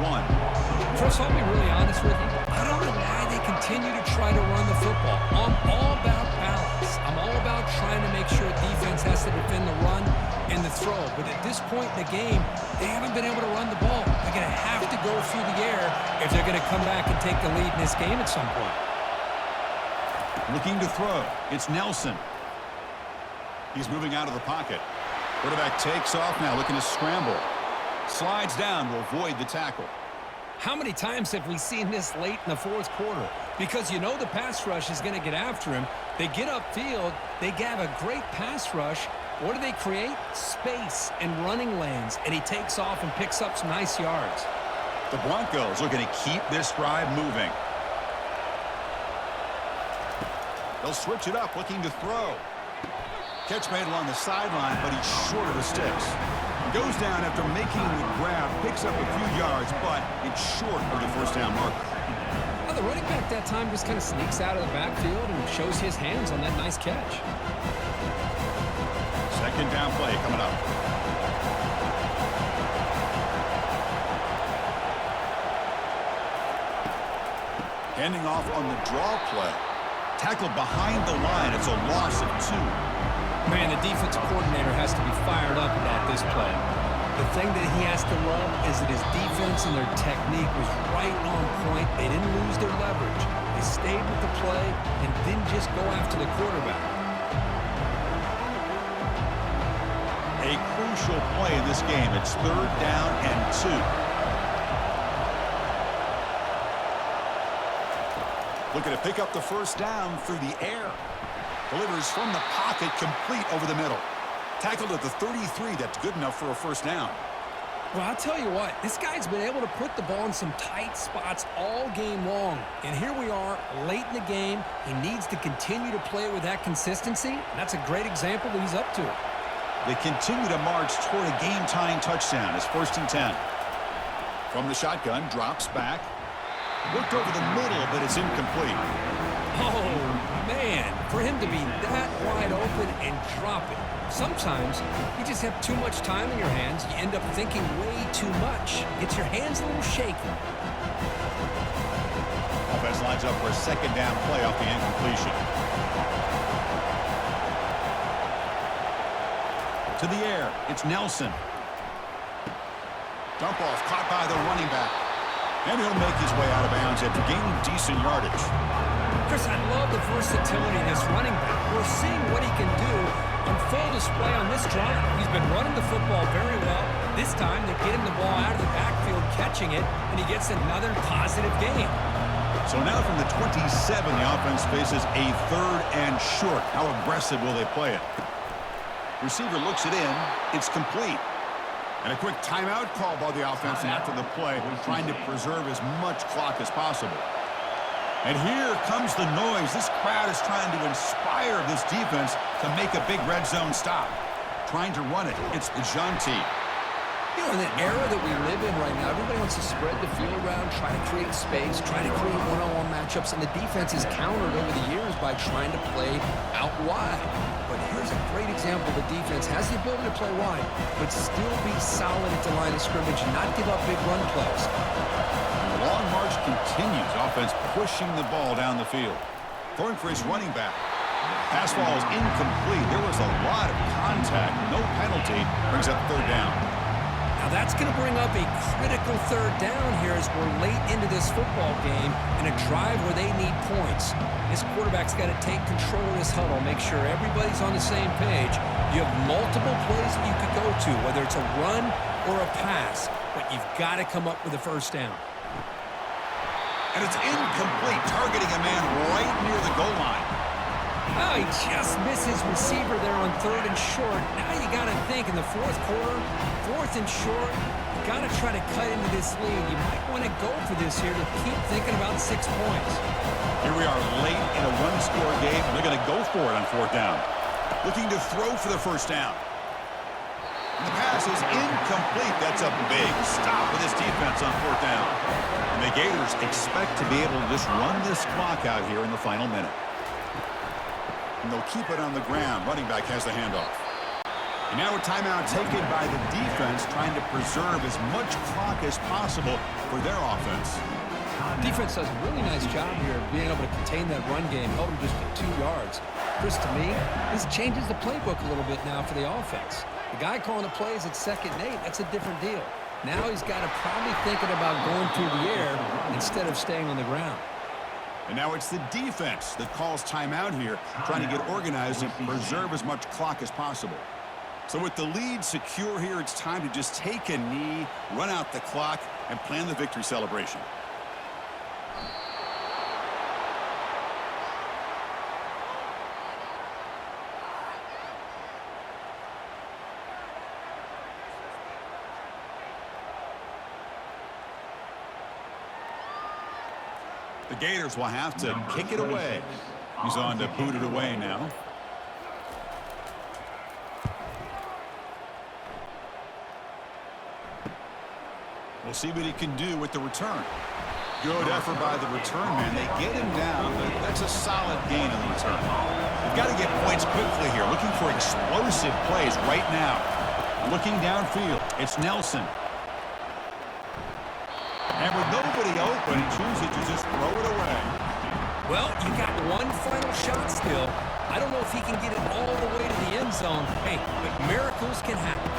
Chris, I'll be really honest with you. I don't know why they continue to try to run the football. I'm all about balance. I'm all about trying to make sure defense has to defend the run and the throw. But at this point in the game, they haven't been able to run the ball. They're going to have to go through the air if they're going to come back and take the lead in this game at some point. Looking to throw. It's Nelson. He's moving out of the pocket. Quarterback takes off now, looking to scramble. Slides down to avoid the tackle. How many times have we seen this late in the fourth quarter? Because you know the pass rush is going to get after him. They get upfield. They have a great pass rush. What do they create? Space and running lanes. And he takes off and picks up some nice yards. The Broncos looking to keep this drive moving. They'll switch it up, looking to throw. Catch made along the sideline, but he's short of the sticks. Goes down after making the grab, picks up a few yards, but it's short of the first down marker. Well, the running back that time just kind of sneaks out of the backfield and shows his hands on that nice catch. Second down play coming up. Handing off on the draw play. Tackled behind the line. It's a loss of 2. Man, the defensive coordinator has to be fired up about this play. The thing that he has to love is that his defense and their technique was right on point. They didn't lose their leverage. They stayed with the play and didn't just go after the quarterback. A crucial play in this game. It's 3rd down and 2. Looking to pick up the first down through the air. Delivers from the pocket, complete over the middle. Tackled at the 33. That's good enough for a first down. Well, I'll tell you what, this guy's been able to put the ball in some tight spots all game long. And here we are, late in the game. He needs to continue to play with that consistency. And that's a great example that he's up to it. They continue to march toward a game-tying touchdown. It's 1st and 10. From the shotgun, drops back. Looked over the middle, but it's incomplete. Oh, man, for him to be that wide open and drop it. Sometimes you just have too much time in your hands. You end up thinking way too much. Gets your hands a little shaky. Offense lines up for a 2nd down play off the incompletion. To the air, it's Nelson. Dump off, caught by the running back. And he'll make his way out of bounds after gaining decent yardage. Chris, I love the versatility of this running back. We're seeing what he can do on full display on this drive. He's been running the football very well. This time, they get him the ball out of the backfield, catching it, and he gets another positive gain. So now from the 27, the offense faces a 3rd and short. How aggressive will they play it? Receiver looks it in. It's complete. And a quick timeout call by the offense after the play, trying to preserve as much clock as possible. And here comes the noise. This crowd is trying to inspire this defense to make a big red zone stop. Trying to run it. It's Gauntlet. You know, in the era that we live in right now, everybody wants to spread the field around, try to create space, try to create one-on-one matchups, and the defense is countered over the years by trying to play out wide. But here's a great example. The defense has the ability to play wide, but still be solid at the line of scrimmage and not give up big run plays. The long march continues. Offense pushing the ball down the field. Throwing for his running back. Pass ball is incomplete. There was a lot of contact. No penalty. Brings up 3rd down. Now that's going to bring up a critical 3rd down here as we're late into this football game in a drive where they need points. This quarterback's got to take control of this huddle, make sure everybody's on the same page. You have multiple plays that you could go to, whether it's a run or a pass, but you've got to come up with a first down. And it's incomplete, targeting a man right near the goal line. Oh, he just misses receiver there on 3rd and short. Now you got to think in the 4th quarter, 4th and short, you got to try to cut into this lead. You might want to go for this here to keep thinking about 6 points. Here we are late in a one-score game, and they're going to go for it on 4th down. Looking to throw for the first down. And the pass is incomplete. That's a big stop with this defense on 4th down. And the Gators expect to be able to just run this clock out here in the final minute. And they'll keep it on the ground. Running back has the handoff. And now a timeout taken by the defense, trying to preserve as much clock as possible for their offense. Defense does a really nice job here of being able to contain that run game, held him just to 2 yards. Chris, to me, this changes the playbook a little bit now for the offense. The guy calling the plays at 2nd and 8, that's a different deal. Now he's got to probably thinking about going through the air instead of staying on the ground. And now it's the defense that calls timeout here, trying to get organized and preserve as much clock as possible. So with the lead secure here, it's time to just take a knee, run out the clock, and plan the victory celebration. The Gators will have to kick it away. He's on to boot it away now. We'll see what he can do with the return. Good effort by the return man. They get him down, but that's a solid gain on the return. They've got to get points quickly here. Looking for explosive plays right now. Looking downfield, it's Nelson. And with nobody open, he chooses to just throw it away. Well, you got one final shot still. I don't know if he can get it all the way to the end zone. Hey, but miracles can happen.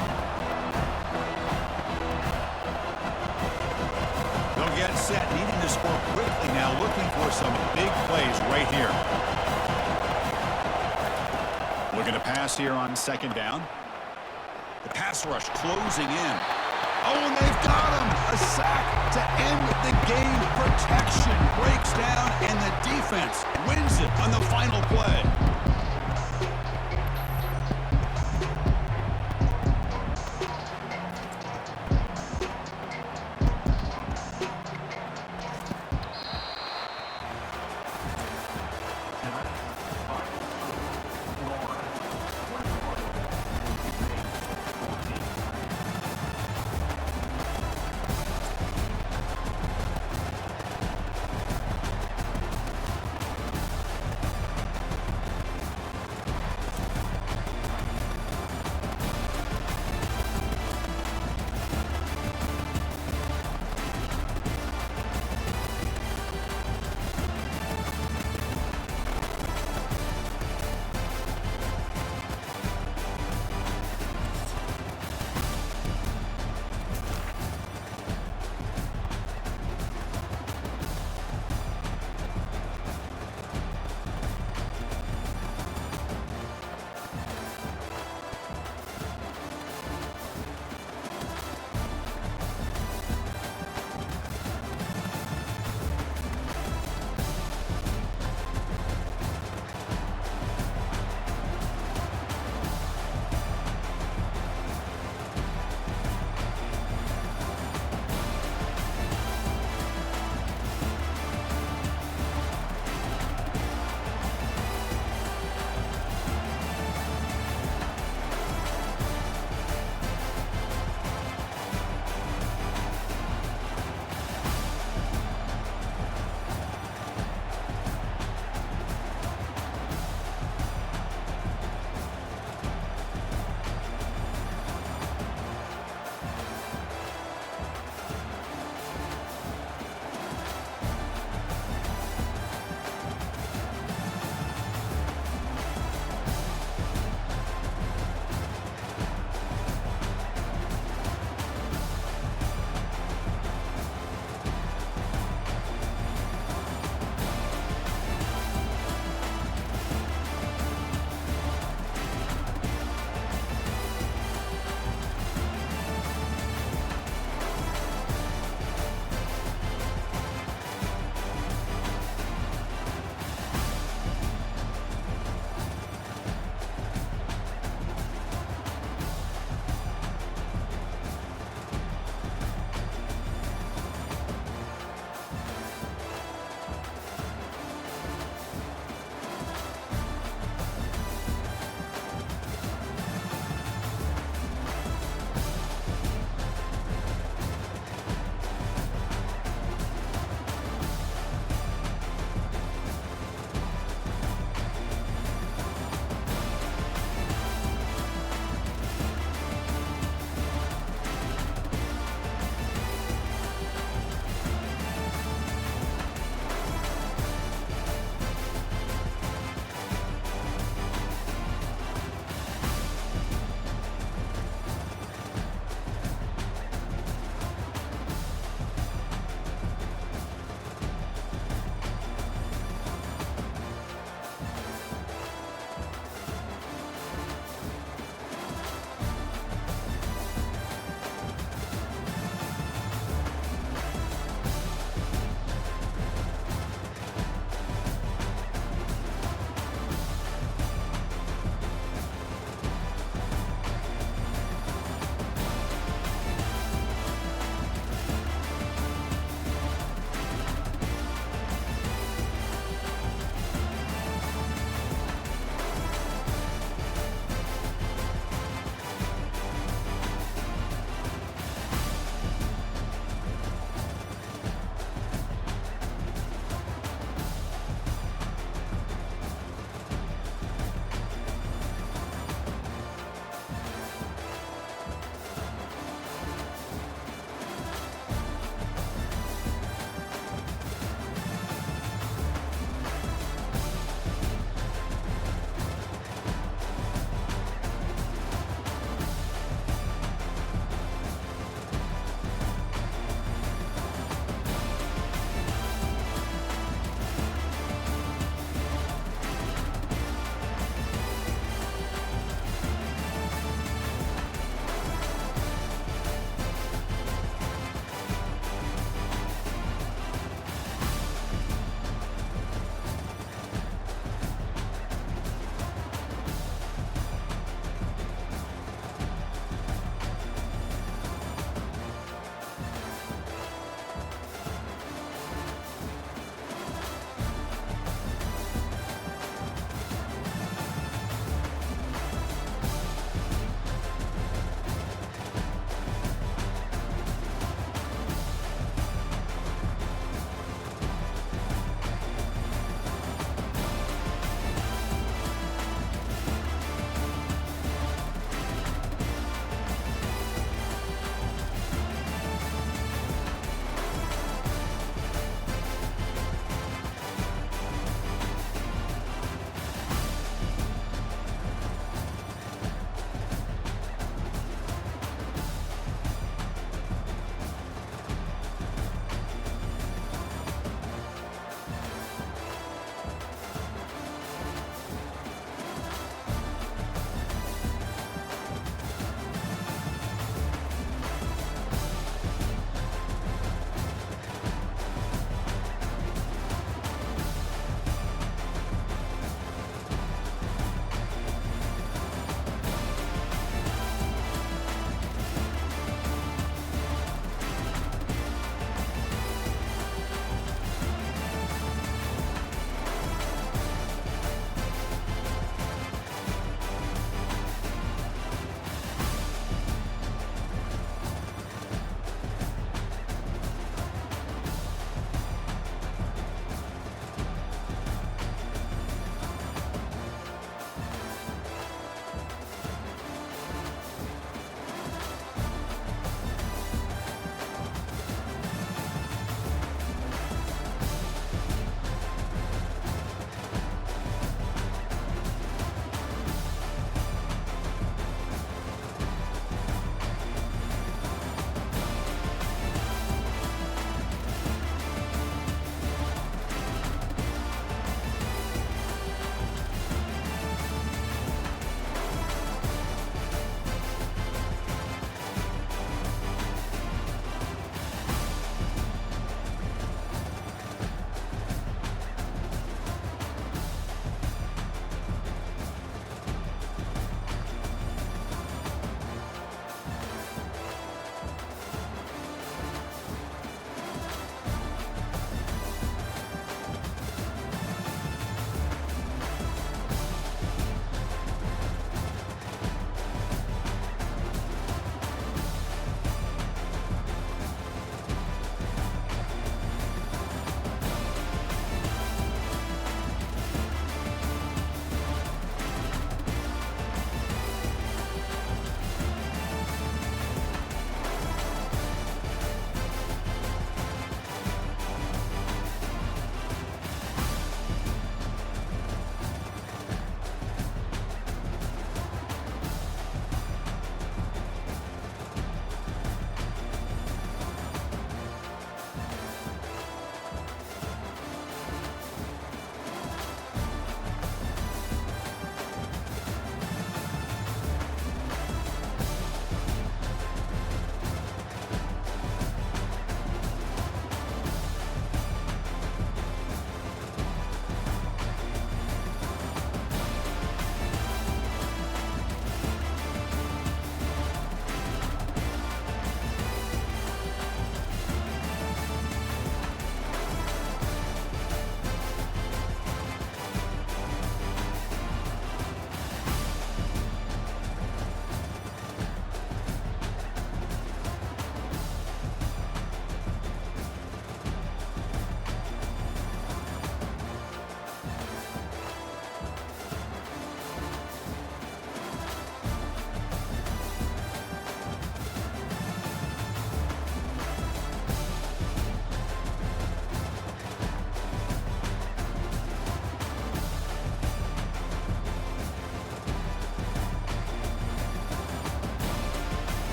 They'll get set, needing to score quickly now, looking for some big plays right here. Looking to pass here on second down. The pass rush closing in. Oh, and they've got him! A sack to end the game. Protection breaks down, and the defense wins it on the final play.